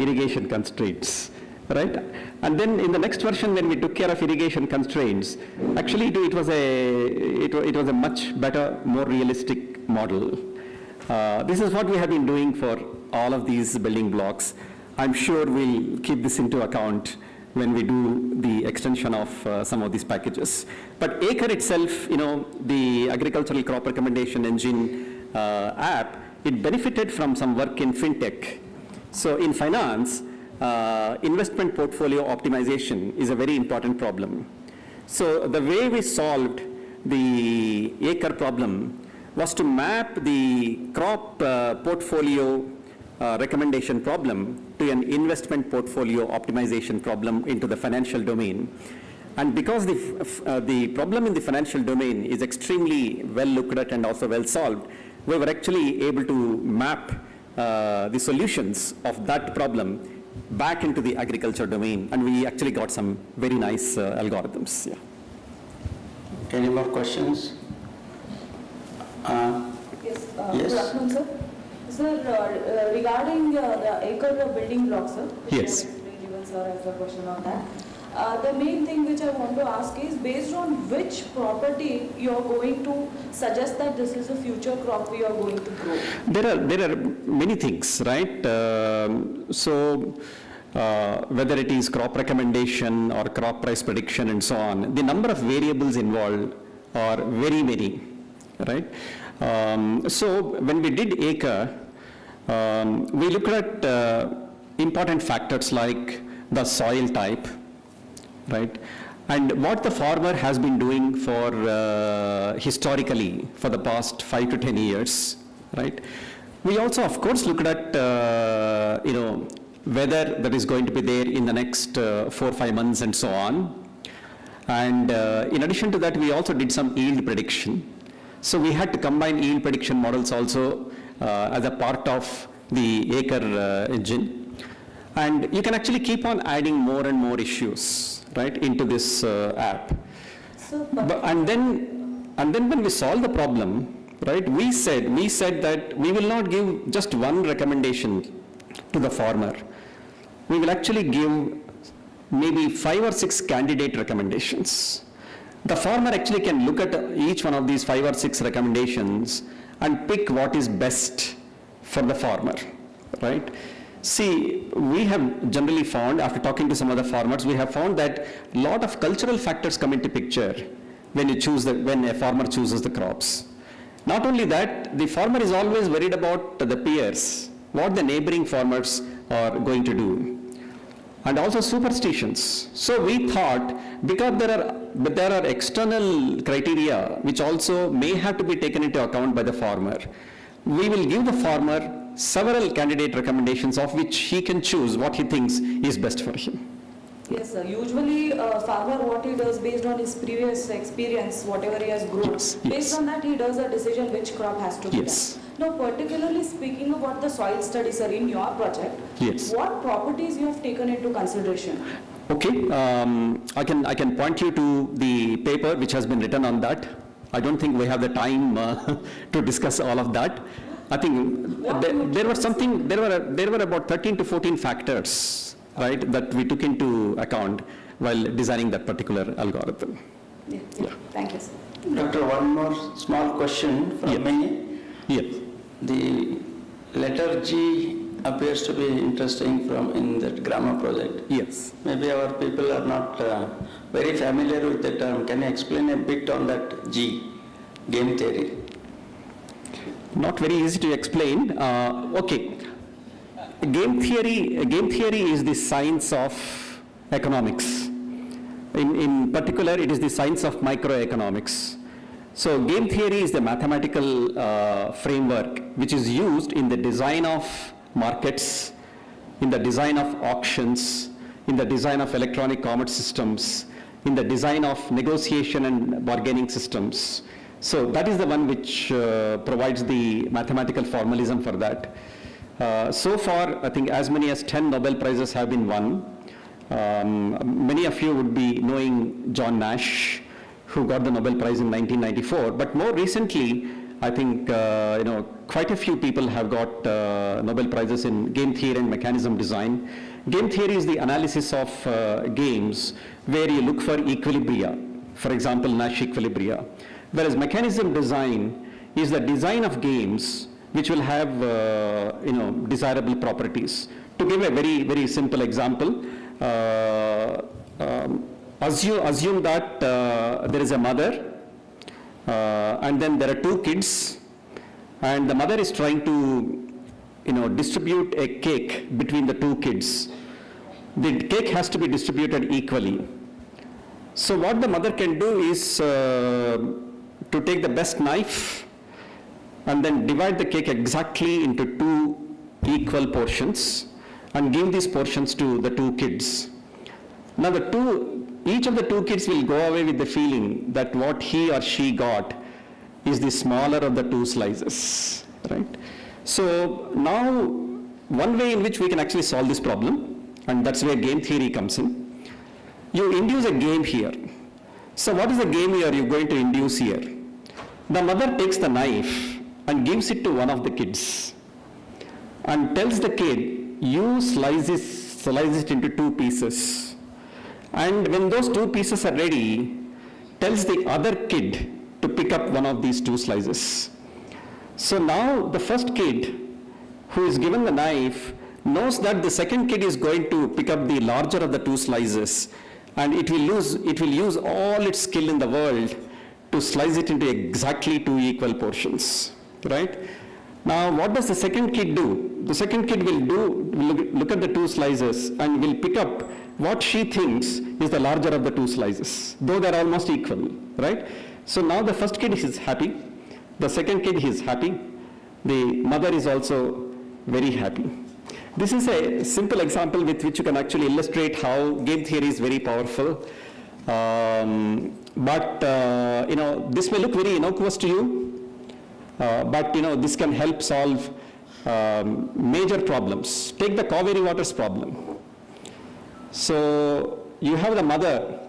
irrigation constraints, right? And then in the next version, when we took care of irrigation constraints, actually it was a much better, more realistic model. This is what we have been doing for all of these building blocks. I'm sure we'll keep this into account when we do the extension of some of these packages. But Acre itself, the agricultural crop recommendation engine app, it benefited from some work in fintech. So in finance, investment portfolio optimization is a very important problem. So the way we solved the Acre problem was to map the crop portfolio recommendation problem to an investment portfolio optimization problem into the financial domain. And because the problem in the financial domain is extremely well looked at and also well solved, we were actually able to map the solutions of that problem back into the agriculture domain, and we actually got some very nice algorithms. Yeah. Any more questions? Yes. Yes. Good afternoon, sir. Sir, regarding the acre building blocks, sir. Yes. Given sir as a question on that. The main thing which I want to ask is based on which property you are going to suggest that this is a future crop we are going to grow? There are many things, right? Whether it is crop recommendation or crop price prediction and so on, the number of variables involved are very many, right? So when we did acre, we looked at important factors like the soil type, right? And what the farmer has been doing for historically for the past 5 to 10 years, right? We also, of course, looked at weather that is going to be there in the next 4 or 5 months and so on. And in addition to that, we also did some yield prediction. So we had to combine yield prediction models also as a part of the acre engine. And you can actually keep on adding more and more issues, right, into this app. So, And then when we solve the problem, right, we said that we will not give just one recommendation to the farmer. We will actually give maybe 5 or 6 candidate recommendations. The farmer actually can look at each one of these 5 or 6 recommendations and pick what is best for the farmer, right? See, we have generally found, after talking to some other farmers, we have found that a lot of cultural factors come into picture when a farmer chooses the crops. Not only that, the farmer is always worried about the peers, what the neighboring farmers are going to do. And also superstitions. So we thought, because there are external criteria which also may have to be taken into account by the farmer, we will give the farmer several candidate recommendations of which he can choose what he thinks is best for him. yes, sir. Usually, farmer what he does based on his previous experience, whatever he has grown, based on that he does a decision which crop has to be Yes. done. Now, particularly speaking about the soil studies, sir, in your project, Yes. what properties you have taken into consideration? Okay, I can point you to the paper which has been written on that. I don't think we have the time to discuss all of that. I think there were about 13 to 14 factors, right, that we took into account while designing that particular algorithm. Yeah. Thank you, sir. Doctor, one more small question from me. Yes. The letter G appears to be interesting in that grammar project. Yes. Maybe our people are not very familiar with the term. Can you explain a bit on that G, game theory? Not very easy to explain. Okay. Game theory is the science of economics. In particular, it is the science of microeconomics. So game theory is the mathematical framework which is used in the design of markets, in the design of auctions, in the design of electronic commerce systems, in the design of negotiation and bargaining systems. So that is the one which provides the mathematical formalism for that. So far, I think as many as 10 Nobel Prizes have been won. Many of you would be knowing John Nash, who got the Nobel Prize in 1994. But more recently, I think quite a few people have got Nobel Prizes in game theory and mechanism design. Game theory is the analysis of games where you look for equilibria, for example, Nash equilibria. Whereas mechanism design is the design of games which will have desirable properties. To give a very, very simple example, assume that there is a mother and then there are 2 kids, and the mother is trying to distribute a cake between the 2 kids. The cake has to be distributed equally. So what the mother can do is to take the best knife and then divide the cake exactly into 2 equal portions and give these portions to the 2 kids. Now each of the 2 kids will go away with the feeling that what he or she got is the smaller of the 2 slices, right? So now one way in which we can actually solve this problem, and that's where game theory comes in. You induce a game here. So what is the game here you're going to induce here? The mother takes the knife and gives it to one of the kids and tells the kid, you slice it into 2 pieces. And when those 2 pieces are ready, tells the other kid to pick up one of these 2 slices. So now the first kid who is given the knife knows that the second kid is going to pick up the larger of the 2 slices, and it will use all its skill in the world to slice it into exactly 2 equal portions, right? Now what does the second kid do? The second kid will look at the 2 slices and will pick up what she thinks is the larger of the 2 slices, though they're almost equal, right? So now the first kid is happy, the second kid is happy, the mother is also very happy. This is a simple example with which you can actually illustrate how game theory is very powerful. This may look very innocuous to you, but this can help solve major problems. Take the Kaveri waters problem. So you have the mother.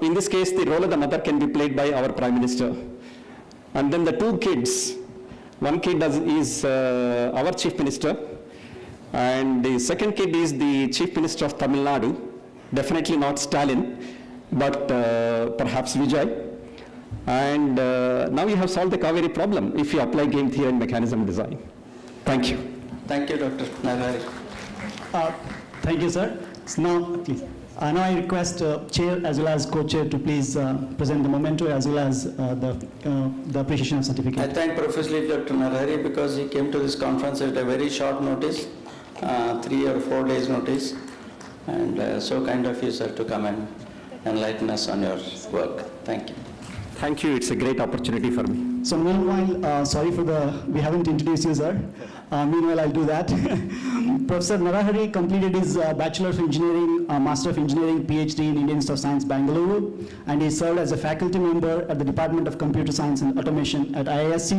In this case, the role of the mother can be played by our Prime Minister. And then the 2 kids, one kid is our Chief Minister, and the second kid is the Chief Minister of Tamil Nadu, definitely not Stalin, but perhaps Vijay. And now you have solved the Kaveri problem if you apply game theory and mechanism design. Thank you. Thank you, Dr. Narahari. Thank you, sir. So now, please. Now I request Chair as well as Co-Chair to please present the memento as well as the appreciation of certificate. I thank profusely Dr. Narahari because he came to this conference at a very short notice, 3 or 4 days notice, and so kind of you, sir, to come and enlighten us on your work. Thank you. Thank you. It's a great opportunity for me. So meanwhile, sorry for we haven't introduced you, sir. Meanwhile, I'll do that. Professor Narahari completed his Bachelor of Engineering, Master of Engineering, PhD in Indian Institute of Science, Bangalore, and he served as a faculty member at the Department of Computer Science and Automation at IISc,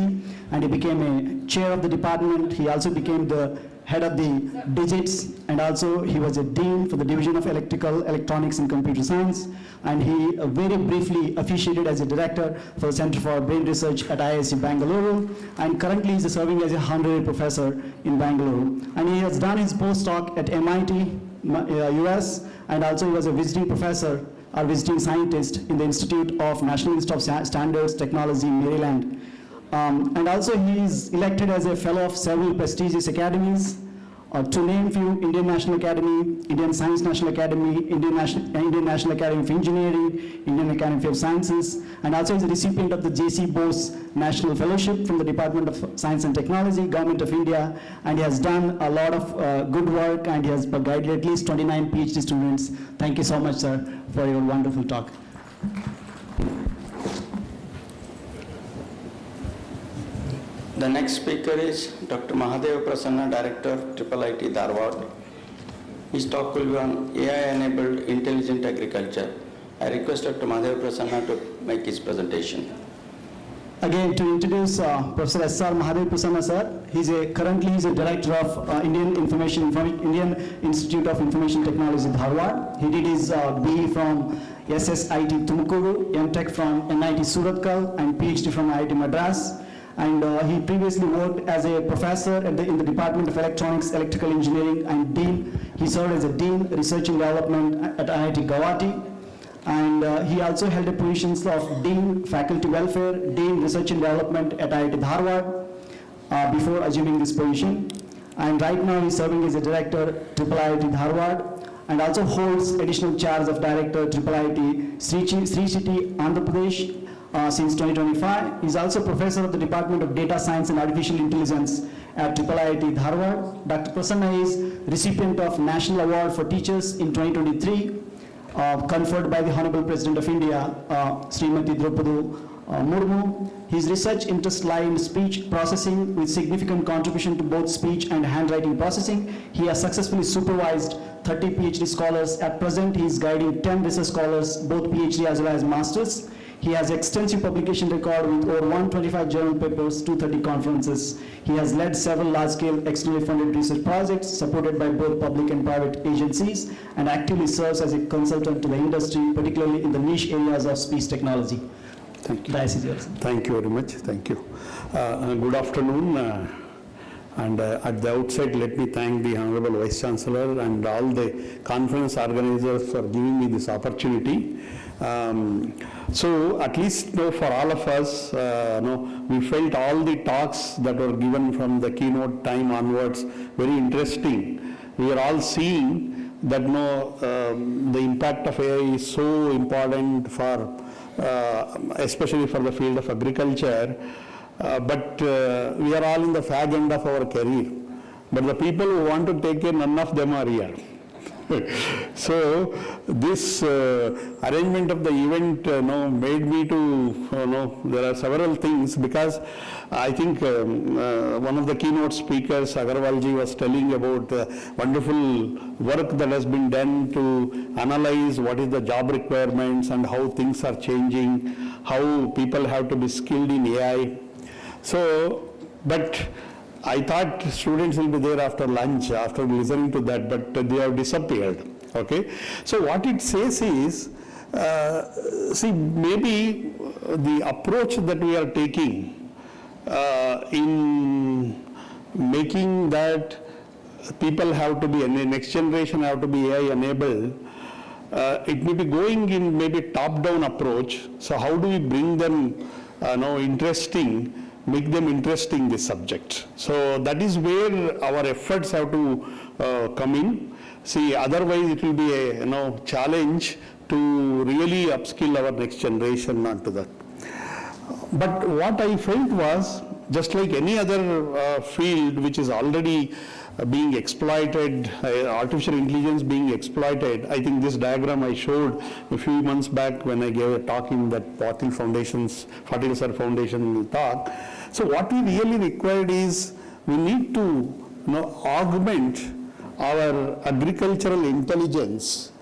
and he became a chair of the department. He also became the head of the digits, and also he was a dean for the Division of Electrical, Electronics and Computer Science, and he very briefly officiated as a director for the Center for Brain Research at IISc Bangalore, and currently he is serving as a honorary professor in Bangalore. And he has done his postdoc at MIT, US, and also he was a visiting professor or visiting scientist in the Institute of National Institute of Standards Technology, Maryland. And also he is elected as a fellow of several prestigious academies, to name few: Indian National Academy, Indian Science National Academy, Indian National Academy of Engineering, Indian Academy of Sciences, and also is a recipient of the J.C. Bose National Fellowship from the Department of Science and Technology, Government of India, and he has done a lot of good work, and he has guided at least 29 PhD students. Thank you so much, sir, for your wonderful talk. The next speaker is Dr. Mahadeva Prasanna, Director, IIIT Dharwad. His talk will be on AI-enabled intelligent agriculture. I request Dr. Mahadeva Prasanna to make his presentation. Again, to introduce Professor S.R. Mahadeva Prasanna, sir. Currently he's a director of Indian Institute of Information Technology, Dharwad. He did his BE from SSIT Tumkuru, MTech from NIT Suratkal, and PhD from IIT Madras. And he previously worked as a professor in the Department of Electronics, Electrical Engineering, and Dean. He served as a Dean, Research and Development at IIT Guwahati. And he also held the positions of Dean, Faculty Welfare, Dean, Research and Development at IIT Dharwad before assuming this position. And right now he's serving as a Director, IIIT Dharwad, and also holds additional chairs of Director, IIIT Sri City, Andhra Pradesh, since 2025. He's also professor of the Department of Data Science and Artificial Intelligence at IIIT Dharwad. Dr. Prasanna is recipient of National Award for Teachers in 2023, conferred by the Honorable President of India, Srimati Draupadi Murmu. His research interests lie in speech processing with significant contribution to both speech and handwriting processing. He has successfully supervised 30 PhD scholars. At present, he is guiding 10 research scholars, both PhD as well as masters. He has extensive publication record with over 125 journal papers, 230 conferences. He has led several large-scale externally funded research projects supported by both public and private agencies, and actively serves as a consultant to the industry, particularly in the niche areas of speech technology. Thank you. The ICG. Thank you very much. Thank you. Good afternoon. And at the outset, let me thank the Honorable Vice Chancellor and all the conference organizers for giving me this opportunity. So at least for all of us, we felt all the talks that were given from the keynote time onwards very interesting. We are all seeing that the impact of AI is so important for, especially for the field of agriculture. But we are all in the fag end of our career. But the people who want to take care, none of them are here. So this arrangement of the event made me to, there are several things, because I think one of the keynote speakers, Agarwalji, was telling about wonderful work that has been done to analyze what is the job requirements and how things are changing, how people have to be skilled in AI. So, but I thought students will be there after lunch, after listening to that, but they have disappeared. Okay. So what it says is, see, maybe the approach that we are taking in making that people have to be, the next generation have to be AI enabled, it may be going in maybe top-down approach. So how do we bring them make them interesting, this subject? So that is where our efforts have to come in. See, otherwise it will be a challenge to really upskill our next generation onto that. But what I felt was, just like any other field which is already being exploited, artificial intelligence being exploited, I think this diagram I showed a few months back when I gave a talk in that Patil Sir Foundation talk. So what we really required is, we need to augment our agricultural intelligence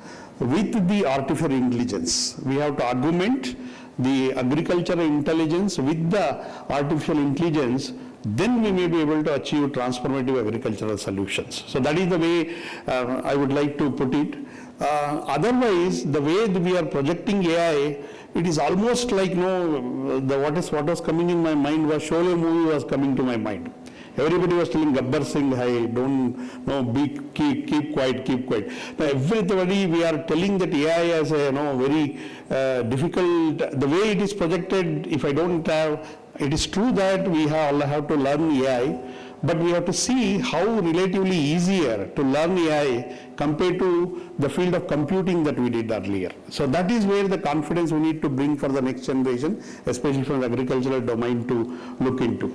with the artificial intelligence. We have to augment the agricultural intelligence with the artificial intelligence, then we may be able to achieve transformative agricultural solutions. So that is the way I would like to put it. Otherwise, the way that we are projecting AI, it is almost like, what was coming in my mind was Sholay movie was coming to my mind. Everybody was telling Gabbar Singh, hey, don't, keep quiet. Now everybody, we are telling that AI as a very difficult, the way it is projected, if I don't have, it is true that we all have to learn AI, but we have to see how relatively easier to learn AI compared to the field of computing that we did earlier. So that is where the confidence we need to bring for the next generation, especially from the agricultural domain, to look into.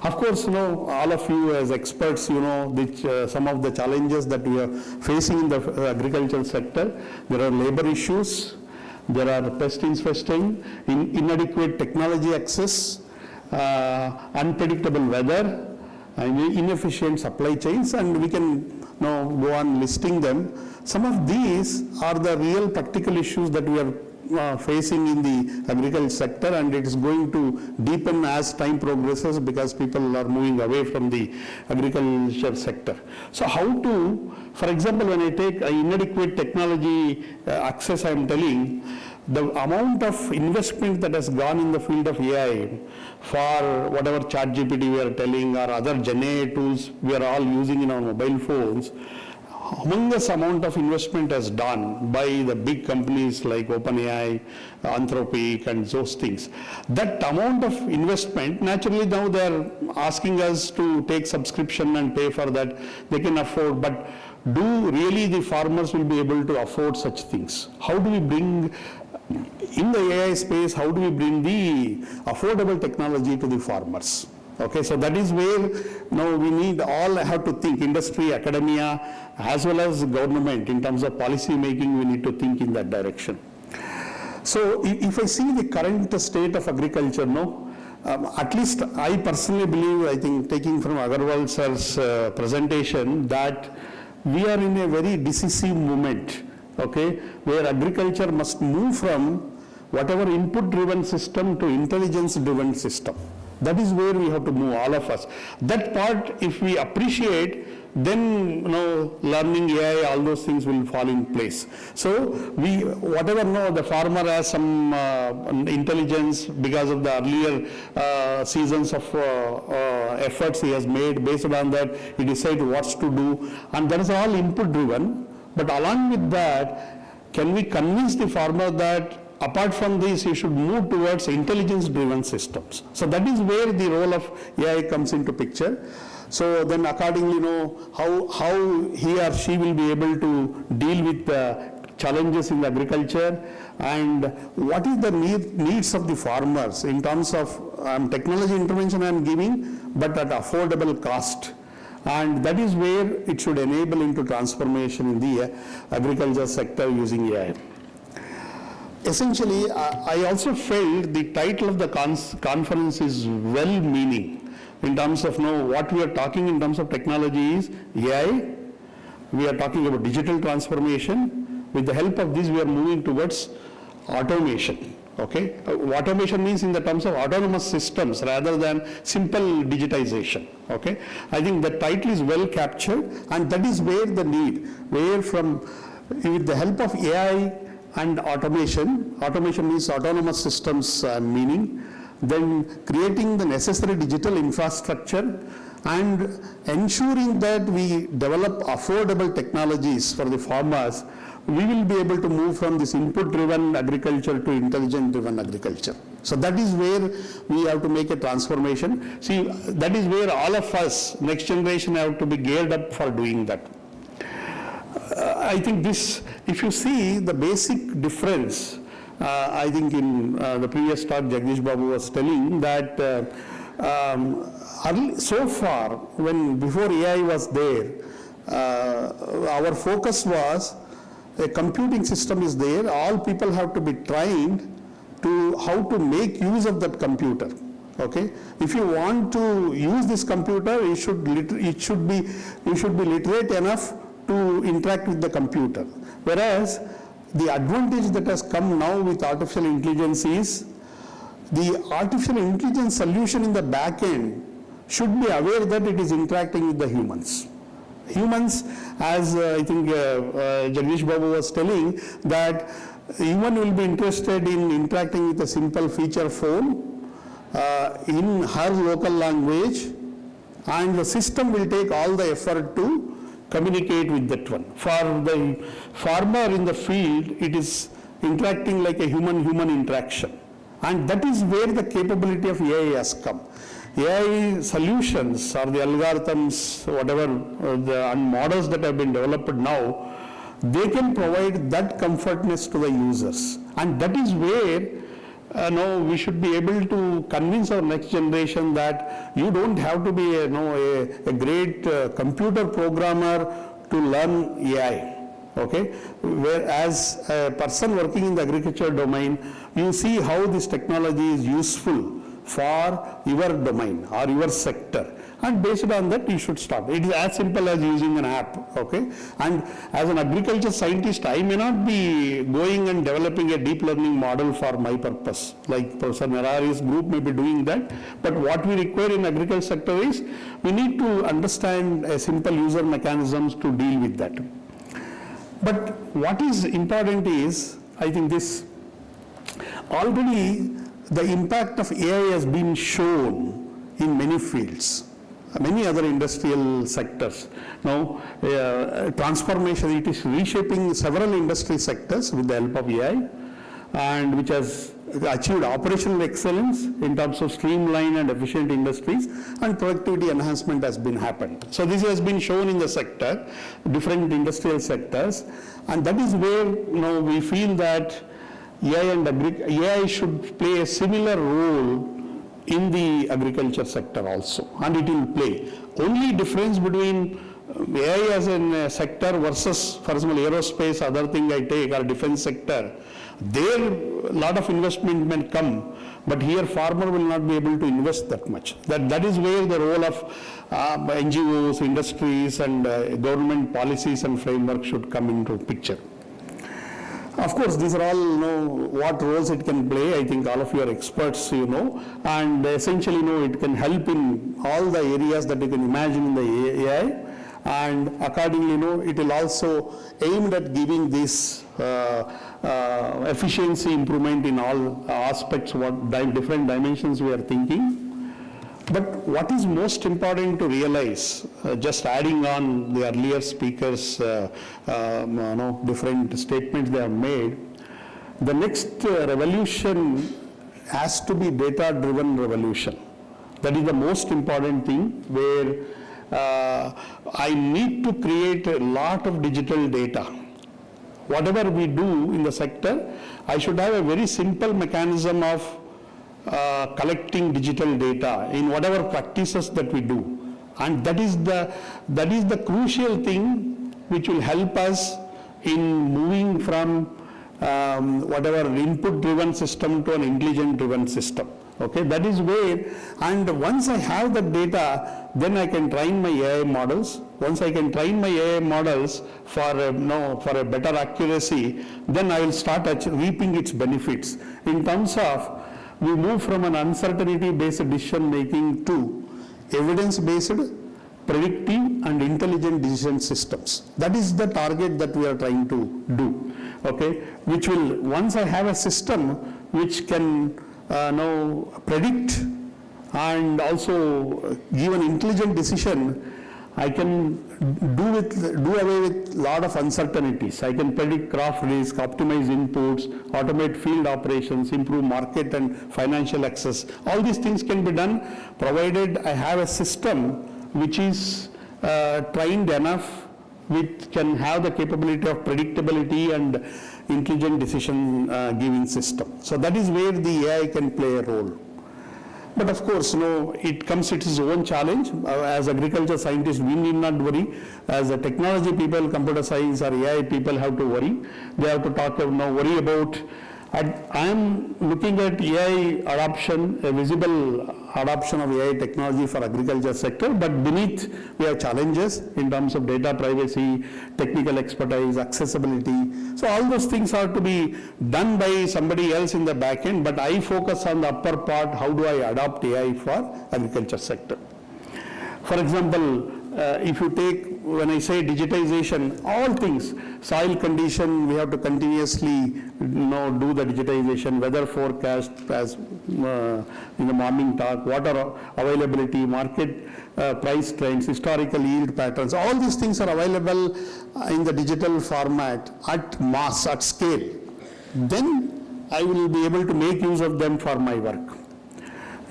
Of course, all of you as experts, some of the challenges that we are facing in the agricultural sector. There are labor issues, there are pest infesting, inadequate technology access, unpredictable weather, and inefficient supply chains, and we can go on listing them. Some of these are the real practical issues that we are facing in the agriculture sector, and it is going to deepen as time progresses because people are moving away from the agriculture sector. So how to, for example, when I take inadequate technology access, I am telling, the amount of investment that has gone in the field of AI for whatever ChatGPT we are telling, or other Gen AI tools we are all using in our mobile phones, humongous amount of investment has done by the big companies like OpenAI, Anthropic, and those things. That amount of investment, naturally now they are asking us to take subscription and pay for that. They can afford, but do really the farmers will be able to afford such things? How do we bring, in the AI space, how do we bring the affordable technology to the farmers? Okay, so that is where now we need all have to think, industry, academia, as well as government, in terms of policy making, we need to think in that direction. So if I see the current state of agriculture, at least I personally believe, I think taking from Agarwal sir's presentation, that we are in a very decisive moment, okay, where agriculture must move from whatever input-driven system to intelligence-driven system. That is where we have to move, all of us. That part, if we appreciate, then learning AI, all those things will fall in place. So whatever the farmer has some intelligence because of the earlier seasons of efforts he has made. Based on that, he decides what to do, and that is all input driven. But along with that, can we convince the farmer that apart from this, he should move towards intelligence-driven systems? So that is where the role of AI comes into picture. So then accordingly, how he or she will be able to deal with the challenges in agriculture, and what is the needs of the farmers in terms of technology intervention I am giving, but at affordable cost. And that is where it should enable into transformation in the agriculture sector using AI. Essentially, I also felt the title of the conference is well-meaning in terms of what we are talking in terms of technology is AI. We are talking about digital transformation. With the help of this, we are moving towards automation. Okay, automation means in the terms of autonomous systems rather than simple digitization. Okay, I think the title is well captured, and that is where the need, where from with the help of AI and automation means autonomous systems meaning, then creating the necessary digital infrastructure and ensuring that we develop affordable technologies for the farmers, we will be able to move from this input-driven agriculture to intelligent-driven agriculture. So that is where we have to make a transformation. See, that is where all of us, next generation, have to be geared up for doing that. I think this, if you see the basic difference, I think in the previous talk, Jagdish Babu was telling that so far, before AI was there, our focus was a computing system is there, all people have to be trained to how to make use of that computer. Okay, if you want to use this computer, you should be literate enough to interact with the computer. Whereas the advantage that has come now with artificial intelligence is the artificial intelligence solution in the back end should be aware that it is interacting with the humans. Humans, as I think Jagdish Babu was telling, that human will be interested in interacting with a simple feature phone in her local language, and the system will take all the effort to communicate with that one. For the farmer in the field, it is interacting like a human-human interaction. And that is where the capability of AI has come. AI solutions or the algorithms, whatever the models that have been developed now, they can provide that comfortness to the users. And that is where we should be able to convince our next generation that you don't have to be a great computer programmer to learn AI. Okay, whereas a person working in the agriculture domain, you see how this technology is useful for your domain or your sector, and based on that you should start. It is as simple as using an app. Okay, and as an agriculture scientist, I may not be going and developing a deep learning model for my purpose, like Professor Narahari's group may be doing that, but what we require in agriculture sector is we need to understand a simple user mechanisms to deal with that. But what is important is, I think this already the impact of AI has been shown in many fields, many other industrial sectors. Now, transformation, it is reshaping several industry sectors with the help of AI, and which has achieved operational excellence in terms of streamlined and efficient industries, and productivity enhancement has been happened. So this has been shown in the sector, different industrial sectors, and that is where we feel that AI should play a similar role in the agriculture sector also, and it will play. Only difference between AI as a sector versus, for example, aerospace, other thing I take, or defense sector, there lot of investment may come, but here farmer will not be able to invest that much. That is where the role of NGOs, industries, and government policies and framework should come into picture. Of course, these are all, what roles it can play. I think all of you are experts, and essentially, it can help in all the areas that you can imagine in the AI. And accordingly, it will also aimed at giving this efficiency improvement in all aspects, different dimensions we are thinking. But what is most important to realize, just adding on the earlier speakers, different statements they have made, the next revolution has to be data-driven revolution. That is the most important thing, where I need to create a lot of digital data. Whatever we do in the sector, I should have a very simple mechanism of collecting digital data in whatever practices that we do. And that is the crucial thing which will help us in moving from whatever input-driven system to an intelligent-driven system. Okay, that is where, and once I have the data, then I can train my AI models. Once I can train my AI models for a better accuracy, then I will start reaping its benefits. In terms of, we move from an uncertainty-based decision making to evidence-based, predictive, and intelligent decision systems. That is the target that we are trying to do. Okay, which will, once I have a system which can predict and also give an intelligent decision, I can do away with a lot of uncertainties. I can predict crop risk, optimize inputs, automate field operations, improve market and financial access. All these things can be done provided I have a system which is trained enough, which can have the capability of predictability and intelligent decision giving system. So that is where the AI can play a role. But of course, it comes with its own challenge. As agriculture scientists, we need not worry. As a technology people, computer science or AI people have to worry. They have to worry about. I am looking at AI adoption, a visible adoption of AI technology for agriculture sector, but beneath we have challenges in terms of data privacy, technical expertise, accessibility. So all those things are to be done by somebody else in the back end, but I focus on the upper part, how do I adopt AI for agriculture sector. For example, if you take, when I say digitization, all things, soil condition, we have to continuously do the digitization, weather forecast, as in the morning talk, water availability, market price trends, historical yield patterns, all these things are available in the digital format at mass, at scale. Then I will be able to make use of them for my work.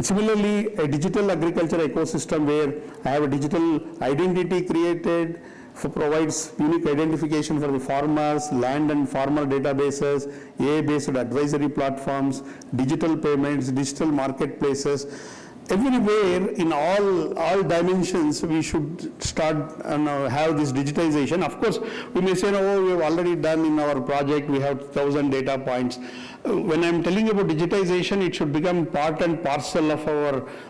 Similarly, a digital agriculture ecosystem where I have a digital identity created, provides unique identification for the farmers, land and farmer databases, AI-based advisory platforms, digital payments, digital marketplaces. Everywhere in all dimensions we should start have this digitization. Of course, we may say, we have already done in our project, we have 1,000 data points. When I am telling about digitization, it should become part and parcel of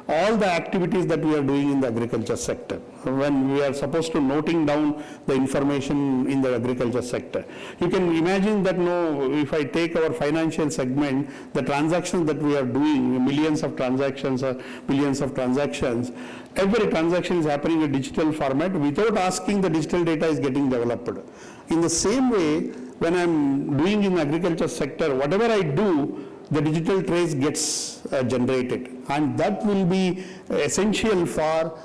all the activities that we are doing in the agriculture sector. When we are supposed to noting down the information in the agriculture sector. You can imagine that if I take our financial segment, the transactions that we are doing, millions of transactions or billions of transactions, every transaction is happening in a digital format. Without asking, the digital data is getting developed. In the same way, when I'm doing in the agriculture sector, whatever I do, the digital trace gets generated, and that will be essential for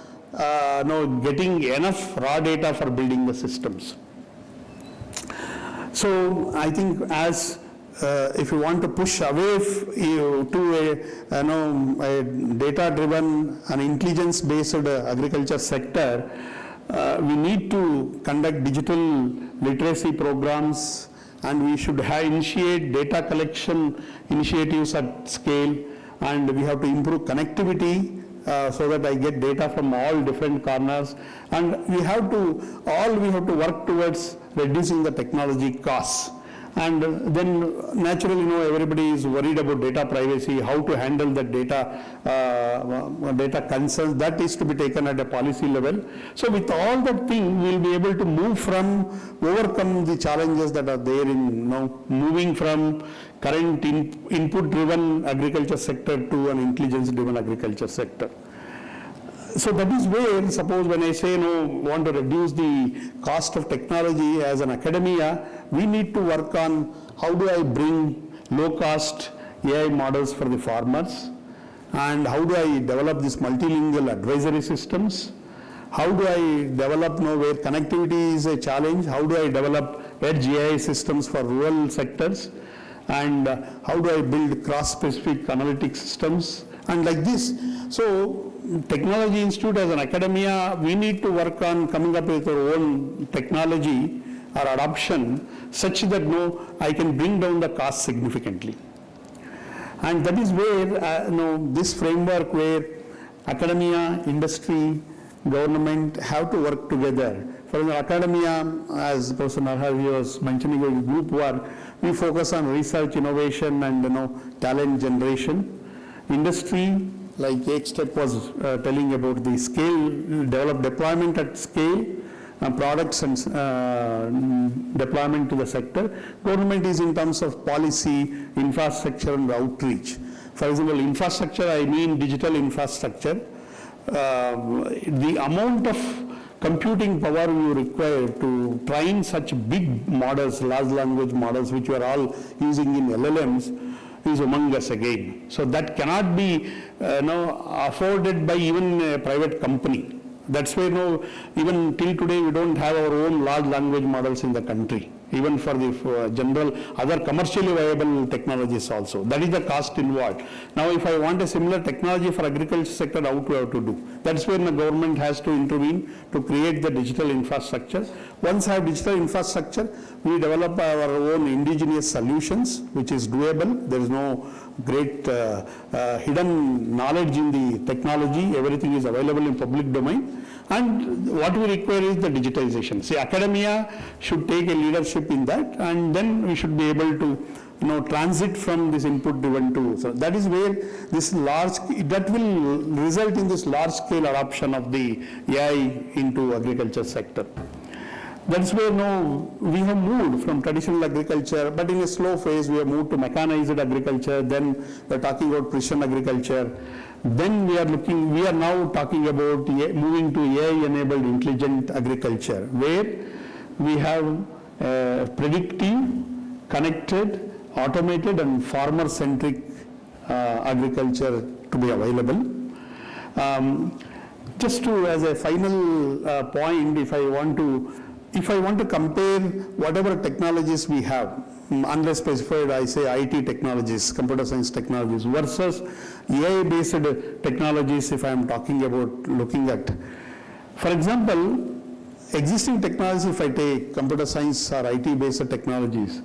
getting enough raw data for building the systems. So I think as if you want to push away to a data-driven and intelligence-based agriculture sector, we need to conduct digital literacy programs, and we should initiate data collection initiatives at scale, and we have to improve connectivity so that I get data from all different corners. And we have to work towards reducing the technology costs. And then naturally, everybody is worried about data privacy, how to handle the data concerns. That is to be taken at a policy level. So with all that thing, we will be able to overcome the challenges that are there in moving from current input-driven agriculture sector to an intelligence-driven agriculture sector. So that is where, suppose when I say want to reduce the cost of technology as an academia, we need to work on how do I bring low-cost AI models for the farmers, and how do I develop these multilingual advisory systems, how do I develop where connectivity is a challenge, how do I develop edge AI systems for rural sectors, and how do I build cross-specific analytic systems, and like this. So Technology Institute as an academia, we need to work on coming up with our own technology or adoption such that I can bring down the cost significantly. And that is where this framework where academia, industry, government have to work together. For the academia, as Professor Narahari was mentioning, a group work, we focus on research, innovation, and talent generation. Industry, like Ekstep was telling about the scale, develop deployment at scale, products and deployment to the sector. Government is in terms of policy, infrastructure and outreach. For example, infrastructure, I mean digital infrastructure. The amount of computing power you require to train such big models, large language models, which we are all using in LLMs, is among us again. So that cannot be afforded by even a private company. That's why even till today we don't have our own large language models in the country, even for the general other commercially viable technologies also. That is the cost involved. Now if I want a similar technology for agriculture sector, how to have to do? That's when the government has to intervene to create the digital infrastructure. Once I have digital infrastructure, we develop our own indigenous solutions, which is doable. There is no great hidden knowledge in the technology. Everything is available in public domain. And what we require is the digitization. See, academia should take a leadership in that, and then we should be able to transit from this input driven to, so that is where this that will result in this large scale adoption of the AI into agriculture sector. That's where we have moved from traditional agriculture, but in a slow phase we have moved to mechanized agriculture, then we're talking about precision agriculture. Then we are now talking about moving to AI-enabled intelligent agriculture, where we have predictive, connected, automated and farmer-centric agriculture to be available. Just to, as a final point, if I want to compare whatever technologies we have, unless specified, I say IT technologies, computer science technologies versus AI-based technologies, if I am talking about looking at. For example, existing technologies, if I take computer science or IT-based technologies,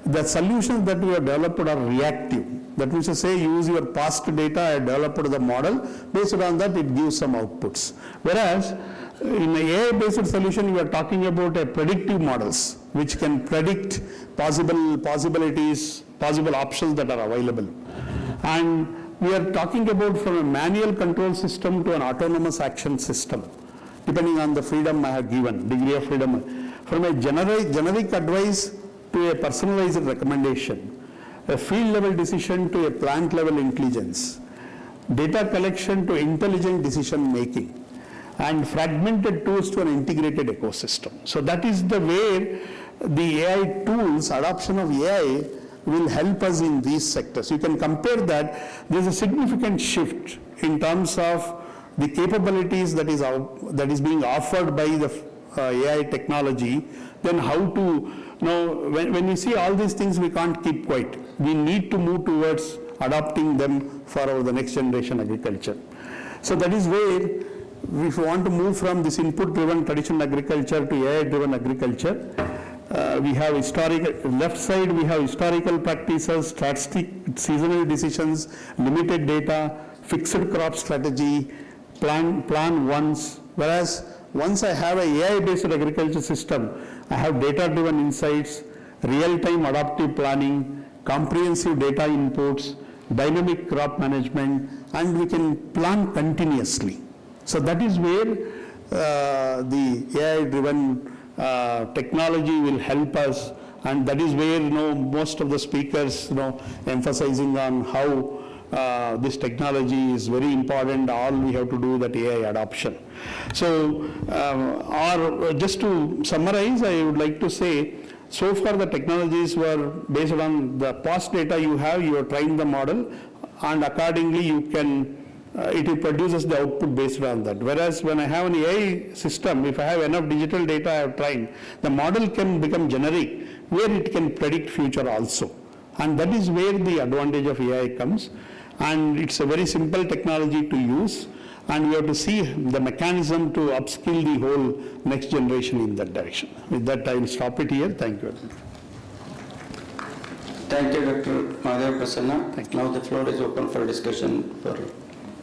the solutions that we have developed are reactive. That means to say, use your past data, I developed the model, based on that it gives some outputs. Whereas, in an AI-based solution, we are talking about predictive models, which can predict possibilities, possible options that are available. And we are talking about from a manual control system to an autonomous action system, depending on the freedom I have given, degree of freedom. From a generic advice to a personalized recommendation, a field level decision to a plant level intelligence, data collection to intelligent decision making, and fragmented tools to an integrated ecosystem. So that is the way the AI tools, adoption of AI will help us in these sectors. You can compare that. There is a significant shift in terms of the capabilities that is being offered by the AI technology. Then how to, when we see all these things, we can't keep quiet. We need to move towards adopting them for the next generation agriculture. So that is where, if you want to move from this input-driven traditional agriculture to AI-driven agriculture, we have left side we have historical practices, strategic seasonal decisions, limited data, fixed crop strategy, plan once, whereas once I have a AI-based agriculture system, I have data-driven insights, real-time adaptive planning, comprehensive data inputs, dynamic crop management, and we can plan continuously. So that is where the AI-driven technology will help us, and that is where most of the speakers emphasizing on how this technology is very important. All we have to do that AI adoption. So, or just to summarize, I would like to say, so far the technologies were based on the past data you have trained the model, and accordingly you can it produces the output based on that. Whereas when I have an AI system, if I have enough digital data I have trained, the model can become generic, where it can predict future also. And that is where the advantage of AI comes. And it's a very simple technology to use, and we have to see the mechanism to upskill the whole next generation in that direction. With that, I will stop it here. Thank you. Thank you, Dr. Mahadev Prasanna. Now the floor is open for discussion for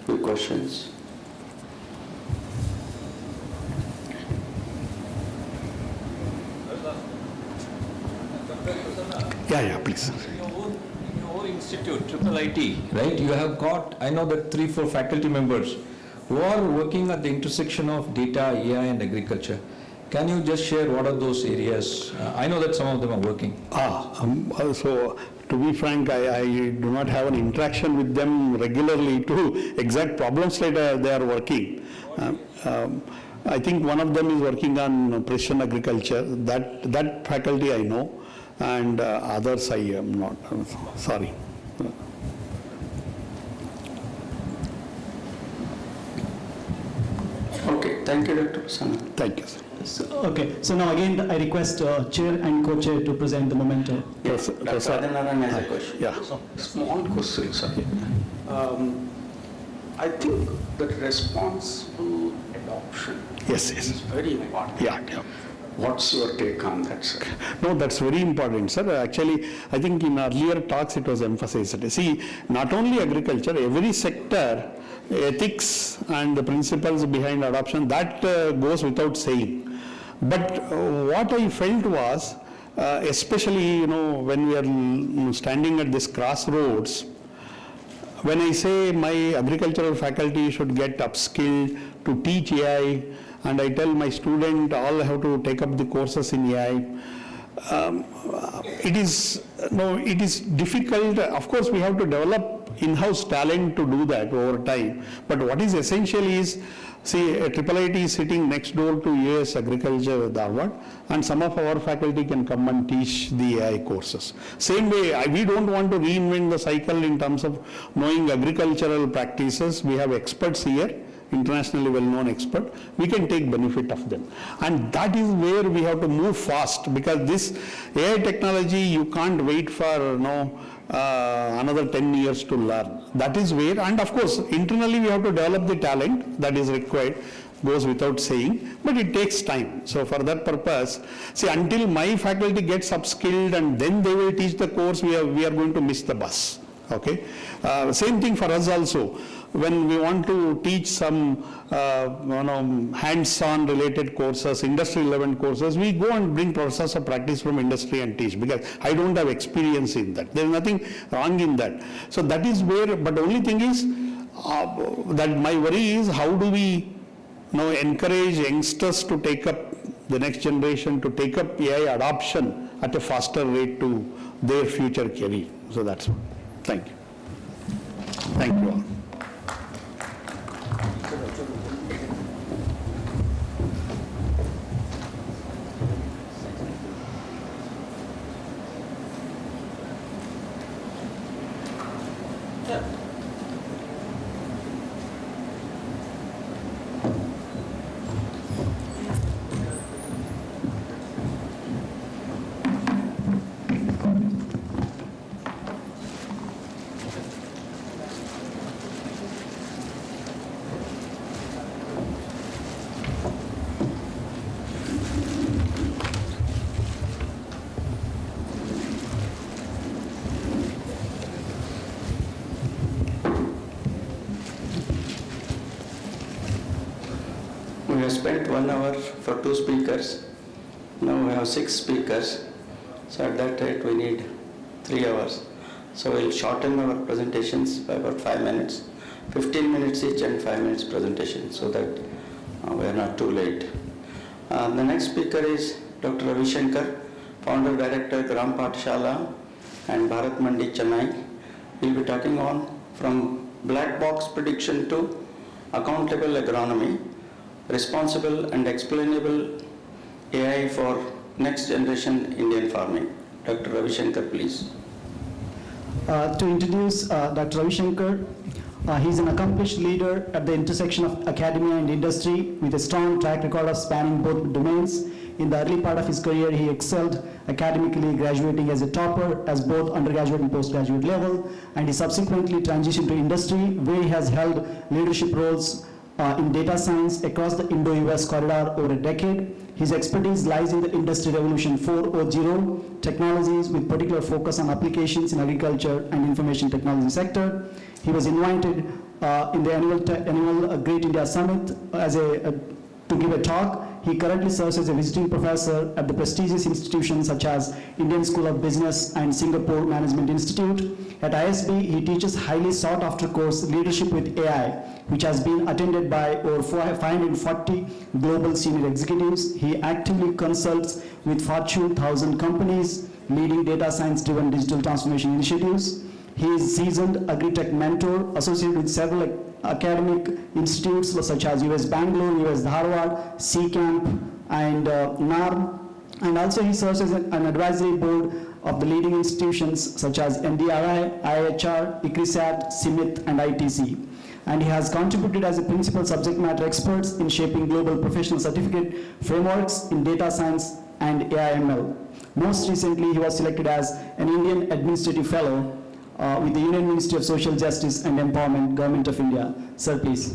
few questions. Yeah, please. In your own institute, IIIT, right, you have got, I know that 3-4 faculty members who are working at the intersection of data, AI and agriculture. Can you just share what are those areas? I know that some of them are working. So to be frank, I do not have an interaction with them regularly to exact problems that they are working. I think one of them is working on precision agriculture. That faculty I know, and others I am not. Sorry. Okay, thank you, Dr. Prasanna. Thank you, sir. Okay, so now again I request Chair and Co-Chair to present the memento. Yes, Dr. Adinaran has a question. Yeah, small question, sir. I think that responsible adoption Yes. is very important. Yeah. What's your take on that, sir? No, that's very important, sir. Actually, I think in earlier talks it was emphasized. See, not only agriculture, every sector, ethics and the principles behind adoption, that goes without saying. But what I felt was, especially, when we are standing at this crossroads, when I say my agricultural faculty should get upskilled to teach AI, and I tell my student all have to take up the courses in AI, it is difficult. Of course, we have to develop in-house talent to do that over time. But what is essential is, see, IIIT is sitting next door to US Agriculture, Dharwad, and some of our faculty can come and teach the AI courses. Same way, we don't want to reinvent the cycle in terms of knowing agricultural practices. We have experts here, internationally well-known expert. We can take benefit of them. And that is where we have to move fast, because this AI technology, you can't wait for another 10 years to learn. That is where, and of course, internally we have to develop the talent that is required, goes without saying, but it takes time. So for that purpose, see, until my faculty gets upskilled and then they will teach the course, we are going to miss the bus. Okay. Same thing for us also. When we want to teach some hands-on related courses, industry-relevant courses, we go and bring professors of practice from industry and teach, because I don't have experience in that. There is nothing wrong in that. So that is where, but the only thing is that my worry is, how do we encourage youngsters to take up, the next generation to take up AI adoption at a faster rate to their future career. So that's all. Thank you. Thank you all. spent 1 hour for 2 speakers. Now we have 6 speakers. So at that rate we need 3 hours. So we'll shorten our presentations by about 5 minutes. 15 minutes each and 5 minutes presentation so that we are not too late. The next speaker is Dr. Ravi Shankar, Founder Director Gram Pathshala and Bharat Mandi Chennai. We'll be talking on from black box prediction to accountable agronomy, responsible and explainable AI for next generation Indian farming. Dr. Ravi Shankar, please. To introduce Dr. Ravi Shankar, he's an accomplished leader at the intersection of academia and industry with a strong track record of spanning both domains. In the early part of his career, he excelled academically, graduating as a topper as both undergraduate and postgraduate level, and he subsequently transitioned to industry, where he has held leadership roles in data science across the Indo-US corridor over a decade. His expertise lies in the Industry Revolution 4.0 technologies with particular focus on applications in agriculture and information technology sector. He was invited in the annual Great India Summit to give a talk. He currently serves as a visiting professor at the prestigious institutions such as Indian School of Business and Singapore Management Institute. At ISB, he teaches highly sought after course Leadership with AI, which has been attended by over 540 global senior executives. He actively consults with Fortune 1000 companies leading data science driven digital transformation initiatives. He is seasoned agri-tech mentor associated with several academic institutes such as US Bangalore, US Dharwad, C-Camp, and NARM. And also he serves as an advisory board of the leading institutions such as NDRI, IHR, ICRISAT, CIMIT, and ITC. And he has contributed as a principal subject matter expert in shaping global professional certificate frameworks in data science and AI/ML. Most recently, he was selected as an Indian Administrative Fellow with the Union Ministry of Social Justice and Empowerment, Government of India. Sir, please.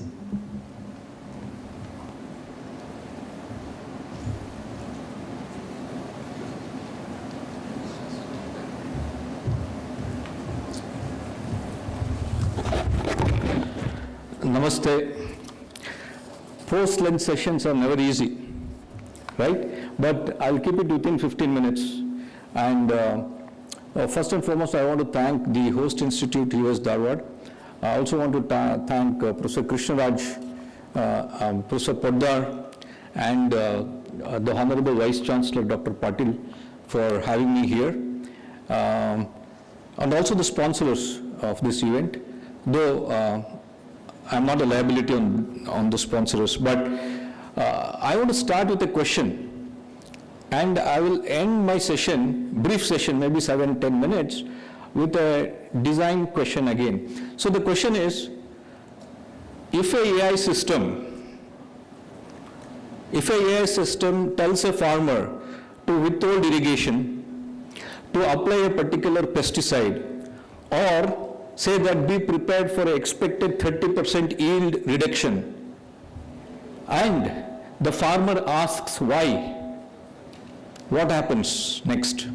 Namaste. Post-lunch sessions are never easy, right? But I'll keep it within 15 minutes. And first and foremost, I want to thank the host institute, US Dharwad. I also want to thank Professor Krishnaraj, Professor Poddar, and the Honorable Vice Chancellor, Dr. Patil, for having me here. And also the sponsors of this event, though I'm not a liability on the sponsors, but I want to start with a question. And I will end my session, brief session, maybe 7-10 minutes, with a design question again. So the question is, if a AI system tells a farmer to withhold irrigation, to apply a particular pesticide, or say that be prepared for an expected 30% yield reduction, and the farmer asks why, what happens next?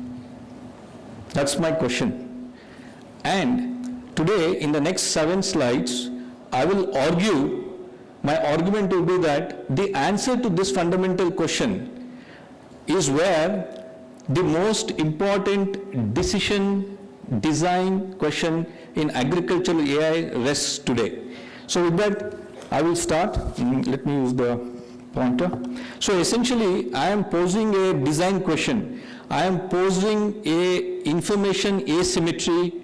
That's my question. And today, in the next 7 slides, I will argue, my argument will be that the answer to this fundamental question is where the most important decision design question in agricultural AI rests today. So with that, I will start. Let me use the pointer. So essentially, I am posing a design question. I am posing a information asymmetry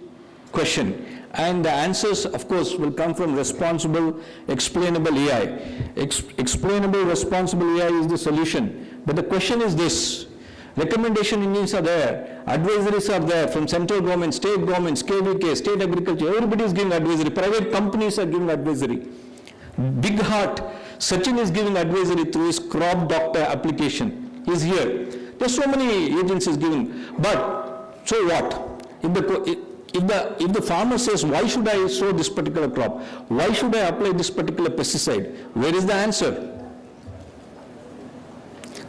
question. And the answers, of course, will come from responsible, explainable AI. Explainable, responsible AI is the solution. But the question is this. Recommendation engines are there, advisories are there from central government, state governments, KVK, state agriculture, everybody is giving advisory, private companies are giving advisory. Big Heart, Sachin is giving advisory through his crop doctor application. He's here. There's so many agencies giving. But, so what? If the farmer says, why should I sow this particular crop? Why should I apply this particular pesticide? Where is the answer?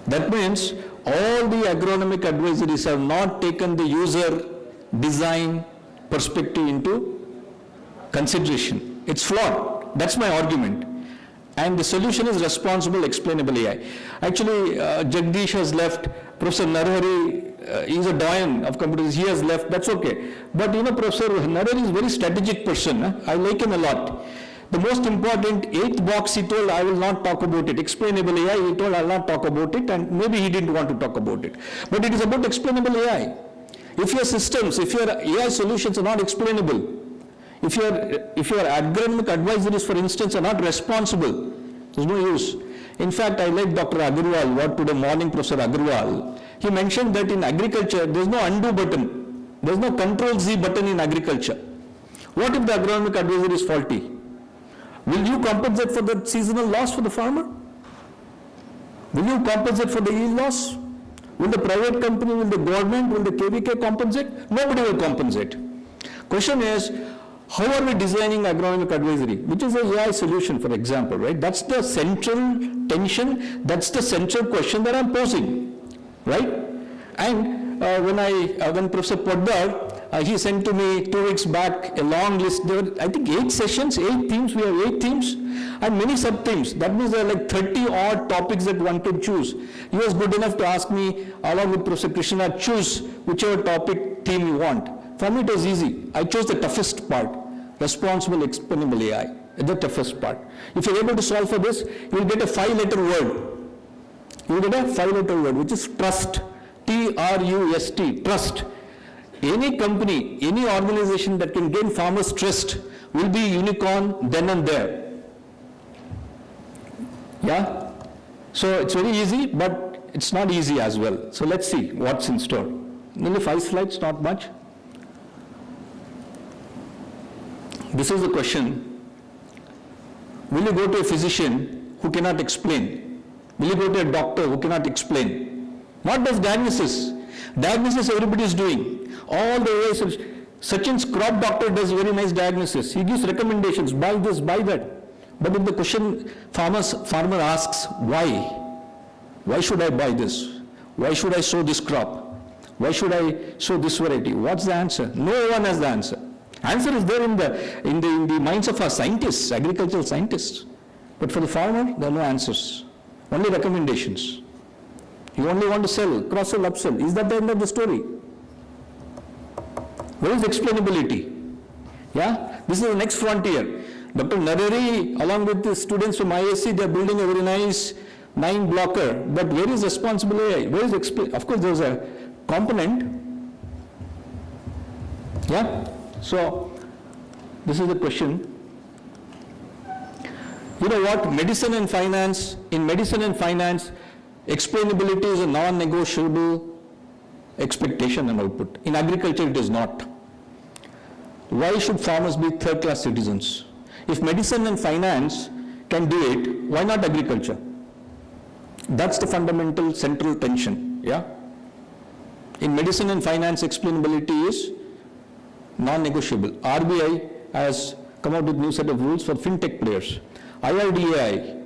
That means all the agronomic advisories have not taken the user design perspective into consideration. It's flawed. That's my argument. And the solution is responsible, explainable AI. Actually, Jagdish has left. Professor Narahari is a doyen of computers. He has left. That's okay. But Professor Narahari is a very strategic person. I like him a lot. The most important 8th box, he told, I will not talk about it. Explainable AI, he told, I will not talk about it, and maybe he didn't want to talk about it. But it is about explainable AI. If your systems, if your AI solutions are not explainable, if your agronomic advisories, for instance, are not responsible, there's no use. In fact, I like Dr. Agarwal, what today morning Professor Agarwal, he mentioned that in agriculture, there's no undo button. There's no control Z button in agriculture. What if the agronomic advisory is faulty? Will you compensate for the seasonal loss for the farmer? Will you compensate for the yield loss? Will the private company, will the government, will the KVK compensate? Nobody will compensate. Question is, how are we designing agronomic advisory, which is a AI solution, for example, right? That's the central tension, that's the central question that I'm posing, right? And when Professor Poddar, he sent to me 2 weeks back a long list. There were, I think, 8 sessions, 8 themes. We have 8 themes and many sub-themes. That means there are like 30 odd topics that one could choose. He was good enough to ask me, along with Professor Krishna, choose whichever topic theme you want. For me, it was easy. I chose the toughest part, responsible, explainable AI, the toughest part. If you're able to solve for this, you'll get a 5-letter word. You'll get a 5-letter word, which is trust. T-R-U-S-T, trust. Any company, any organization that can gain farmers' trust will be unicorn then and there. Yeah? So it's very easy, but it's not easy as well. So let's see what's in store. Only 5 slides, not much. This is the question. Will you go to a physician who cannot explain? Will you go to a doctor who cannot explain? What does diagnosis? Diagnosis everybody is doing. All the ways, Sachin's crop doctor does very nice diagnosis. He gives recommendations, buy this, buy that. But if the question farmer asks, why? Why should I buy this? Why should I sow this crop? Why should I sow this variety? What's the answer? No one has the answer. Answer is there in the minds of our scientists, agricultural scientists. But for the farmer, there are no answers. Only recommendations. You only want to sell, cross-sell, upsell. Is that the end of the story? What is explainability? Yeah? This is the next frontier. Dr. Narahari, along with the students from ISC, they are building a very nice 9-blocker. But where is responsible AI? Where is of course, there is a component. Yeah? So, this is the question. You know what? Medicine and finance, in medicine and finance, explainability is a non-negotiable expectation and output. In agriculture, it is not. Why should farmers be third-class citizens? If medicine and finance can do it, why not agriculture? That's the fundamental central tension, yeah? In medicine and finance, explainability is non-negotiable. RBI has come out with a new set of rules for fintech players. IRDAI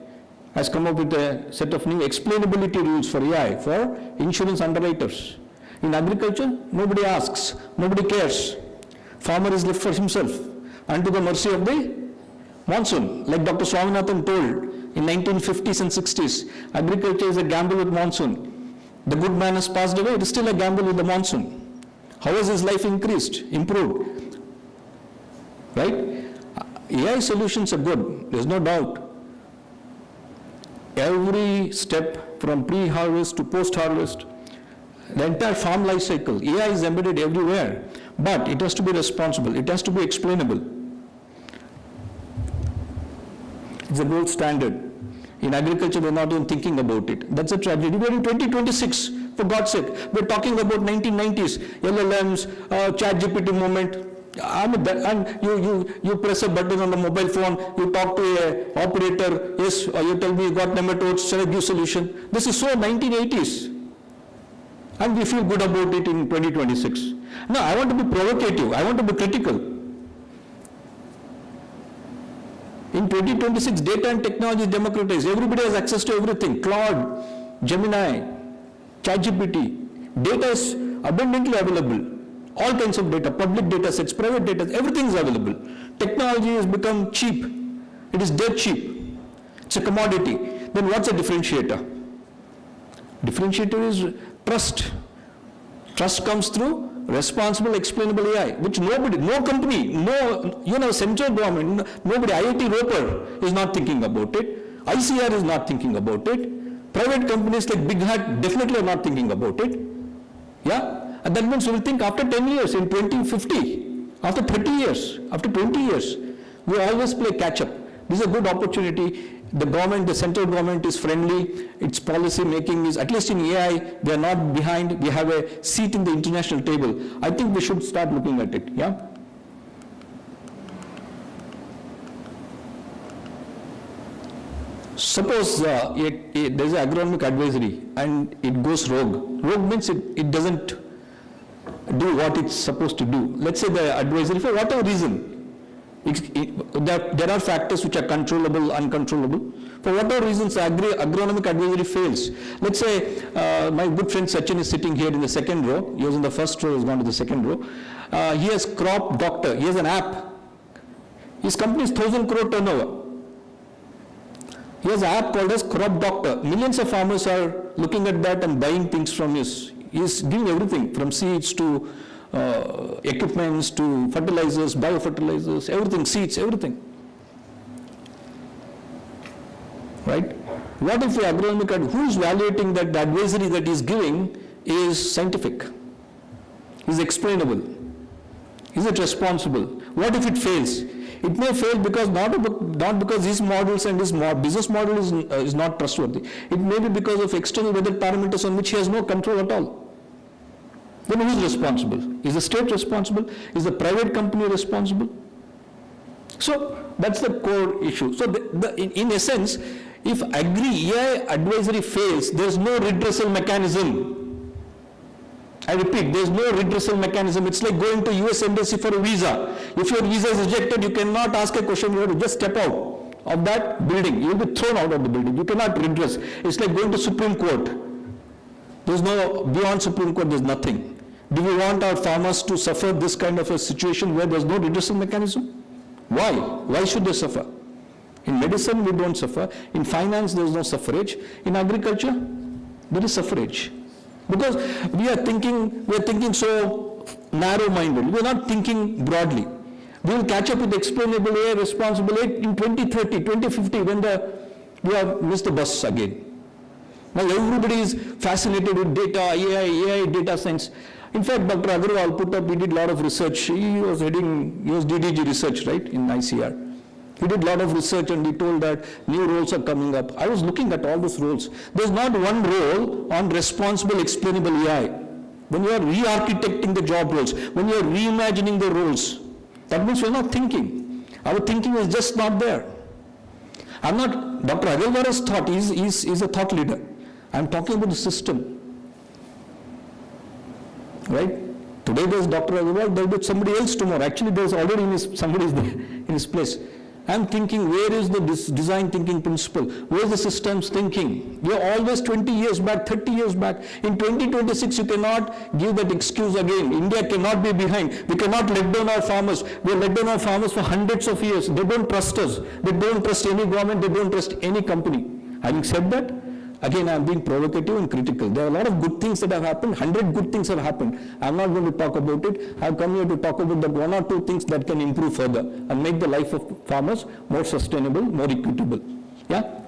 has come up with a set of new explainability rules for AI, for insurance underwriters. In agriculture, nobody asks, nobody cares. Farmer is left for himself and to the mercy of the monsoon. Like Dr. Swaminathan told in 1950s and 60s, agriculture is a gamble with monsoon. The good man has passed away, it is still a gamble with the monsoon. How has his life increased, improved? Right? AI solutions are good, there's no doubt. Every step from pre-harvest to post-harvest, the entire farm life cycle, AI is embedded everywhere, but it has to be responsible, it has to be explainable. It's a gold standard. In agriculture, we're not even thinking about it. That's a tragedy. We're in 2026, for God's sake. We're talking about 1990s, LLMs, ChatGPT moment. And you press a button on the mobile phone, you talk to a operator, yes, you tell me you got nematodes, shall I give solution? This is so 1980s. And we feel good about it in 2026. No, I want to be provocative, I want to be critical. In 2026, data and technology is democratized. Everybody has access to everything. Claude, Gemini, ChatGPT. Data is abundantly available. All kinds of data, public data sets, private data, everything is available. Technology has become cheap. It is dead cheap. It's a commodity. Then what's a differentiator? Differentiator is trust. Trust comes through responsible, explainable AI, which nobody, no company, no, central government, nobody, IIT Roper is not thinking about it. ICR is not thinking about it. Private companies like Big Hat definitely are not thinking about it. Yeah? And that means we will think after 10 years, in 2050, after 30 years, after 20 years, we always play catch up. This is a good opportunity. The government, the central government is friendly, its policy making is, at least in AI, they are not behind, we have a seat in the international table. I think we should start looking at it, yeah? Suppose there's an agronomic advisory and it goes rogue. Rogue means it doesn't do what it's supposed to do. Let's say the advisory, for whatever reason, there are factors which are controllable, uncontrollable. For whatever reasons, the agronomic advisory fails. Let's say my good friend Sachin is sitting here in the second row. He was in the first row, he's gone to the second row. He has Crop Doctor. He has an app. His company is 1,000 crore turnover. He has an app called as Crop Doctor. Millions of farmers are looking at that and buying things from his. He's giving everything from seeds to equipments to fertilizers, biofertilizers, everything, seeds, everything. Right? What if the agronomic, who is evaluating that the advisory that he's giving is scientific, is explainable, is it responsible? What if it fails? It may fail because not because his models and his business model is not trustworthy. It may be because of external weather parameters on which he has no control at all. Then who is responsible? Is the state responsible? Is the private company responsible? So that's the core issue. So in essence, if AI advisory fails, there is no redressal mechanism. I repeat, there is no redressal mechanism. It's like going to US embassy for a visa. If your visa is rejected, you cannot ask a question. You have to just step out of that building. You will be thrown out of the building. You cannot redress. It's like going to Supreme Court. There's no, beyond Supreme Court, there's nothing. Do we want our farmers to suffer this kind of a situation where there's no redressal mechanism? Why? Why should they suffer? In medicine, we don't suffer. In finance, there's no suffrage. In agriculture, there is suffrage. Because we are thinking so narrow-minded. We are not thinking broadly. We will catch up with explainable AI, responsible AI in 2030, 2050, when we have missed the bus again. Now everybody is fascinated with data, AI, data science. In fact, Dr. Agarwal he did a lot of research. He was DDG research, right, in ICR. He did a lot of research and he told that new roles are coming up. I was looking at all those roles. There's not one role on responsible, explainable AI. When you are re-architecting the job roles, when you are reimagining the roles, that means we're not thinking. Our thinking is just not there. I'm not, Dr. Agarwal's thought, he's a thought leader. I'm talking about the system. Right? Today there's Dr. Agarwal, there'll be somebody else tomorrow. Actually, there's already somebody is there in his place. I'm thinking, where is the design thinking principle? Where is the systems thinking? We are always 20 years back, 30 years back. In 2026, you cannot give that excuse again. India cannot be behind. We cannot let down our farmers. We have let down our farmers for hundreds of years. They don't trust us. They don't trust any government. They don't trust any company. Having said that, again, I'm being provocative and critical. There are a lot of good things that have happened. 100 good things have happened. I'm not going to talk about it. I've come here to talk about the one or two things that can improve further and make the life of farmers more sustainable, more equitable. Yeah?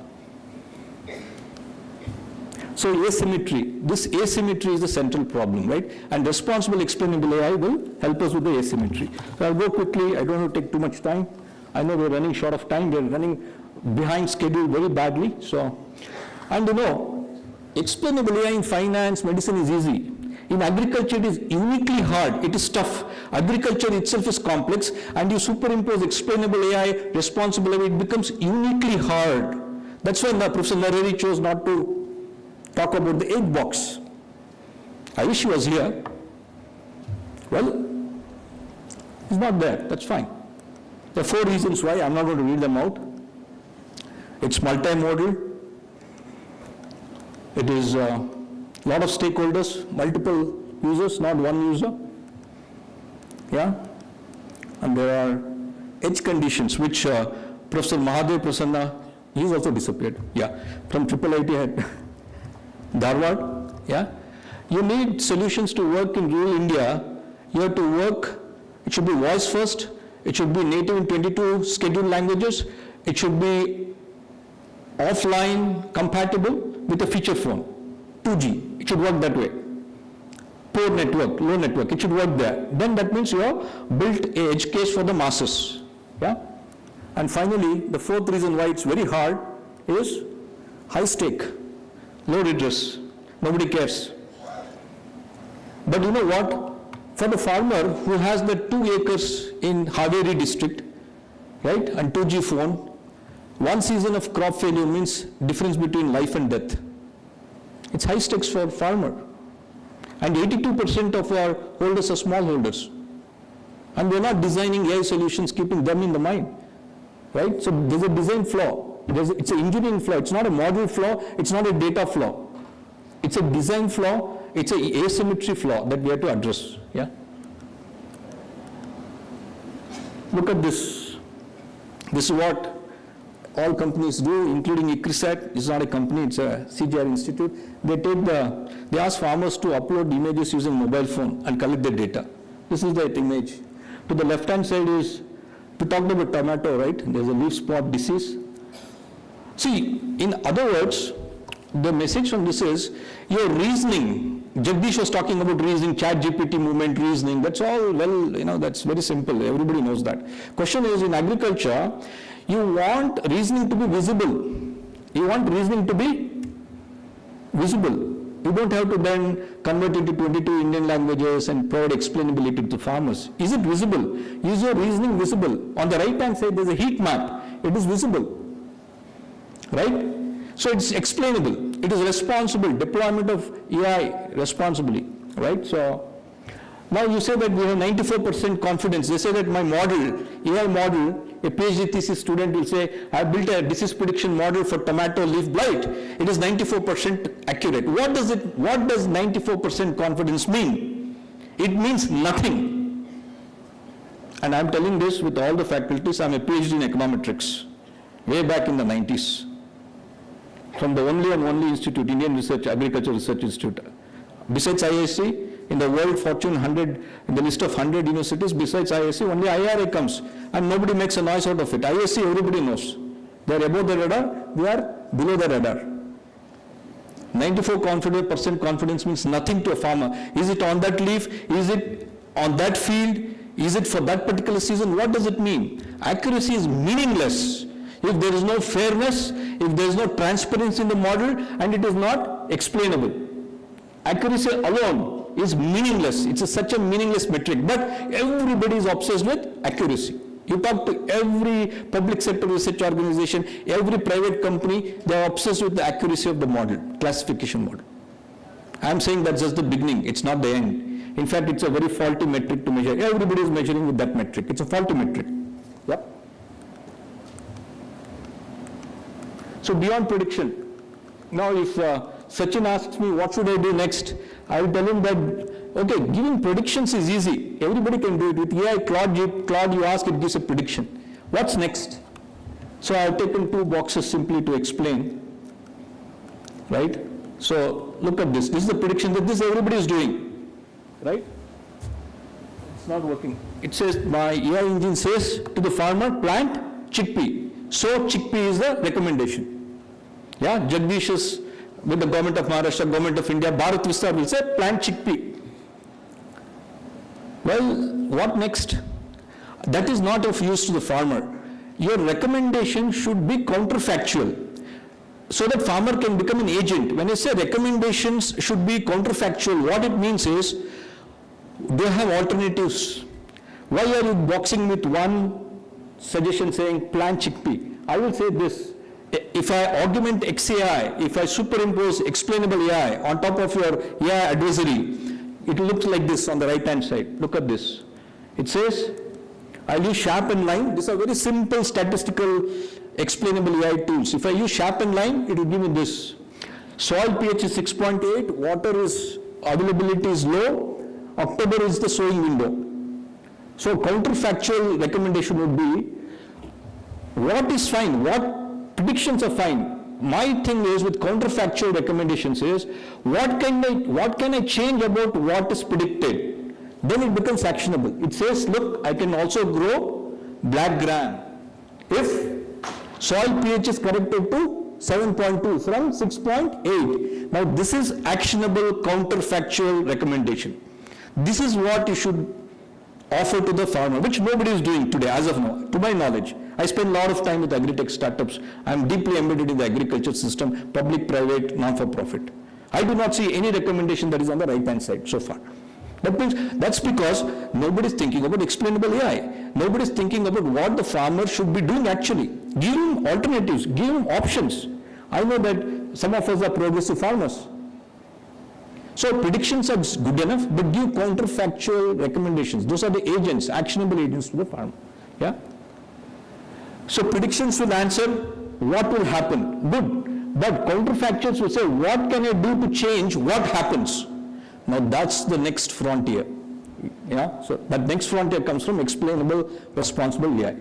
So asymmetry. This asymmetry is the central problem, right? And responsible explainable AI will help us with the asymmetry. So I'll go quickly. I don't want to take too much time. I know we're running short of time. We're running behind schedule very badly. And explainable AI in finance, medicine is easy. In agriculture, it is uniquely hard. It is tough. Agriculture itself is complex, and you superimpose explainable AI, responsible AI, it becomes uniquely hard. That's why Professor Narahari chose not to talk about the 8 box. I wish he was here. Well, he's not there. That's fine. There are 4 reasons why. I'm not going to read them out. It's multimodal. It is a lot of stakeholders, multiple users, not one user. Yeah? And there are edge conditions which Professor Mahadev Prasanna He's also disappeared. Yeah, from IIIT at Dharwad. Yeah, you need solutions to work in rural India. You have to work. It should be voice first. It should be native in 22 scheduled languages. It should be offline compatible with a feature phone, 2G. It should work that way. Poor network, low network, it should work there. Then that means you have built a edge case for the masses. Yeah. And finally, the fourth reason why it's very hard is high stake, low redress. Nobody cares. But you know what? For the farmer who has the 2 acres in Haveri district, right, and 2G phone, 1 season of crop failure means difference between life and death. It's high stakes for farmer. And 82% of our holders are small holders. And we're not designing AI solutions keeping them in the mind, right? So there's a design flaw. It's an engineering flaw. It's not a model flaw. It's not a data flaw. It's a design flaw. It's an asymmetry flaw that we have to address. Yeah. Look at this. This is what all companies do, including ICRISAT. It's not a company, it's a CGR institute. They ask farmers to upload images using mobile phone and collect their data. This is that image. To the left-hand side is, we talked about tomato, right? There's a leaf spot disease. See, in other words, the message from this is, your reasoning, Jagdish was talking about reasoning, ChatGPT movement, reasoning, that's all, well, that's very simple, everybody knows that. Question is, in agriculture, you want reasoning to be visible. You want reasoning to be visible. You don't have to then convert it to 22 Indian languages and provide explainability to farmers. Is it visible? Is your reasoning visible? On the right hand side, there's a heat map. It is visible, right? So it's explainable. It is responsible, deployment of AI responsibly, right? So now you say that we have 94% confidence. They say that my model, AI model, a PhD thesis student will say, I built a disease prediction model for tomato leaf blight. It is 94% accurate. What does 94% confidence mean? It means nothing. And I'm telling this with all the faculties. I'm a PhD in econometrics, way back in the 90s. From the only and only institute, Indian Research, Agriculture Research Institute. Besides IISc, in the World Fortune 100, in the list of 100 universities, besides IISc, only IRA comes, and nobody makes a noise out of it. IISc, everybody knows. They are above the radar, we are below the radar. 94% confidence means nothing to a farmer. Is it on that leaf? Is it on that field? Is it for that particular season? What does it mean? Accuracy is meaningless if there is no fairness, if there is no transparency in the model, and it is not explainable. Accuracy alone is meaningless. It's such a meaningless metric, but everybody is obsessed with accuracy. You talk to every public sector research organization, every private company, they are obsessed with the accuracy of the model, classification model. I am saying that's just the beginning, it's not the end. In fact, it's a very faulty metric to measure. Everybody is measuring with that metric. It's a faulty metric. Yep. So beyond prediction, now if Sachin asks me what should I do next, I will tell him that, okay, giving predictions is easy. Everybody can do it. With AI, Claude, you ask, it gives a prediction. What's next? So I have taken 2 boxes simply to explain, right? So look at this. This is the prediction that this everybody is doing, right? It's not working. It says, my AI engine says to the farmer, plant chickpea. So chickpea is the recommendation. Yeah, Jagdish is with the government of Maharashtra, government of India, Bharat Vistar will say plant chickpea. Well, what next? That is not of use to the farmer. Your recommendation should be counterfactual so that farmer can become an agent. When I say recommendations should be counterfactual, what it means is they have alternatives. Why are you boxing with one suggestion saying plant chickpea? I will say this. If I augment XAI, if I superimpose explainable AI on top of your AI advisory, it looks like this on the right hand side. Look at this. It says, I'll use sharp and line. These are very simple statistical explainable AI tools. If I use sharp and line, it will give me this. Soil pH is 6.8, water is, availability is low, October is the sowing window. So counterfactual recommendation would be, what is fine, what predictions are fine. My thing is with counterfactual recommendations is, what can I change about what is predicted? Then it becomes actionable. It says, look, I can also grow black gram if soil pH is corrected to 7.2 from 6.8. Now this is actionable counterfactual recommendation. This is what you should offer to the farmer, which nobody is doing today as of now, to my knowledge. I spend a lot of time with agri-tech startups. I am deeply embedded in the agriculture system, public, private, non-for-profit. I do not see any recommendation that is on the right-hand side so far. That means that's because nobody is thinking about explainable AI. Nobody is thinking about what the farmer should be doing actually. Give him alternatives, give him options. I know that some of us are progressive farmers. So predictions are good enough, but give counterfactual recommendations. Those are the agents, actionable agents to the farmer. Yeah. So predictions will answer what will happen. Good. But counterfactuals will say, what can I do to change what happens? Now that's the next frontier. Yeah. So that next frontier comes from explainable, responsible AI.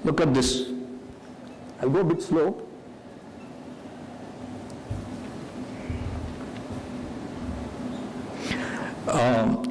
Look at this. I'll go a bit slow.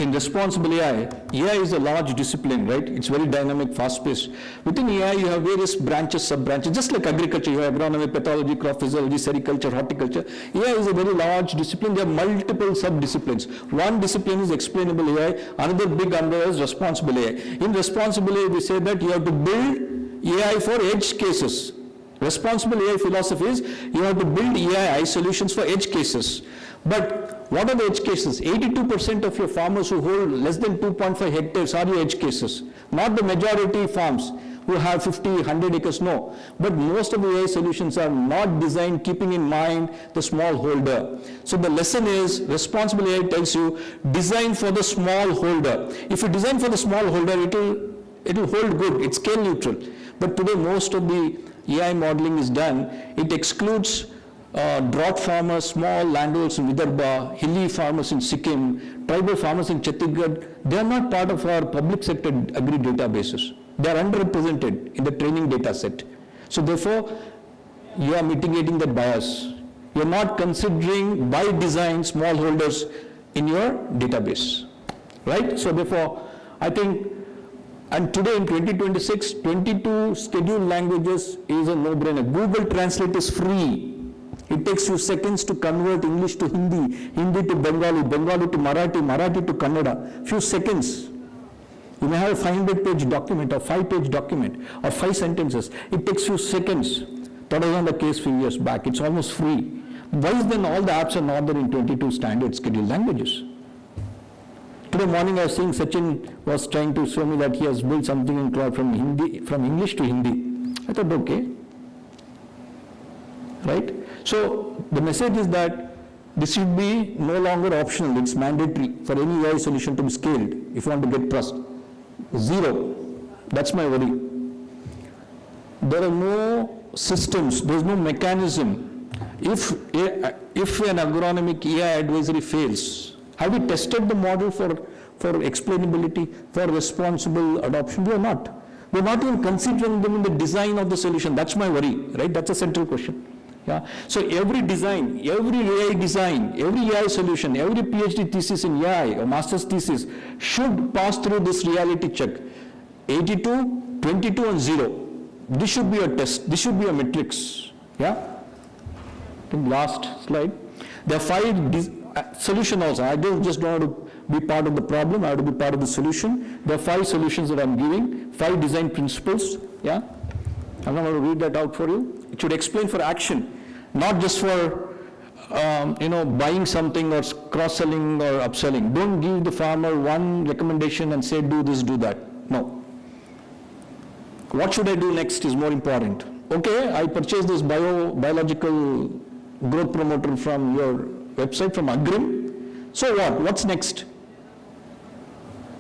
In responsible AI is a large discipline, right? It's very dynamic, fast-paced. Within AI, you have various branches, sub-branches, just like agriculture. You have agronomy, pathology, crop physiology, sericulture, horticulture. AI is a very large discipline. There are multiple sub-disciplines. One discipline is explainable AI. Another big umbrella is responsible AI. In responsible AI, we say that you have to build AI for edge cases. Responsible AI philosophy is you have to build AI solutions for edge cases. But what are the edge cases? 82% of your farmers who hold less than 2.5 hectares are your edge cases. Not the majority farms who have 50, 100 acres, no. But most of the AI solutions are not designed keeping in mind the small holder. So the lesson is, responsible AI tells you, design for the small holder. If you design for the small holder, it'll hold good, it's scale neutral. But today most of the AI modeling is done, it excludes drought farmers, small landowners in Vidarbha, hilly farmers in Sikkim, tribal farmers in Chhattisgarh. They are not part of our public sector agri databases. They are underrepresented in the training data set. So therefore, you are mitigating that bias. You are not considering by design smallholders in your database, right? So therefore, I think, and today in 2026, 22 scheduled languages is a no-brainer. Google Translate is free. It takes you seconds to convert English to Hindi, Hindi to Bengali, Bengali to Marathi, Marathi to Kannada. Few seconds. You may have a 500-page document or 5-page document or 5 sentences. It takes few seconds. That was not the case few years back. It's almost free. Why is then all the apps are not there in 22 standard scheduled languages? Today morning I was seeing Sachin was trying to show me that he has built something in cloud from English to Hindi. I thought, okay. Right? So the message is that this should be no longer optional, it's mandatory for any AI solution to be scaled if you want to get trust. 0. That's my worry. There are no systems, there is no mechanism. If an agronomic AI advisory fails, have we tested the model for explainability, for responsible adoption? We are not. We are not even considering them in the design of the solution. That's my worry, right? That's a central question. Yeah. So every design, every AI solution, every PhD thesis in AI or master's thesis should pass through this reality check. 82, 22 and 0. This should be a test. This should be a matrix. Yeah. I think last slide. There are 5 solutions also. I don't just want to be part of the problem. I have to be part of the solution. There are 5 solutions that I'm giving. 5 design principles. Yeah. I'm not going to read that out for you. It should explain for action. Not just for buying something or cross-selling or upselling. Don't give the farmer one recommendation and say do this, do that. No. What should I do next is more important. Okay, I purchased this biological growth promoter from your website, from Agrim. So what? What's next?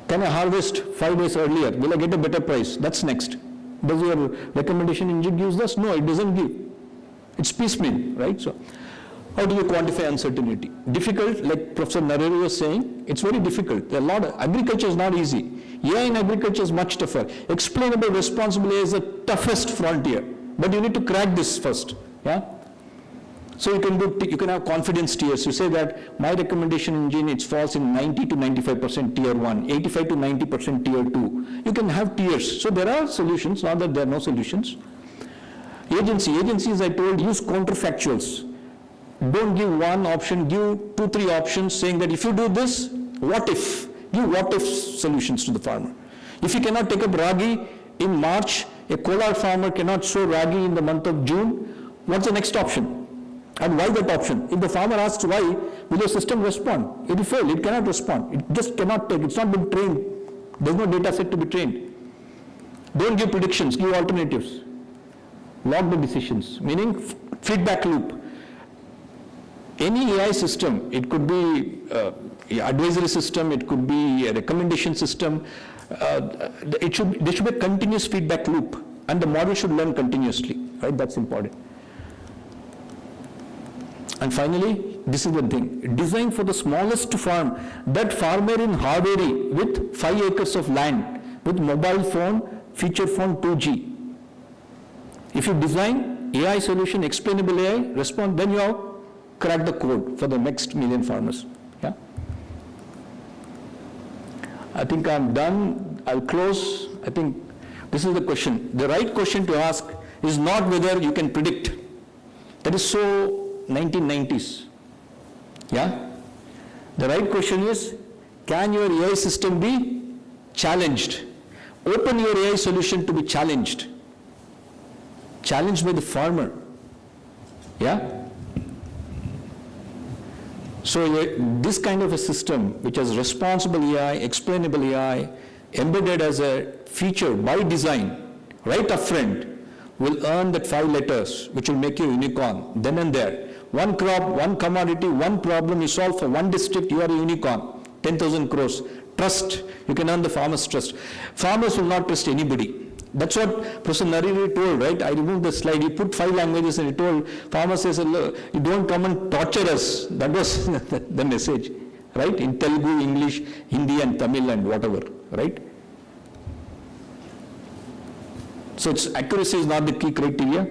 Can I harvest 5 days earlier? Will I get a better price? That's next. Does your recommendation engine give this? No, it doesn't give. It's piecemeal, right? So, how do you quantify uncertainty? Difficult, like Professor Narehari was saying, it's very difficult. There are a lot of, agriculture is not easy. AI in agriculture is much tougher. Explainable, responsible AI is the toughest frontier. but you need to crack this first, yeah? So you can have confidence tiers. You say that my recommendation engine, it falls in 90 to 95% tier 1, 85 to 90% tier 2. You can have tiers. So there are solutions, not that there are no solutions. Agencies, I told, use counterfactuals. Don't give one option, give 2-3 options saying that if you do this, what if? Give what if solutions to the farmer. If you cannot take up ragi in March, a Kolar farmer cannot sow ragi in the month of June, what's the next option? And why that option? If the farmer asks why, will your system respond? It will fail, it cannot respond. It just cannot take, it's not been trained. There's no data set to be trained. Don't give predictions, give alternatives. Log the decisions, meaning feedback loop. Any AI system, it could be advisory system, it could be a recommendation system, there should be a continuous feedback loop, and the model should learn continuously, right? That's important. And finally, this is the thing, design for the smallest farm, that farmer in Haveri with 5 acres of land, with mobile phone, feature phone 2G. If you design AI solution, explainable AI, respond, then you have cracked the code for the next million farmers. Yeah. I think I'm done. I'll close. I think this is the question. The right question to ask is not whether you can predict. That is so 1990s. Yeah? The right question is, can your AI system be challenged? Open your AI solution to be challenged. Challenged by the farmer. Yeah? So this kind of a system, which has responsible AI, explainable AI, embedded as a feature by design, right up front, will earn that 5 letters, which will make you a unicorn, then and there. One crop, one commodity, one problem you solve for one district, you are a unicorn, 10,000 crores. Trust, you can earn the farmer's trust. Farmers will not trust anybody. That's what Professor Nariri told, right? I removed the slide. He put 5 languages and he told, farmer says, you don't come and torture us. That was the message, right? In Telugu, English, Hindi and Tamil and whatever, right? So its accuracy is not the key criteria.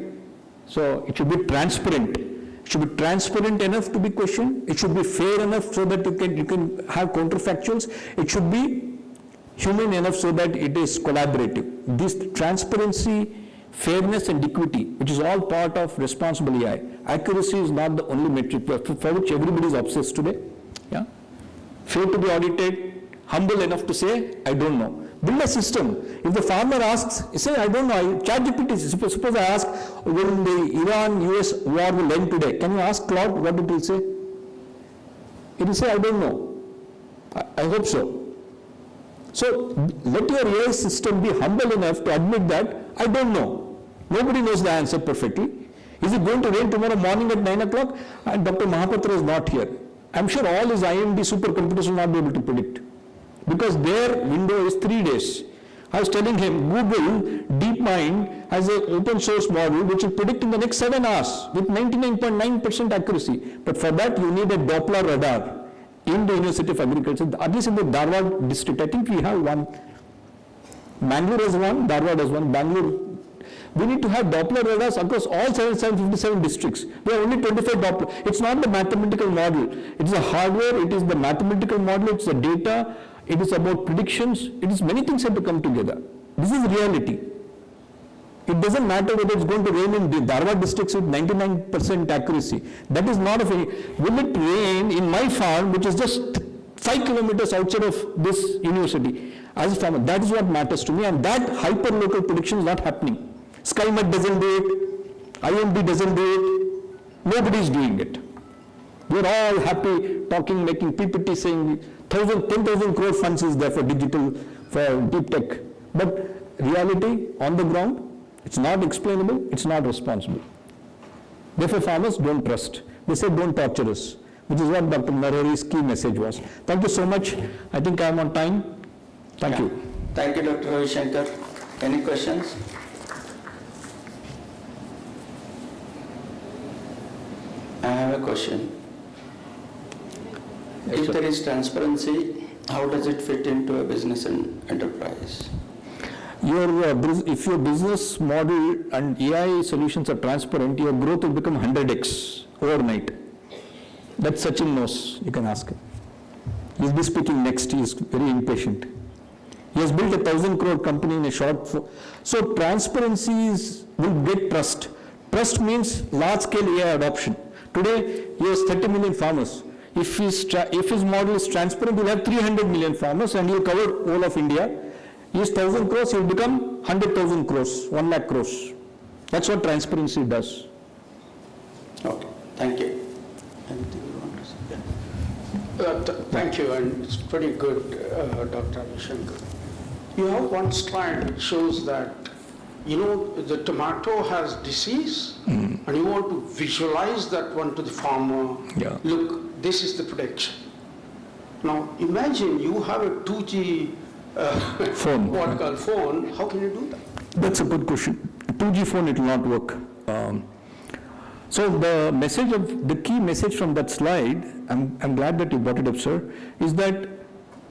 So it should be transparent. It should be transparent enough to be questioned. It should be fair enough so that you can have counterfactuals. It should be human enough so that it is collaborative. This transparency, fairness and equity, which is all part of responsible AI. Accuracy is not the only metric for which everybody is obsessed today. Yeah? Fair to be audited, humble enough to say, I don't know. Build a system. If the farmer asks, say, I don't know, ChatGPT, suppose I ask, when the Iran-US war will end today, can you ask Claude what it will say? It will say, I don't know. I hope so. So let your AI system be humble enough to admit that, I don't know. Nobody knows the answer perfectly. Is it going to rain tomorrow morning at 9 o'clock? And Dr. Mahapatra is not here. I'm sure all his IMD supercomputers will not be able to predict. Because their window is 3 days. I was telling him, Google DeepMind has an open source model which will predict in the next 7 hours with 99.9% accuracy. But for that you need a Doppler radar in the University of Agriculture, at least in the Dharwad district. I think we have one. Bangalore has one, Dharwad has one. Bangalore. We need to have Doppler radars across all 757 districts. We have only 25 Doppler. It's not the mathematical model. It's the hardware, it is the mathematical model, it's the data, it is about predictions, it is many things have to come together. This is reality. It doesn't matter whether it's going to rain in the Dharwad districts with 99% accuracy. That is not of any. Will it rain in my farm, which is just 5 kilometers outside of this university? As a farmer, that is what matters to me, and that hyper-local prediction is not happening. SkyMed doesn't do it, IMD doesn't do it, nobody is doing it. We're all happy talking, making PPT saying 10,000 crore funds is there for digital, for deep tech. But reality on the ground, it's not explainable, it's not responsible. Therefore farmers don't trust. They say don't torture us, which is what Dr. Narari's key message was. Thank you so much. I think I'm on time. Thank you. Thank you, Dr. Ravi Shankar. Any questions? I have a question. Yes, if sir. there is transparency, how does it fit into a business and enterprise? if your business model and AI solutions are transparent, your growth will become 100x overnight. That Sachin knows, you can ask him. He'll be speaking next, he is very impatient. He has built a 1,000 crore company in a short. So transparency will get trust. Trust means large scale AI adoption. Today, he has 30 million farmers. If his model is transparent, he'll have 300 million farmers and he'll cover all of India. He has 1,000 crores, he'll become 100,000 crores, 1 lakh crores. That's what transparency does. Okay, thank you. Anything you want to say? Thank you, and it's pretty good, Dr. Abhishankar. You have one slide which shows that, the tomato has disease, and you want to visualize that one to the farmer. Yeah. Look, this is the prediction. Now, imagine you have a 2G phone. How can you do that? That's a good question. 2G phone, it will not work. So the key message from that slide, I'm glad that you brought it up, sir, is that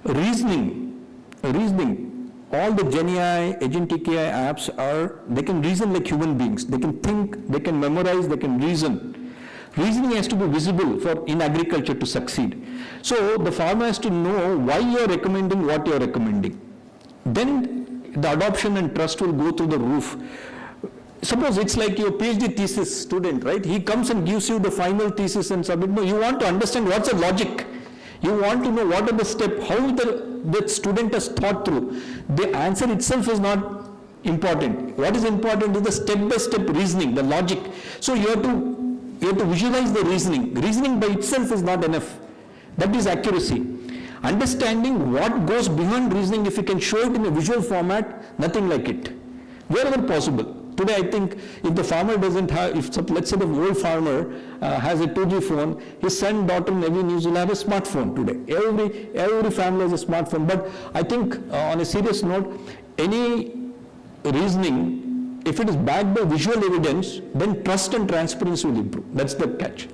reasoning, all the GenAI, Agentic AI apps they can reason like human beings. They can think, they can memorize, they can reason. Reasoning has to be visible in agriculture to succeed. So the farmer has to know why you're recommending what you're recommending. Then the adoption and trust will go through the roof. Suppose it's like your PhD thesis student, right? He comes and gives you the final thesis and submit. No, you want to understand what's the logic. You want to know what are the steps, how the student has thought through. The answer itself is not important. What is important is the step-by-step reasoning, the logic. So you have to visualize the reasoning. Reasoning by itself is not enough. That is accuracy. Understanding what goes behind reasoning, if you can show it in a visual format, nothing like it. Wherever possible. Today, I think if the farmer doesn't have, let's say the old farmer has a 2G phone, his son, daughter, nephew, niece will have a smartphone today. Every family has a smartphone. But I think on a serious note, any reasoning, if it is backed by visual evidence, then trust and transparency will improve. That's the catch.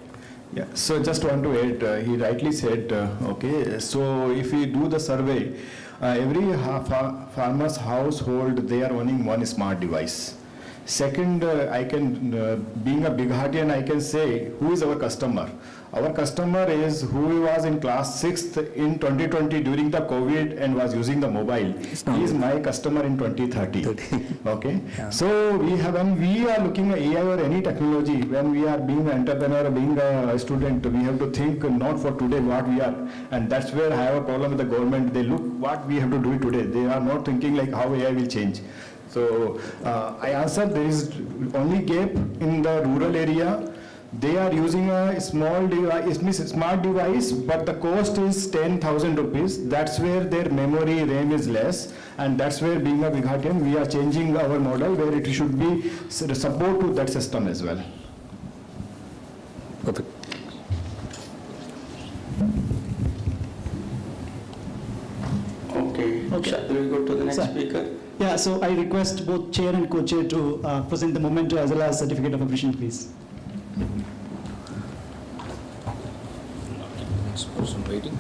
Yeah, so just want to add, he rightly said, okay, so if we do the survey, every farmer's household, they are owning one smart device. Second, I can, being a big heartian, I can say, who is our customer? Our customer is who was in class 6th in 2020 during the COVID and was using the mobile. He is my customer in 2030. Okay. Yeah. So when we are looking at AI or any technology, when we are being an entrepreneur, being a student, we have to think not for today what we are. And that's where I have a problem with the government. They look what we have to do today. They are not thinking like how AI will change. So I answered there is only gap in the rural area. They are using a small device, smart device, but the cost is 10,000 rupees. That's where their memory RAM is less, and that's where, being a big heartian, we are changing our model where it should be support to that system as well. Perfect. Okay. Shall we go to the next speaker? Yeah, so I request both chair and co-chair to present the memento as well as certificate of appreciation, please. Next person waiting.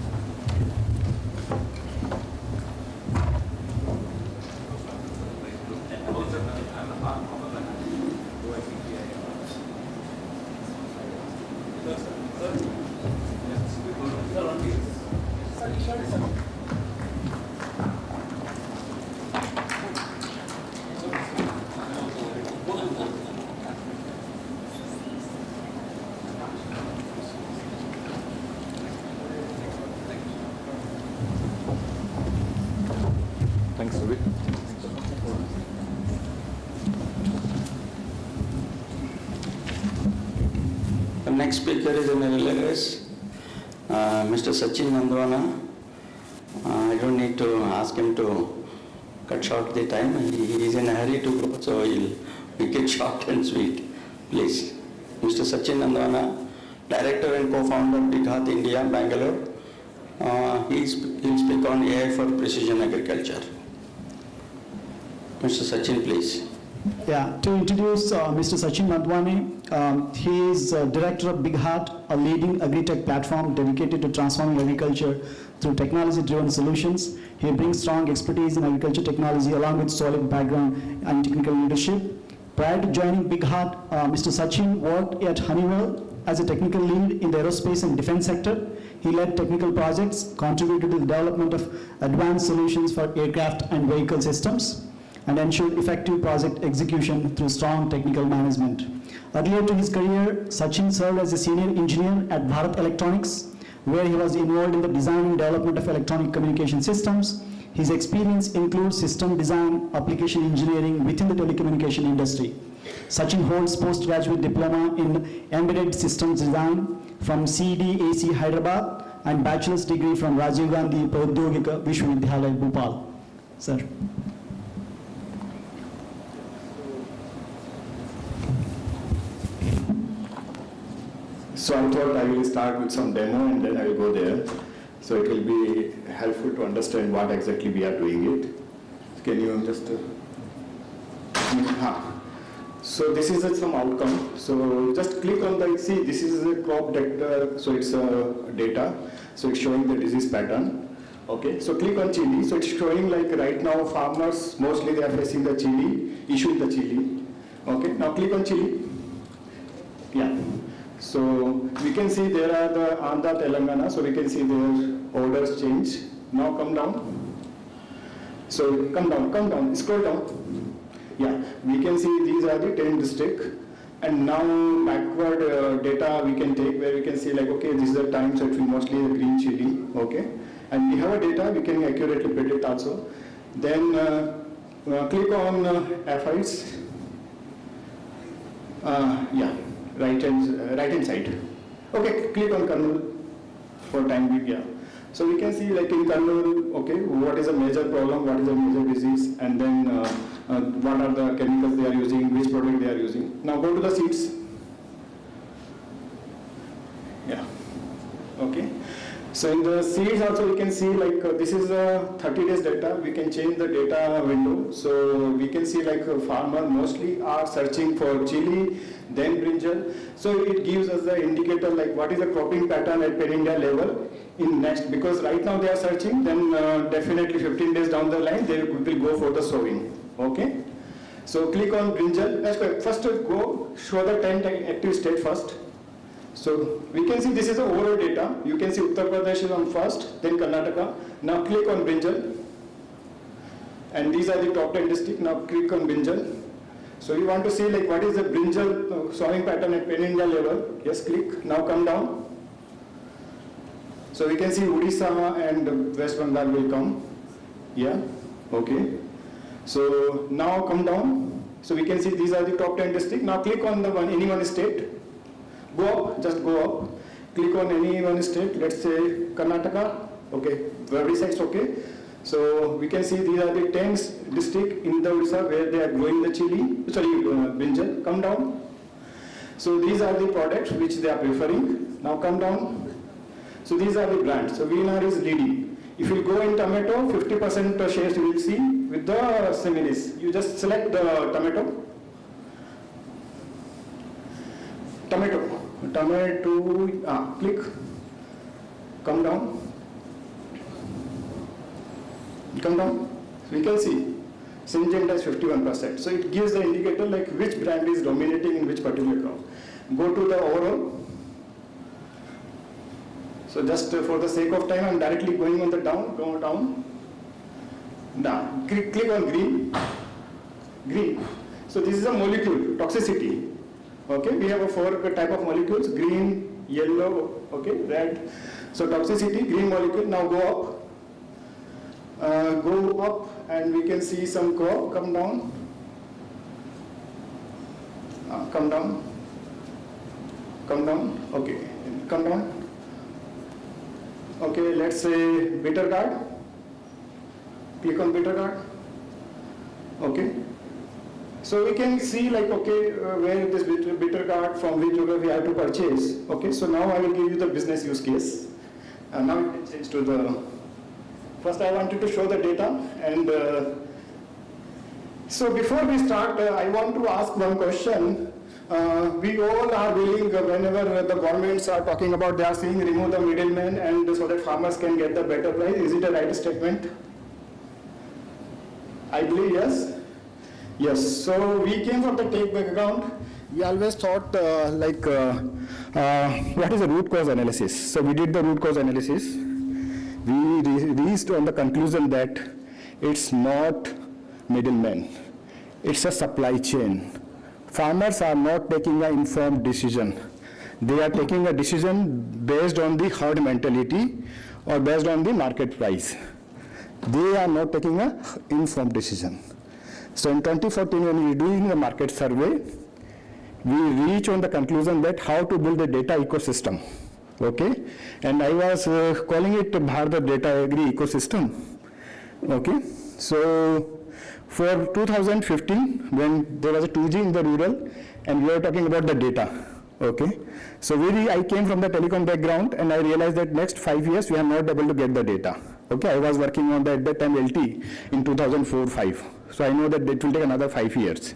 Thanks, Suvit. The next speaker is in a relay race, Mr. Sachin Nandwana. I don't need to ask him to cut short the time. He is in a hurry to go, so he'll make it short and sweet. Please, Mr. Sachin Nandwana, Director and Co-founder of Big Haat India, Bangalore. He'll speak on AI for precision agriculture. Mr. Sachin, please. Yeah, to introduce Mr. Sachin Nandwane, he is Director of Big Haat, a leading agri-tech platform dedicated to transforming agriculture through technology-driven solutions. He brings strong expertise in agriculture technology along with solid background and technical leadership. Prior to joining Big Heart, Mr. Sachin worked at Honeywell as a technical lead in the aerospace and defense sector. He led technical projects, contributed to the development of advanced solutions for aircraft and vehicle systems, and ensured effective project execution through strong technical management. Earlier to his career, Sachin served as a senior engineer at Bharat Electronics, where he was involved in the design and development of electronic communication systems. His experience includes system design, application engineering within the telecommunication industry. Sachin holds postgraduate diploma in embedded systems design from CDAC Hyderabad and bachelor's degree from Rajiv Gandhi Pradyogika Vishwavidyalaya Bhopal. Sir. So I thought I will start with some demo and then I will go there. So it will be helpful to understand what exactly we are doing it. Can you just... So this is some outcome. So just click on the, see this is a crop data, so it's data. So it's showing the disease pattern. Okay, so click on chili. So it's showing like right now farmers, mostly they are facing the chili, issue in the chili. Okay, now click on chili. Yeah. So we can see there are the Andhra, Telangana, so we can see their orders change. Now come down. So come down, scroll down. Yeah, we can see these are the 10 districts. And now backward data we can take where we can see like, okay, this is the time, so it will mostly the green chili, okay. And we have a data, we can accurately predict also. Then click on aphids. Yeah. Right hand side. Okay, click on Kannur for time being, yeah. So we can see like in Kannur, okay, what is a major problem, what is a major disease, and then what are the chemicals they are using, which product they are using. Now go to the seeds. Yeah, okay. So in the seeds also we can see like this is a 30 days data, we can change the data window. So we can see like farmer mostly are searching for chili, then brinjal. So it gives us the indicator like what is the cropping pattern at pan-India level in next, because right now they are searching, then definitely 15 days down the line they will go for the sowing. Okay. So click on brinjal. First go show the 10 active state first. So we can see this is the overall data. You can see Uttar Pradesh is on first, then Karnataka. Now click on brinjal. And these are the top 10 districts. Now click on brinjal. So you want to see like what is the brinjal sowing pattern at pan-India level. Yes, click. Now come down. So we can see Odisha and West Bengal will come. Yeah, okay. So now come down. So we can see these are the top 10 districts. Now click on the any one state. Go up, just go up. Click on any one state, let's say Karnataka. Okay, every side's okay. So we can see these are the 10 districts in the Odisha where they are growing the chili, brinjal. Come down. So these are the products which they are preferring. Now come down. So these are the brands. So VNR is leading. If you go in tomato, 50% shares you will see with the similes. You just select the tomato. Click, come down, so we can see Syngenta is 51%, so it gives the indicator like which brand is dominating in which particular crop. Go to the overall. So just for the sake of time, I'm directly going on the down, go down. Now click on green. So this is a molecule, toxicity. Okay, we have 4 type of molecules, green, yellow, okay, red. So toxicity, green molecule. Now go up, and we can see some crop. Come down, okay, come down. Okay, let's say bitter gourd. Click on bitter gourd. Okay. So we can see like, okay, where this bitter gourd from which we have to purchase. Okay, so now I will give you the business use case. Now you can change to the, first I wanted to show the data. And so before we start, I want to ask one question. We all are willing, whenever the governments are talking about, they are saying remove the middleman and so that farmers can get the better price. Is it a right statement? I believe yes. Yes, so we came from the tech background. We always thought what is the root cause analysis? So we did the root cause analysis. We reached on the conclusion that it's not middlemen, it's a supply chain. Farmers are not taking an informed decision. They are taking a decision based on the herd mentality or based on the market price. They are not taking an informed decision. So in 2014, when we were doing a market survey, we reached on the conclusion that how to build a data ecosystem. Okay, and I was calling it Bharat Data Agri Ecosystem. Okay, so for 2015, when there was a 2G in the rural, and we were talking about the data. Okay, so I came from the telecom background, and I realized that next 5 years we are not able to get the data. Okay, I was working on that at that time LT in 2004-05. So I know that it will take another 5 years.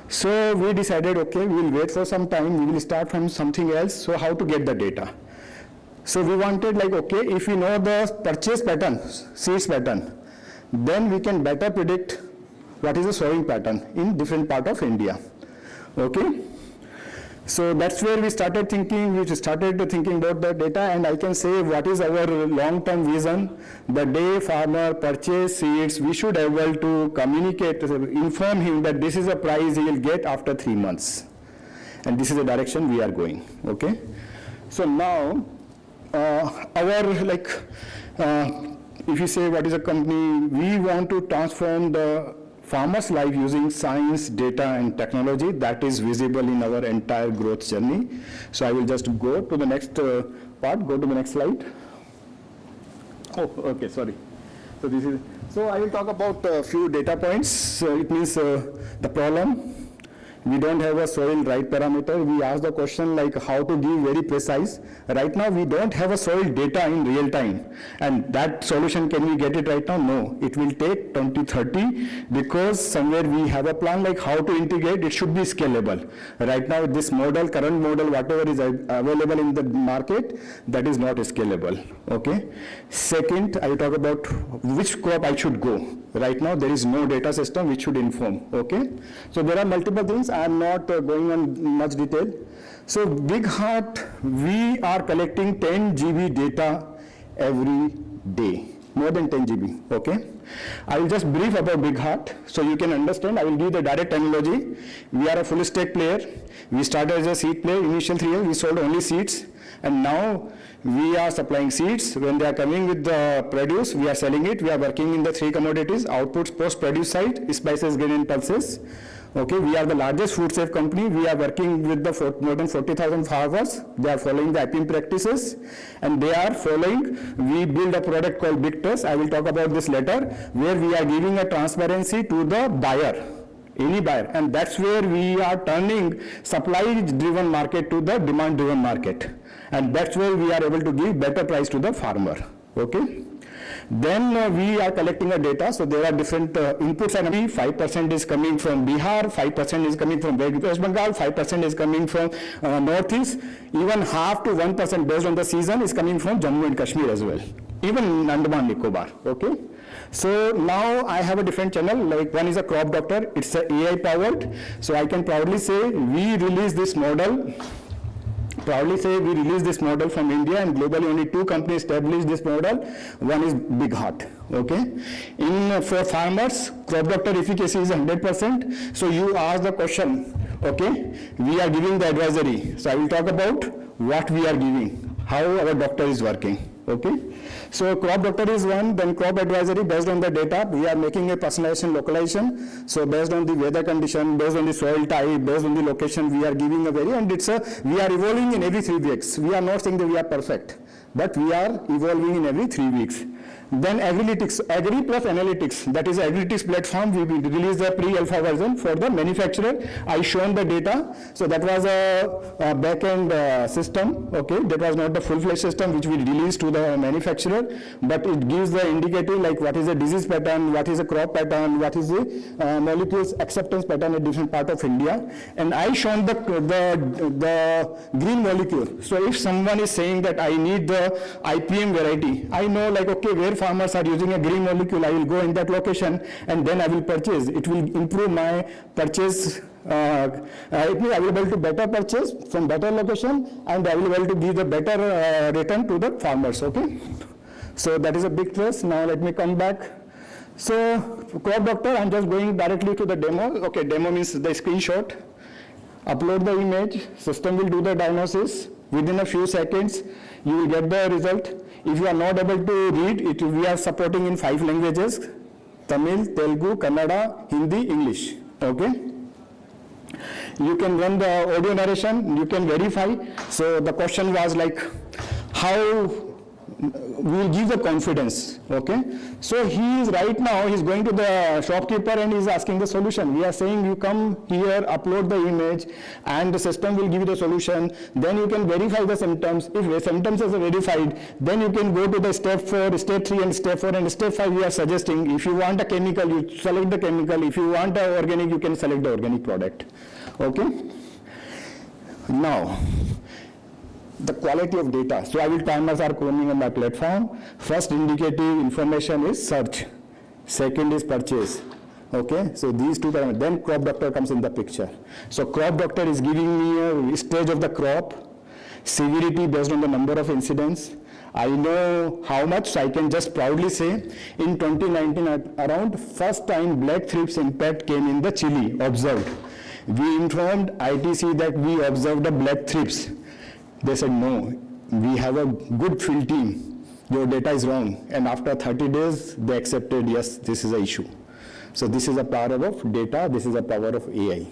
So we decided, okay, we will wait for some time, we will start from something else, so how to get the data. So we wanted okay, if we know the purchase pattern, seeds pattern, then we can better predict what is the sowing pattern in different part of India. Okay. So that's where we started thinking about the data, and I can say what is our long-term vision. The day farmer purchase seeds, we should be able to communicate, inform him that this is a price he will get after 3 months. And this is the direction we are going, okay? So now, if you say what is a company, we want to transform the farmer's life using science, data, and technology that is visible in our entire growth journey. So I will just go to the next part, go to the next slide. Oh, okay, sorry. So I will talk about a few data points. It means the problem. We don't have a soil right parameter. We ask the question how to give very precise. Right now we don't have a soil data in real time. And that solution, can we get it right now? No. It will take 2030 because somewhere we have a plan how to integrate. It should be scalable. Right now this model, current model, whatever is available in the market, that is not scalable. Okay. Second, I will talk about which crop I should go. Right now there is no data system which should inform. Okay. So there are multiple things. I am not going on much detail. So Big Heart, we are collecting 10 GB data every day, more than 10 GB, okay? I will just brief about Big Heart so you can understand. I will give the direct analogy. We are a full stack player. We started as a seed player. Initial 3 years we sold only seeds, and now we are supplying seeds. When they are coming with the produce, we are selling it. We are working in the 3 commodities: outputs, post-produce side, spices, grain, and pulses. Okay, we are the largest food safe company. We are working with the more than 40,000 farmers. They are following the IPM practices, and they are following. We build a product called Big Trust. I will talk about this later, where we are giving a transparency to the buyer, any buyer, and that's where we are turning supply-driven market to the demand-driven market, and that's where we are able to give better price to the farmer. Okay. Then we are collecting a data, so there are different inputs, and 5% is coming from Bihar, 5% is coming from West Bengal, 5% is coming from Northeast, even half to 1% based on the season is coming from Jammu and Kashmir as well, even Andaman Nicobar, okay? So now I have a different channel, one is a crop doctor, it's a AI powered, so I can proudly say we release this model from India, and globally only 2 companies established this model. One is Big Heart. Okay. For farmers, crop doctor efficacy is 100%. So you ask the question. Okay. We are giving the advisory. So I will talk about what we are giving, how our doctor is working. Okay. So crop doctor is one, then crop advisory based on the data. We are making a personalization localization. So based on the weather condition, based on the soil type, based on the location, we are giving a very, and we are evolving in every 3 weeks. We are not saying that we are perfect, but we are evolving in every 3 weeks. Then Agrilytics, Agri plus Analytics, that is Agrilytics platform, we will release the pre-alpha version for the manufacturer. I shown the data, so that was a back-end system, okay, that was not the full-fledged system which we released to the manufacturer, but it gives the indicative like what is the disease pattern, what is the crop pattern, what is the molecules acceptance pattern in different part of India, and I shown the green molecule. So if someone is saying that I need the IPM variety, I know like, okay, where farmers are using a green molecule, I will go in that location and then I will purchase. It will improve my purchase. It will be available to better purchase from better location, and I will be able to give the better return to the farmers. Okay, so that is a big plus. Now let me come back. So Crop Doctor, I'm just going directly to the demo. Okay, demo means the screenshot. Upload the image. System will do the diagnosis. Within a few seconds, you will get the result. If you are not able to read it, we are supporting in 5 languages: Tamil, Telugu, Kannada, Hindi, English. Okay. You can run the audio narration, you can verify. So the question was like, how we will give the confidence, okay? So he is right now, he's going to the shopkeeper and he's asking the solution. We are saying you come here, upload the image, and the system will give you the solution. Then you can verify the symptoms. If the symptoms are verified, then you can go to the step 4, step 3 and step 4, and step 5 we are suggesting. If you want a chemical, you select the chemical. If you want an organic, you can select the organic product, okay? Now, the quality of data. So I will timers are coming on my platform. First indicative information is search. Second is purchase. Okay, so these two parameters. Then Crop Doctor comes in the picture. So Crop Doctor is giving me a stage of the crop, severity based on the number of incidents. I know how much, so I can just proudly say in 2019 around first time black thrips impact came in the chili observed. We informed ITC that we observed the black thrips. They said, no, we have a good field team. Your data is wrong. And after 30 days, they accepted, yes, this is an issue. So this is a power of data. This is a power of AI.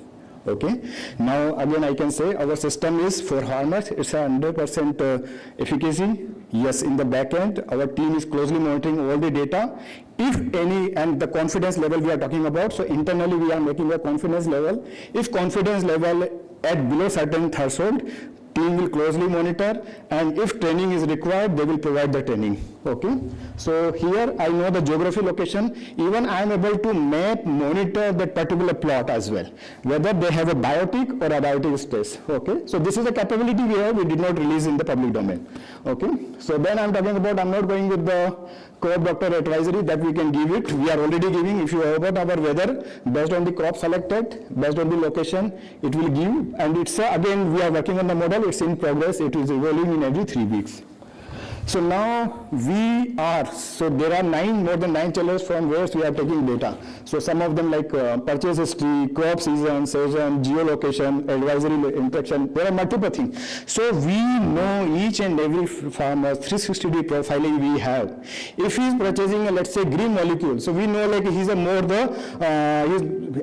Okay. Now, again, I can say our system is for farmers. It's a 100% efficacy. Yes, in the back end, our team is closely monitoring all the data. If any, and the confidence level we are talking about, so internally we are making a confidence level. If confidence level at below certain threshold, team will closely monitor, and if training is required, they will provide the training. Okay. So here I know the geography location. Even I am able to map, monitor that particular plot as well, whether they have a biotic or abiotic stress. Okay. So this is a capability we have. We did not release in the public domain. Okay. So then I'm talking about. I'm not going with the Crop Doctor advisory that we can give it. We are already giving. If you have about our weather based on the crop selected, based on the location, it will give. And it's again we are working on the model. It's in progress. It is evolving in every 3 weeks. So now we are, so there are more than 9 channels from where we are taking data. So some of them like purchase history, crop season, geolocation, advisory interaction, there are multiple things. So we know each and every farmer, 360-degree profiling we have. If he is purchasing a, let's say, green molecule, so we know like he's he's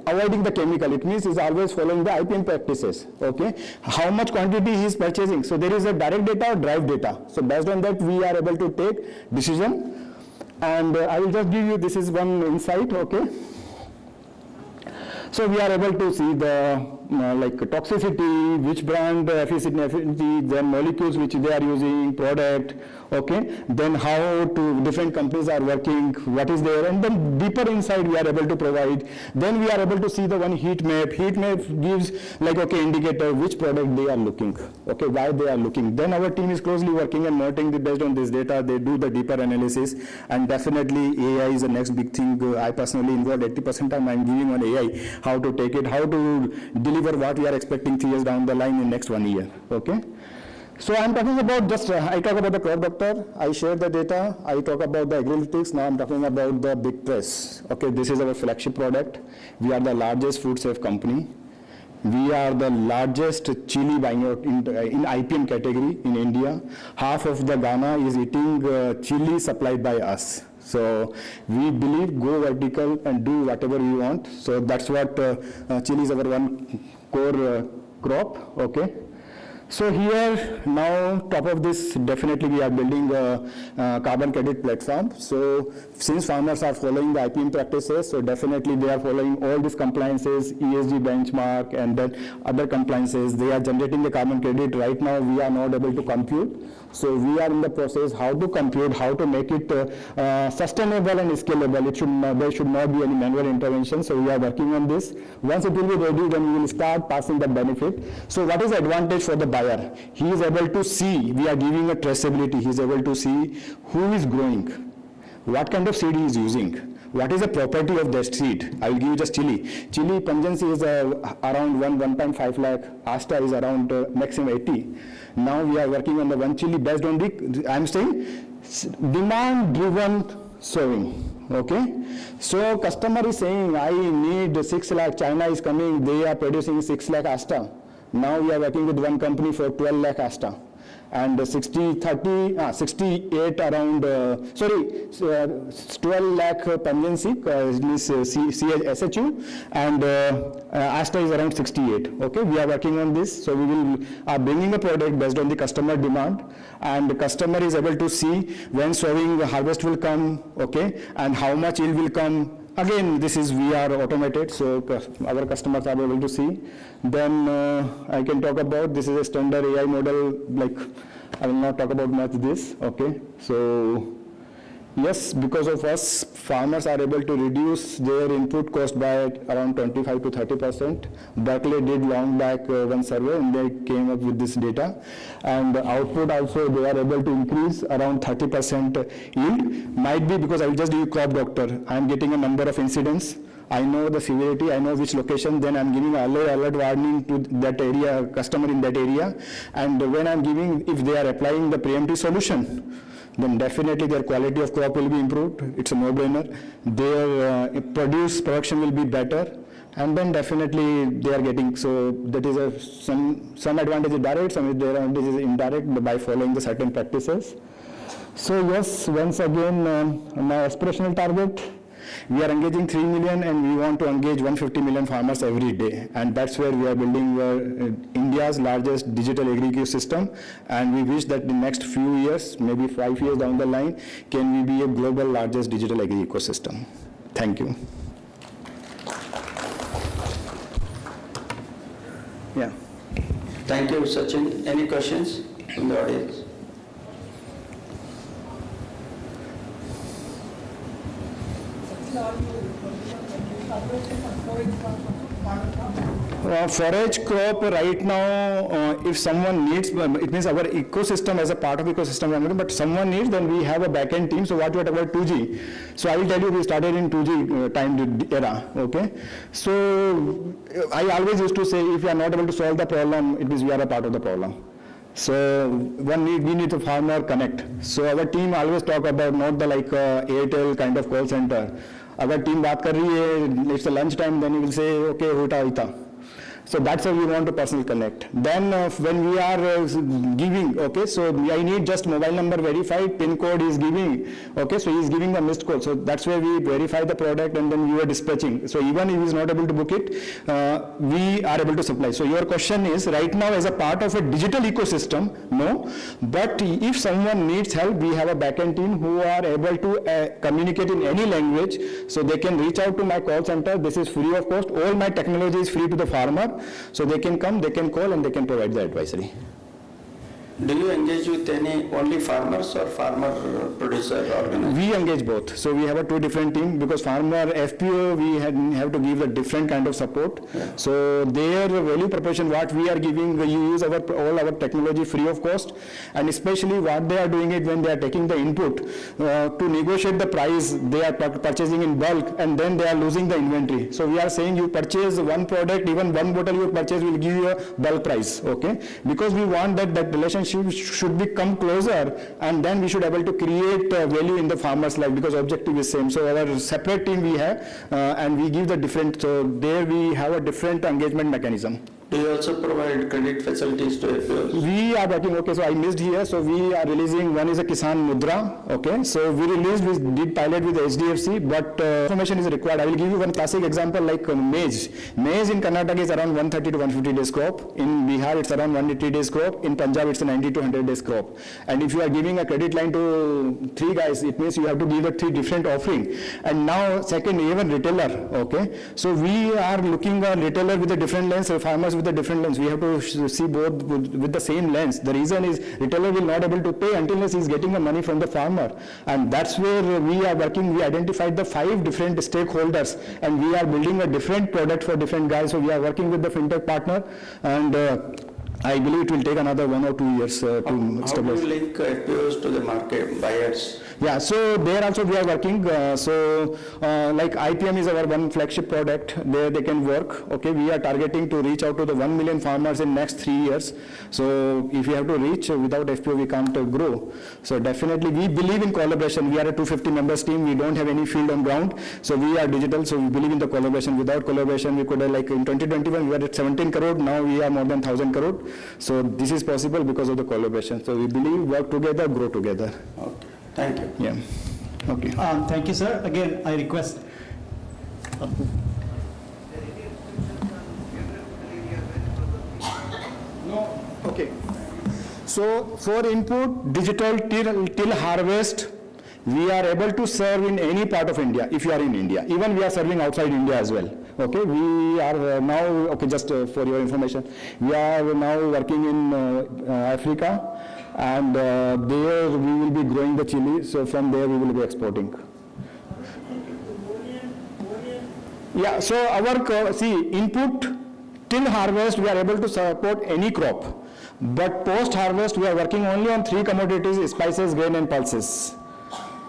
avoiding the chemical. It means he's always following the IPM practices. Okay, how much quantity he is purchasing. So there is a direct data or drive data. So based on that, we are able to take decision, and I will just give you, this is one insight, okay. So we are able to see the like toxicity, which brand efficiency, then molecules which they are using, product, okay, then how different companies are working, what is there, and then deeper insight we are able to provide. Then we are able to see the one heat map. Heat map gives like, okay, indicator which product they are looking, okay, why they are looking. Then our team is closely working and monitoring based on this data. They do the deeper analysis, and definitely AI is the next big thing. I personally involved 80% time I'm giving on AI, how to take it, how to deliver what we are expecting 3 years down the line in next 1 year, okay. So I'm talking about just, I talk about the Crop Doctor, I share the data, I talk about the Agrilytics, now I'm talking about the Big Press. Okay, this is our flagship product. We are the largest food safe company. We are the largest chili buying out in IPM category in India. Half of the Ghana is eating chili supplied by us. So we believe go vertical and do whatever you want. So that's what chili is our one core crop, okay. So here now, top of this, definitely we are building a carbon credit platform. So since farmers are following the IPM practices, so definitely they are following all these compliances, ESG benchmark, and then other compliances. They are generating the carbon credit. Right now, we are not able to compute. So we are in the process how to compute, how to make it sustainable and scalable. It should not, there should not be any manual intervention. So we are working on this. Once it will be ready, then we will start passing the benefit. So what is the advantage for the buyer? He is able to see, we are giving a traceability. He is able to see who is growing, what kind of seed he is using, what is the property of that seed. I will give you just chili. Chili pungency is around 1.5 lakh. Asta is around maximum 80. Now we are working on the one chili based on the, I am saying, demand-driven sowing. Okay, so customer is saying, I need 6 lakh. China is coming, they are producing 6 lakh Asta. Now we are working with one company for 12 lakh Asta. And 68 around, 12 lakh pungency, SHU, and Asta is around 68. Okay, we are working on this. So we are bringing a product based on the customer demand, and the customer is able to see when sowing harvest will come, okay, and how much yield will come. Again, this is we are automated, so our customers are able to see. Then I can talk about, this is a standard AI model, like I will not talk about much this, okay. So yes, because of us, farmers are able to reduce their input cost by around 25 to 30%. Berkeley did long back one survey and they came up with this data. And the output also, they are able to increase around 30% yield. Might be because I will just do crop doctor. I am getting a number of incidents. I know the severity, I know which location, then I'm giving alert warning to that area, customer in that area. And when I'm giving, if they are applying the preemptive solution, then definitely their quality of crop will be improved. It's a no-brainer. Their production will be better, and then definitely they are getting, so that is some advantage is direct, some advantage is indirect by following the certain practices. So yes, once again, my aspirational target, we are engaging 3 million and we want to engage 150 million farmers every day, and that's where we are building India's largest digital agri ecosystem, and we wish that in the next few years, maybe 5 years down the line, can we be a global largest digital agri ecosystem. Thank you. Yeah. Thank you, Sachin. Any questions from the audience? Forage crop right now, if someone needs, it means our ecosystem as a part of ecosystem, but someone needs, then we have a back-end team. So what we talk about 2G. So I will tell you, we started in 2G time era, okay? So I always used to say, if we are not able to solve the problem, it means we are a part of the problem. So we need to farmer connect. So our team always talk about not the like Airtel kind of call center. Our team baat kar rahi hai, it's a lunch time, then you will say, okay, hota ita. So that's how we want to personally connect. Then when we are giving, okay, so I need just mobile number verified, PIN code is giving, okay, so he is giving the missed call. So that's where we verify the product and then we are dispatching. So even if he is not able to book it, we are able to supply. So your question is, right now as a part of a digital ecosystem, no, but if someone needs help, we have a backend team who are able to communicate in any language, so they can reach out to my call center. This is free of cost. All my technology is free to the farmer. So they can come, they can call, and they can provide the advisory. Do you engage with only farmers or farmer producer organization? We engage both. So we have a two different team, because farmer FPO we have to give a different kind of support. Yeah. So their value proposition, what we are giving, we use all our technology free of cost, and especially what they are doing it when they are taking the input to negotiate the price. They are purchasing in bulk, and then they are losing the inventory. So we are saying you purchase one product, even one bottle you purchase will give you a bulk price. Okay, because we want that relationship should become closer, and then we should able to create value in the farmer's life, because objective is same. So our separate team we have, and we give the different, so there we have a different engagement mechanism. Do you also provide credit facilities to FPOs? We are working, okay, so I missed here, so we are releasing, one is a Kisan Mudra, okay, so we did pilot with HDFC, but information is required. I will give you one classic example like maize. Maize in Karnataka is around 130 to 150 days crop, in Bihar it's around 180 days crop, in Punjab it's a 90 to 100 days crop. And if you are giving a credit line to 3 guys, it means you have to give a 3 different offering. And now second, even retailer, okay, so we are looking at retailer with a different lens, farmers with a different lens. We have to see both with the same lens. The reason is retailer will not able to pay until he is getting the money from the farmer. And that's where we are working. We identified the 5 different stakeholders and we are building a different product for different guys. So we are working with the fintech partner and I believe it will take another 1 or 2 years to establish. How do you link FPOs to the market buyers? Yeah, so there also we are working. Like IPM is our one flagship product. There they can work. Okay, we are targeting to reach out to the 1 million farmers in next 3 years. So if we have to reach, without FPO we can't grow. So definitely we believe in collaboration. We are a 250 members team. We don't have any field on ground. So we are digital. So we believe in the collaboration. Without collaboration, we could like in 2021 we were at 17 crore. Now we are more than 1,000 crore. So this is possible because of the collaboration. So we believe work together, grow together. Okay. Thank you. Yeah. Okay. Thank you, sir. Again, I request. No. Okay. So for input, digital till harvest, we are able to serve in any part of India, if you are in India. Even we are serving outside India as well. Okay, we are now, okay, just for your information, we are now working in Africa. And there we will be growing the chili, so from there we will be exporting. Yeah, so our, input till harvest we are able to support any crop. But post harvest we are working only on 3 commodities, spices, grain and pulses.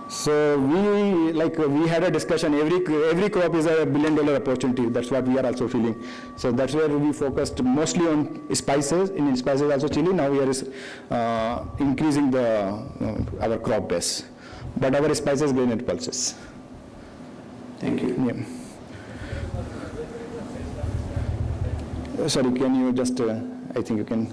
So we had a discussion, every crop is a $1 billion opportunity, that's what we are also feeling. So that's where we focused mostly on spices, in spices also chili, now we are increasing our crop base. But our spices, grain and pulses. Thank you. Yeah. Sorry, can you just, I think you can.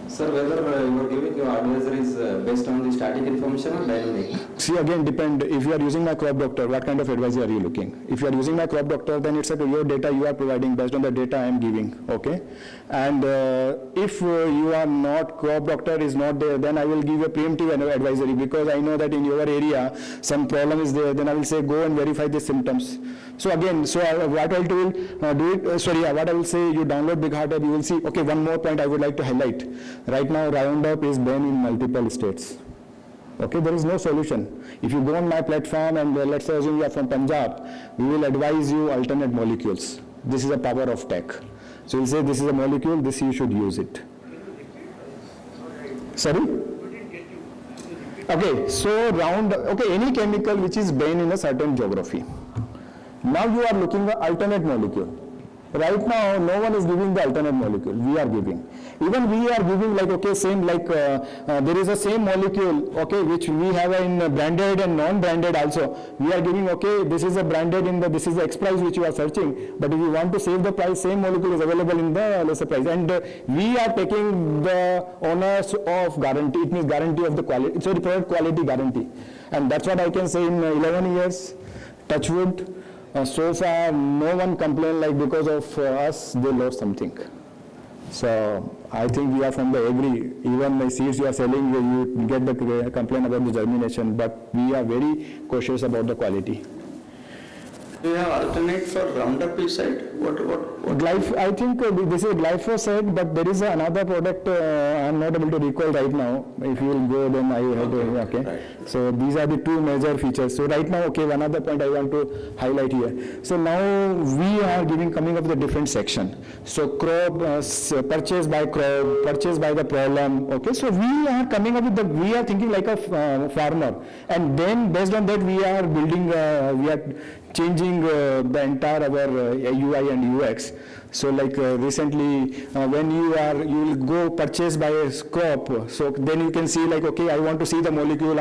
Sir, whether you are giving your advisories based on the static information or dynamic? See, again, depend. If you are using my crop doctor, what kind of advice are you looking? If you are using my crop doctor, then it's your data you are providing based on the data I am giving, okay? And if you are not, crop doctor is not there, then I will give a preemptive advisory because I know that in your area, some problem is there, then I will say go and verify the symptoms. So again, what I will what I will say, you download Big Hearted, you will see, okay, one more point I would like to highlight. Right now, Roundup is banned in multiple states. Okay, there is no solution. If you go on my platform and let's assume you are from Punjab, we will advise you alternate molecules. This is the power of tech. So we'll say this is a molecule, this you should use it. Sorry? Okay, so any chemical which is banned in a certain geography. Now you are looking at alternate molecule. Right now, no one is giving the alternate molecule. We are giving. Even we are giving there is a same molecule, okay, which we have in branded and non-branded also. We are giving, okay, this is a branded this is the X price which you are searching. But if you want to save the price, same molecule is available in the lesser price. And we are taking the honors of guarantee. It means guarantee of the quality. It's a product quality guarantee. And that's what I can say in 11 years, touch wood. So far, no one complained because of us, they lost something. So I think we are from the agree. Even the seeds you are selling, you get the complaint about the germination, but we are very cautious about the quality. Do you have alternate for Roundup pesticide? I think this is glyphosate, but there is another product I am not able to recall right now. If you will go, then I have to, okay. Right. So these are the 2 major features. So right now, okay, another point I want to highlight here. So now we are coming up with a different section. So crop, purchase by crop, purchase by the problem, okay. So we are coming up with we are thinking like a farmer. And then based on that, we are building, we are changing the entire our UI and UX. So like recently, when you will go purchase by a scope, so then you can see like, okay, I want to see the molecule,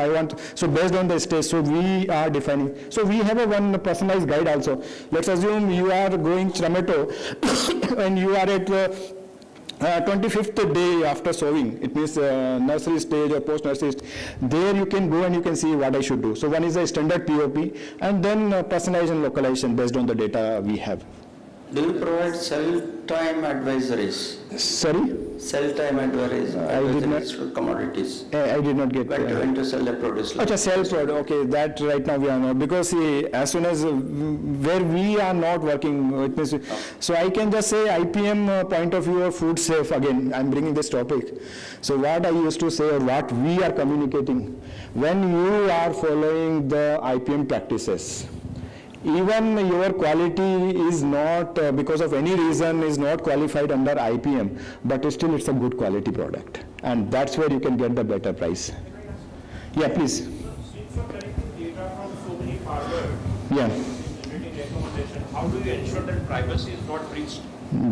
so based on the stage, so we are defining. So we have a one personalized guide also. Let's assume you are going tomato and you are at 25th day after sowing, it means nursery stage or post-nursery stage. There you can go and you can see what I should do. So one is a standard POP and then personalization and localization based on the data we have. Do you provide cell time advisories? Sorry? Cell time advisories for commodities. I did not get when to sell the produce. Okay, sell product. Okay, that right now we are not, because see, as soon as where we are not working, it means, so I can just say IPM point of view of food safe. Again, I'm bringing this topic. So what I used to say, or what we are communicating, when you are following the IPM practices, even your quality is not, because of any reason, is not qualified under IPM, but still it's a good quality product. And that's where you can get the better price. Yeah, please. Since you are collecting data from so many farmers, Yeah. how do you ensure that privacy is not breached?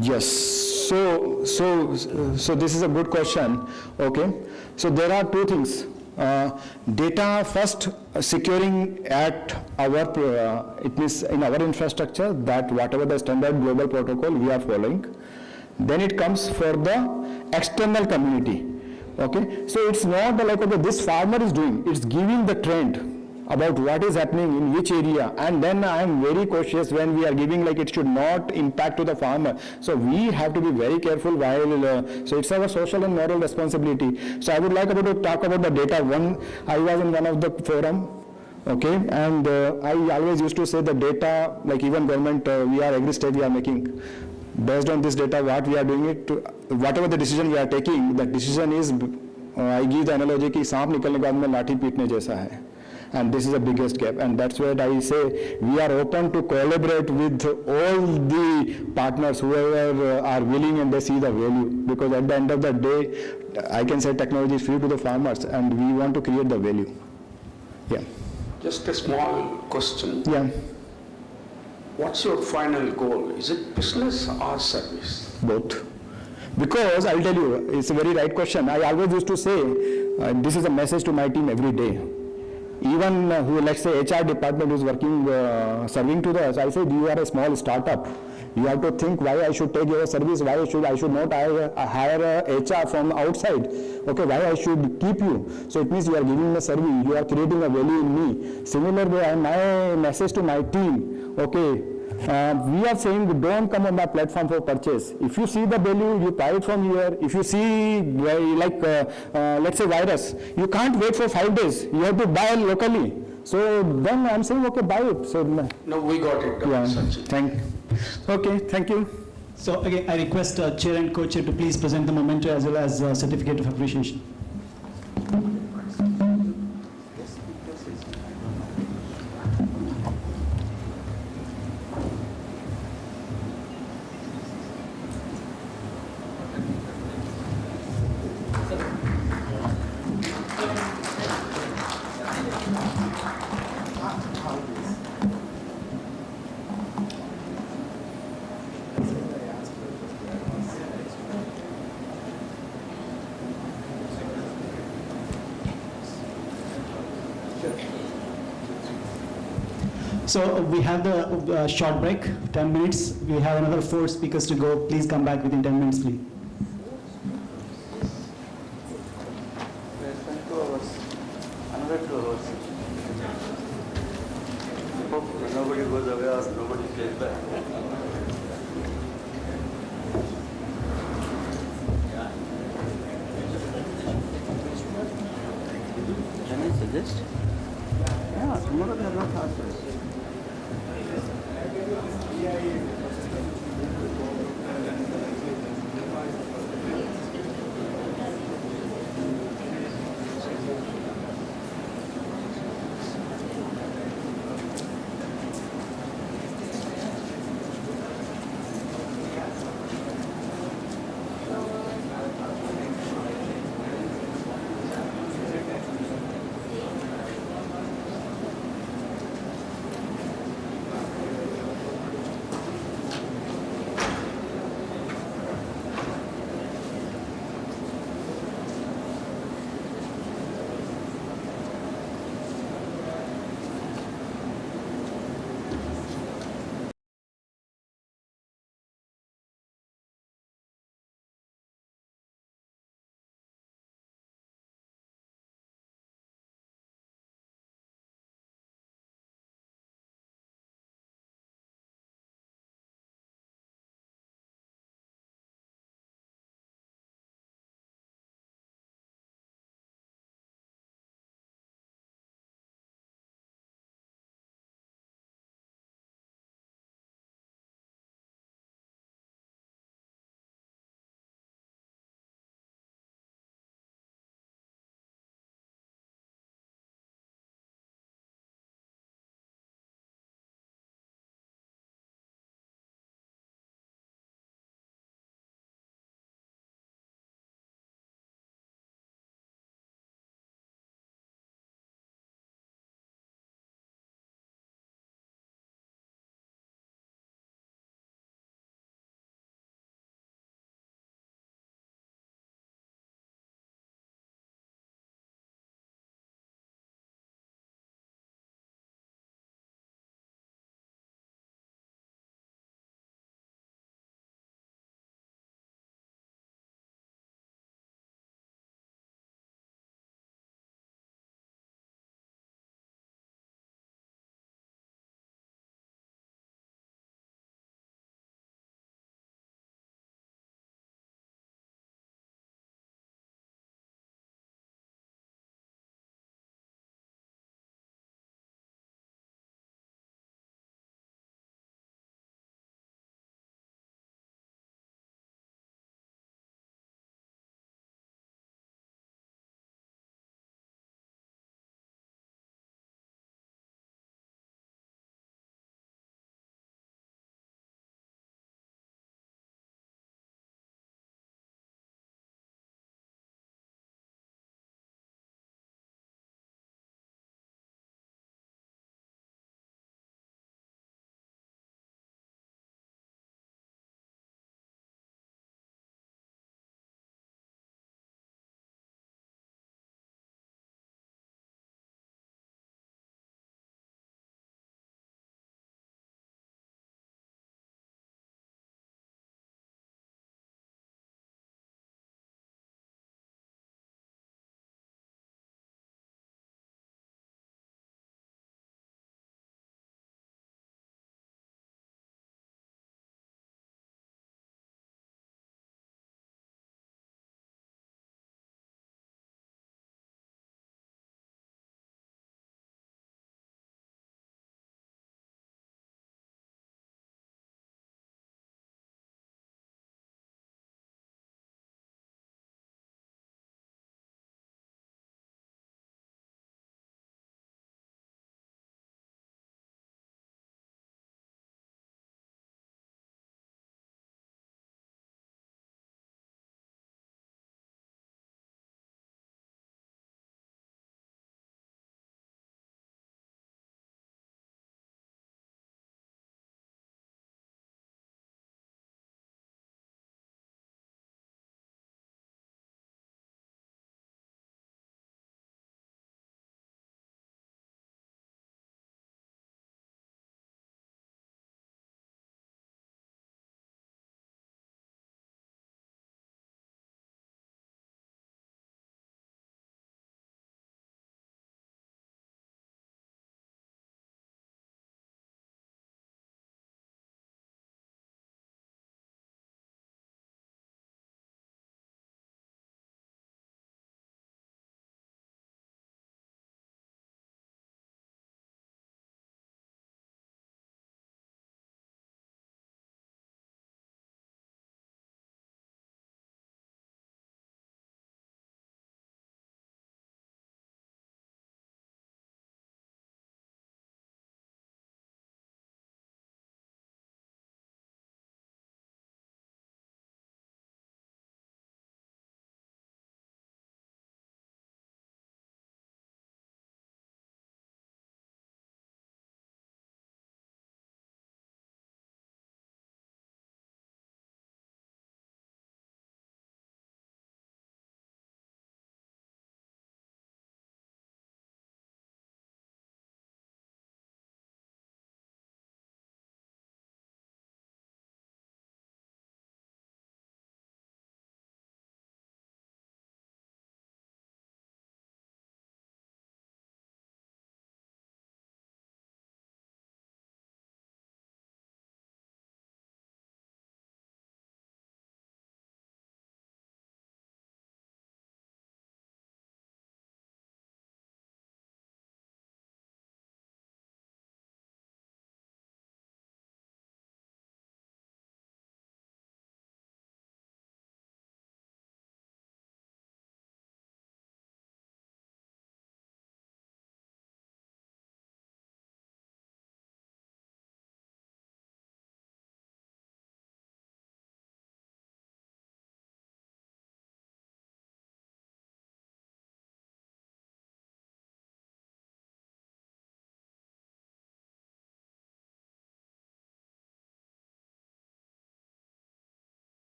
Yes. So this is a good question. Okay. So there are two things. Data first, securing at our, it means in our infrastructure, that whatever the standard global protocol we are following. Then it comes for the external community. Okay, so it's not like, okay, this farmer is doing, it's giving the trend about what is happening in which area, and then I am very cautious when we are giving, like it should not impact to the farmer. So we have to be very careful while, so it's our social and moral responsibility. So I would like to talk about the data. I was in one of the forum, okay, and I always used to say the data, like even government, we are every step we are making. Based on this data, what we are doing it, whatever the decision we are taking, the decision is, I give the analogy कि सांप निकलने के बाद में लाठी पीटने जैसा है. And this is the biggest gap, and that's where I say we are open to collaborate with all the partners, whoever are willing and they see the value, because at the end of the day, I can say technology is free to the farmers and we want to create the value. Yeah. Just a small question. Yeah. What's your final goal? Is it business or service? Both. Because I'll tell you, it's a very right question. I always used to say, this is a message to my team every day. Even who, let's say, HR department is working, serving to us, I said, you are a small startup. You have to think why I should take your service, why I should not hire a HR from outside. Okay, why I should keep you. So it means you are giving me a service, you are creating a value in me. Similarly, my message to my team, okay, we are saying don't come on that platform for purchase. If you see the value, you buy it from here. If you see, like, let's say virus, you can't wait for 5 days. You have to buy locally. So then I'm saying, okay, buy it. So no, we got it. Yeah, okay, thank you. So again, I request Chair and Co-Chair to please present the memento as well as certificate of appreciation. So we have the short break, 10 minutes. We have another 4 speakers to go. Please come back within 10 minutes, please. Another 2 hours. Nobody goes away or nobody plays back. Can I suggest? Yeah, tomorrow they are not hard.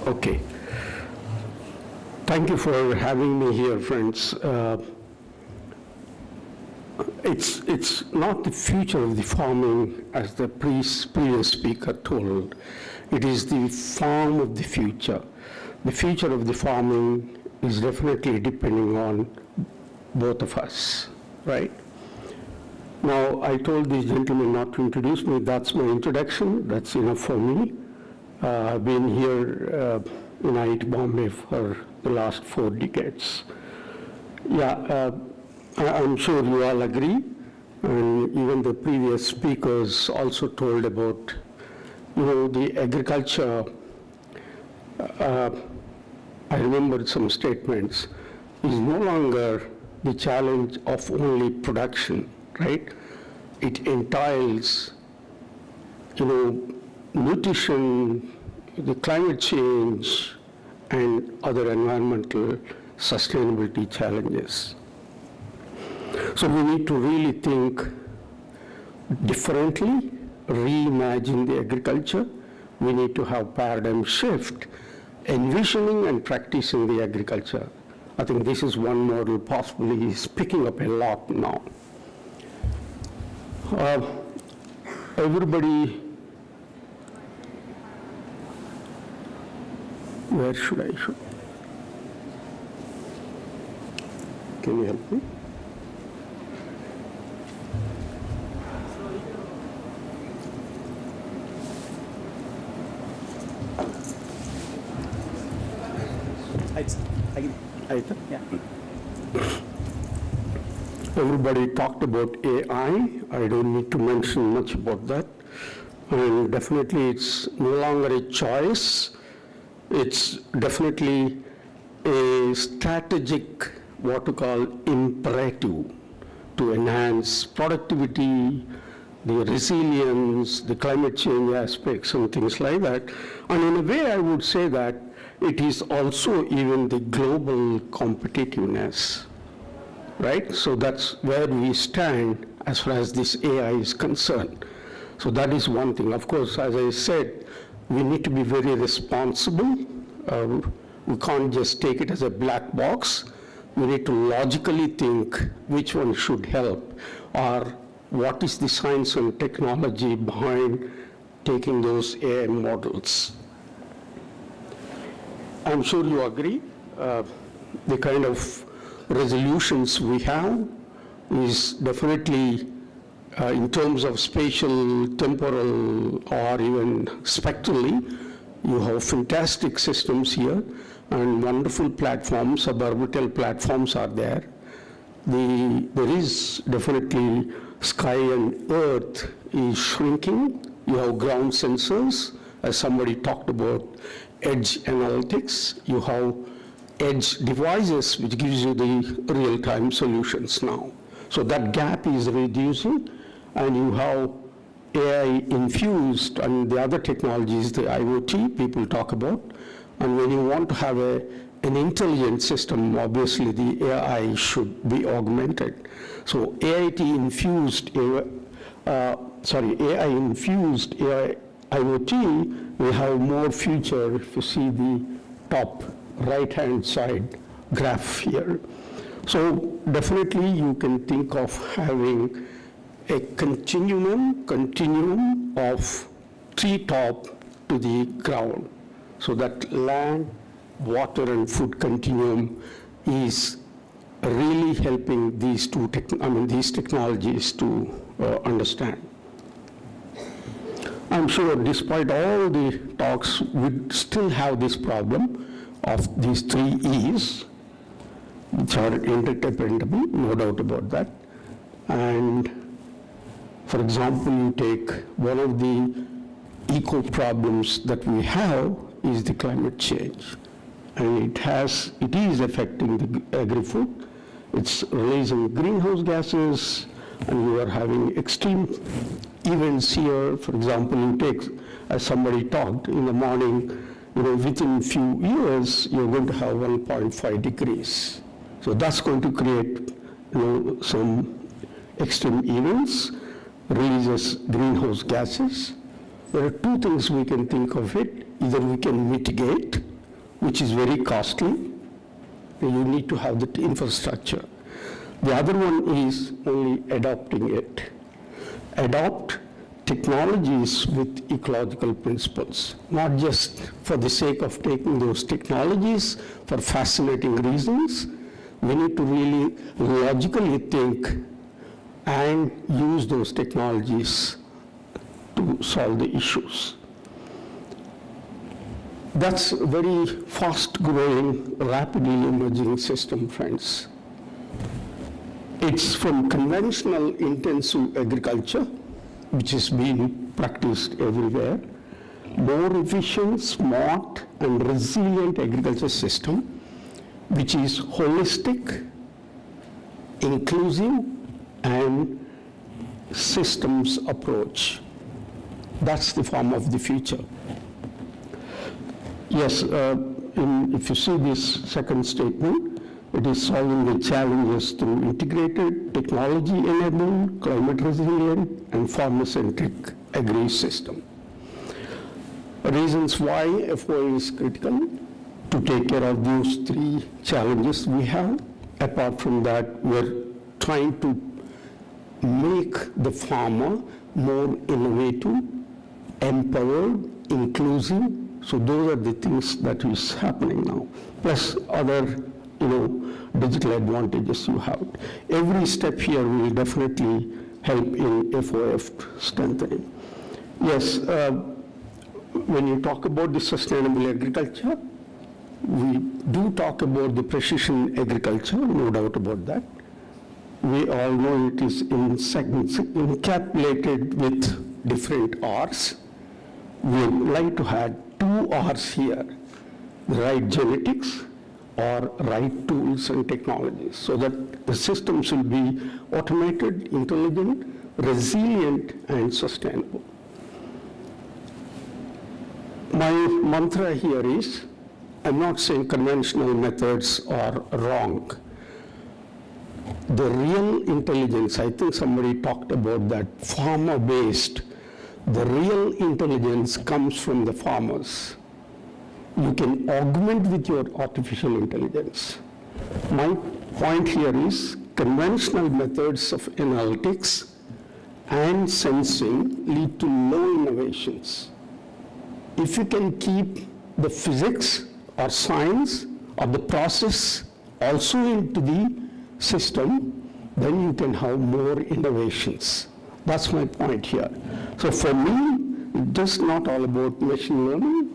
Okay. Thank you for having me here, friends. It's not the future of the farming, as the previous speaker told. It is the farm of the future. The future of the farming is definitely depending on both of us, right? Now, I told this gentleman not to introduce me. That's my introduction. That's enough for me. I've been here in IIT Bombay for the last 4 decades. Yeah, I'm sure you all agree, and even the previous speakers also told about, the agriculture. I remembered some statements, is no longer the challenge of only production, right? It entails, nutrition, the climate change, and other environmental sustainability challenges. So we need to really think differently, reimagine the agriculture. We need to have paradigm shift, envisioning and practicing the agriculture. I think this is one model possibly is picking up a lot now. Everybody, where should I show? Can you help me? Everybody talked about AI. I don't need to mention much about that. And definitely it's no longer a choice. It's definitely a strategic, what to call, imperative to enhance productivity, the resilience, the climate change aspects and things like that. And in a way, I would say that it is also even the global competitiveness, right? So that's where we stand as far as this AI is concerned. So that is one thing. Of course, as I said, we need to be very responsible. We can't just take it as a black box. We need to logically think which one should help, or what is the science and technology behind taking those AI models. I'm sure you agree, the kind of resolutions we have is definitely in terms of spatial, temporal, or even spectrally, you have fantastic systems here and wonderful platforms, suborbital platforms are there. There is definitely sky and earth is shrinking. You have ground sensors, as somebody talked about, edge analytics. You have edge devices, which gives you the real-time solutions now. So that gap is reducing, and you have AI infused and the other technologies, the IoT people talk about. And when you want to have an intelligent system, obviously the AI should be augmented. So AI infused AI IoT will have more future if you see the top right-hand side graph here. So definitely you can think of having a continuum of treetop to the ground. So that land, water, and food continuum is really helping these these technologies to understand. I'm sure despite all the talks, we still have this problem of these 3 E's, which are interdependable, no doubt about that. And for example, you take one of the eco problems that we have is the climate change. And it is affecting the agri-food. It's releasing greenhouse gases, and we are having extreme events here. For example, you take, as somebody talked in the morning, within few years, you're going to have 1.5 degrees. So that's going to create, some extreme events, releases greenhouse gases. There are two things we can think of it. Either we can mitigate, which is very costly. You need to have the infrastructure. The other one is only adopting it. Adopt technologies with ecological principles, not just for the sake of taking those technologies for fascinating reasons. We need to really logically think and use those technologies to solve the issues. That's a very fast-growing, rapidly emerging system, friends. It's from conventional intensive agriculture, which is being practiced everywhere, more efficient, smart, and resilient agriculture system, which is holistic, inclusive, and systems approach. That's the form of the future. Yes, if you see this second statement, it is solving the challenges through integrated, technology-enabled, climate-resilient, and farmer-centric agri-system. Reasons why FOA is critical to take care of those three challenges we have. Apart from that, we're trying to make the farmer more innovative, empowered, inclusive. So those are the things that is happening now. Plus other, digital advantages you have. Every step here will definitely help in FOF strengthening. Yes, when you talk about the sustainable agriculture, we do talk about the precision agriculture, no doubt about that. We all know it is encapsulated with different R's. We would like to add 2 R's here, the right genetics or right tools and technologies, so that the systems will be automated, intelligent, resilient, and sustainable. My mantra here is, I'm not saying conventional methods are wrong. The real intelligence, I think somebody talked about that, farmer-based. The real intelligence comes from the farmers. You can augment with your artificial intelligence. My point here is conventional methods of analytics and sensing lead to low innovations. If you can keep the physics or science or the process also into the system, then you can have more innovations. That's my point here. So for me, it's just not all about machine learning,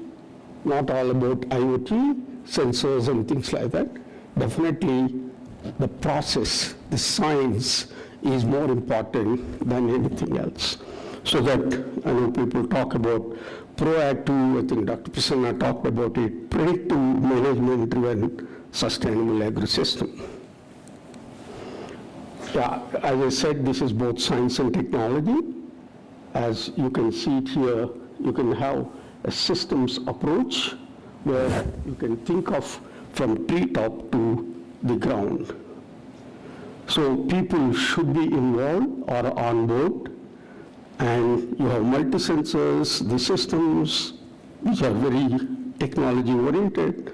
not all about IoT, sensors and things like that. Definitely the process, the science is more important than anything else. So that, I know people talk about proactive, I think Dr. Prasanna talked about it, predictive management-driven sustainable agri-system. Yeah, as I said, this is both science and technology. As you can see it here, you can have a systems approach where you can think of from treetop to the ground. So people should be involved or on board, and you have multi-sensors, the systems which are very technology oriented.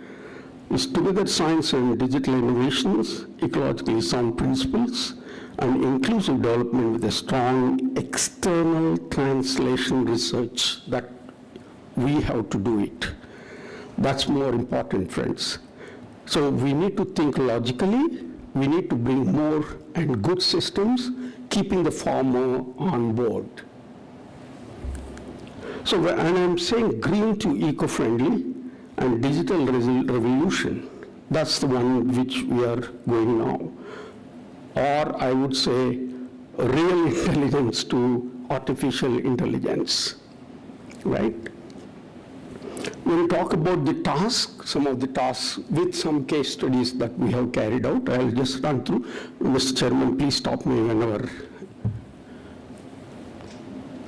It's together science and digital innovations, ecologically sound principles, and inclusive development with a strong external translation research that we have to do it. That's more important, friends. So we need to think logically, we need to bring more and good systems, keeping the farmer on board. So, and I'm saying green to eco-friendly and digital revolution, that's the one which we are going now. Or I would say real intelligence to artificial intelligence, right? When we talk about the task, some of the tasks with some case studies that we have carried out, I'll just run through. Mr. Chairman, please stop me whenever.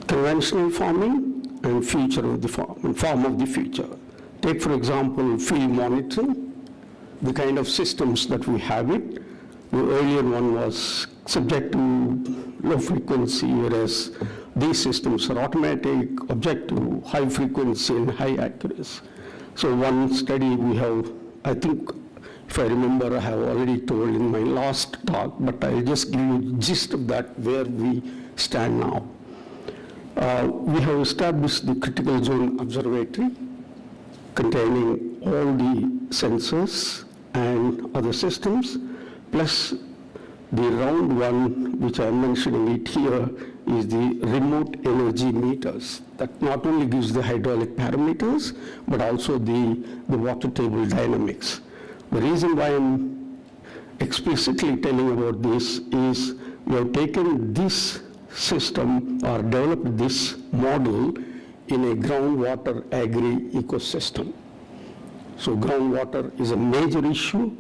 Conventional farming and future of the farm of the future. Take, for example, field monitoring, the kind of systems that we have it. The earlier one was subject to low frequency, whereas these systems are automatic, object to high frequency and high accuracy. So one study we have, I think, if I remember, I have already told in my last talk, but I'll just give you the gist of that, where we stand now. We have established the critical zone observatory containing all the sensors and other systems, plus the round one, which I'm mentioning it here, is the remote energy meters that not only gives the hydraulic parameters, but also the water table dynamics. The reason why I'm explicitly telling about this is we have taken this system or developed this model in a groundwater agri ecosystem. So groundwater is a major issue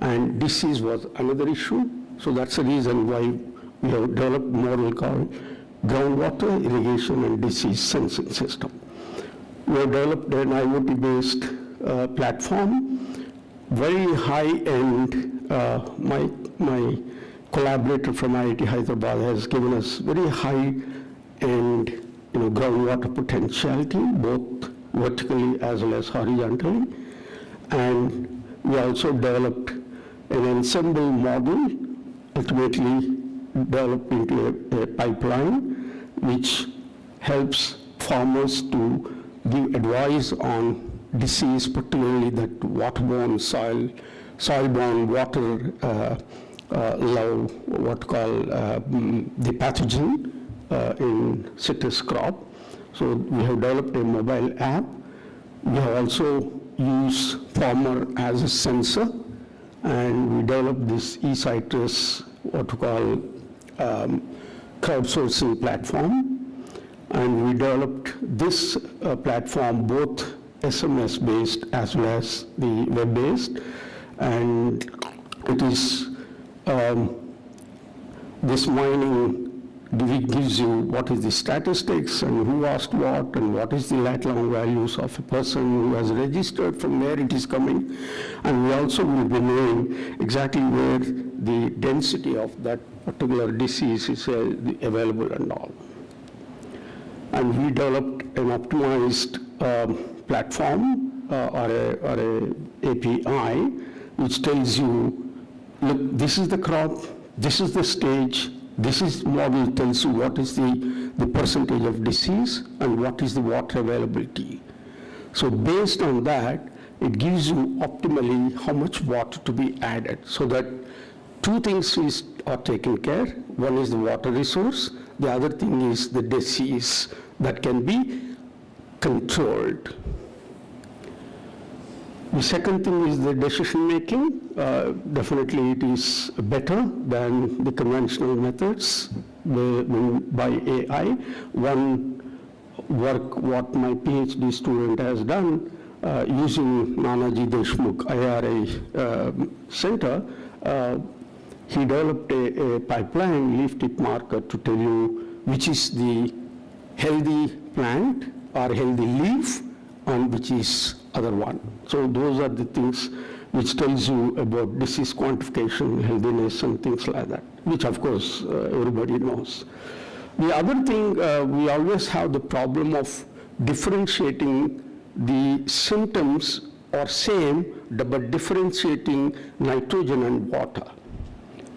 and disease was another issue. So that's the reason why we have developed a model called groundwater irrigation and disease sensing system. We have developed an IoT-based platform, very high-end. My collaborator from IIT Hyderabad has given us very high-end groundwater potentiality, both vertically as well as horizontally. And we also developed an ensemble model, ultimately developed into a pipeline, which helps farmers to give advice on disease, particularly that waterborne soil-borne water what call the pathogen in citrus crop. So we have developed a mobile app. We have also used farmer as a sensor, and we developed this eCitrus, what we call crowdsourcing platform. And we developed this platform both SMS-based as well as the web-based, and it is this mining gives you what is the statistics and who asked what and what is the lat-long values of a person who has registered, from where it is coming, and we also will be knowing exactly where the density of that particular disease is available and all. And we developed an optimized platform or a API which tells you, look, this is the crop, this is the stage, this is model tells you what is the percentage of disease and what is the water availability. So based on that, it gives you optimally how much water to be added, so that two things are taken care. One is the water resource, the other thing is the disease that can be controlled. The second thing is the decision making. Definitely it is better than the conventional methods by AI. One work what my PhD student has done using Nanaji Deshmukh IRA Center, he developed a pipeline leaf tip marker to tell you which is the healthy plant or healthy leaf and which is other one. So those are the things which tells you about disease quantification, healthiness, and things like that, which of course everybody knows. The other thing, we always have the problem of differentiating the symptoms are same, but differentiating nitrogen and water.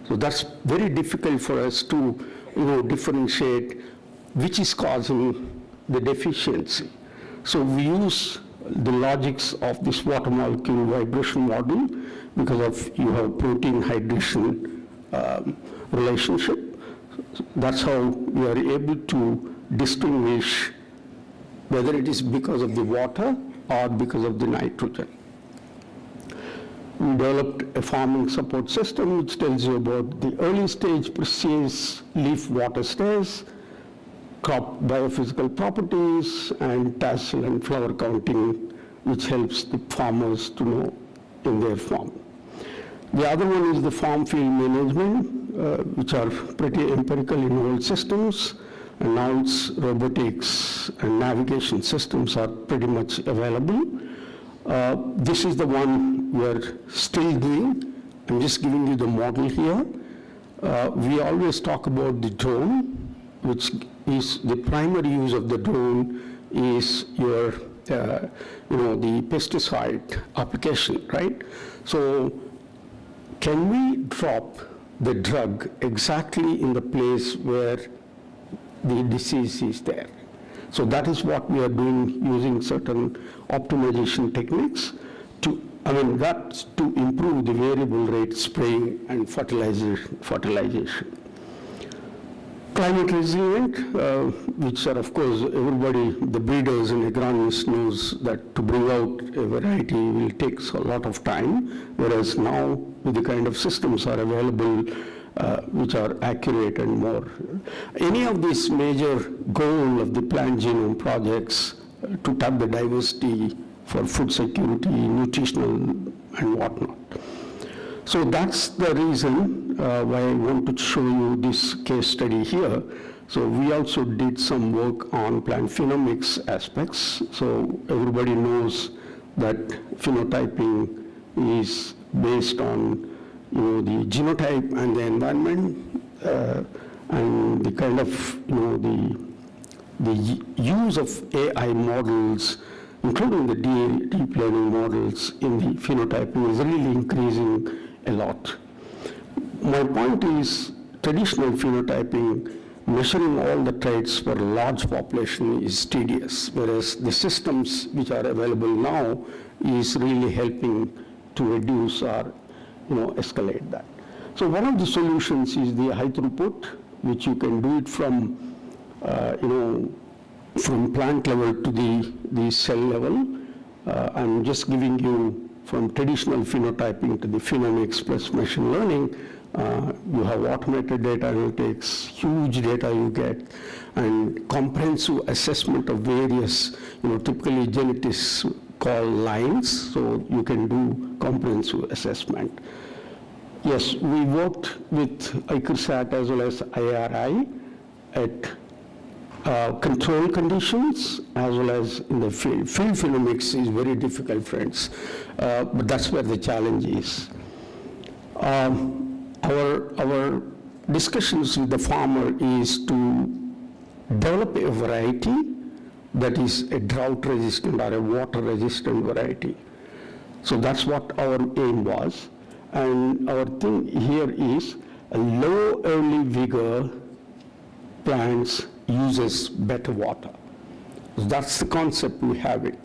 So that's very difficult for us to differentiate which is causing the deficiency. So we use the logics of this water molecule vibration model because of you have protein hydration relationship. That's how we are able to distinguish whether it is because of the water or because of the nitrogen. We developed a farming support system which tells you about the early stage precise leaf water status, crop biophysical properties, and tassel and flower counting, which helps the farmers to know in their farm. The other one is the farm field management, which are pretty empirical in old systems, and now it's robotics and navigation systems are pretty much available. This is the one we're still doing. I'm just giving you the model here. we always talk about the drone, which is the primary use of the drone is your, the pesticide application, right? So can we drop the drug exactly in the place where the disease is there? So that is what we are doing using certain optimization techniques that's to improve the variable rate spraying and fertilization. Climate resilient, which are of course everybody, the breeders and agronomists knows that to bring out a variety will take a lot of time, whereas now with the kind of systems are available which are accurate and more. Any of these major goal of the plant genome projects to tap the diversity for food security, nutritional and whatnot. So that's the reason why I want to show you this case study here. So we also did some work on plant phenomics aspects. So everybody knows that phenotyping is based on the genotype and the environment and the kind of the use of AI models, including the deep learning models in the phenotyping is really increasing a lot. My point is traditional phenotyping, measuring all the traits for a large population is tedious, whereas the systems which are available now is really helping to reduce or escalate that. So one of the solutions is the high throughput, which you can do it from from plant level to the cell level. I'm just giving you from traditional phenotyping to the phenomics plus machine learning. You have automated data analytics, huge data you get, and comprehensive assessment of various, typically genetics call lines, so you can do comprehensive assessment. Yes, we worked with ICRSAT as well as IRI at control conditions as well as in the field. Field phenomics is very difficult, friends, but that's where the challenge is. Our discussions with the farmer is to develop a variety that is a drought-resistant or a water-resistant variety. So that's what our aim was. And our thing here is a low early vigor plants uses better water. That's the concept we have it.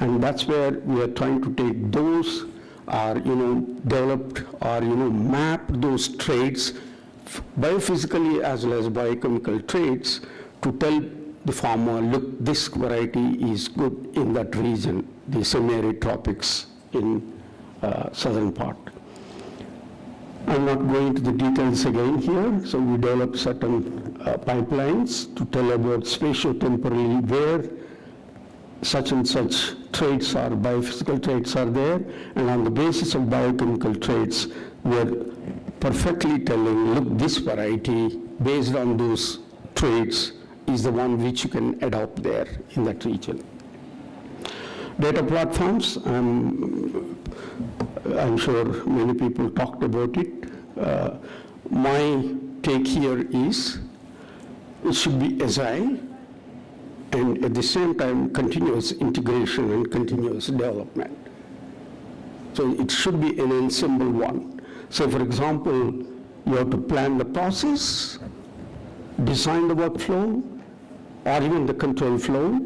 And that's where we are trying to take those developed or, map those traits biophysically as well as biochemical traits to tell the farmer, look, this variety is good in that region, the semi-arid tropics in southern part. I'm not going into the details again here. So we developed certain pipelines to tell about spatio-temporally where such and such traits are, biophysical traits are there, and on the basis of biochemical traits, we're perfectly telling, look, this variety, based on those traits, is the one which you can adopt there in that region. Data platforms, I'm sure many people talked about it. My take here is it should be agile and at the same time continuous integration and continuous development. So it should be an ensemble one. So for example, you have to plan the process, design the workflow, or even the control flow,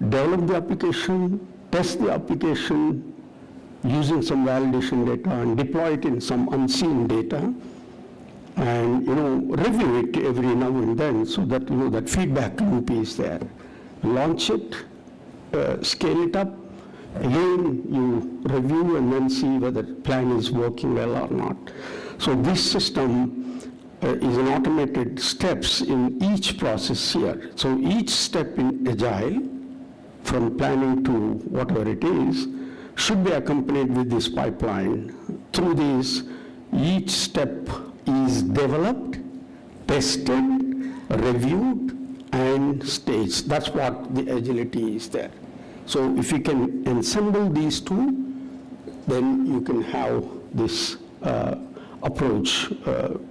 develop the application, test the application using some validation data and deploy it in some unseen data, and review it every now and then so that that feedback loop is there. Launch it, scale it up, again you review and then see whether the plan is working well or not. So this system is an automated steps in each process here. So each step in Agile, from planning to whatever it is, should be accompanied with this pipeline. Through this, each step is developed, tested, reviewed, and staged. That's what the agility is there. So if you can ensemble these two, then you can have this approach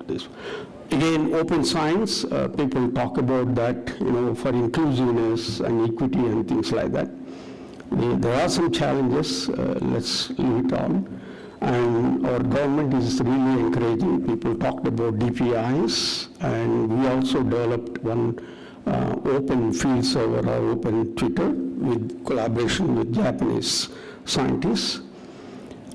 this. Again, open science, people talk about that, for inclusiveness and equity and things like that. There are some challenges, let's leave it on. And our government is really encouraging. People talked about DPIs, and we also developed one open field server or open Twitter with collaboration with Japanese scientists.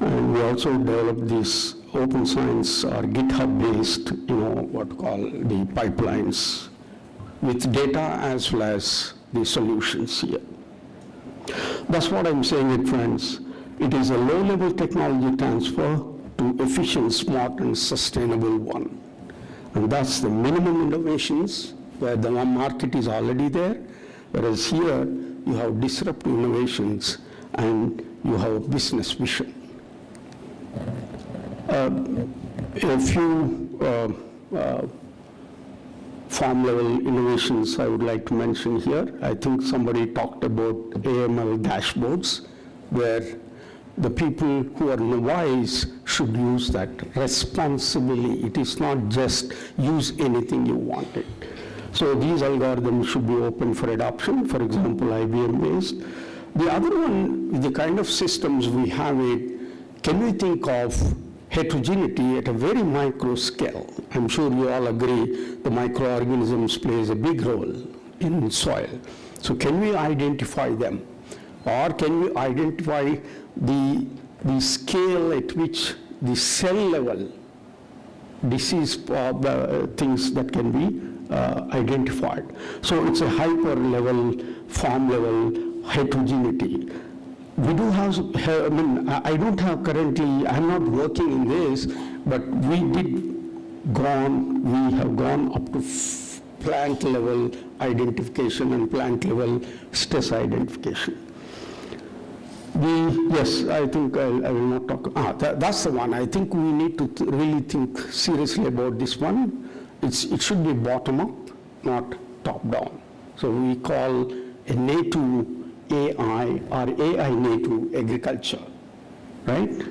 And we also developed this open science or GitHub-based, what we call the pipelines with data as well as the solutions here. That's what I'm saying, friends. It is a low-level technology transfer to efficient, smart, and sustainable one. And that's the minimum innovations where the market is already there, whereas here you have disruptive innovations and you have a business vision. A few farm-level innovations I would like to mention here. I think somebody talked about AML dashboards, where the people who are novice should use that responsibly. It is not just use anything you want it. So these algorithms should be open for adoption, for example, IBM-based. The other one, the kind of systems we have can we think of heterogeneity at a very micro scale? I'm sure you all agree the microorganisms plays a big role in soil. So can we identify them? Or can we identify the scale at which the cell level disease things that can be identified? So it's a hyper level, farm level heterogeneity. We do have, I don't have currently, I'm not working in this, but we have gone up to plant level identification and plant level stress identification. Yes, I think I will not talk. That's the one. I think we need to really think seriously about this one. It should be bottom up, not top down. So we call a native AI or AI native agriculture, right?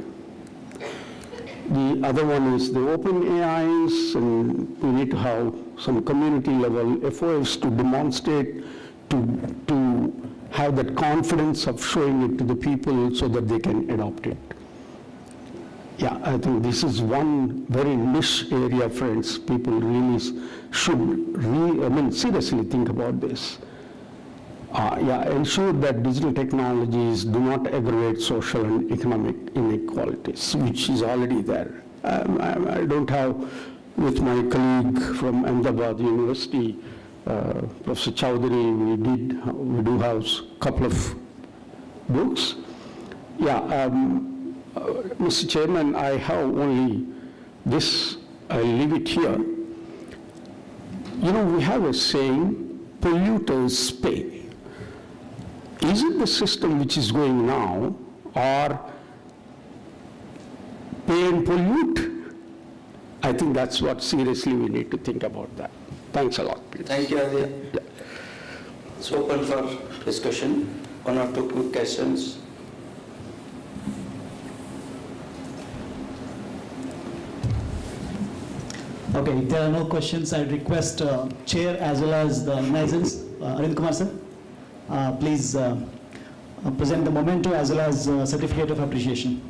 The other one is the open AIs, and we need to have some community level efforts to demonstrate, to have that confidence of showing it to the people so that they can adopt it. Yeah, I think this is one very niche area, friends. People really should seriously think about this. Ensure that digital technologies do not aggravate social and economic inequalities, which is already there. I don't have, with my colleague from Ahmedabad University, Professor Chowdhury, we do have a couple of books. Mr. Chairman, I have only this, I'll leave it here. We have a saying, polluters pay. Is it the system which is going now, or pay and pollute? I think that's what seriously we need to think about that. Thanks a lot, please. Thank you, Adi. It's open for discussion. One or two quick questions. Okay, if there are no questions, I request Chair as well as the organizers, Arvind Kumar sir, please present the memento as well as certificate of appreciation.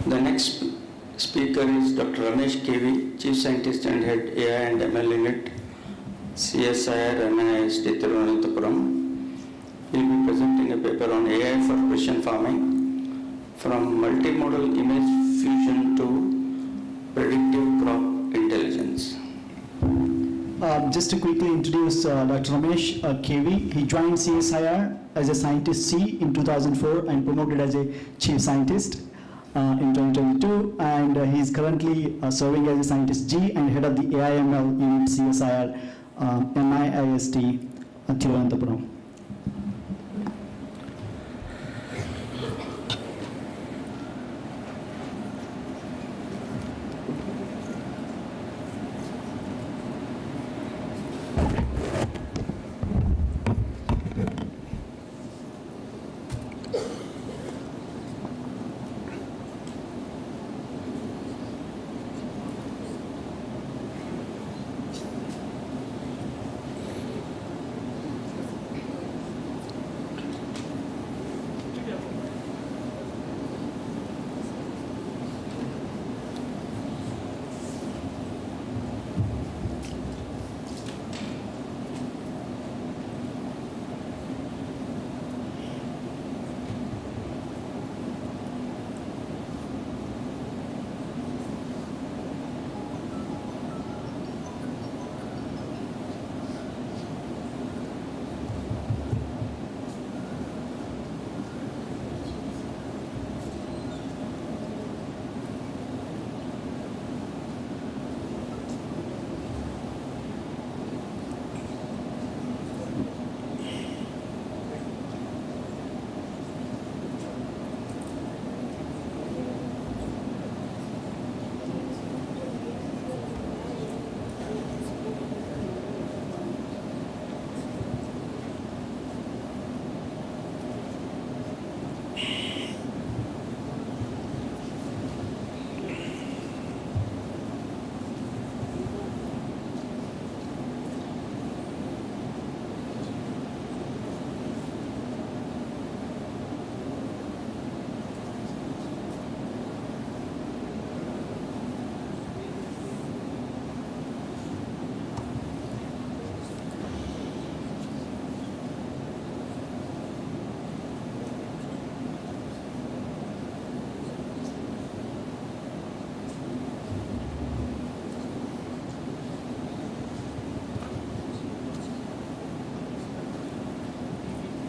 The next speaker is Dr. Ramesh KV, Chief Scientist and Head AI and ML Unit, CSIR NIST Thiruvananthapuram. He will be presenting a paper on AI for precision farming from multimodal image infusion to predictive crop intelligence? Just to quickly introduce Dr. Ramesh KV, he joined CSIR as a scientist C in 2004 and promoted as a chief scientist in 2022, and he is currently serving as a scientist G and head of the AIML unit CSIR NIIST Thiruvananthapuram.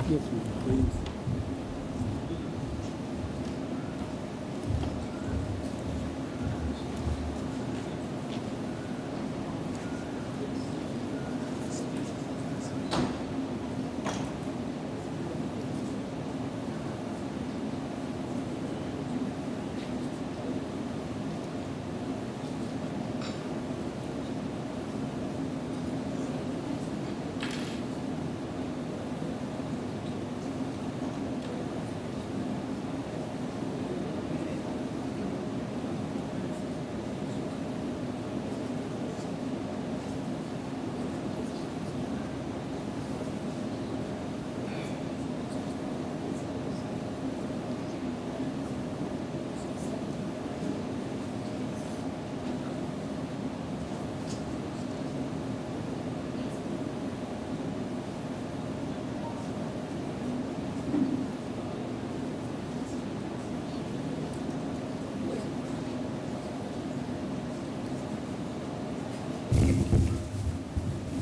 Yes, please.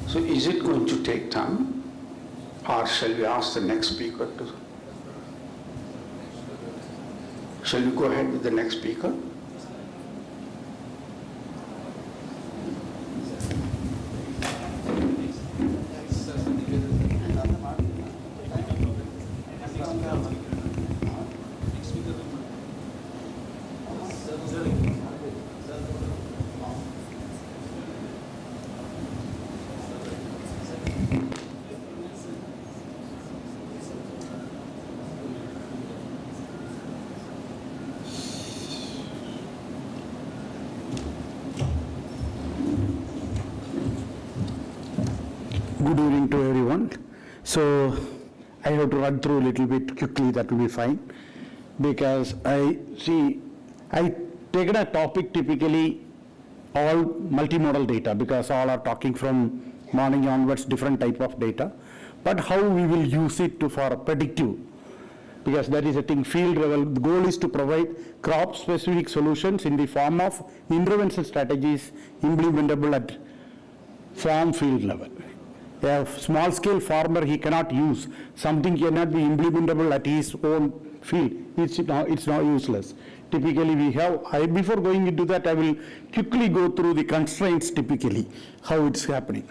So is it going to take time, or shall we ask the next speaker to? Shall we go ahead with the next speaker? Good evening to everyone. So I have to run through a little bit quickly, that will be fine. Because I taken a topic typically all multimodal data, because all are talking from morning onwards different type of data. But how we will use it for predictive because that is a thing field level. The goal is to provide crop-specific solutions in the form of intervention strategies implementable at farm field level. A small-scale farmer, he cannot use something cannot be implementable at his own field. It's now useless. Typically, we have. Before going into that, I will quickly go through the constraints. Typically, how it's happening.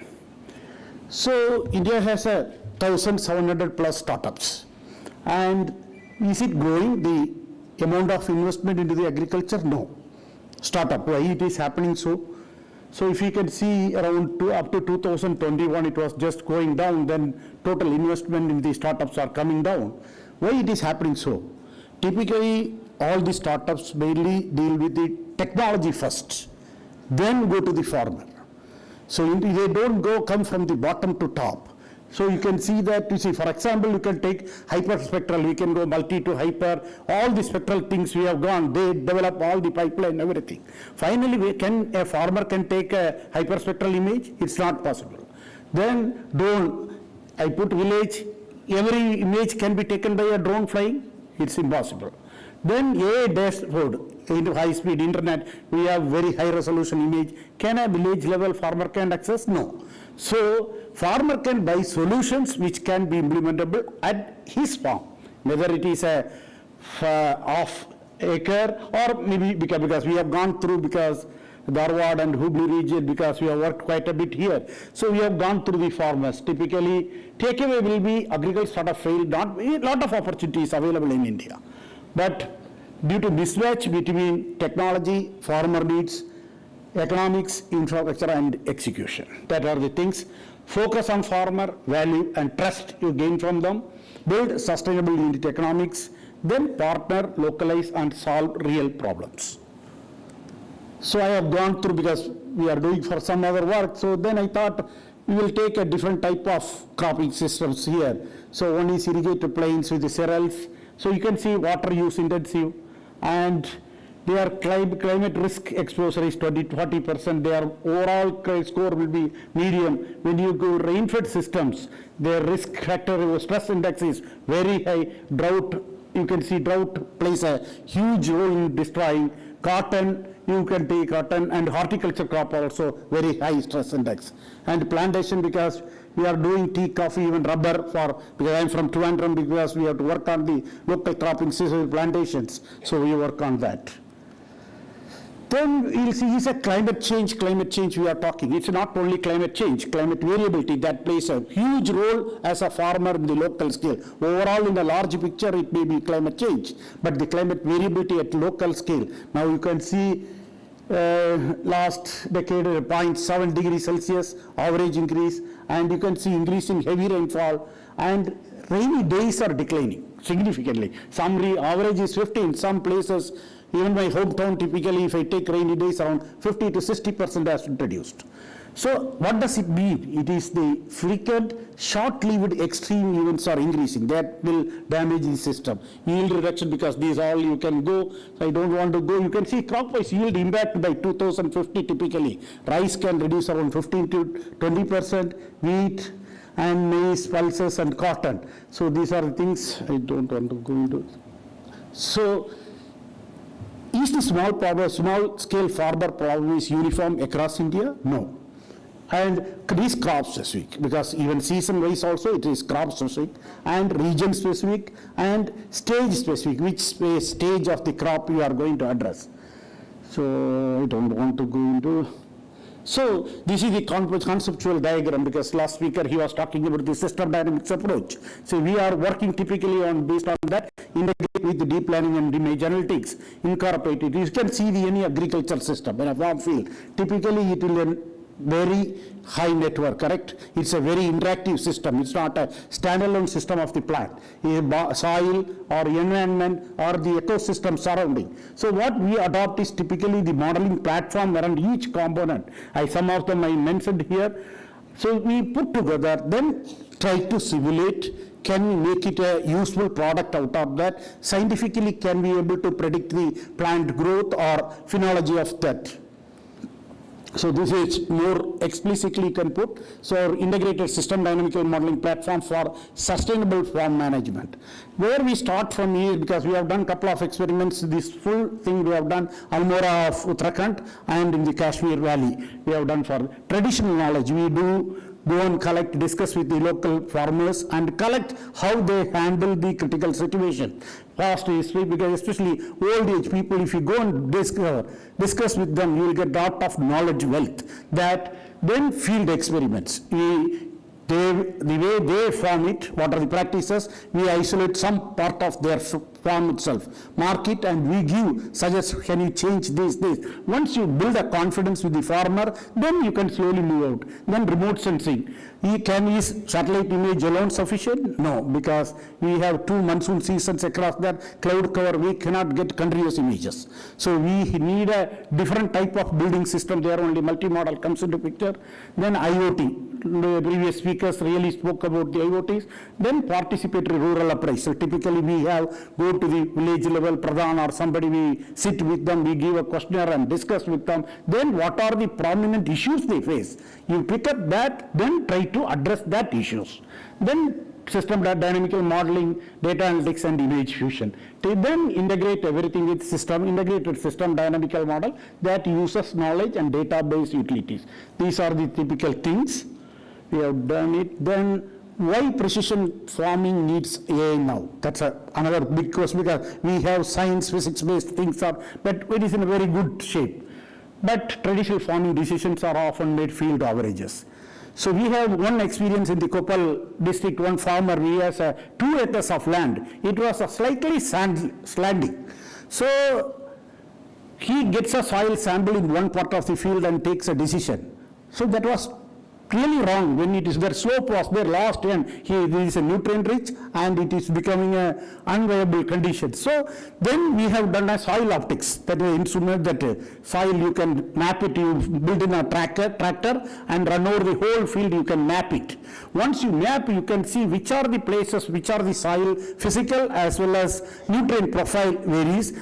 So India has 1,700 plus startups, and is it growing? The amount of investment into the agriculture? No. Startup. Why it is happening so? So if you can see around up to 2021, it was just going down, then total investment in the startups are coming down. Why it is happening so? Typically, all the startups mainly deal with the technology first, then go to the farmer. So they don't come from the bottom to top. So you can see that, you see, for example, you can take hyperspectral, we can go multi to hyper, all the spectral things we have gone, they develop all the pipeline, everything. Finally, a farmer can take a hyperspectral image? It's not possible. Then drone, I put village, every image can be taken by a drone flying? It's impossible. Then AI dashboard, into high-speed internet, we have very high resolution image. Can a village level farmer can access? No. So farmer can buy solutions which can be implementable at his farm, whether it is a off acre or maybe because we have gone through, because Dharwad and Hubli region, because we have worked quite a bit here. So we have gone through the farmers. Typically, takeaway will be agriculture sort of failed, not a lot of opportunities available in India. But due to mismatch between technology, farmer needs, economics, infrastructure and execution. That are the things. Focus on farmer, value and trust you gain from them. Build sustainable unit economics. Then partner, localize and solve real problems. So I have gone through, because we are doing for some other work, so then I thought we will take a different type of cropping systems here. So one is irrigated plains with the cereals. So you can see water use intensive, and their climate risk exposure is 20-40%. Their overall score will be medium. When you go rain-fed systems, their risk factor, stress index is very high. Drought, you can see drought plays a huge role in destroying. Cotton, you can take cotton, and horticulture crop also very high stress index. And plantation, because we are doing tea, coffee, even rubber because I am from Trivandrum, because we have to work on the local cropping season plantations. So we work on that. Then you'll see it's a climate change we are talking. It's not only climate change, climate variability that plays a huge role as a farmer in the local scale. Overall, in the large picture, it may be climate change, but the climate variability at local scale. Now you can see last decade 0.7 degrees Celsius average increase, and you can see increasing heavy rainfall, and rainy days are declining significantly. Some average is 50 in some places. Even my hometown, typically, if I take rainy days, around 50 to 60% has reduced. So what does it mean? It is the frequent, short-lived extreme events are increasing. That will damage the system. Yield reduction, because these all you can go. So I don't want to go. You can see crop-wise yield impact by 2050 typically. Rice can reduce around 15 to 20%, wheat and maize, pulses and cotton. So these are things I don't want to go into. So is the small-scale farmer problem is uniform across India? No. And it is crop specific, because even season-wise also it is crop specific and region specific and stage specific, which stage of the crop you are going to address. So I don't want to go into. So this is the conceptual diagram, because last speaker he was talking about the system dynamics approach. So we are working typically based on that, integrate with the deep learning and image analytics, incorporate it. You can see any agricultural system in a farm field. Typically it will very high network, correct? It's a very interactive system. It's not a standalone system of the plant. Soil or environment or the ecosystem surrounding. So what we adopt is typically the modeling platform around each component. Some of them I mentioned here. So we put together, then try to simulate. Can we make it a useful product out of that? Scientifically, can we able to predict the plant growth or phenology of that? So this is more explicitly can put. So our integrated system dynamical modeling platform for sustainable farm management. Where we start from is because we have done couple of experiments. This full thing we have done Almora of Uttarakhand and in the Kashmir Valley. We have done for traditional knowledge. We do go and collect, discuss with the local farmers and collect how they handle the critical situation. Past history, because especially old age people, if you go and discuss with them, you will get a lot of knowledge wealth. That then field experiments. The way they farm it, what are the practices, we isolate some part of their farm itself, mark it, and we suggest, can you change this. Once you build a confidence with the farmer, then you can slowly move out. Then remote sensing. Is satellite image alone sufficient? No, because we have 2 monsoon seasons across that, cloud cover, we cannot get continuous images. So we need a different type of building system. There only multi-model comes into picture. Then IoT. The previous speakers really spoke about the IoTs. Then participatory rural appraisal. So typically we have go to the village level, Pradhan or somebody, we sit with them, we give a questionnaire and discuss with them. Then what are the prominent issues they face? You pick up that, then try to address that issues. Then system dynamical modeling, data analytics and image fusion. To then integrate everything with integrated system dynamical model that uses knowledge and database utilities. These are the typical things. We have done it. Then why precision farming needs AI now? That's another big question, because we have science, physics-based things but it is in a very good shape. But traditional farming decisions are often made field averages. So we have one experience in the Koppal district, one farmer, he has 2 acres of land. It was a slightly slanty. So he gets a soil sample in one part of the field and takes a decision. So that was really wrong. When it is their slope was there last and there is a nutrient rich and it is becoming a unviable condition. So then we have done a soil optics, that instrument that soil you can map it, you build in a tractor and run over the whole field, you can map it. Once you map, you can see which are the places, which are the soil physical as well as nutrient profile varies,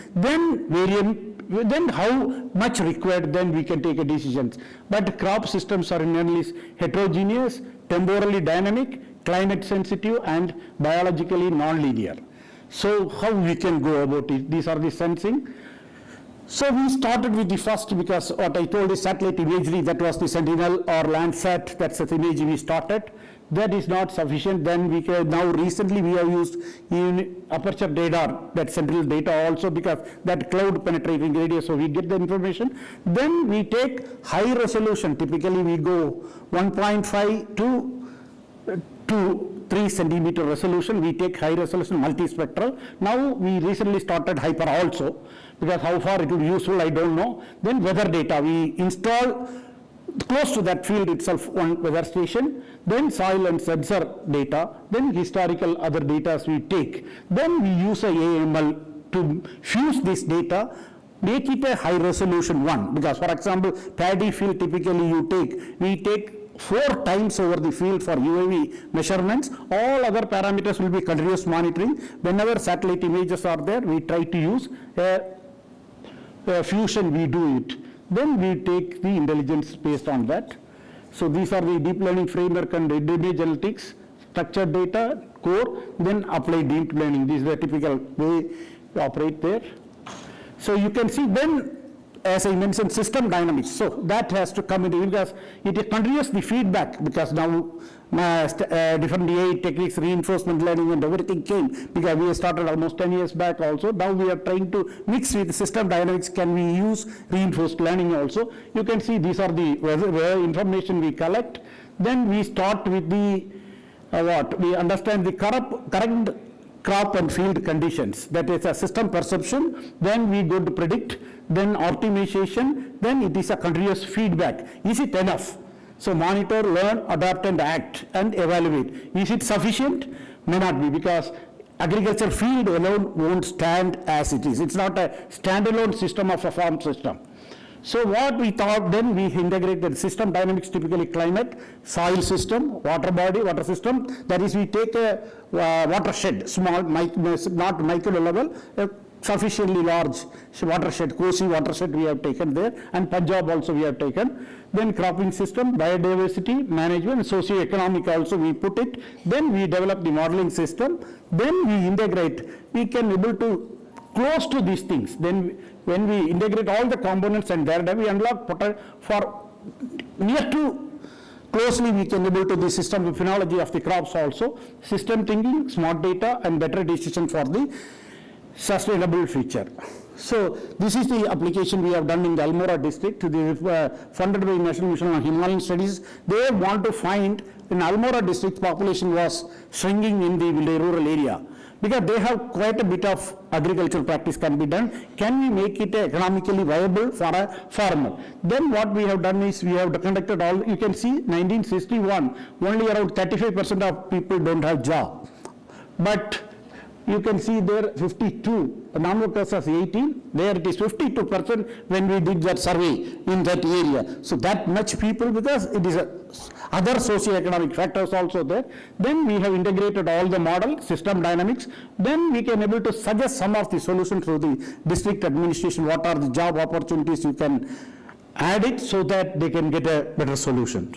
then how much required, then we can take a decisions. But crop systems are inherently heterogeneous, temporally dynamic, climate sensitive and biologically non-linear. So how we can go about it? These are the sensing. So we started with the first, because what I told is satellite imagery, that was the Sentinel or Landsat, that's the image we started. That is not sufficient. Then we can, now recently we have used in aperture radar, that central data also, because that cloud penetrating radio, so we get the information. Then we take high resolution, typically we go 1.5 to 3 centimeter resolution, we take high resolution multispectral. Now we recently started hyper also, because how far it will be useful I don't know. Then weather data, we install close to that field itself one weather station, then soil and sensor data, then historical other data we take. Then we use a AML to fuse this data, make it a high resolution one, because for example paddy field typically we take 4 times over the field for UAV measurements. All other parameters will be continuous monitoring. Whenever satellite images are there, we try to use a fusion, we do it. Then we take the intelligence based on that. So these are the deep learning framework and image analytics, structured data, core, then apply deep learning. This is the typical way we operate there. So you can see then, as I mentioned, system dynamics. So that has to come into, because it continues the feedback, because now different AI techniques, reinforcement learning and everything came, because we started almost 10 years back also. Now we are trying to mix with system dynamics. Can we use reinforced learning also? You can see these are the information we collect. Then we start with the we understand the current crop and field conditions, that is a system perception. Then we go to predict, then optimization, then it is a continuous feedback. Is it enough? So monitor, learn, adapt and act and evaluate. Is it sufficient? May not be, because agriculture field alone won't stand as it is. It's not a standalone system of a farm system. So what we thought, then we integrated system dynamics, typically climate, soil system, water body, water system. That is, we take a watershed, small, not micro level, sufficiently large watershed, Kosi watershed we have taken there, and Punjab also we have taken. Then cropping system, biodiversity management, socio-economic also we put it. Then we develop the modeling system. Then we integrate. We can able to close to these things. Then when we integrate all the components and there we unlock for near to closely we can able to the system phenology of the crops also, system thinking, smart data and better decision for the sustainable future. So this is the application we have done in the Almora district, funded by National Mission on Himalayan Studies. They want to find in Almora district population was shrinking in the rural area, because they have quite a bit of agricultural practice can be done. Can we make it economically viable for a farmer? Then what we have done is we have conducted all, you can see 1961, only around 35% of people don't have job. But you can see there 52, the non-workers are 18, there it is 52% when we did that survey in that area. So that much people, because it is other socio-economic factors also there. Then we have integrated all the model, system dynamics. Then we can able to suggest some of the solutions to the district administration, what are the job opportunities you can add it so that they can get a better solution.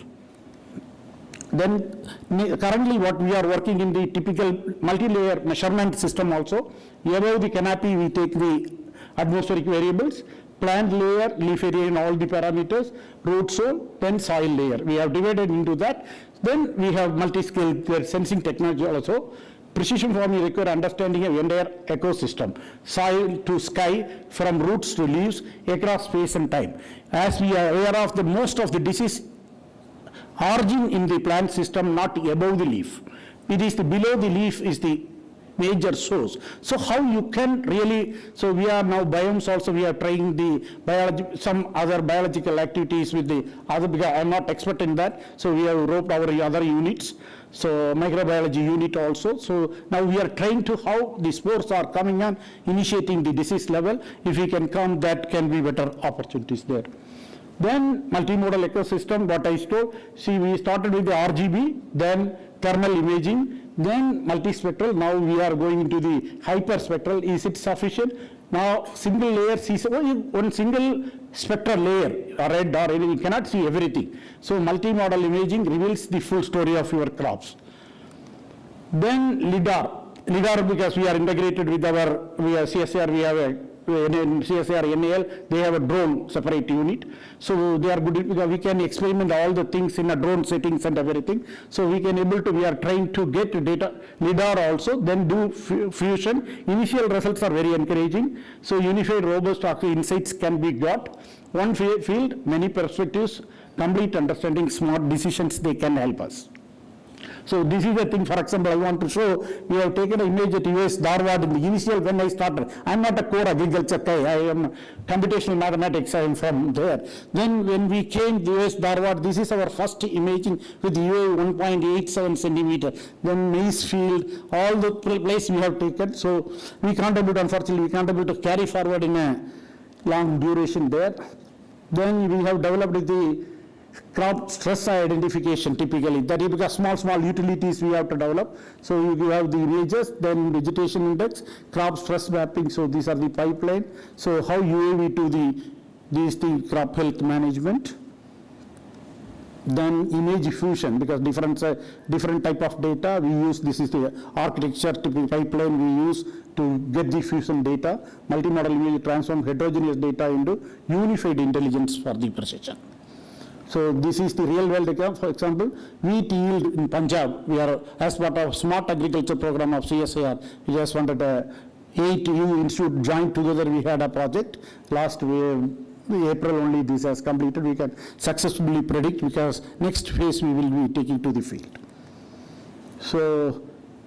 Then currently what we are working in the typical multi-layer measurement system also. Above the canopy we take the atmospheric variables, plant layer, leaf area and all the parameters, root zone, then soil layer. We have divided into that. Then we have multi-scale sensing technology also. Precision farming require understanding of entire ecosystem, soil to sky, from roots to leaves, across space and time. As we are aware of the most of the disease origin in the plant system, not above the leaf. It is the below the leaf is the major source. So how you can really, so we are now biomes also, we are trying the biology, some other biological activities with the other, because I am not expert in that. So we have roped our other units. So microbiology unit also. So now we are trying to how the spores are coming on, initiating the disease level. If we can come, that can be better opportunities there. Then multimodal ecosystem, what I told, see we started with the RGB, then thermal imaging, then multispectral, now we are going into the hyperspectral. Is it sufficient? Now single layer, one single spectral layer, red or anything, you cannot see everything. So multimodal imaging reveals the full story of your crops. Then LIDAR, because we are integrated with our, we are CSR, we have a CSR, NAL, they have a drone separate unit. So they are good because we can experiment all the things in a drone settings and everything. So we can able to, we are trying to get data, LIDAR also, then do fusion. Initial results are very encouraging. So unified robust insights can be got. One field, many perspectives, complete understanding, smart decisions, they can help us. So this is the thing, for example, I want to show, we have taken an image at US Dharwad in the initial when I started. I am not a core agriculture guy, I am computational mathematics, I am from there. Then when we came to US Dharwad, this is our first imaging with UA 1.87 centimeter. Then maize field, all the place we have taken. So we can't able to, unfortunately, we can't able to carry forward in a long duration there. Then we have developed the crop stress identification typically, that is because small utilities we have to develop. So you have the images, then vegetation index, crop stress mapping, so these are the pipeline. So how UAV to the crop health management. Then image fusion, because different type of data we use, this is the architecture to the pipeline we use to get the fusion data. Multimodal image transform heterogeneous data into unified intelligence for the precision. So this is the real world example. For example, wheat yield in Punjab, we are as part of smart agriculture program of CSIR. We just wanted 8 institute joined together. We had a project last April only. This has completed. We can successfully predict because next phase we will be taking to the field. So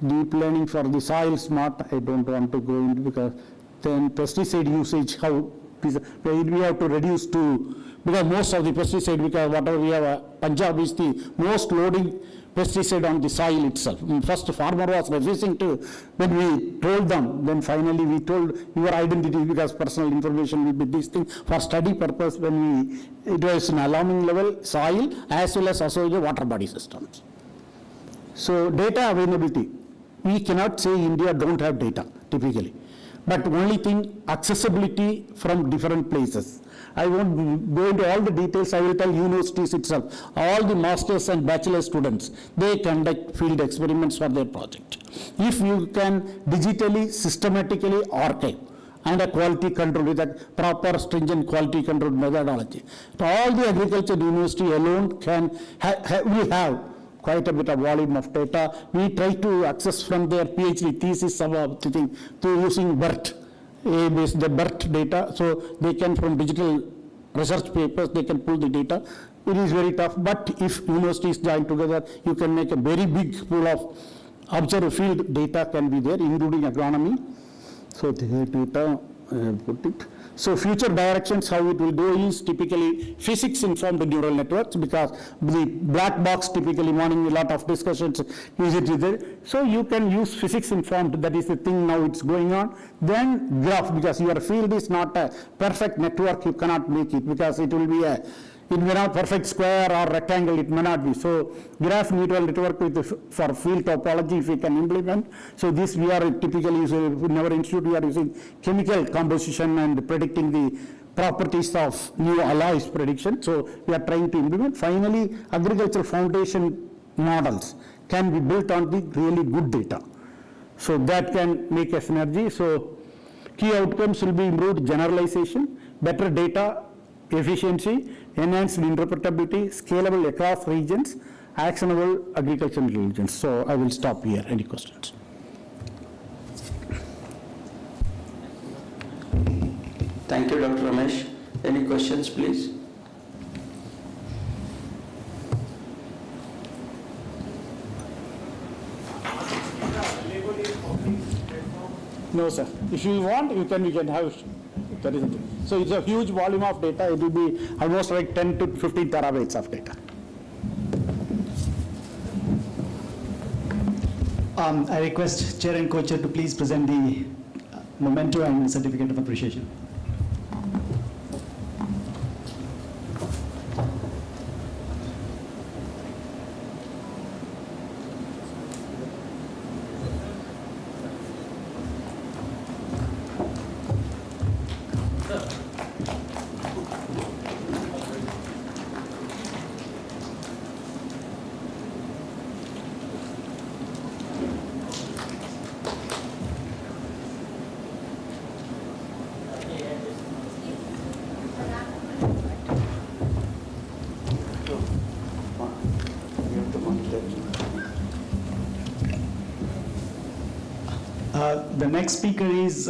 deep learning for the soil smart, I don't want to go into because then pesticide usage, how we have to reduce to, because most of the pesticide, because whatever we have, Punjab is the most loading pesticide on the soil itself. First farmer was refusing to, when we told them, then finally we told your identity because personal information will be this thing for study purpose. When it was an alarming level, soil as well as associated water body systems. So data availability, we cannot say India don't have data typically. but only thing, accessibility from different places. I won't go into all the details, I will tell universities itself. All the masters and bachelor students, they conduct field experiments for their project. If you can digitally, systematically archive, and a quality control with a proper stringent quality control methodology. So all the agriculture university alone can we have quite a bit of volume of data. We try to access from their PhD thesis through using BERT, the BERT data, so they can from digital research papers, they can pull the data. It is very tough, but if universities join together, you can make a very big pool of observed field data can be there, including agronomy. So the data, put it. So future directions, how it will go is typically physics informed neural networks, because the black box typically morning a lot of discussions is it there. So you can use physics informed, that is the thing now it's going on. Then graph, because your field is not a perfect network, you cannot make it, because it will be it may not perfect square or rectangle, it may not be. So graph neural network for field topology if we can implement. So this we are typically using, in our institute we are using chemical composition and predicting the properties of new alloys prediction. So we are trying to implement. Finally, agricultural foundation models can be built on the really good data. So that can make a synergy. So key outcomes will be improved generalization, better data efficiency, enhanced interpretability, scalable across regions, actionable agricultural intelligence. So I will stop here. Any questions? Thank you, Dr. Ramesh. Any questions, please? No, sir. If you want, we can have. That is it. So it's a huge volume of data. It will be almost like 10 to 15 terabytes of data. I request Chair and Co-Chair to please present the memento and certificate of appreciation. The next speaker is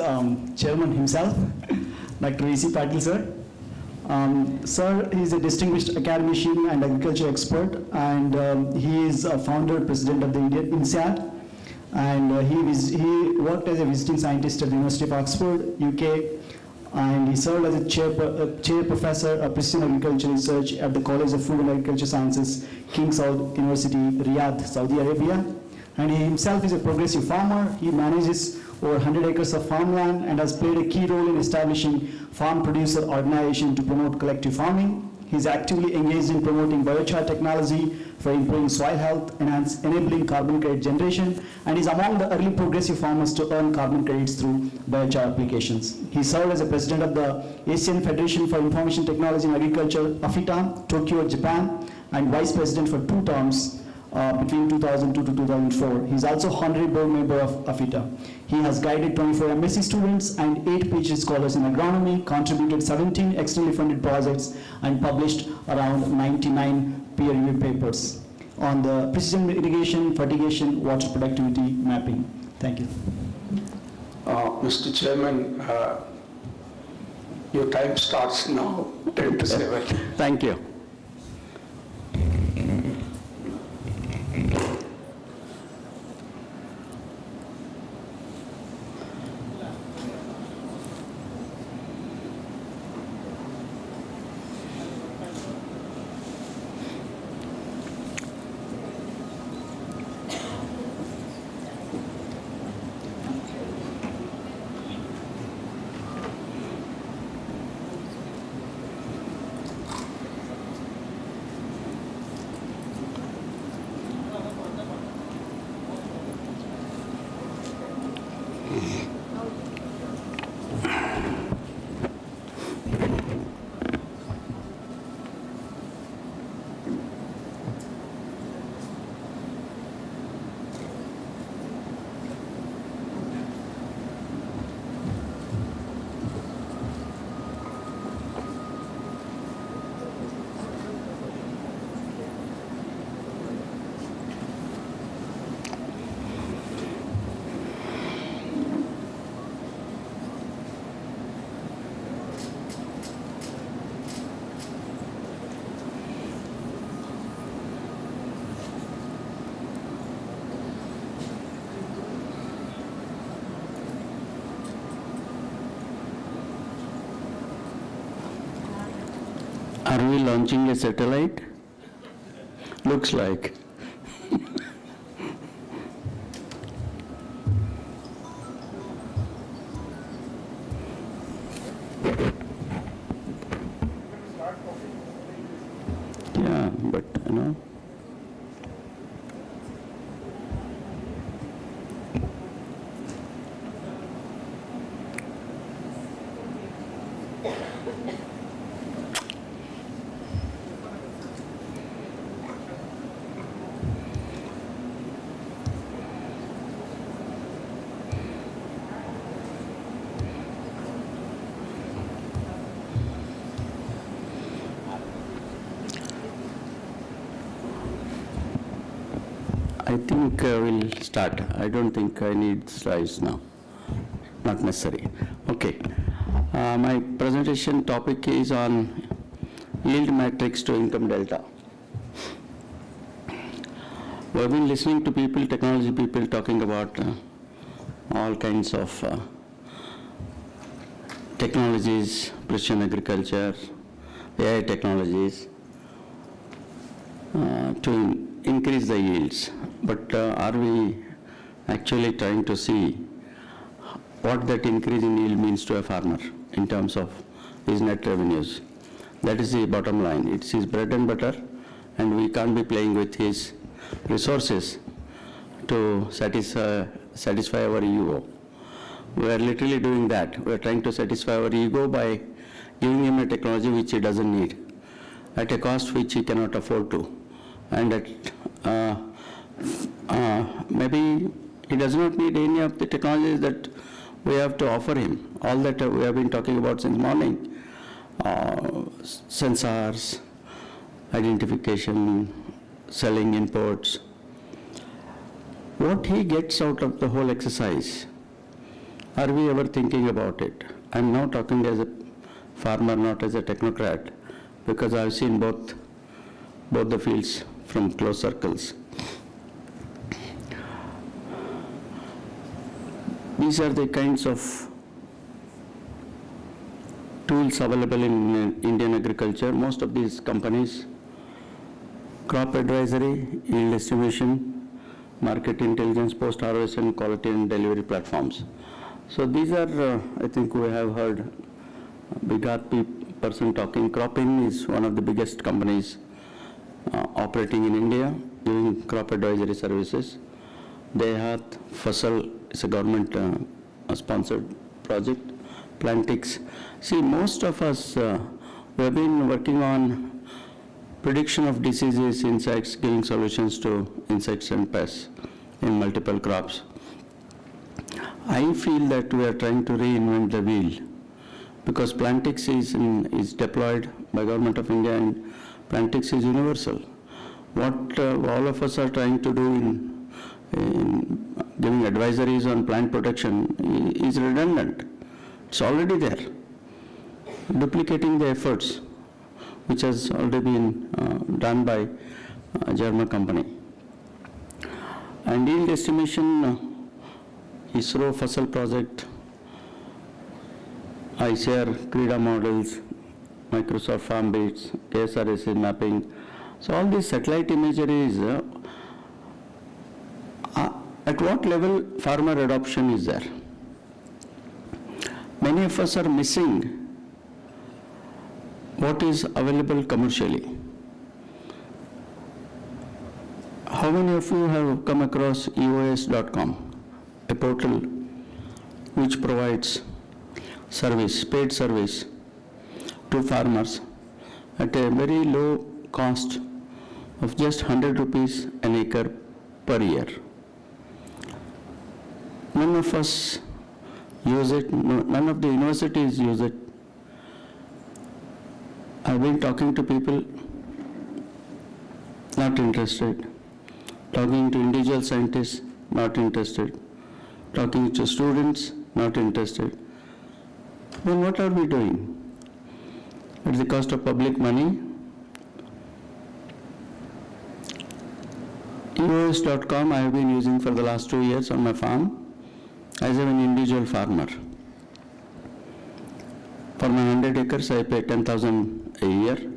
Chairman himself, Dr. E.C. Patil, sir. Sir is a distinguished academician and agriculture expert, and he is a founder president of the Indian INSEAD, and he worked as a visiting scientist at the University of Oxford, UK, and he served as a chair professor of precision agriculture research at the College of Food and Agriculture Sciences, King Saud University, Riyadh, Saudi Arabia. And he himself is a progressive farmer. He manages over 100 acres of farmland and has played a key role in establishing farm producer organization to promote collective farming. He's actively engaged in promoting biochar technology for improving soil health, enabling carbon credit generation, and is among the early progressive farmers to earn carbon credits through biochar applications. He served as a president of the Asian Federation for Information Technology and Agriculture, AFITA, Tokyo, Japan, and vice president for 2 terms between 2002 to 2004. He is also honorary board member of AFITA. He has guided 24 MSc students and 8 PhD scholars in agronomy, contributed 17 externally funded projects, and published around 99 peer-reviewed papers on the precision irrigation, fertigation, water productivity mapping. Thank you. Mr. Chairman, your time starts now, 10 to 7. Thank you. Are we launching a satellite? Looks like. Yeah, but you know. I think we'll start. I don't think I need slides now. Not necessary. Okay. My presentation topic is on yield matrix to income delta. We've been listening to people, technology people, talking about all kinds of technologies, precision agriculture, AI technologies, to increase the yields. But are we actually trying to see what that increase in yield means to a farmer in terms of his net revenues? That is the bottom line. It's his bread and butter, and we can't be playing with his resources to satisfy our ego. We are literally doing that. We are trying to satisfy our ego by giving him a technology which he doesn't need, at a cost which he cannot afford to, and at maybe he does not need any of the technologies that we have to offer him. All that we have been talking about since morning, sensors, identification, selling inputs. What he gets out of the whole exercise, are we ever thinking about it? I'm now talking as a farmer, not as a technocrat, because I've seen both the fields from close circles. These are the kinds of tools available in Indian agriculture. Most of these companies, crop advisory, yield estimation, market intelligence, post-harvest and quality and delivery platforms. So these are, I think we have heard big RP person talking. Cropping is one of the biggest companies operating in India, doing crop advisory services. Dehat, Fasal is a government sponsored project. Plantix. See, most of us, we have been working on prediction of diseases, insects, giving solutions to insects and pests in multiple crops. I feel that we are trying to reinvent the wheel, because Plantix is deployed by Government of India, and Plantix is universal. What all of us are trying to do in giving advisories on plant protection is redundant. It's already there, duplicating the efforts which has already been done by a German company. And yield estimation, ISRO Fasal project, ICR, CREDA models, Microsoft Farm Beats, KSRSC mapping. So all these satellite imagery is, at what level farmer adoption is there? Many of us are missing what is available commercially. How many of you have come across EOS.com, a portal which provides service, paid service to farmers at a very low cost of just 100 rupees an acre per year? None of us use it, none of the universities use it. I've been talking to people, not interested. Talking to individual scientists, not interested. Talking to students, not interested. Then what are we doing? At the cost of public money? EOS.com I have been using for the last 2 years on my farm as an individual farmer. For my 100 acres, I pay 10,000 a year.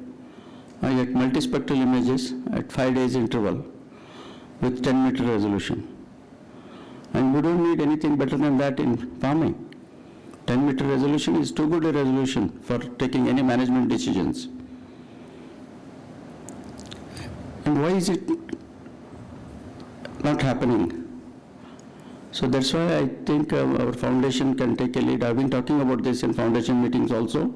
I get multispectral images at 5 days interval with 10-meter resolution. And we don't need anything better than that in farming. 10-meter resolution is too good a resolution for taking any management decisions. And why is it not happening? So that's why I think our foundation can take a lead. I've been talking about this in foundation meetings also,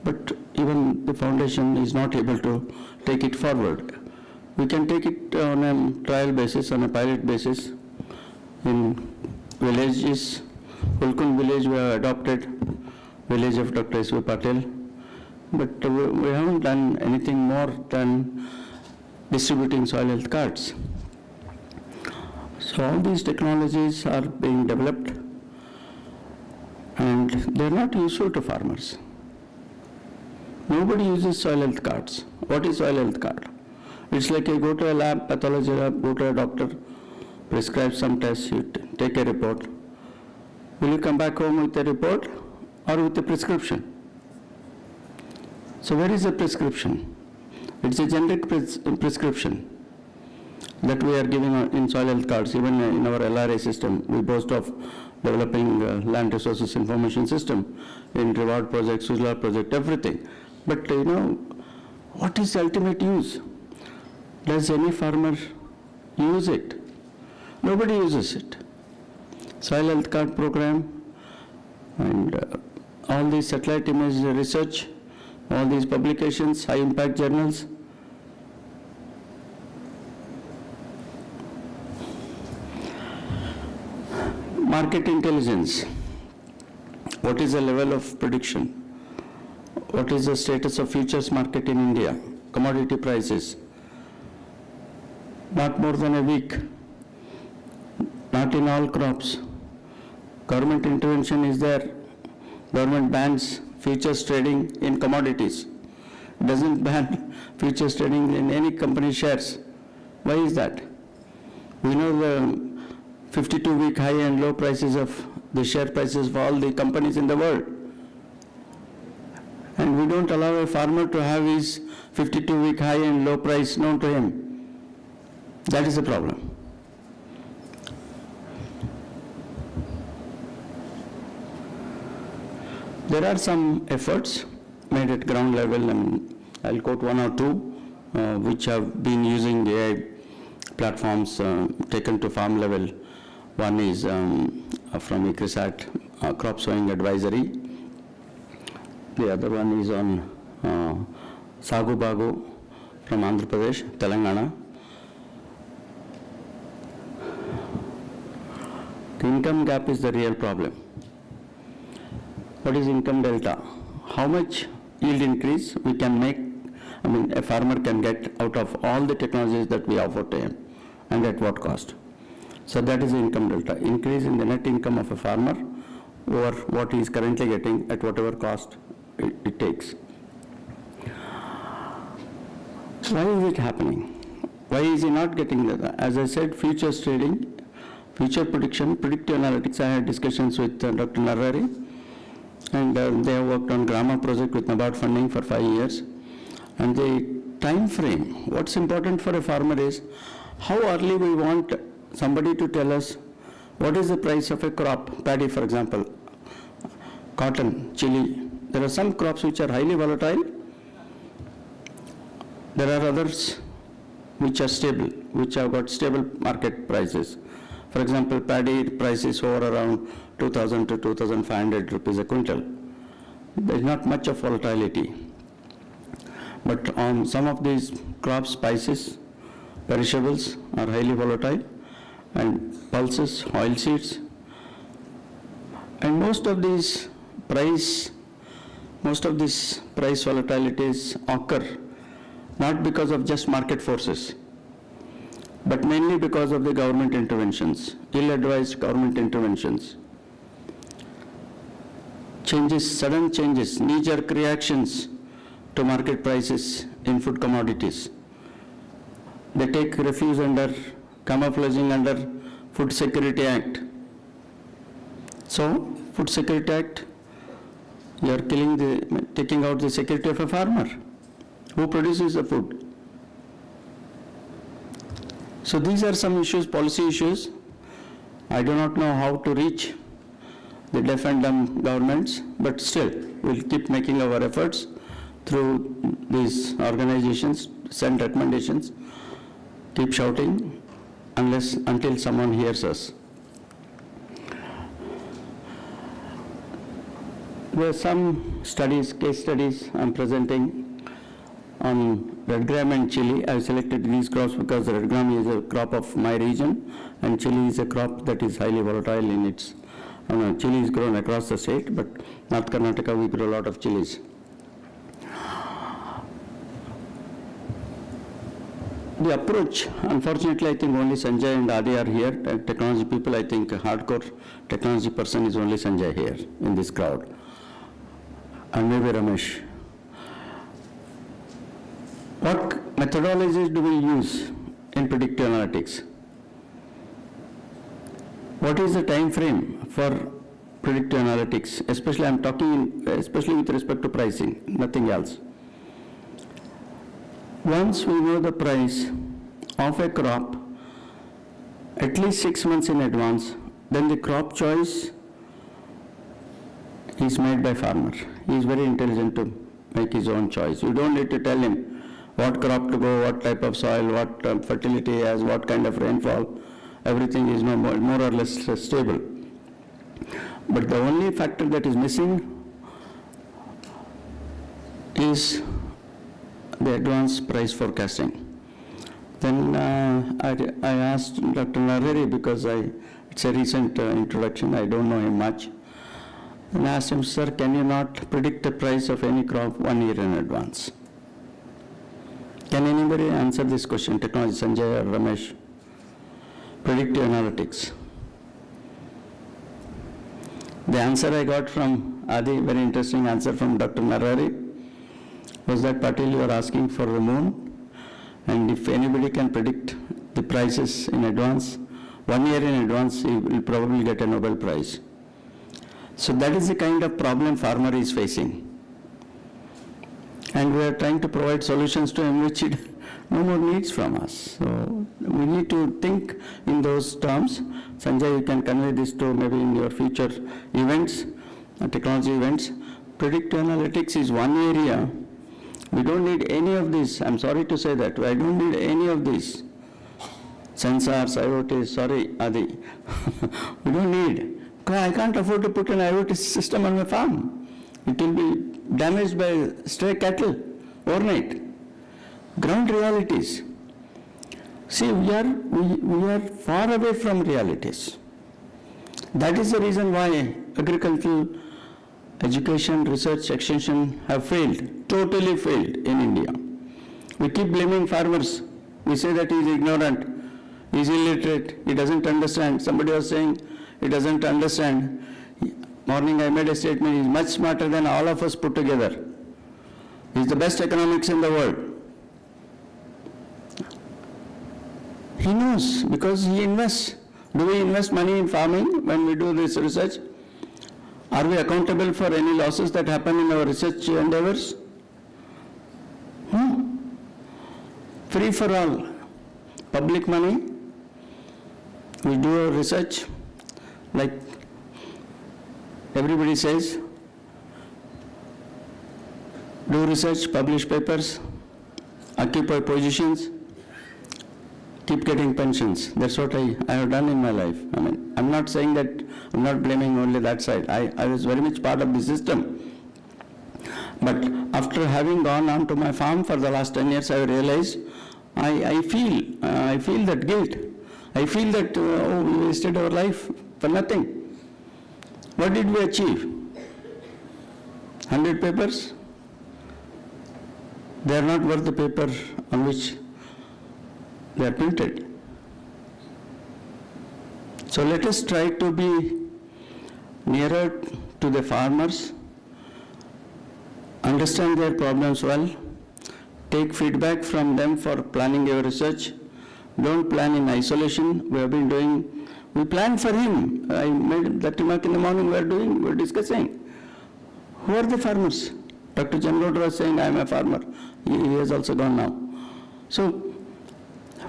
but even the foundation is not able to take it forward. We can take it on a trial basis, on a pilot basis. In villages, Ulkun village, we have adopted village of Dr. S.V. Patel, but we haven't done anything more than distributing soil health cards. So all these technologies are being developed and they're not useful to farmers. Nobody uses soil health cards. What is soil health card? It's like you go to a lab, pathology lab, go to a doctor, prescribe some tests, you take a report. Will you come back home with a report or with a prescription? So where is the prescription? It's a generic prescription that we are giving in soil health cards. Even in our LRA system, we boast of developing land resources information system in reward project, Sujla project, everything. But what is the ultimate use? Does any farmer use it? Nobody uses it. Soil health card program and all these satellite image research, all these publications, high impact journals. Market intelligence. What is the level of prediction? What is the status of futures market in India? Commodity prices. Not more than a week. Not in all crops. Government intervention is there. Government bans futures trading in commodities. Doesn't ban futures trading in any company shares. Why is that? We know the 52-week high and low prices of the share prices for all the companies in the world. And we don't allow a farmer to have his 52-week high and low price known to him. That is the problem. There are some efforts made at ground level, and I'll quote one or two, which have been using AI platforms taken to farm level. One is from ICRISAT, crop sowing advisory. The other one is on Sagu Bagu from Andhra Pradesh, Telangana. The income gap is the real problem. What is income delta? How much yield increase we can make, a farmer can get out of all the technologies that we offer to him, and at what cost? So that is the income delta, increase in the net income of a farmer over what he is currently getting at whatever cost it takes. Why is it happening? Why is he not getting that? As I said, futures trading, future prediction, predictive analytics. I had discussions with Dr. Narari, and they have worked on Grama project with NABARD funding for 5 years. And the time frame, what's important for a farmer is how early we want somebody to tell us what is the price of a crop, paddy for example, cotton, chili. There are some crops which are highly volatile. There are others which are stable, which have got stable market prices. For example, paddy prices over around 2,000 to 2,500 rupees a quintal. There is not much of volatility. But on some of these crops, spices, perishables are highly volatile, and pulses, oil seeds. And most of these price volatilities occur not because of just market forces, but mainly because of the government interventions, ill-advised government interventions. Changes, sudden changes, knee-jerk reactions to market prices in food commodities. They take refuge under, camouflaging under Food Security Act. So, Food Security Act, you are taking out the security of a farmer. Who produces the food? So these are some issues, policy issues. I do not know how to reach the deaf and dumb governments, but still, we'll keep making our efforts through these organizations, send recommendations, keep shouting until someone hears us. There are some studies, case studies I'm presenting on red gram and chili. I've selected these crops because the red gram is a crop of my region and chili is a crop that is highly volatile in its, chili is grown across the state, but North Karnataka we grow a lot of chilies. The approach, unfortunately, I think only Sanjay and Adi are here. Technology people, I think hardcore technology person is only Sanjay here in this crowd. And maybe Ramesh. What methodologies do we use in predictive analytics? What is the time frame for predictive analytics? Especially I'm talking, especially with respect to pricing, nothing else. Once we know the price of a crop, at least 6 months in advance, then the crop choice is made by farmer. He is very intelligent to make his own choice. You don't need to tell him what crop to go, what type of soil, what fertility he has, what kind of rainfall. Everything is more or less stable. But the only factor that is missing is the advanced price forecasting. Then I asked Dr. Nareri, because it's a recent introduction, I don't know him much, and I asked him, sir, can you not predict the price of any crop 1 year in advance? Can anybody answer this question, technology, Sanjay or Ramesh? Predictive analytics. The answer I got from Adi, very interesting answer from Dr. Narari, was that, Patil, you are asking for the moon, and if anybody can predict the prices in advance, 1 year in advance, he will probably get a Nobel Prize. So that is the kind of problem farmer is facing. And we are trying to provide solutions to him which it no more needs from us. So we need to think in those terms. Sanjay, you can convey this to maybe in your future events, technology events. Predictive analytics is one area. We don't need any of this. I'm sorry to say that. I don't need any of this. Sensors, IoT, sorry, Adi. We don't need. I can't afford to put an IoT system on my farm. It will be damaged by stray cattle overnight. Ground realities. See, we are far away from realities. That is the reason why agricultural education, research, extension have failed, totally failed in India. We keep blaming farmers. We say that he is ignorant, he is illiterate, he doesn't understand. Somebody was saying he doesn't understand. Morning I made a statement, he is much smarter than all of us put together. He is the best economics in the world. He knows because he invests. Do we invest money in farming when we do this research? Are we accountable for any losses that happen in our research endeavors? No. Free for all. Public money. We do our research like everybody says. Do research, publish papers, occupy positions, keep getting pensions. That's what I have done in my life. I mean, I'm not saying that, I'm not blaming only that side. I was very much part of the system. But after having gone on to my farm for the last 10 years, I realized I feel that guilt. I feel that we wasted our life for nothing. What did we achieve? 100 papers? They are not worth the paper on which they are printed. So let us try to be nearer to the farmers, understand their problems well, take feedback from them for planning your research. Don't plan in isolation. We planned for him. I made that remark in the morning, we're discussing. Who are the farmers? Dr. Jamrod was saying, I am a farmer. He has also gone now. So,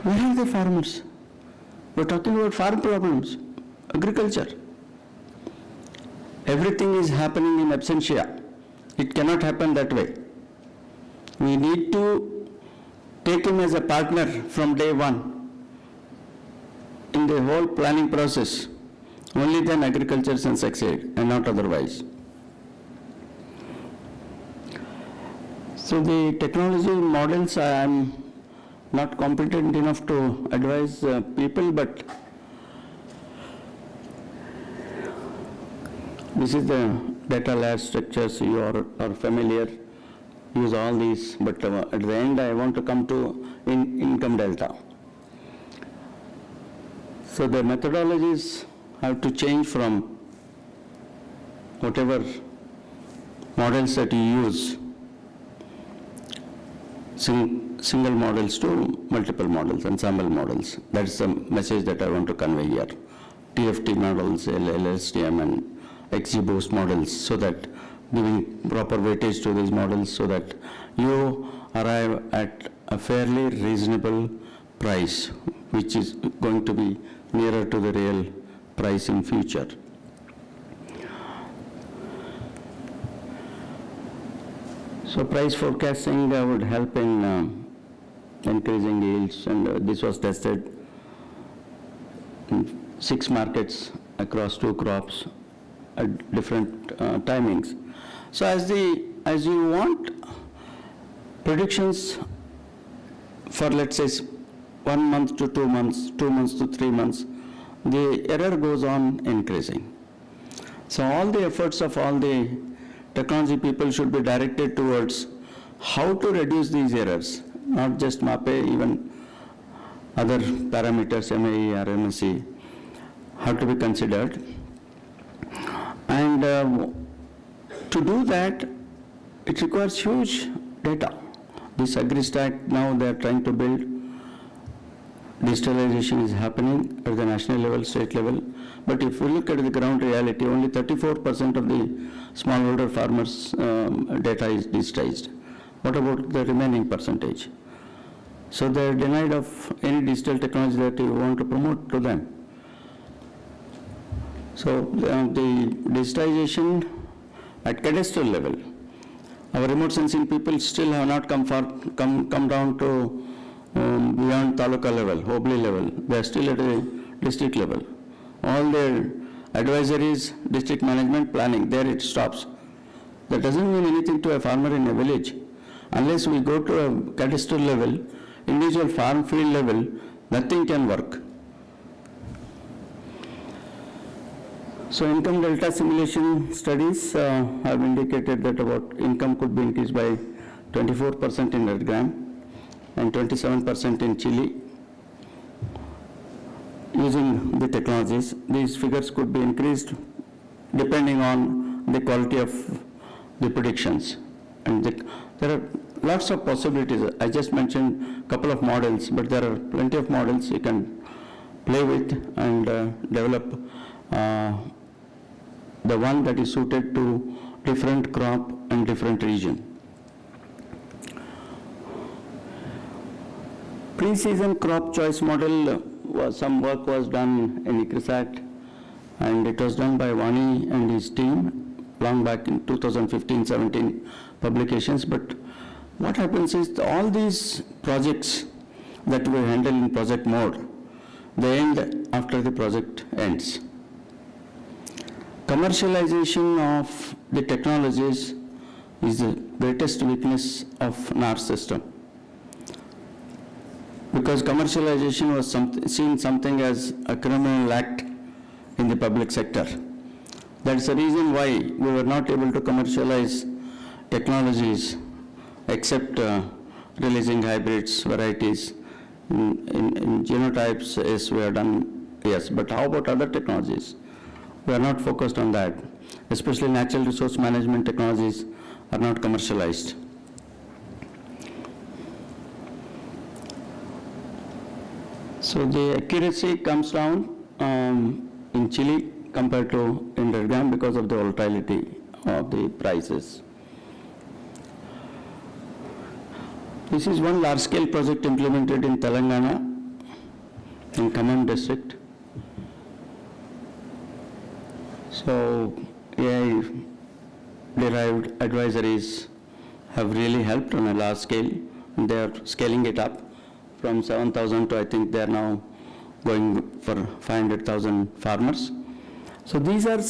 where are the farmers? We're talking about farm problems, agriculture. Everything is happening in absentia. It cannot happen that way. We need to take him as a partner from day one in the whole planning process. Only then agriculture can succeed and not otherwise. So the technology models, I am not competent enough to advise people, but this is the data layer structures. You are familiar, use all these, but at the end I want to come to income delta. So the methodologies have to change from whatever models that you use, single models to multiple models, ensemble models. That's the message that I want to convey here. TFT models, LSTM and XGBoost models, so that giving proper weightage to these models so that you arrive at a fairly reasonable price, which is going to be nearer to the real price in future. So price forecasting would help in increasing yields, and this was tested in 6 markets across 2 crops at different timings. So as you want predictions for, let's say, 1 month to 2 months, 2 months to 3 months, the error goes on increasing. So all the efforts of all the technology people should be directed towards how to reduce these errors, not just MAPE, even other parameters, MAE, RMSE, have to be considered. And to do that, it requires huge data. This AgriStack now they are trying to build. Digitalization is happening at the national level, state level. But if we look at the ground reality, only 34% of the smallholder farmers' data is digitized. What about the remaining percentage? So they are denied of any digital technology that you want to promote to them. So the digitization at cadastral level, our remote sensing people still have not come down to beyond taluka level, Hobli level. They are still at a district level. All their advisories, district management, planning, there it stops. That doesn't mean anything to a farmer in a village. Unless we go to a cadastral level, individual farm field level, nothing can work. So income delta simulation studies have indicated that about income could be increased by 24% in Red Gram and 27% in Chile. Using the technologies, these figures could be increased depending on the quality of the predictions. And there are lots of possibilities. I just mentioned a couple of models, but there are plenty of models you can play with and develop the one that is suited to different crop and different region. Pre-season crop choice model, some work was done in ICRISAT, and it was done by Vani and his team long back in 2015-17 publications. But what happens is all these projects that we handle in project mode, they end after the project ends. Commercialization of the technologies is the greatest weakness of NAR system, because commercialization was seen something as a criminal act in the public sector. That's the reason why we were not able to commercialize technologies except releasing hybrids, varieties. In genotypes, yes, we have done, yes, but how about other technologies? We are not focused on that. Especially natural resource management technologies are not commercialized. So the accuracy comes down in Chile compared to in Red Gram because of the volatility of the prices. This is one large-scale project implemented in Telangana, in Khammam district. So AI-derived advisories have really helped on a large scale. They are scaling it up from 7,000 to I think they are now going for 500,000 farmers. So these are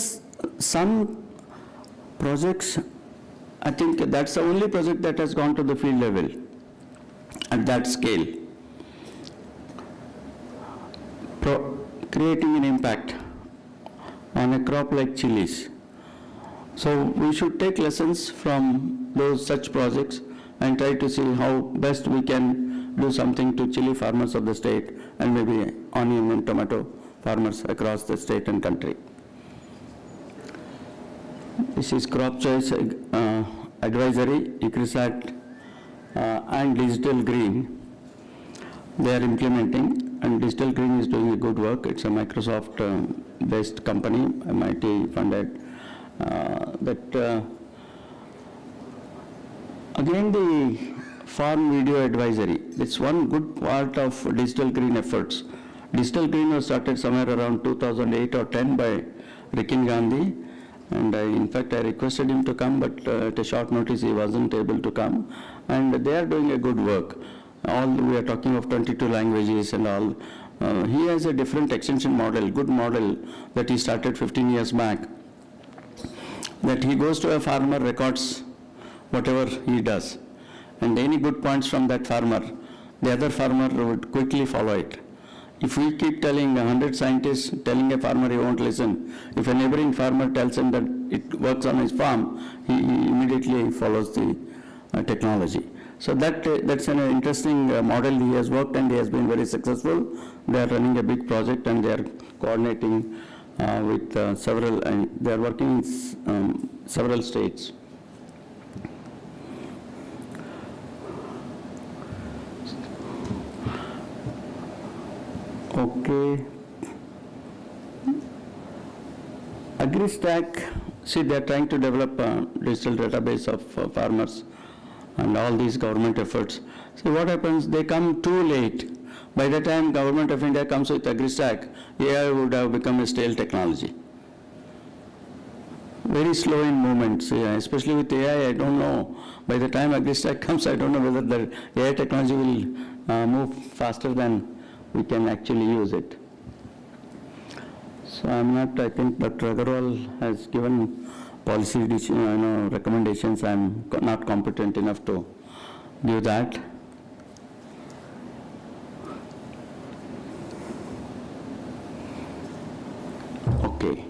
some projects. I think that's the only project that has gone to the field level at that scale, creating an impact on a crop like chilies. So we should take lessons from those such projects and try to see how best we can do something to chili farmers of the state and maybe onion and tomato farmers across the state and country. This is crop choice advisory, ICRISAT and Digital Green. They are implementing, and Digital Green is doing a good work. It's a Microsoft-based company, MIT funded. Again, the farm video advisory. It's one good part of Digital Green efforts. Digital Green was started somewhere around 2008 or 10 by Rikin Gandhi. And in fact, I requested him to come, but at a short notice, he wasn't able to come. And they are doing a good work. We are talking of 22 languages and all. He has a different extension model, good model, that he started 15 years back. That he goes to a farmer, records whatever he does. And any good points from that farmer, the other farmer would quickly follow it. If we keep telling 100 scientists, telling a farmer he won't listen, if a neighboring farmer tells him that it works on his farm, he immediately follows the technology. So that's an interesting model he has worked, and he has been very successful. They are running a big project, and they are coordinating with several, and they are working in several states. Okay. AgriStack, see, they are trying to develop a digital database of farmers and all these government efforts. See what happens, they come too late. By the time Government of India comes with AgriStack, AI would have become a stale technology. Very slow in movement, especially with AI, I don't know. By the time AgriStack comes, I don't know whether the AI technology will move faster than we can actually use it. So I think Dr. Agarwal has given policy recommendations. I'm not competent enough to give that. Okay.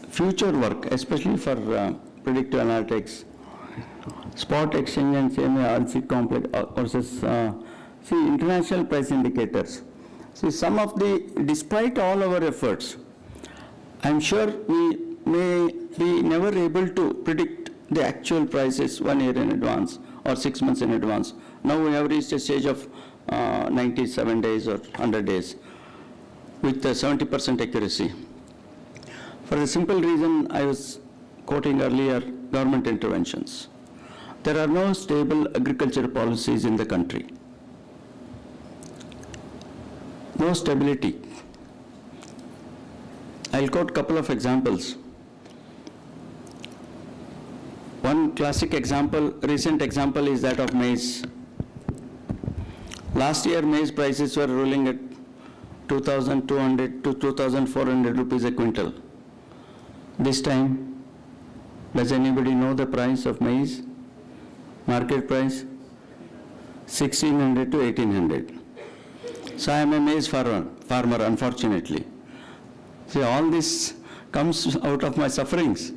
Future work, especially for predictive analytics, spot exchange and CMA complex versus international price indicators. See, some of despite all our efforts, I'm sure we may be never able to predict the actual prices 1 year in advance or 6 months in advance. Now we have reached a stage of 97 days or 100 days with 70% accuracy. For the simple reason I was quoting earlier, government interventions. There are no stable agriculture policies in the country. No stability. I'll quote a couple of examples. One classic example, recent example, is that of maize. Last year, maize prices were ruling at 2,200 to 2,400 rupees a quintal. This time, does anybody know the price of maize? Market price? 1,600 to 1,800. So I am a maize farmer, unfortunately. See, all this comes out of my sufferings.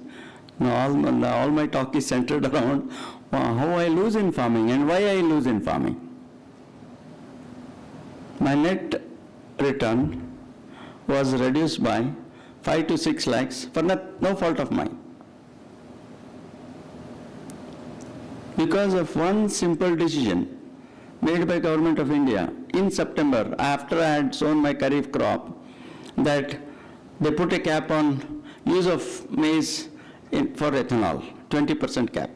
Now, all my talk is centered around how I lose in farming and why I lose in farming. My net return was reduced by 5 to 6 lakhs for no fault of mine. Because of one simple decision made by Government of India in September, after I had sown my kharif crop, that they put a cap on use of maize for ethanol, 20% cap.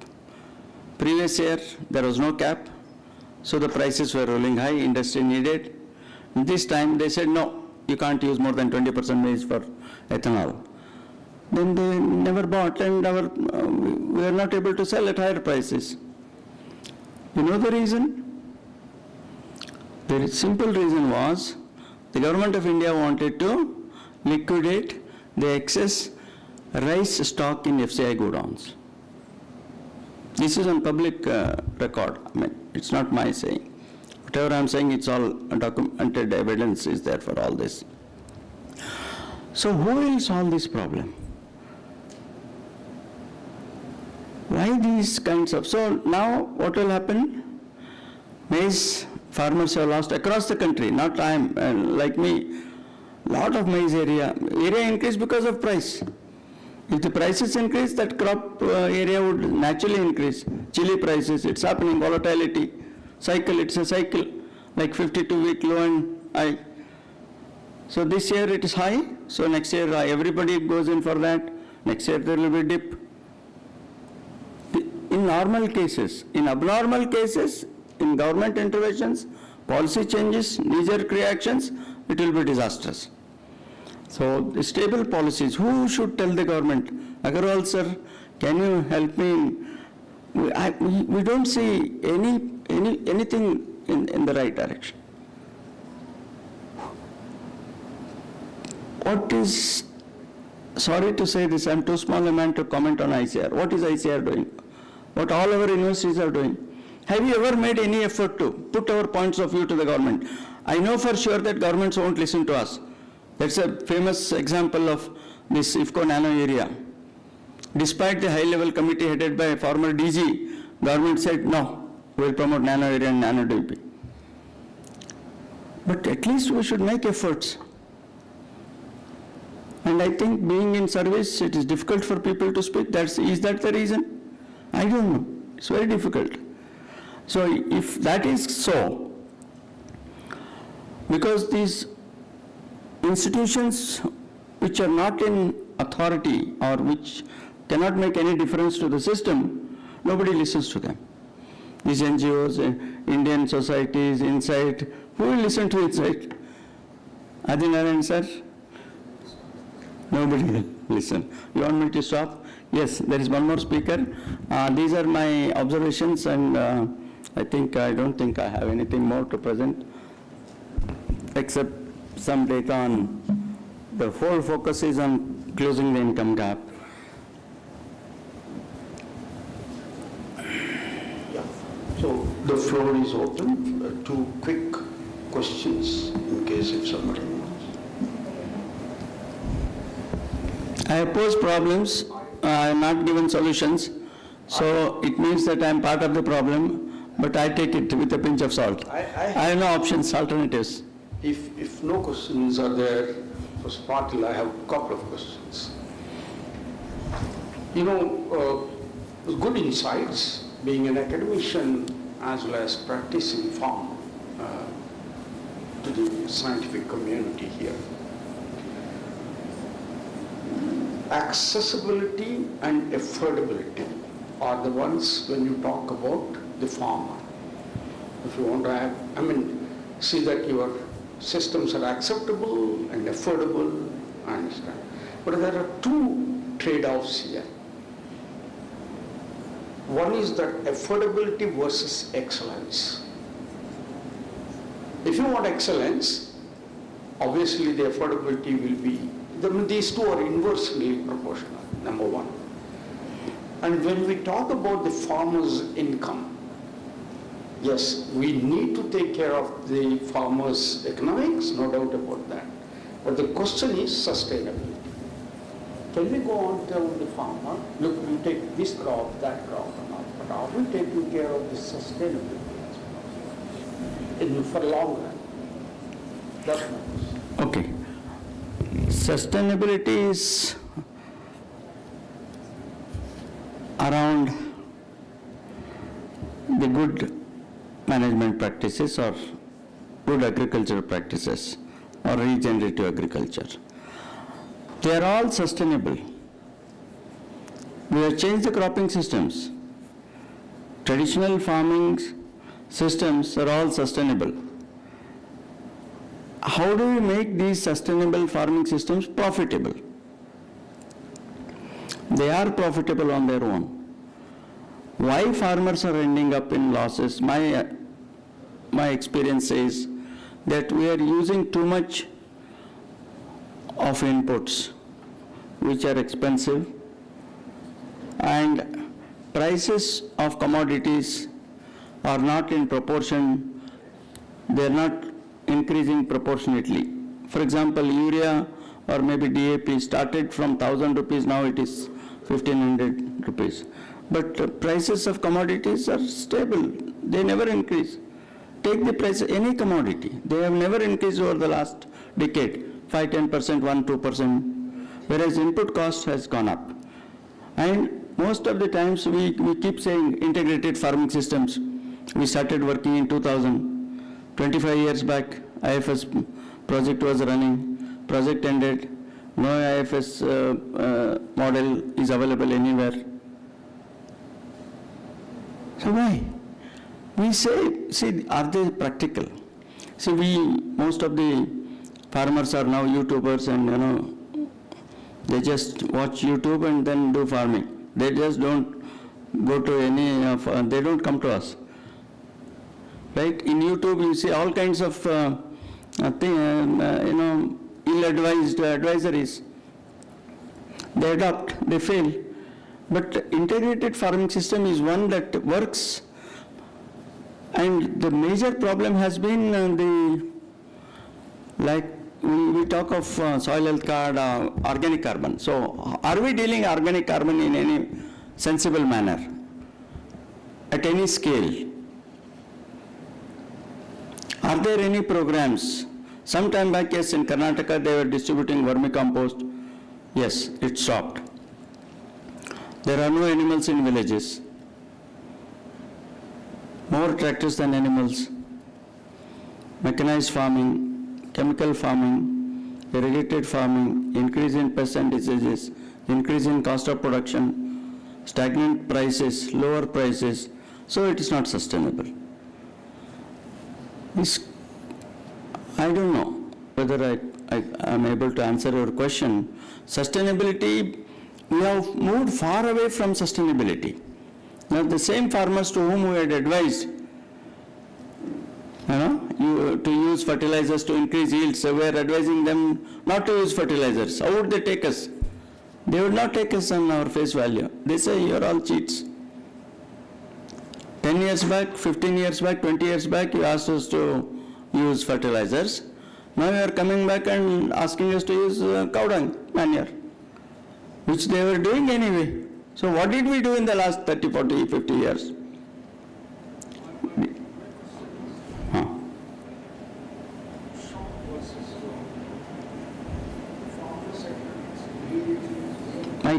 Previous year, there was no cap. So the prices were rolling high, industry needed. This time they said, no, you can't use more than 20% maize for ethanol. Then they never bought, and we were not able to sell at higher prices. You know the reason? The simple reason was the government of India wanted to liquidate the excess rice stock in FCI godowns. This is on public record. I mean, it's not my saying. Whatever I'm saying, it's all documented evidence is there for all this. So who will solve this problem? Why these kinds of... So now what will happen? Maize farmers have lost across the country, not like me, lot of maize area increased because of price. If the prices increase, that crop area would naturally increase. Chili prices, it's happening, volatility, cycle, it's a cycle, like 52-week low and high. So this year it is high, so next year everybody goes in for that. Next year there will be dip. In normal cases, in abnormal cases, in government interventions, policy changes, knee-jerk reactions, it will be disastrous. So the stable policies, who should tell the government? Agarwal sir, can you help me? We don't see anything in the right direction. What is, sorry to say this, I'm too small a man to comment on ICR. What is ICR doing? What all our universities are doing? Have you ever made any effort to put our points of view to the government? I know for sure that governments won't listen to us. That's a famous example of this IFCO nano area. Despite the high-level committee headed by a former DG, government said, no, we'll promote nano area and nano DP. But at least we should make efforts. And I think being in service, it is difficult for people to speak. Is that the reason? I don't know. It's very difficult. So if that is so, because these institutions which are not in authority or which cannot make any difference to the system, nobody listens to them. These NGOs, Indian societies, Insight, who will listen to Insight? Adinarayan sir? Nobody will listen. You want me to stop? Yes, there is one more speaker. These are my observations, and I don't think I have anything more to present except some data on the whole focus is on closing the income gap. Yeah. So the floor is open. Two quick questions in case if somebody wants. I oppose problems, I am not given solutions, so it means that I am part of the problem, but I take it with a pinch of salt. I have no options, alternatives. If no questions are there for Patil, I have a couple of questions. You know, good insights, being an academician as well as practicing farmer to the scientific community here. Accessibility and affordability are the ones when you talk about the farmer. If you want to have, see that your systems are acceptable and affordable, I understand. But there are two trade-offs here. One is that affordability versus excellence. If you want excellence, obviously the affordability will be, these two are inversely proportional, number one. And when we talk about the farmer's income, yes, we need to take care of the farmer's economics, no doubt about that. But the question is sustainability. Can we go on telling the farmer, look, you take this crop, that crop, but are we taking care of the sustainability for long run? That's my question. Okay. Sustainability is around the good management practices or good agricultural practices or regenerative agriculture. They are all sustainable. We have changed the cropping systems. Traditional farming systems are all sustainable. How do we make these sustainable farming systems profitable? They are profitable on their own. Why farmers are ending up in losses? My experience says that we are using too much of inputs, which are expensive, and prices of commodities are not in proportion, they are not increasing proportionately. For example, urea or maybe DAP started from 1,000 rupees, now it is 1,500 rupees. But prices of commodities are stable, they never increase. Take the price of any commodity, they have never increased over the last decade, 5-10%, 1-2%, whereas input cost has gone up. And most of the times we keep saying integrated farming systems. We started working in 2000. 25 years back, IFS project was running, project ended, no IFS model is available anywhere. So why? We say, see, are they practical? See, most of the farmers are now YouTubers, and they just watch YouTube and then do farming. They just don't go to any of, they don't come to us. Right? In YouTube, you see all kinds of ill-advised advisories. They adopt, they fail. But integrated farming system is one that works. And the major problem has been we talk of soil health card, organic carbon. So are we dealing organic carbon in any sensible manner, at any scale? Are there any programs? Some time back, yes, in Karnataka they were distributing vermicompost. Yes, it stopped. There are no animals in villages. More tractors than animals. Mechanized farming, chemical farming, irrigated farming, increase in pests and diseases, increase in cost of production, stagnant prices, lower prices. So it is not sustainable. I don't know whether I am able to answer your question. Sustainability, we have moved far away from sustainability. Now the same farmers to whom we had advised to use fertilizers to increase yields, we are advising them not to use fertilizers. How would they take us? They would not take us on our face value. They say you are all cheats. 10 years back, 15 years back, 20 years back, you asked us to use fertilizers. Now you are coming back and asking us to use cow dung manure, which they were doing anyway. So what did we do in the last 30, 40, 50 years?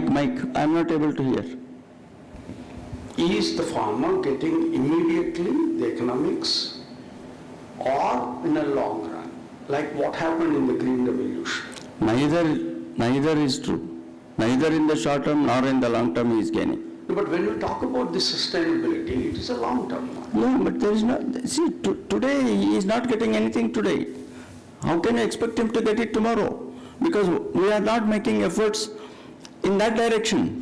Mike, I'm not able to hear. Is the farmer getting immediately the economics or in a long run, like what happened in the Green Revolution? Neither is true. Neither in the short term nor in the long term he is gaining. But when we talk about the sustainability, it is a long term one. Yeah, but there is not, see, today he is not getting anything today. How can you expect him to get it tomorrow? Because we are not making efforts in that direction.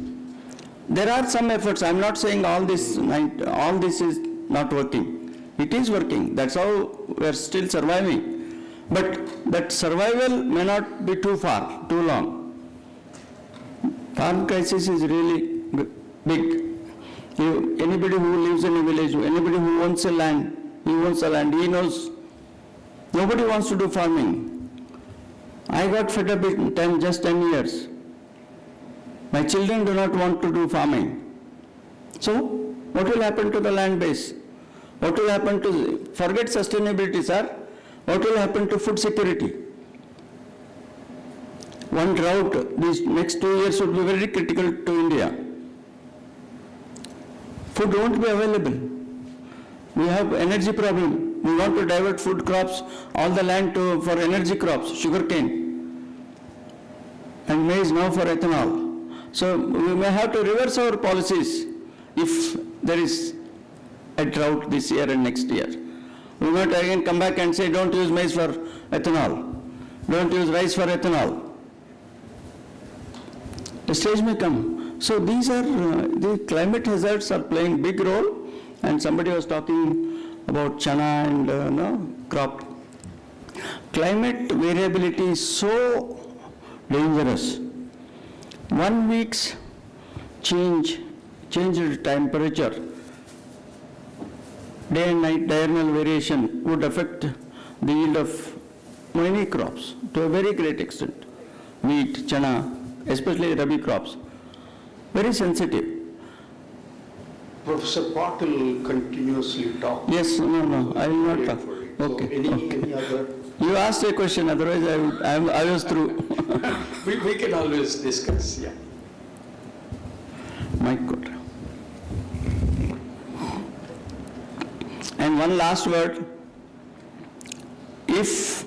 There are some efforts. I am not saying all this is not working. It is working. That's how we are still surviving. But that survival may not be too far, too long. Farm crisis is really big. Anybody who lives in a village, anybody who owns a land, he he knows nobody wants to do farming. I got fed up in just 10 years. My children do not want to do farming. So, what will happen to the land base? What will happen to, forget sustainability, sir. What will happen to food security? One drought, these next 2 years would be very critical to India. Food won't be available. We have energy problem. We want to divert food crops, all the land for energy crops, sugarcane, and maize now for ethanol. So we may have to reverse our policies if there is a drought this year and next year. We might again come back and say, don't use maize for ethanol, don't use rice for ethanol. The stage may come. So these are, the climate hazards are playing big role, and somebody was talking about chana and crop. Climate variability is so dangerous. 1 week's change in temperature, day and night diurnal variation would affect the yield of many crops to a very great extent. Wheat, chana, especially rabi crops. Very sensitive. Professor Patil continuously talks. Yes, no, I will not talk. Okay. So any other? You asked a question, otherwise I was through. We can always discuss, yeah. My God. And one last word. If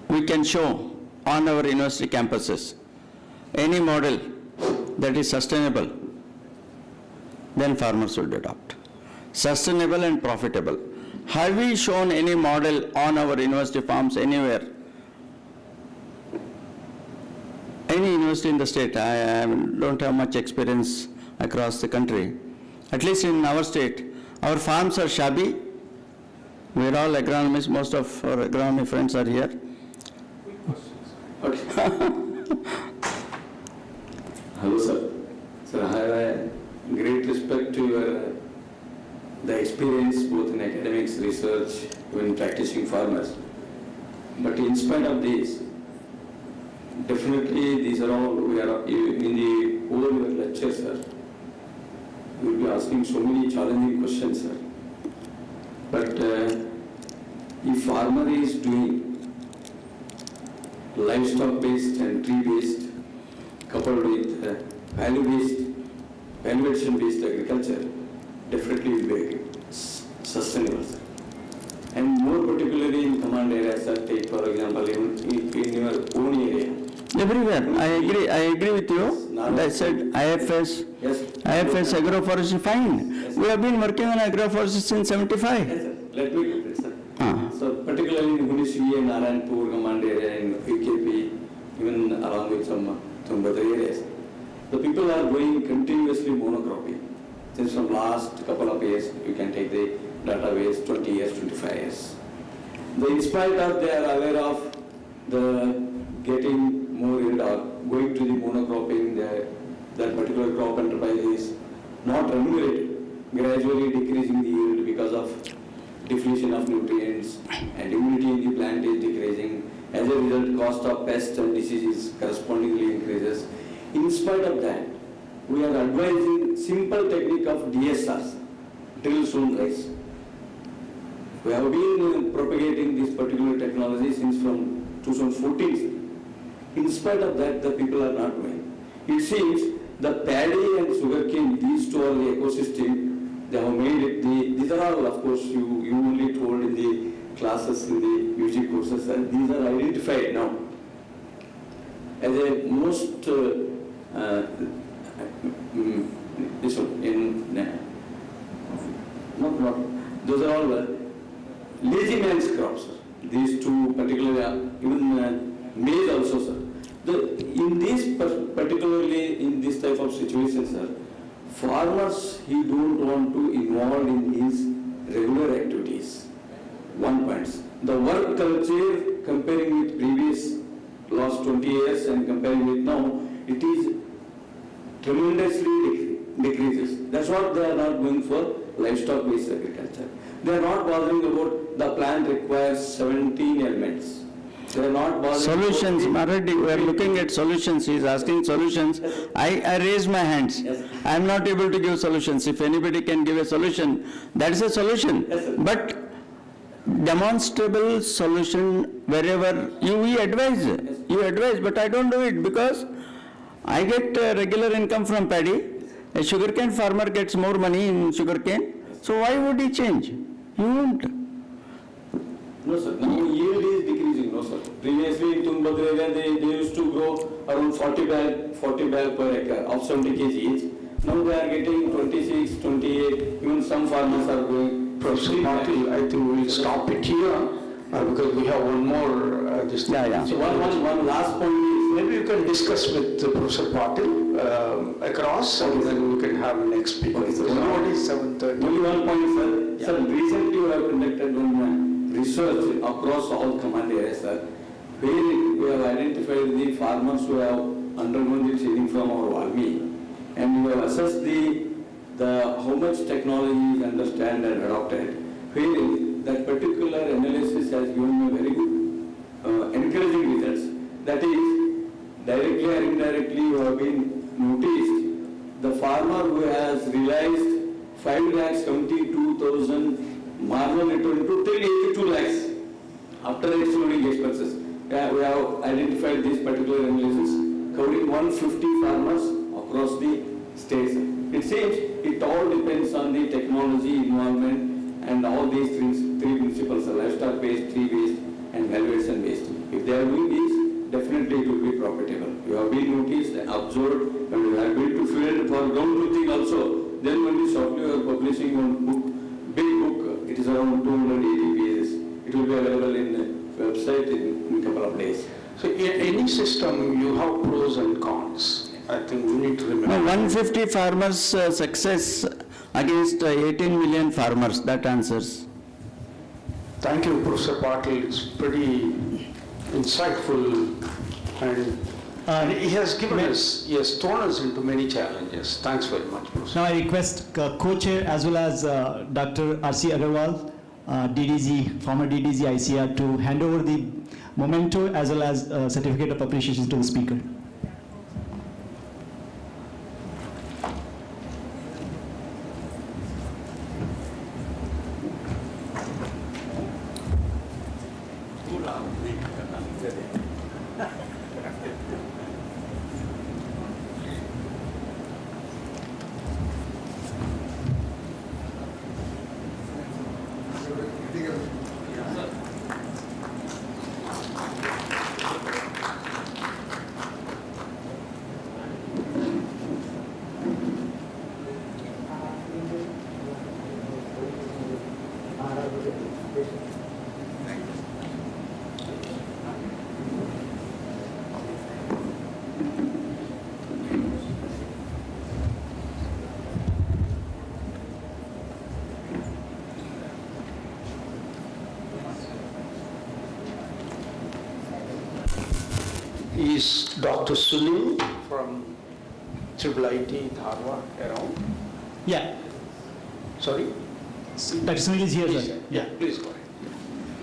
we can show on our university campuses any model that is sustainable, then farmers will adopt. Sustainable and profitable. Have we shown any model on our university farms anywhere? Any university in the state, I don't have much experience across the country. At least in our state, our farms are shabby. We are all agronomists, most of our agronomy friends are here. Hello, sir. Sir, I have a great respect to the experience both in academics, research, even practicing farmers. But in spite of this, definitely these are all, we are in the whole lecture, sir. We will be asking so many challenging questions, sir. But if farmer is doing livestock-based and tree-based, coupled with valuation-based agriculture, definitely will be sustainable, sir. And more particularly in command areas, sir, take for example in your own area. Everywhere, I agree with you. I said IFS, IFS agroforestry, fine. Yes, we have been working on agroforestry since 75. Yes, sir. Let me complete, sir. So particularly in Hunisvi and Naranpur command area, in UKP, even along with some other areas, the people are going continuously monocropping. Since from last couple of years, you can take the database 20 years, 25 years. In spite of they are aware of the getting more yield or going to the monocropping, that particular crop enterprise is not remunerated, gradually decreasing the yield because of depletion of nutrients, and immunity in the plant is decreasing. As a result, cost of pests and diseases correspondingly increases. In spite of that, we are advising simple technique of DSRs, drill sown rice. We have been propagating this particular technology since from 2014. In spite of that, the people are not doing. It seems the paddy and sugarcane, these two are the ecosystem, they have made it. These are all, of course, you only told in the classes, in the UG courses, and these are identified now as a most, this one, those are all lazy man's crops, sir. These two particularly, even maize also, sir. Particularly in this type of situation, sir, farmers, he don't want to involve in his regular activities. 1 point. The work culture, comparing with previous last 20 years and comparing with now, it is tremendously decreases. That's what they are not going for livestock-based agriculture. They are not bothering about the plant requires 17 elements. They are not bothering. Solutions, Marathi, we are looking at solutions. He is asking solutions. Yes, I raise my hands. Yes, I am not able to give solutions. If anybody can give a solution, that is a solution. Yes, but demonstrable solution wherever we advise. Yes. You advise, but I don't do it because I get regular income from paddy. A sugarcane farmer gets more money in sugarcane. So why would he change? He won't. No, sir. Now yield is decreasing. No, sir. Previously in Tungabhadra area, they used to grow around 40 bag per acre of 70 kg each. Now they are getting 26, 28, even some farmers are going. Professor Patil, I think we'll stop it here because we have one more this thing. So one last point is, Maybe you can discuss with Professor Patil across and then we can have next speaker. Okay, so It's already 7:30. only one point, sir. Sir, recently we have conducted one research across all command areas, sir, where we have identified the farmers who have undergone the training from our Valmi, and we have assessed how much technology is understood and adopted, where that particular analysis has given me very good encouraging results. That is, directly or indirectly you have been noticed, the farmer who has realized 5,72,000 marginal net into till 82 lakhs after excluding expenses. We have identified this particular analysis covering 150 farmers across the states. It seems it all depends on the technology involvement and all these three principles: livestock based, tree based, and valuation based. If they are doing this, definitely it will be profitable. You have been noticed, observed, and you have been to field for ground truthing also. Then when you shortly you are publishing one book, big book, it is around 280 pages. It will be available in the website in a couple of days. So in any system you have pros and cons. I think we need to remember. No, 150 farmers success against 18 million farmers, that answers. Thank you, Professor Patil. It's pretty insightful and he has given us, he has thrown us into many challenges. Thanks very much, Professor. Now I request co-chair as well as Dr. R.C. Agarwal, DDG, former DDG ICR, to hand over the memento as well as certificate of appreciation to the speaker. Is Dr. Sunil from IIIT Dharwad around? Yeah. Sorry? Dr. Sunil is here, sir. Yeah, please go ahead.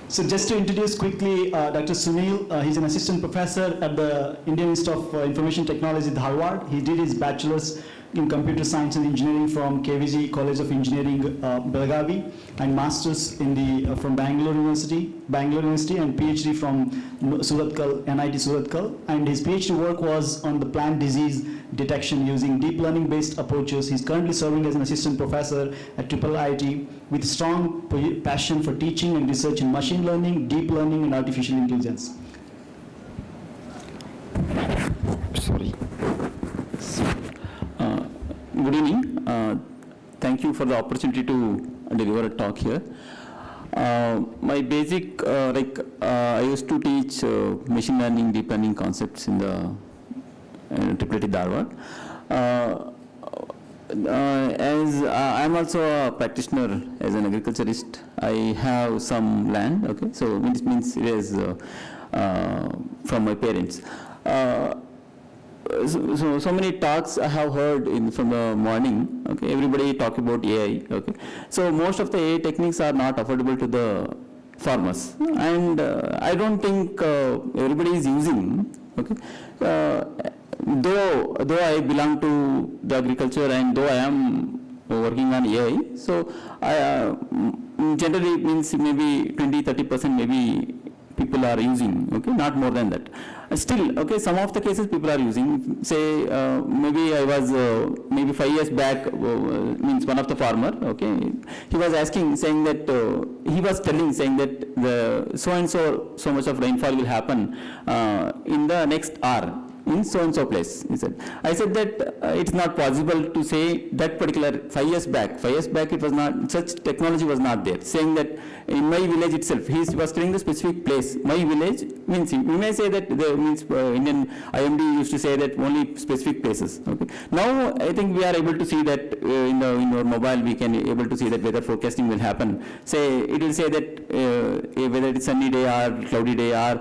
So just to introduce quickly, Dr. Sunil, he's an assistant professor at the Indian Institute of Information Technology, Dharwad. He did his bachelor's in computer science and engineering from KVG College of Engineering, Belagavi, and master's from Bangalore University, and PhD from Suratkal, NIT Suratkal. And his PhD work was on the plant disease detection using deep learning based approaches. He's currently serving as an assistant professor at IIIT with strong passion for teaching and research in machine learning, deep learning, and artificial intelligence. Sorry. Good evening. Thank you for the opportunity to deliver a talk here. My basic, I used to teach machine learning, deep learning concepts in the IIIT Dharwad. As I'm also a practitioner as an agriculturist, I have some land. Okay, so this means it is from my parents. So many talks I have heard from the morning. Okay, everybody talk about AI. Okay, so most of the AI techniques are not affordable to the farmers, and I don't think everybody is using. Okay, though I belong to the agriculture and though I am working on AI, so I generally means maybe 20-30% maybe people are using. Okay, not more than that. Still, okay, some of the cases people are using. Say maybe I was maybe 5 years back, means one of the farmer. Okay, he was asking, saying that he was saying that the so and so much of rainfall will happen in the next hour. in so-and-so place, he said. I said that it's not possible to say that particular 5 years back it was not, such technology was not there, saying that in my village itself, he was telling the specific place, my village means, we may say that the means Indian IMD used to say that only specific places, okay. Now, I think we are able to see that in our mobile, we can able to see that weather forecasting will happen. Say, it will say that whether it's sunny day or cloudy day or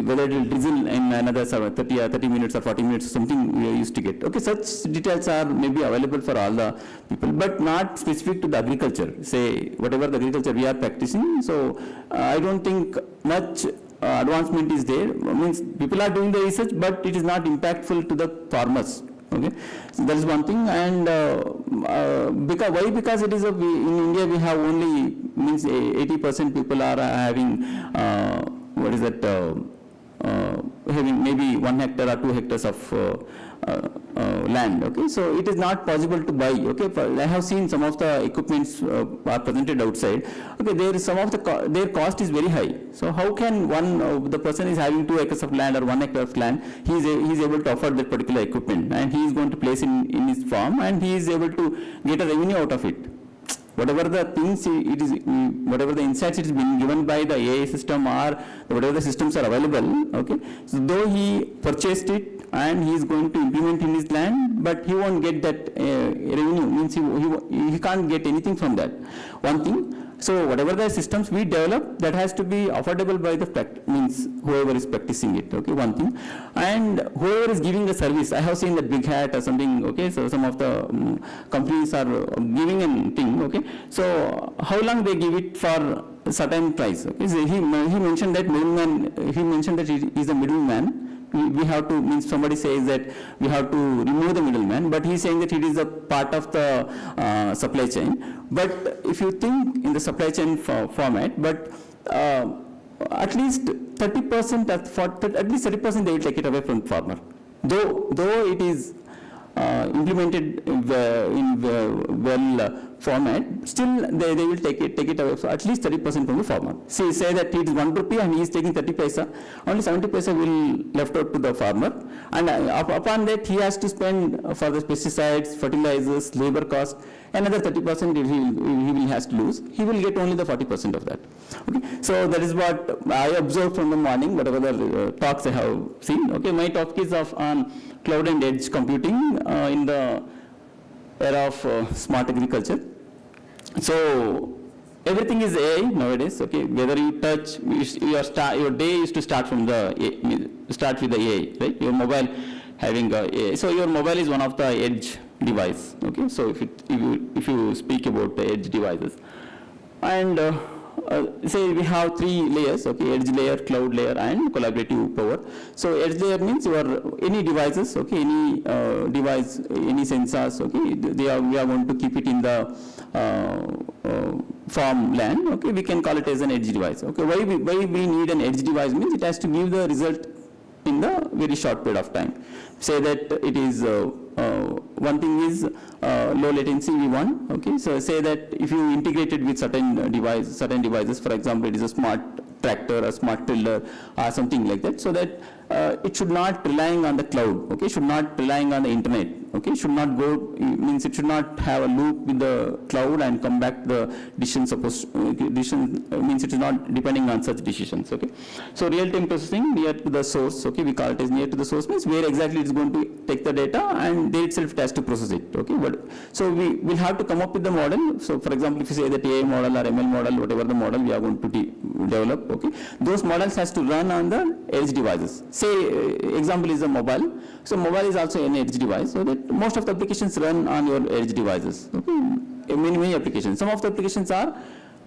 whether it will drizzle in another 30 minutes or 40 minutes, something we used to get. Okay, such details are maybe available for all the people, but not specific to the agriculture. Say, whatever the agriculture we are practicing, so I don't think much advancement is there. Means people are doing the research, but it is not impactful to the farmers. Okay, so that is one thing. And because it is in India we have only means 80% people are having what is that having maybe 1 hectare or 2 hectares of land. Okay, so it is not possible to buy. Okay, I have seen some of the equipments are presented outside. Okay, there is some of their cost is very high. So how can the person is having 2 acres of land or 1 hectare of land, he is able to afford that particular equipment, and he is going to place in his farm, and he is able to get a revenue out of it. Whatever the things whatever the insights it is being given by the AI system or whatever the systems are available, okay, so though he purchased it and he is going to implement in his land, but he won't get that revenue, means he can't get anything from that. One thing. So whatever the systems we develop, that has to be affordable by the means whoever is practicing it. Okay, one thing, and whoever is giving the service. I have seen that Big Hat or something. Okay, so some of the companies are giving a thing. Okay, so how long they give it for a certain price? Okay, so he mentioned that middleman. He mentioned that he is a middleman. We have to, means somebody says that we have to remove the middleman, but he's saying that it is a part of the supply chain. But if you think in the supply chain format, but at least 30%, at least 30% they will take it away from farmer. Though it is implemented in well format, still they will take it away, so at least 30% from the farmer. Say that it is 1 rupee and he is taking 30 paisa, only 70 paisa will left out to the farmer, and upon that he has to spend for the pesticides, fertilizers, labor cost, another 30% he will has to lose. He will get only the 40% of that. Okay, so that is what I observed from the morning, whatever the talks I have seen. Okay, my talk is on cloud and edge computing in the era of smart agriculture. So everything is AI nowadays. Okay, whether you touch, your day is to start from start with the AI, right? Your mobile having AI. So your mobile is one of the edge device. Okay, so if you speak about the edge devices, and say we have 3 layers, okay, edge layer, cloud layer, and collaborative power. So edge layer means any devices, okay, any device, any sensors, okay, we are going to keep it in the farm land, okay, we can call it as an edge device. Okay, why we need an edge device means it has to give the result in the very short period of time. Say that it is one thing is low latency we want. Okay, so say that if you integrate it with certain devices, for example, it is a smart tractor, a smart tiller, or something like that, so that it should not relying on the cloud. Okay, should not relying on the internet. Okay, should not go, means it should not have a loop with the cloud and come back the decision means it is not depending on such decisions. Okay, so real-time processing near to the source. Okay, we call it as near to the source means where exactly it is going to take the data and they itself has to process it. Okay, but so we will have to come up with the model. So for example, if you say that AI model or ML model, whatever the model we are going to develop, okay, those models has to run on the edge devices. Say example is a mobile. So mobile is also an edge device, so that most of the applications run on your edge devices. Okay, many applications. Some of the applications are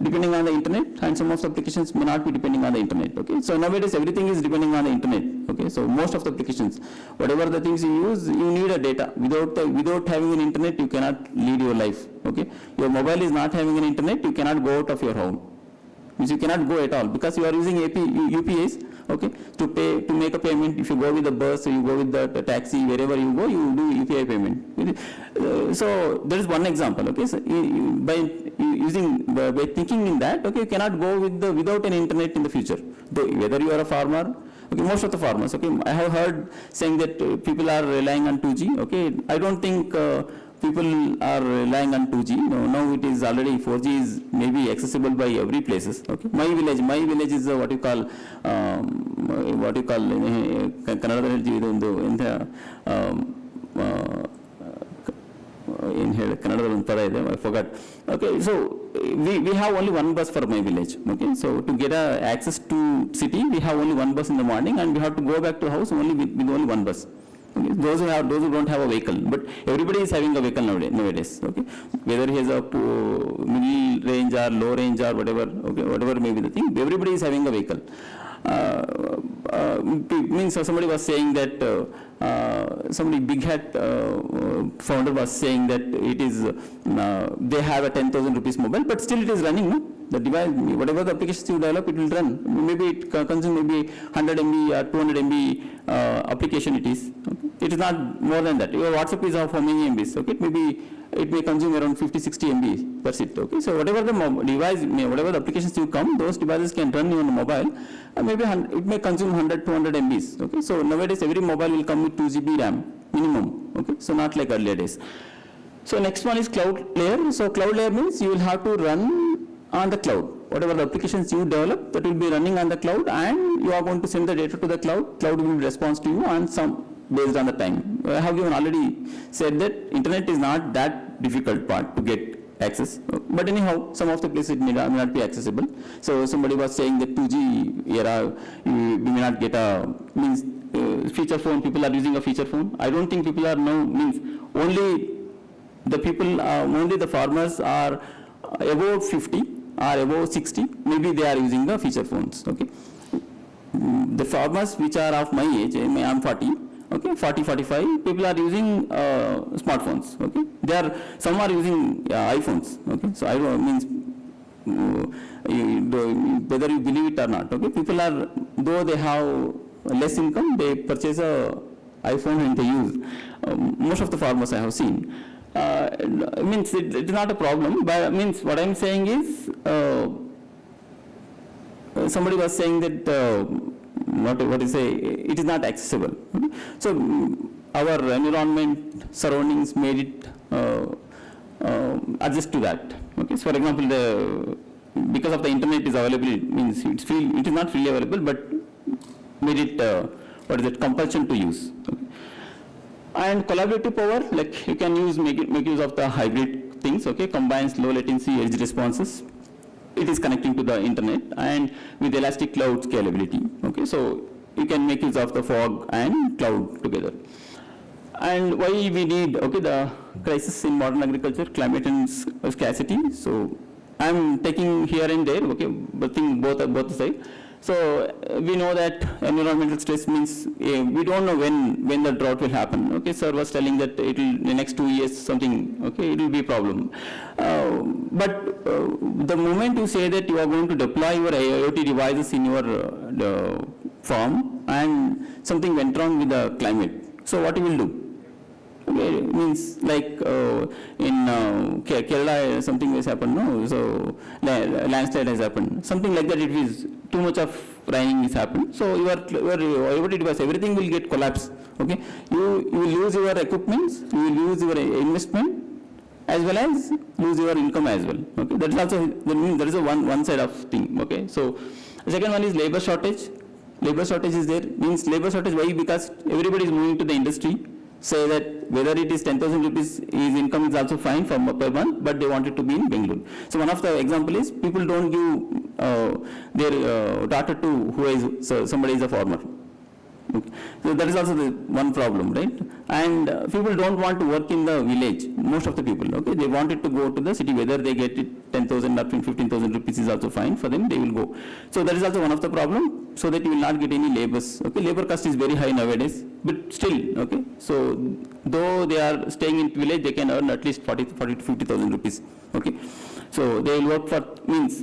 depending on the internet, and some of the applications may not be depending on the internet. Okay, so nowadays everything is depending on the internet. Okay, so most of the applications, whatever the things you use, you need a data. Without having an internet, you cannot lead your life. Okay, your mobile is not having an internet, you cannot go out of your home. Means you cannot go at all because you are using UPIs. okay, to make a payment. If you go with the bus or you go with the taxi, wherever you go, you do UPI payment. So there is one example, okay. So by thinking in that, okay, you cannot go without an internet in the future. Though whether you are a farmer, okay, most of the farmers, okay, I have heard saying that people are relying on 2G, okay. I don't think people are relying on 2G. No, now it is already 4G is maybe accessible by every places. Okay, my village is what you call Kannadadalli in here Kannadadalli I forgot. Okay, so we have only one bus for my village. Okay, so to get access to city, we have only one bus in the morning, and we have to go back to house only with only one bus. Okay. Those who don't have a vehicle, but everybody is having a vehicle nowadays. Okay, whether he has a middle range or low range or whatever, okay, whatever may be the thing, everybody is having a vehicle. Means somebody was saying that somebody big hat founder was saying that it is they have a 10,000 rupees mobile, but still it is running. No? The device, whatever the applications you develop, it will run. Maybe it consumes maybe 100 MB or 200 MB application it is. Okay? It is not more than that. Your WhatsApp is of how many MBs? Okay, it may consume around 50-60 MB. That's it. Okay, so whatever the device, whatever the applications you come, those devices can run on a mobile. Maybe it may consume 100-200 MBs. Okay, so nowadays every mobile will come with 2 GB RAM minimum. Okay, so not like earlier days. So next one is cloud layer. So cloud layer means you will have to run on the cloud. Whatever the applications you develop, that will be running on the cloud, and you are going to send the data to the cloud. Cloud will respond to you and some based on the time. I have given already said that internet is not that difficult part to get access, but anyhow some of the places it may not be accessible. So somebody was saying that 2G era you may not get a feature phone. People are using a feature phone. I don't think people are now only the people only the farmers are above 50 or above 60, maybe they are using the feature phones. Okay, the farmers which are of my age, I am 40. Okay, 40-45 people are using smartphones. Okay, some are using iPhones. Okay, so I don't whether you believe it or not. Okay, people are, though they have less income, they purchase a iPhone and they use. Most of the farmers I have seen. It is not a problem, but what I am saying is somebody was saying that what you say, it is not accessible. Okay? So our environment, surroundings made it adjust to that. Okay? So for example, because of the internet is available, it means it is not freely available, but made it compulsion to use. Okay? And collaborative power, like you can make use of the hybrid things. Okay, combines low latency edge responses. It is connecting to the internet and with elastic cloud scalability. Okay, so you can make use of the fog and cloud together. And why we need, okay, the crisis in modern agriculture, climate and scarcity. So I'm taking here and there, okay, but think both sides. So we know that environmental stress means we don't know when the drought will happen. Okay, sir was telling that it will in the next 2 years something. Okay, it will be a problem. But the moment you say that you are going to deploy your IoT devices in your farm and something went wrong with the climate, so what you will do? Okay, means like in Kerala something has happened, no? So landslide has happened, something like that. It is too much of raining has happened. So your IoT device, everything will get collapsed. Okay, you will lose your equipment, you will lose your investment, as well as lose your income as well. Okay, that is also there is a one side of thing. Okay, so the second one is labor shortage. Labor shortage is there, means labor shortage. Why? Because everybody is moving to the industry. Say that whether it is 10,000 rupees, his income is also fine per month, but they want it to be in Bengaluru. So one of the example is people don't give their daughter to somebody is a farmer. Okay. So that is also the one problem, right? And people don't want to work in the village, most of the people. Okay, they wanted to go to the city, whether they get it 10,000 or 15,000 rupees is also fine for them, they will go. So that is also one of the problem, so that you will not get any labors. Okay, labor cost is very high nowadays, but still, okay, so though they are staying in village, they can earn at least 40 to 50,000 rupees. Okay, so they will work for, means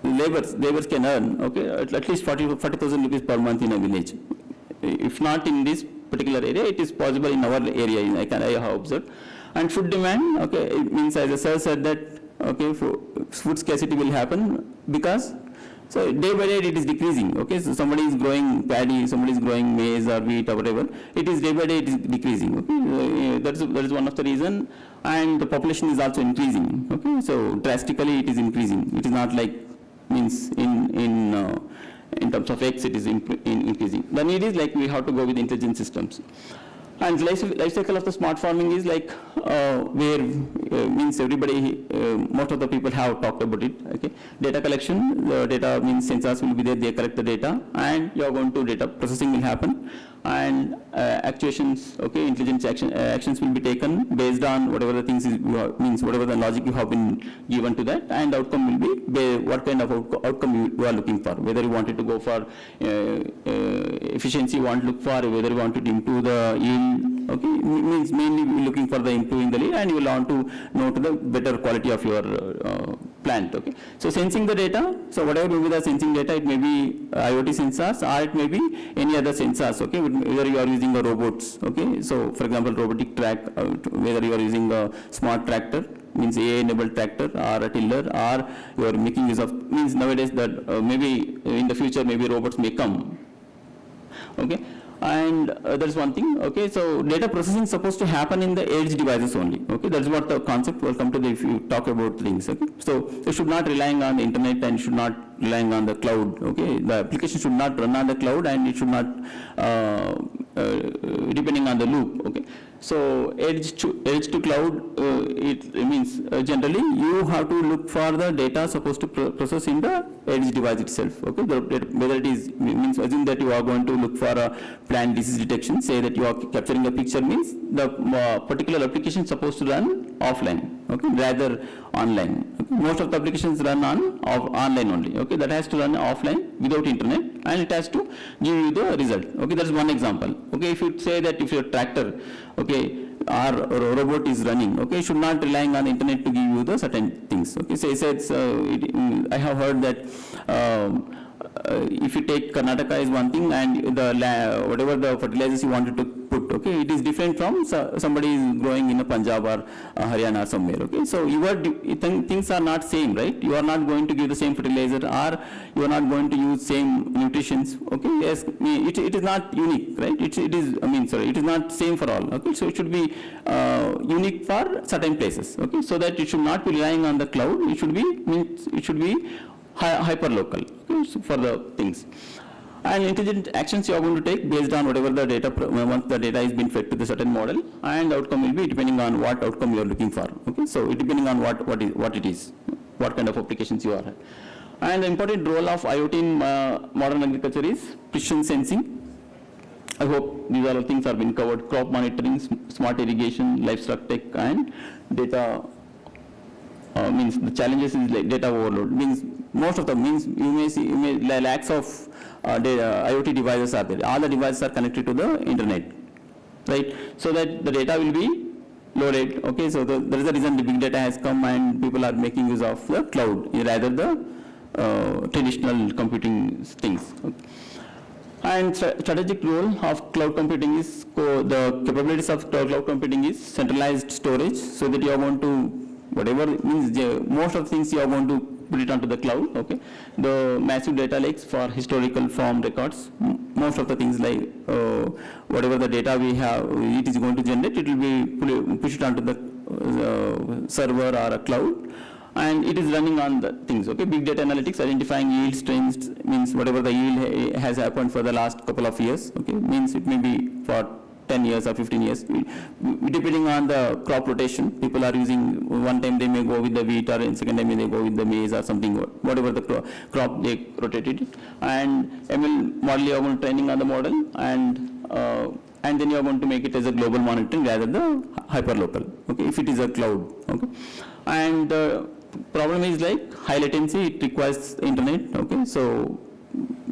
laborers can earn, okay, at least 40,000 rupees per month in a village. If not in this particular area, it is possible in our area, I have observed. And food demand, okay, it means as the sir said that, okay, food scarcity will happen because, so day by day it is decreasing, okay, so somebody is growing paddy, somebody is growing maize or wheat or whatever, it is day by day it is decreasing, okay, that is one of the reason, and the population is also increasing, okay, so drastically it is increasing, it is not like, means in terms of X it is increasing. The need is like we have to go with intelligent systems. And life cycle of the smart farming is like where means everybody, most of the people have talked about it. Okay, data collection, the data means sensors will be there, they collect the data, and you are going to data processing will happen, and actuations, okay, intelligent actions will be taken based on whatever the things is, means whatever the logic you have been given to that, and outcome will be what kind of outcome you are looking for. Whether you wanted to go for efficiency, you want to look for, whether you wanted to improve the yield, okay, means mainly looking for the improving the yield, and you will want to know to the better quality of your plant. Okay, so sensing the data, so whatever will be the sensing data, it may be IoT sensors or it may be any other sensors. Okay, whether you are using a robots. Okay, so for example, robotic track, whether you are using a smart tractor, means AI-enabled tractor or a tiller, or you are making use of, means nowadays that maybe in the future maybe robots may come. Okay, and that's one thing. Okay, so data processing is supposed to happen in the edge devices only. Okay, that's what the concept will come to if you talk about things. Okay, so you should not relying on the internet and should not relying on the cloud. Okay, the application should not run on the cloud and it should not depending on the loop. Okay, so edge to cloud, it means generally you have to look for the data supposed to process in the edge device itself. Okay, whether it is, means assume that you are going to look for a plant disease detection, say that you are capturing a picture, means the particular application is supposed to run offline, okay, rather online. Okay? Most of the applications run on online only. Okay, that has to run offline without internet, and it has to give you the result. Okay, that's one example. Okay, if you say that if your tractor, okay, or robot is running, okay, should not relying on internet to give you the certain things. Okay, so I have heard that if you take Karnataka is one thing, and the whatever the fertilizers you wanted to put, okay, it is different from somebody is growing in a Punjab or Haryana or somewhere. Okay, so things are not same, right? You are not going to give the same fertilizer, or you are not going to use same nutritions. Okay, yes, it is not unique, right? It is, I mean, sorry, it is not same for all. Okay, so it should be unique for certain places. Okay, so that it should not be relying on the cloud. It should be hyper local, okay, so for the things. And intelligent actions you are going to take based on whatever the data, once the data is being fed to the certain model, and outcome will be depending on what outcome you are looking for. Okay, so it depending on what it is, what kind of applications you are. And the important role of IoT in modern agriculture is precision sensing. I hope these all things are being covered: crop monitoring, smart irrigation, livestock tech, and data. Means the challenges is like data overload. Means most of the means you may see lakhs of IoT devices are there. All the devices are connected to the internet, right? So that the data will be loaded. Okay, so there is a reason the big data has come and people are making use of the cloud rather the traditional computing things. Okay. And strategic role of cloud computing is the capabilities of cloud computing is centralized storage, so that you are going to whatever means most of the things you are going to put it onto the cloud. Okay, the massive data lakes for historical form records, most of the things like whatever the data we have, it is going to generate, it will be pushed onto the server or a cloud, and it is running on the things. Okay, big data analytics, identifying yield trends, means whatever the yield has happened for the last couple of years. Okay, means it may be for 10 years or 15 years, depending on the crop rotation. People are using, one time they may go with the wheat, or in second time they go with the maize or something, whatever the crop they rotated it. And ML model, you are going to training on the model, and then you are going to make it as a global monitoring rather than hyper local. Okay, if it is a cloud. Okay, and the problem is like high latency, it requires internet. Okay, so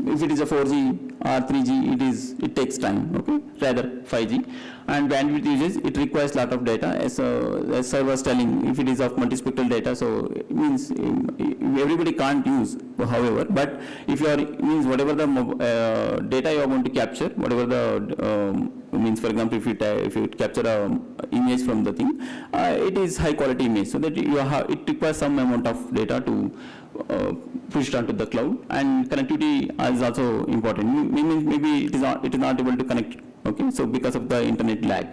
if it is a 4G or 3G, it takes time, okay, rather 5G. And bandwidth uses, it requires lot of data, as I was telling, if it is of multispectral data, so it means everybody can't use, however, but if you are, means whatever the data you are going to capture, whatever the, means for example, if you capture a image from the thing, it is high quality image, so that you have, it requires some amount of data to push it onto the cloud, and connectivity is also important. Maybe it is not able to connect, okay, so because of the internet lag.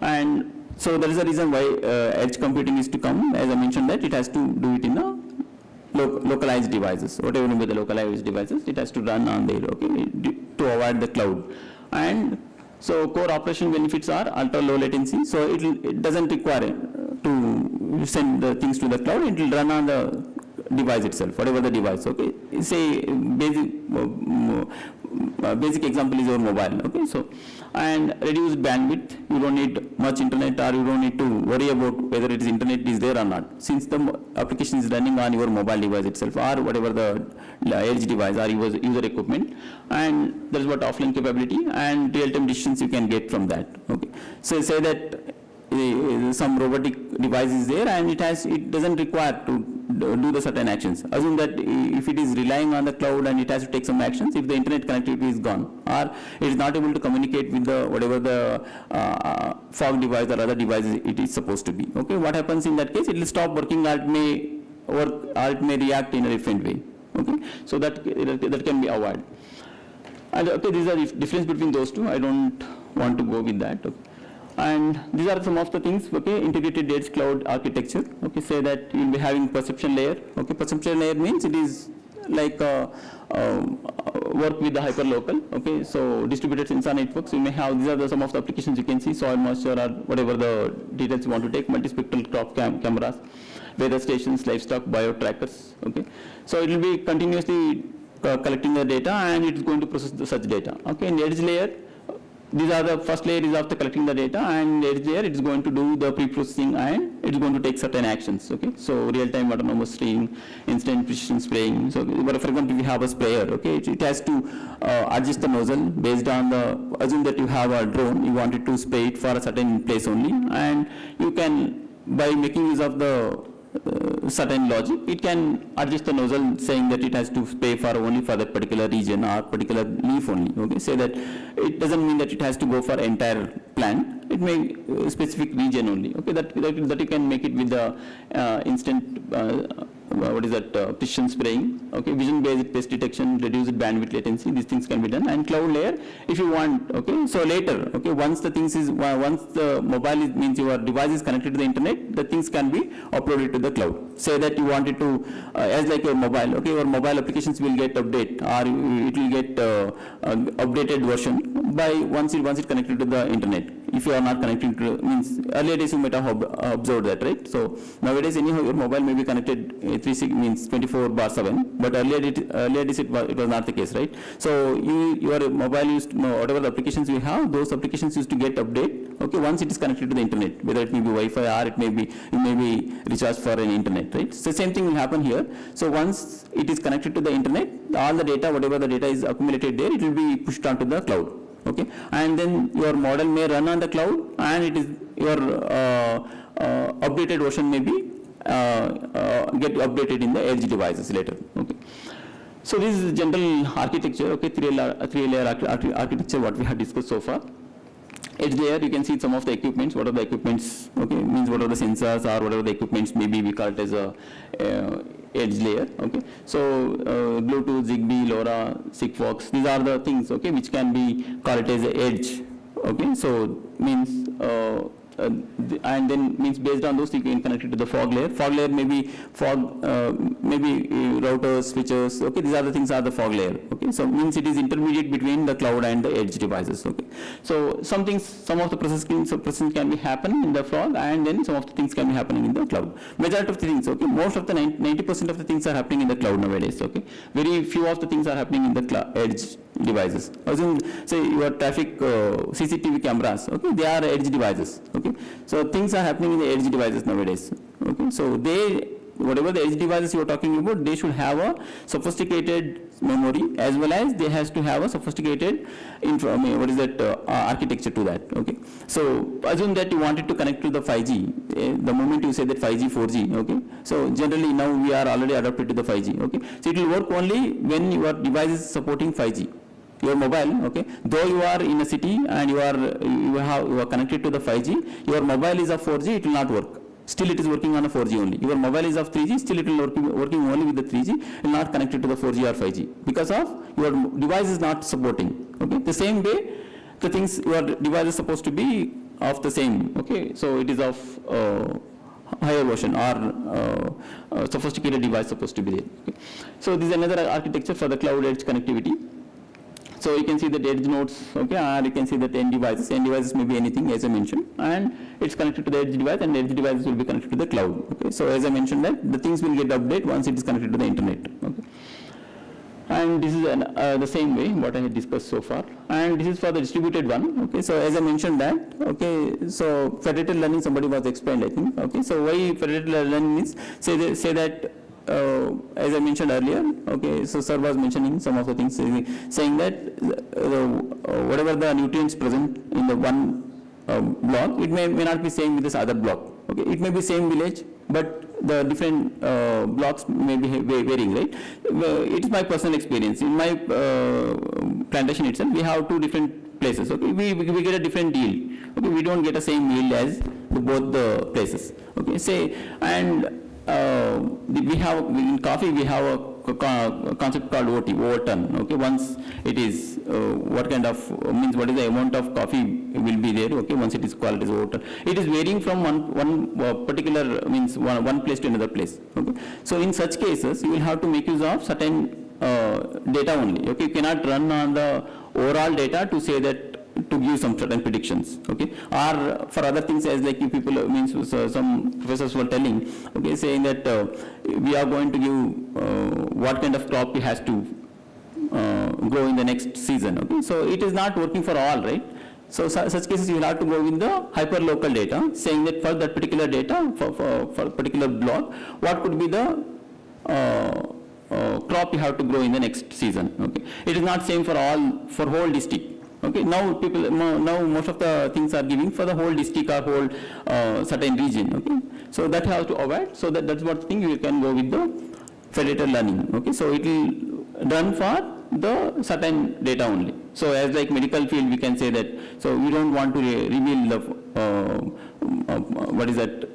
And so that is the reason why edge computing is to come. As I mentioned, that it has to do it in a localized devices, whatever you mean by the localized devices, it has to run on there, okay, to avoid the cloud. And so core operation benefits are ultra low latency, so it doesn't require to send the things to the cloud, it will run on the device itself, whatever the device, okay. Say basic example is your mobile, okay. So, and reduced bandwidth, you don't need much internet, or you don't need to worry about whether it is internet is there or not, since the application is running on your mobile device itself, or whatever the edge device or user equipment. And that is what offline capability and real-time decisions you can get from that, okay. So say that some robotic device is there and it doesn't require to do the certain actions. Assume that if it is relying on the cloud and it has to take some actions, if the internet connectivity is gone, or it is not able to communicate with the whatever the fog device or other devices it is supposed to be, okay, what happens in that case? It will stop working, or it may work, or it may react in a different way, okay. So that can be avoided. And okay, these are the difference between those two. I don't want to go with that, okay. And these are some of the things, okay, integrated edge cloud architecture, okay, say that you will be having perception layer, okay, perception layer means it is like work with the hyperlocal, okay, so distributed sensor networks, you may have, these are some of the applications you can see, soil moisture or whatever the details you want to take, multispectral crop cameras, weather stations, livestock, bio trackers, okay, so it will be continuously collecting the data and it is going to process such data, okay. In the edge layer, these are the first layer is after collecting the data, and edge layer it is going to do the pre-processing and it is going to take certain actions, okay. So real-time autonomous spraying, instant precision spraying. So for example, if you have a sprayer, okay, it has to adjust the nozzle based on the, assume that you have a drone, you want it to spray it for a certain place only, and you can, by making use of the certain logic, it can adjust the nozzle saying that it has to spray for only for that particular region or particular leaf only, okay. Say that it doesn't mean that it has to go for entire plant, it may specific region only, okay. That you can make it with the instant precision spraying, okay, vision based pest detection, reduced bandwidth latency, these things can be done. And cloud layer, if you want, okay, so later, okay, once the mobile means your device is connected to the internet, the things can be uploaded to the cloud. Say that you want it to, as like your mobile, okay, your mobile applications will get update, or it will get updated version by once it connected to the internet. If you are not connecting to, means earlier days you might have observed that, right? So nowadays anyhow your mobile may be connected 24/7, but earlier days it was not the case, right? So your mobile used, whatever the applications you have, those applications used to get update, okay, once it is connected to the internet, whether it may be Wi-Fi or it may be recharged for an internet, right? So same thing will happen here. So once it is connected to the internet, all the data, whatever the data is accumulated there, it will be pushed onto the cloud, okay. And then your model may run on the cloud, and it is your updated version may be get updated in the edge devices later, okay. So this is the general architecture, okay, three-layer architecture what we have discussed so far. Edge layer, you can see some of the equipments, what are the equipments, okay, means what are the sensors or whatever the equipments, maybe we call it as a edge layer, okay. So Bluetooth, Zigbee, LoRa, Sigfox, these are the things, okay, which can be called as a edge, okay. So means and then means based on those you can connect it to the fog layer. Fog layer may be routers, switches, okay, these are the things are the fog layer, okay. So means it is intermediate between the cloud and the edge devices, okay. So some of the processing can be happening in the fog, and then some of the things can be happening in the cloud. Majority of the things, okay, most of the 90% of the things are happening in the cloud nowadays, okay. Very few of the things are happening in the edge devices. Assume, say your traffic CCTV cameras, okay, they are edge devices, okay. So things are happening in the edge devices nowadays, okay. So whatever the edge devices you are talking about, they should have a sophisticated memory, as well as they has to have a sophisticated architecture to that. Okay, so assume that you wanted to connect to the 5G. The moment you say that 5G, 4G. Okay, so generally now we are already adapted to the 5G. Okay, so it will work only when your device is supporting 5G. Your mobile, okay, though you are in a city and you are connected to the 5G, your mobile is of 4G, it will not work. Still it is working on a 4G only. Your mobile is of 3G, still it will working only with the 3G, it will not connected to the 4G or 5G because of your device is not supporting. Okay, the same way the things your device is supposed to be of the same. Okay, so it is of higher version or sophisticated device supposed to be there. Okay. So this is another architecture for the cloud edge connectivity. So you can see the edge nodes, okay, or you can see that end devices. End devices may be anything, as I mentioned, and it's connected to the edge device, and the edge devices will be connected to the cloud. Okay, so as I mentioned that the things will get updated once it is connected to the internet. Okay, and this is the same way what I had discussed so far, and this is for the distributed one. Okay, so as I mentioned that, okay, so federated learning somebody was explained, I think. Okay, so why federated learning is say that. As I mentioned earlier, okay, so sir was mentioning some of the things, saying that whatever the nutrients present in the one block, it may not be same with this other block. Okay, it may be same village, but the different blocks may be varying, right? It is my personal experience. In my plantation itself, we have two different places. Okay, we get a different yield. Okay, we don't get the same yield as both the places. Okay, say and. We have in coffee we have a concept called overturn. Okay, once it is what kind of means what is the amount of coffee will be there. Okay, once it is called as overturn, it is varying from one particular means one place to another place. Okay, so in such cases you will have to make use of certain data only. Okay, you cannot run on the overall data to say that. To give some certain predictions, okay, or for other things as like if people means some professors were telling, okay, saying that we are going to give what kind of crop it has to grow in the next season. Okay, so it is not working for all, right? So such cases you will have to go with the hyper local data, saying that for that particular data for particular block, what could be the crop you have to grow in the next season. Okay, it is not same for whole district. Okay, now most of the things are giving for the whole district or whole certain region. Okay, so that has to avoid. So that's what thing you can go with the federated learning. Okay, so it will run for the certain data only. So as like medical field, we can say that. So we don't want to reveal the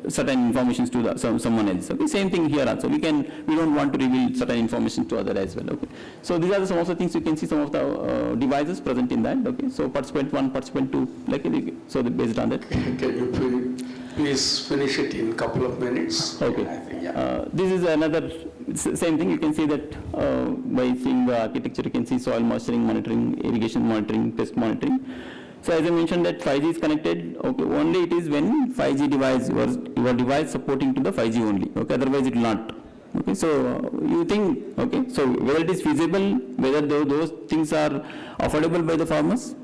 certain information to someone else. Okay, same thing here also. We don't want to reveal certain information to other as well. Okay, so these are some of the things you can see some of the devices present in that. Okay, so participant 1, participant 2, like so based on that. Can you please finish it in a couple of minutes? Okay. I think, yeah. This is another same thing. You can see that by seeing the architecture, you can see soil moisturing monitoring, irrigation monitoring, pest monitoring. So as I mentioned that 5G is connected, okay, only it is when 5G device, your device supporting to the 5G only, okay, otherwise it will not. Okay, so you think, okay, so whether it is feasible, whether those things are affordable by the farmers,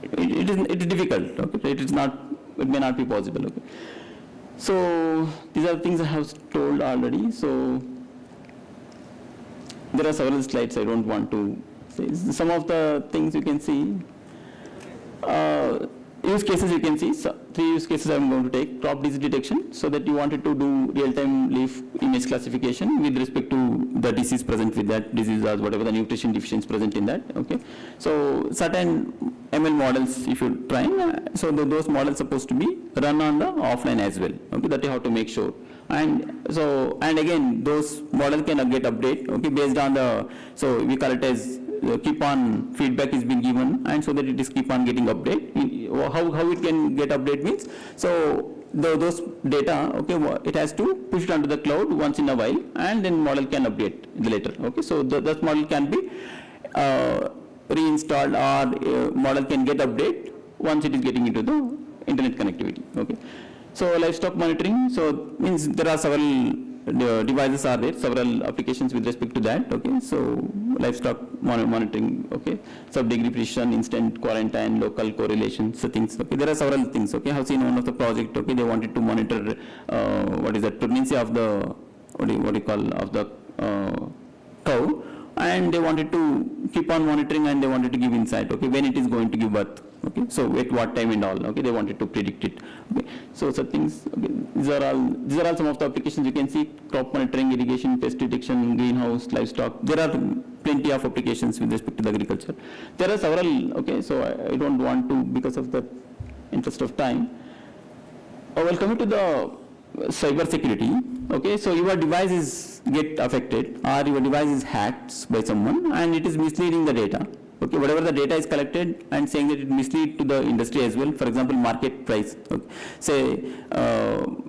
it is difficult, okay, it may not be possible, okay. So these are the things I have told already. So there are several slides I don't want to say. Some of the things you can see. Use cases you can see, so 3 use cases I'm going to take. Crop disease detection, so that you wanted to do real-time leaf image classification with respect to the disease present with that disease or whatever the nutrition deficiency present in that. Okay, so certain ML models if you try, so those models supposed to be run on the offline as well. Okay, that you have to make sure. And so again those models can get update. Okay, based on the, so we call it as keep on feedback is being given, and so that it is keep on getting update. How it can get update means, so those data, okay, it has to push it onto the cloud once in a while, and then model can update later. Okay, so that model can be reinstalled, or model can get update once it is getting into the internet connectivity. Okay, so livestock monitoring, so means there are several devices are there, several applications with respect to that. Okay, so livestock monitoring, okay, sub-degree precision, instant quarantine, local correlation, so things. Okay, there are several things. Okay, I have seen one of the project. Okay, they wanted to monitor what is that pregnancy of the what do you call of the cow and they wanted to keep on monitoring and they wanted to give insight, okay, when it is going to give birth, okay, so at what time and all, okay, they wanted to predict it, okay. So such things, okay, these are all some of the applications you can see: crop monitoring, irrigation, pest detection, greenhouse, livestock. There are plenty of applications with respect to the agriculture. There are several, okay, so I don't want to, because of the interest of time. Well, coming to the cyber security, okay, so your device is get affected or your device is hacked by someone and it is misleading the data. Okay, whatever the data is collected and saying that it mislead to the industry as well. For example, market price. Okay. Say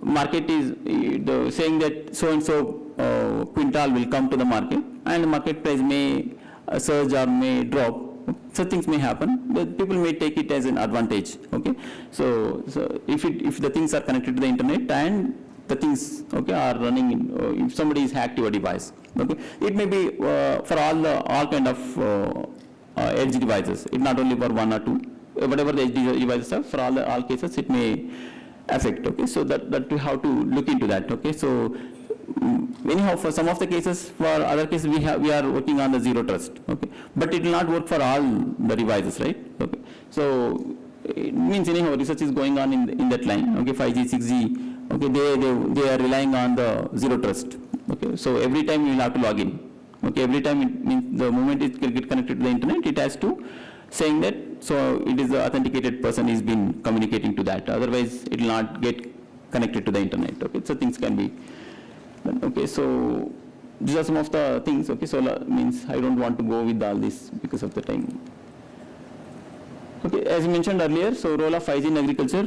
market is saying that so and so quintal will come to the market, and the market price may surge or may drop. Such things may happen, but people may take it as an advantage. Okay, so if the things are connected to the internet and the things, okay, are running in, if somebody is hacked your device, okay, it may be for all kind of edge devices. It not only for one or two, whatever the edge devices are, for all cases it may affect. Okay, so that we have to look into that. Okay, so anyhow, for some of the cases, for other cases we are working on the zero trust. Okay, but it will not work for all the devices, right? Okay, so it means anyhow research is going on in that line. Okay, 5G, 6G. Okay, they are relying on the zero trust. Okay, so every time you will have to log in. Okay, every time it means the moment it get connected to the internet, it has to saying that so it is the authenticated person is been communicating to that. Otherwise, it will not get connected to the internet. Okay, so things can be. Okay, so these are some of the things. Okay, so means I don't want to go with all this because of the time. Okay, as I mentioned earlier, so role of 5G in agriculture.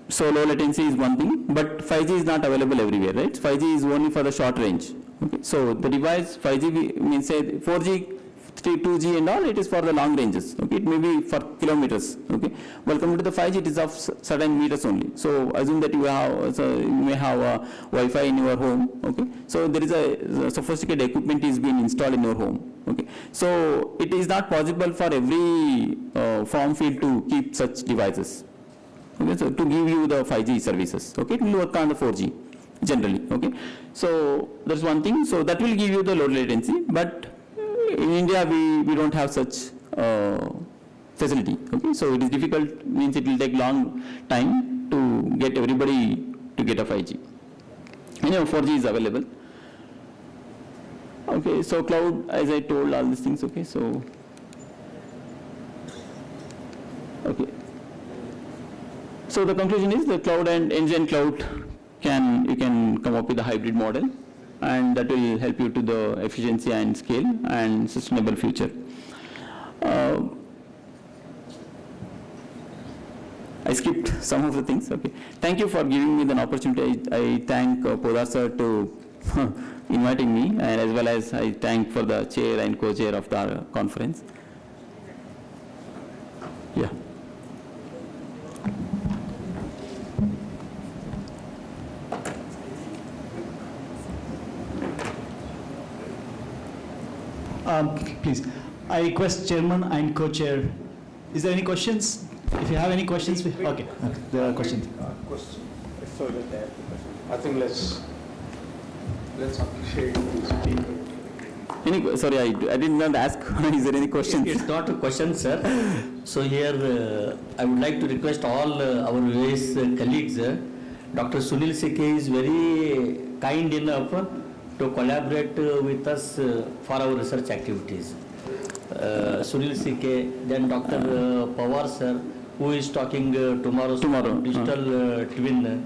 So low latency is one thing, but 5G is not available everywhere, right? 5G is only for the short range. Okay, so the device 5G means say 4G, 2G and all, it is for the long ranges. Okay, it may be for kilometers. Okay, welcome to the 5G, it is of certain meters only. So assume that you may have a Wi-Fi in your home. Okay, so there is a sophisticated equipment is being installed in your home. Okay, so it is not possible for every farm field to keep such devices. Okay, so to give you the 5G services, okay, it will work on the 4G generally. Okay, so that's one thing. So that will give you the low latency, but in India we don't have such facility. Okay, so it is difficult. Means it will take long time to get everybody to get a 5G. Anyway, 4G is available. Okay, so cloud, as I told, all these things. Okay, so okay. So the conclusion is the cloud and end-to-end cloud you can come up with a hybrid model, and that will help you to the efficiency and scale and sustainable future. I skipped some of the things. Okay, thank you for giving me the opportunity. I thank Podar sir to inviting me, and as well as I thank for the chair and co-chair of the conference. Yeah. Please, I request chairman and co-chair. Is there any questions? If you have any questions, okay, there are questions. I think let's appreciate these people. Sorry, I did not ask. Is there any questions? It's not a question, sir. So here I would like to request all our various colleagues. Dr. Sunil Sikhe is very kind enough to collaborate with us for our research activities. Sunil Sikhe, then Dr. Pawar sir, who is talking tomorrow digital twin.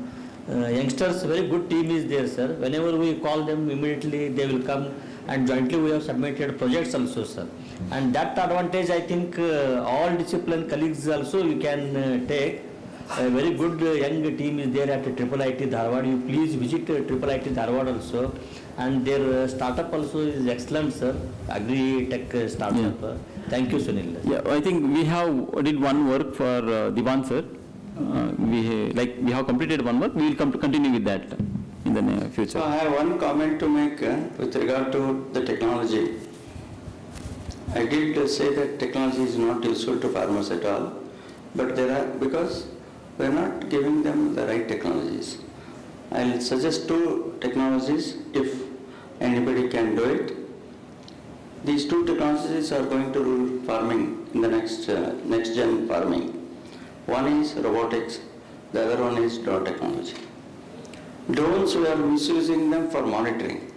Youngsters, very good team is there, sir. Whenever we call them, immediately they will come, and jointly we have submitted projects also, sir. And that advantage, I think, all discipline colleagues also you can take. A very good young team is there at IIIT Dharwad. You please visit IIIT Dharwad also. And their startup also is excellent, sir. Agri-tech startup. Yeah. Thank you, Sunil. Yeah, I think we did one work for Divan, sir. We have completed one work. We will continue with that in the near future. So I have one comment to make with regard to the technology. I did say that technology is not useful to farmers at all, but because we are not giving them the right technologies. I'll suggest two technologies if anybody can do it. these two technologies are going to rule farming in the next gen farming. One is robotics, the other one is drone technology. Drones, we are misusing them for monitoring.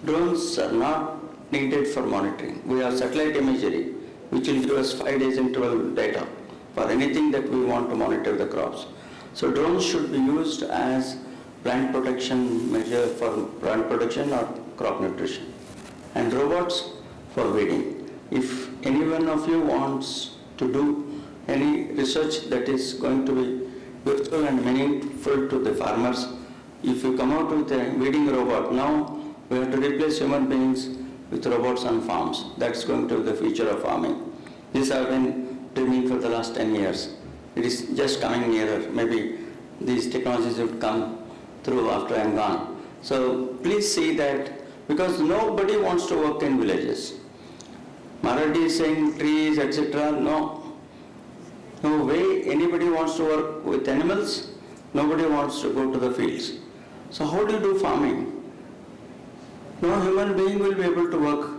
Drones are not needed for monitoring. We have satellite imagery, which will give us 5 days interval data for anything that we want to monitor the crops. So drones should be used as plant protection measure for plant protection or crop nutrition. And robots for weeding. If any one of you wants to do any research that is going to be useful and meaningful to the farmers, if you come out with a weeding robot, now we have to replace human beings with robots on farms. That's going to be the future of farming. This I've been dreaming for the last 10 years. It is just coming nearer. Maybe these technologies would come through after I'm gone. So please see that, because nobody wants to work in villages. Marathi is saying trees, etc. No way anybody wants to work with animals. Nobody wants to go to the fields. So how do you do farming? No human being will be able to work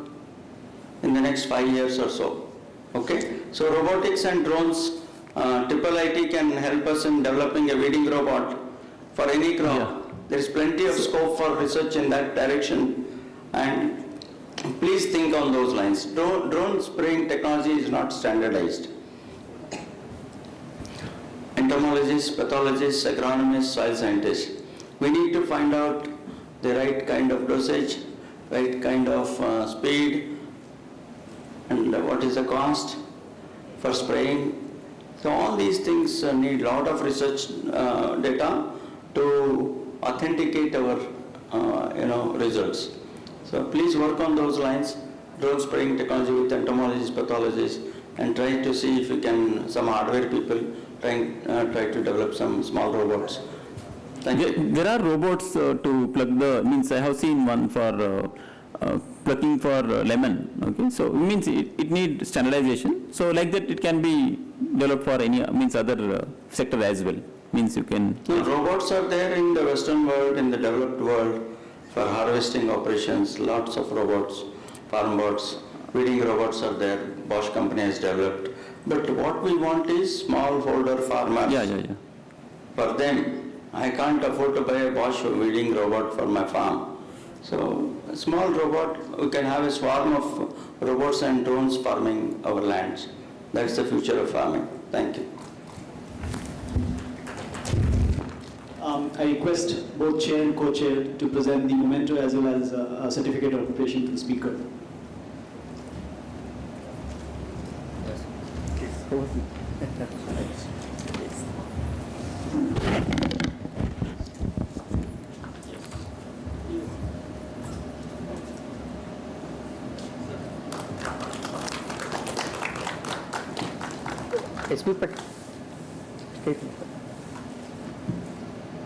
in the next 5 years or so. Okay? So robotics and drones, triple IT can help us in developing a weeding robot for any crop. Yeah. There is plenty of scope for research in that direction, and please think on those lines. Drone spraying technology is not standardized. Entomologists, pathologists, agronomists, soil scientists, we need to find out the right kind of dosage, right kind of speed, and what is the cost for spraying. So all these things need a lot of research data to authenticate our results. So please work on those lines, drone spraying technology with entomologists, pathologists, and try to see if you can, some hardware people, try to develop some small robots. Thank you. There are robots to plug the, means I have seen one for plucking for lemon, okay, so it means it needs standardization, so like that it can be developed for any, means other sector as well, means you can... No, robots are there in the Western world, in the developed world, for harvesting operations, lots of robots, farm bots, weeding robots are there, Bosch company has developed, but what we want is smallholder farmers. Yeah. For them, I can't afford to buy a Bosch weeding robot for my farm. So a small robot, we can have a swarm of robots and drones farming our lands. That's the future of farming. Thank you. I request both chair and co-chair to present the memento as well as a certificate of appreciation to the speaker. SP Pat.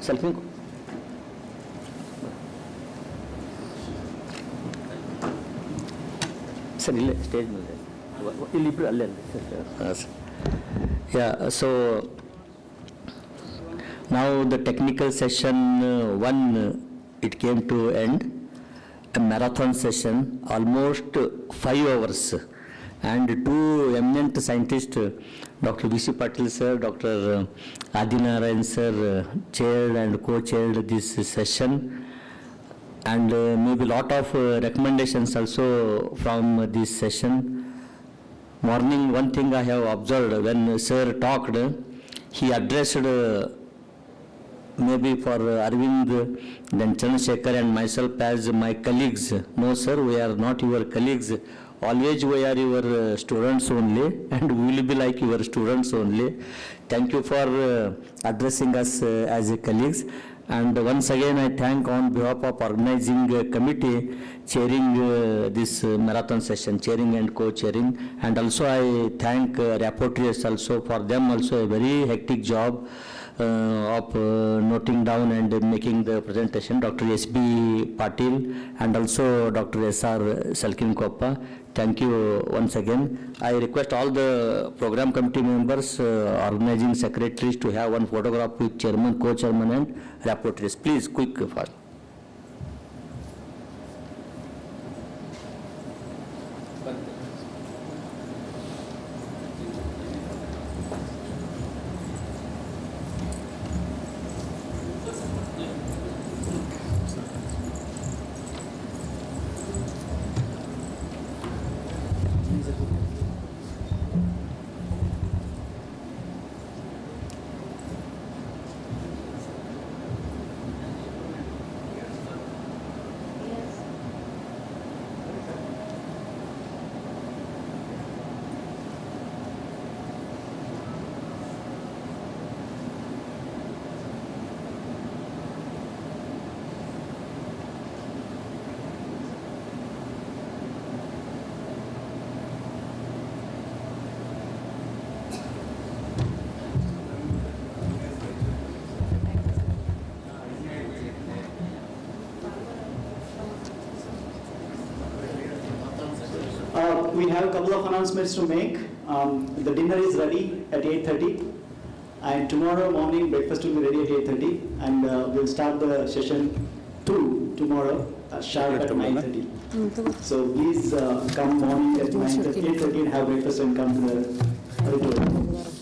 Selfie. Sir, stage. Yeah, so now the technical session 1, it came to end. A marathon session, almost 5 hours. And 2 eminent scientists, Dr. V.C. Patil sir, Dr. Adi Narayan sir, chaired and co-chaired this session. And maybe lot of recommendations also from this session. Morning, one thing I have observed, when sir talked, he addressed maybe for Arvind, then Chandrasekhar and myself as my colleagues. No sir, we are not your colleagues. Always we are your students only, and we will be like your students only. Thank you for addressing us as a colleagues. And once again, I thank on behalf of organizing committee, chairing this marathon session, chairing and co-chairing. And also I thank rapporteurs also, for them also a very hectic job of noting down and making the presentation, Dr. S.B. Patil and also Dr. S.R. Salkinkoppa. Thank you once again. I request all the program committee members, organizing secretaries to have one photograph with chairman, co-chairman and rapporteurs. Please, quick, fast. we have a couple of announcements to make. The dinner is ready at 8:30. And tomorrow morning, breakfast will be ready at 8:30. And we'll start the session 2 tomorrow, sharp at 9:30. So please come morning at 8:30 and have breakfast and come to the auditorium.